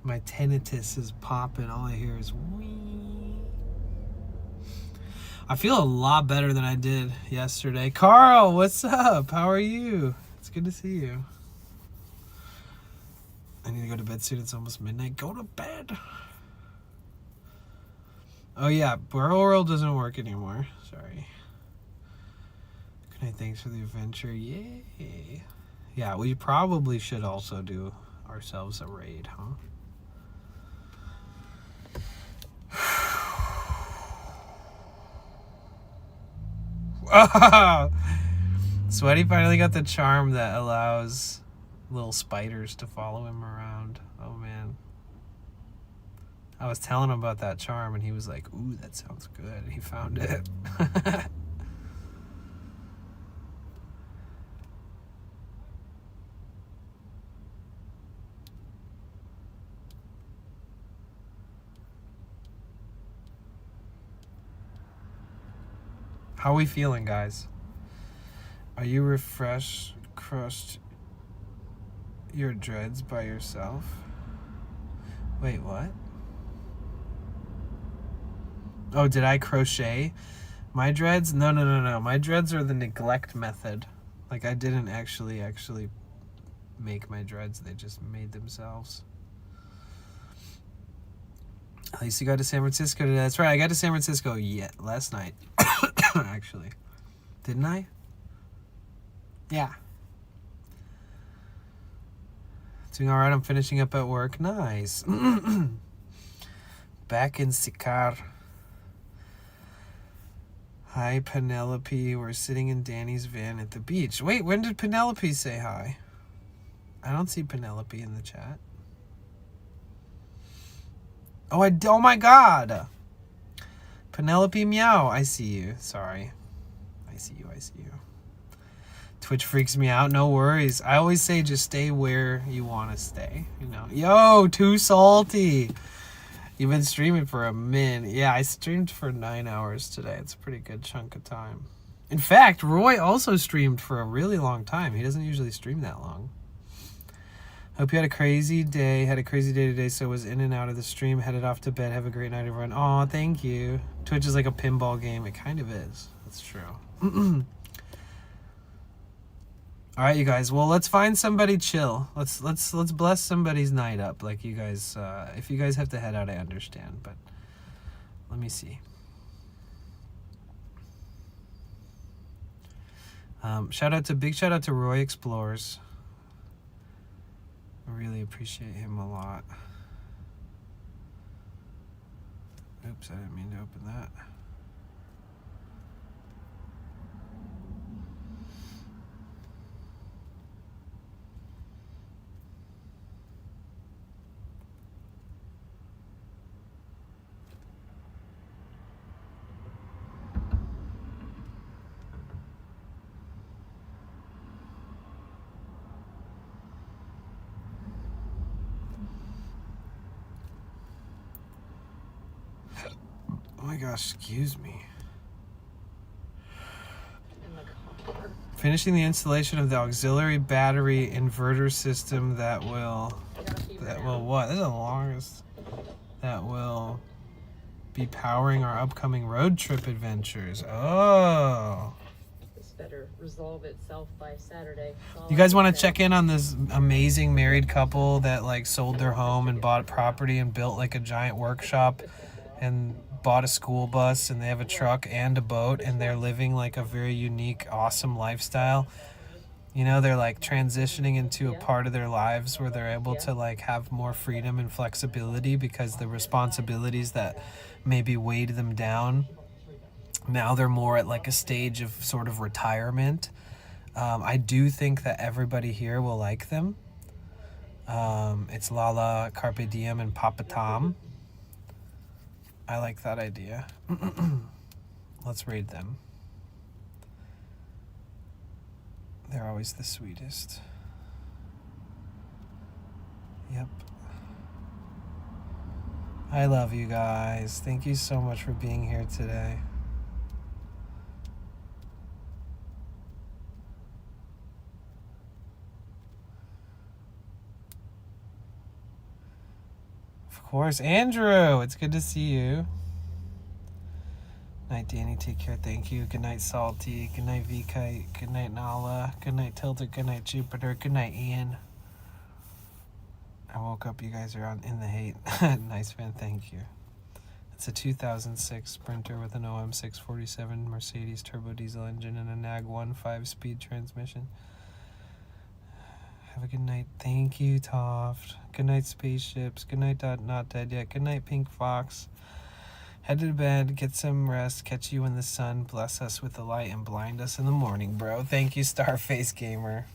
My tinnitus is popping. All I hear is wee. I feel a lot better than I did yesterday. Carl, what's up? How are you? It's good to see you. I need to go to bed soon. It's almost midnight. Go to bed. Oh yeah, Burrow World doesn't work anymore. Sorry. Good night. Thanks for the adventure. Yay. Yeah, we probably should also do ourselves a raid, huh? Oh, Sweaty finally got the charm that allows little spiders to follow him around. Oh man. I was telling him about that charm and he was like, ooh, that sounds good. And he found it. How are we feeling, guys? Are you refreshed, crushed your dreads by yourself? Wait, what? Oh, did I crochet my dreads? No. My dreads are the neglect method. Like, I didn't actually make my dreads. They just made themselves. At least you got to San Francisco today. That's right. I got to San Francisco last night. Actually. Didn't I? Yeah. Doing alright. I'm finishing up at work. Nice. Back in Sicar. Hi, Penelope. We're sitting in Danny's van at the beach. Wait, when did Penelope say hi? I don't see Penelope in the chat. Oh my god! Penelope Meow, I see you. Sorry. I see you. Twitch freaks me out, no worries. I always say just stay where you want to stay, you know. Yo, Too Salty! You've been streaming for a minute. Yeah, I streamed for 9 hours today. It's a pretty good chunk of time. In fact, Roy also streamed for a really long time. He doesn't usually stream that long. Hope you had a crazy day. Had a crazy day today, so was in and out of the stream. Headed off to bed. Have a great night, everyone. Aw, thank you. Twitch is like a pinball game. It kind of is. That's true. All right, you guys. Well, let's find somebody chill. Let's bless somebody's night up. Like you guys, if you guys have to head out, I understand. But let me see. Big shout out to Roy Explores. I really appreciate him a lot. Oops, I didn't mean to open that. Oh my gosh, excuse me. Finishing the installation of the auxiliary battery inverter system that will what? This is the longest. That will be powering our upcoming road trip adventures. Oh. better resolve itself by Saturday. You guys want to check in on this amazing married couple that like sold their home and bought property and built like a giant workshop and bought a school bus, and they have a truck and a boat, and they're living like a very unique, awesome lifestyle. You know, they're like transitioning into a part of their lives where they're able to like have more freedom and flexibility because the responsibilities that maybe weighed them down, now they're more at like a stage of sort of retirement. I do think that everybody here will like them. It's Lala, Carpe Diem, and Papa Tom. I like that idea. Let's raid them. They're always the sweetest. Yep. I love you guys. Thank you so much for being here today. Of course, Andrew. It's good to see you. Night, Danny. Take care. Thank you. Good night, Salty. Good night, V-Kite. Good night, Nala. Good night, Tilted. Good night, Jupiter. Good night, Ian. I woke up. You guys are on in the hate. Nice, man. Thank you. It's a 2006 Sprinter with an OM 647 Mercedes turbo diesel engine and a NAG 1 5-speed transmission. Have a good night. Thank you, Toft. Good night, Spaceships. Good night, Not Dead Yet. Good night, Pink Fox. Head to bed, get some rest, catch you in the sun, bless us with the light, and blind us in the morning, bro. Thank you, Starface Gamer.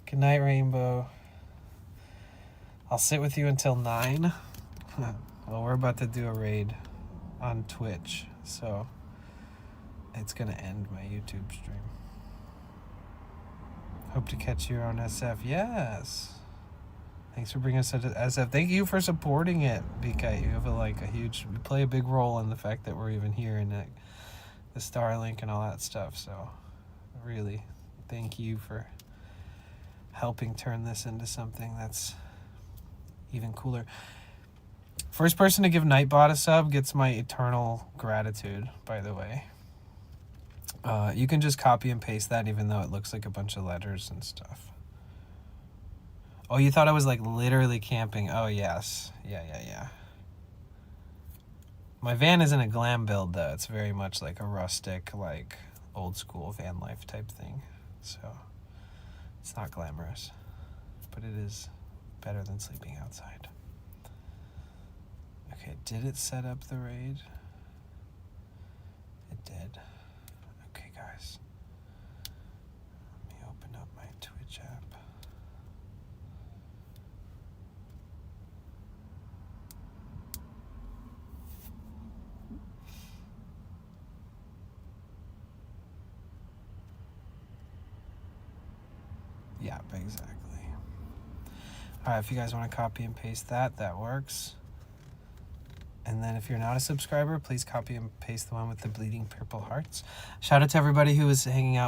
Good night, Rainbow. I'll sit with you until 9. Well, we're about to do a raid on Twitch, so it's going to end my YouTube stream. Hope to catch you on SF. Yes. Thanks for bringing us to SF. Thank you for supporting it, BK. You have you play a big role in the fact that we're even here and the Starlink and all that stuff. So really, thank you for helping turn this into something that's even cooler. First person to give Nightbot a sub gets my eternal gratitude, by the way. You can just copy and paste that even though it looks like a bunch of letters and stuff. Oh, you thought I was like literally camping. Oh, yes. Yeah. My van isn't a glam build though. It's very much like a rustic, like old school van life type thing. So it's not glamorous, but it is better than sleeping outside. Okay, did it set up the raid? It did. Okay, guys. Let me open up my Twitch app. Yeah, exactly. All right, if you guys want to copy and paste that, that works. And then if you're not a subscriber, please copy and paste the one with the bleeding purple hearts. Shout out to everybody who was hanging out with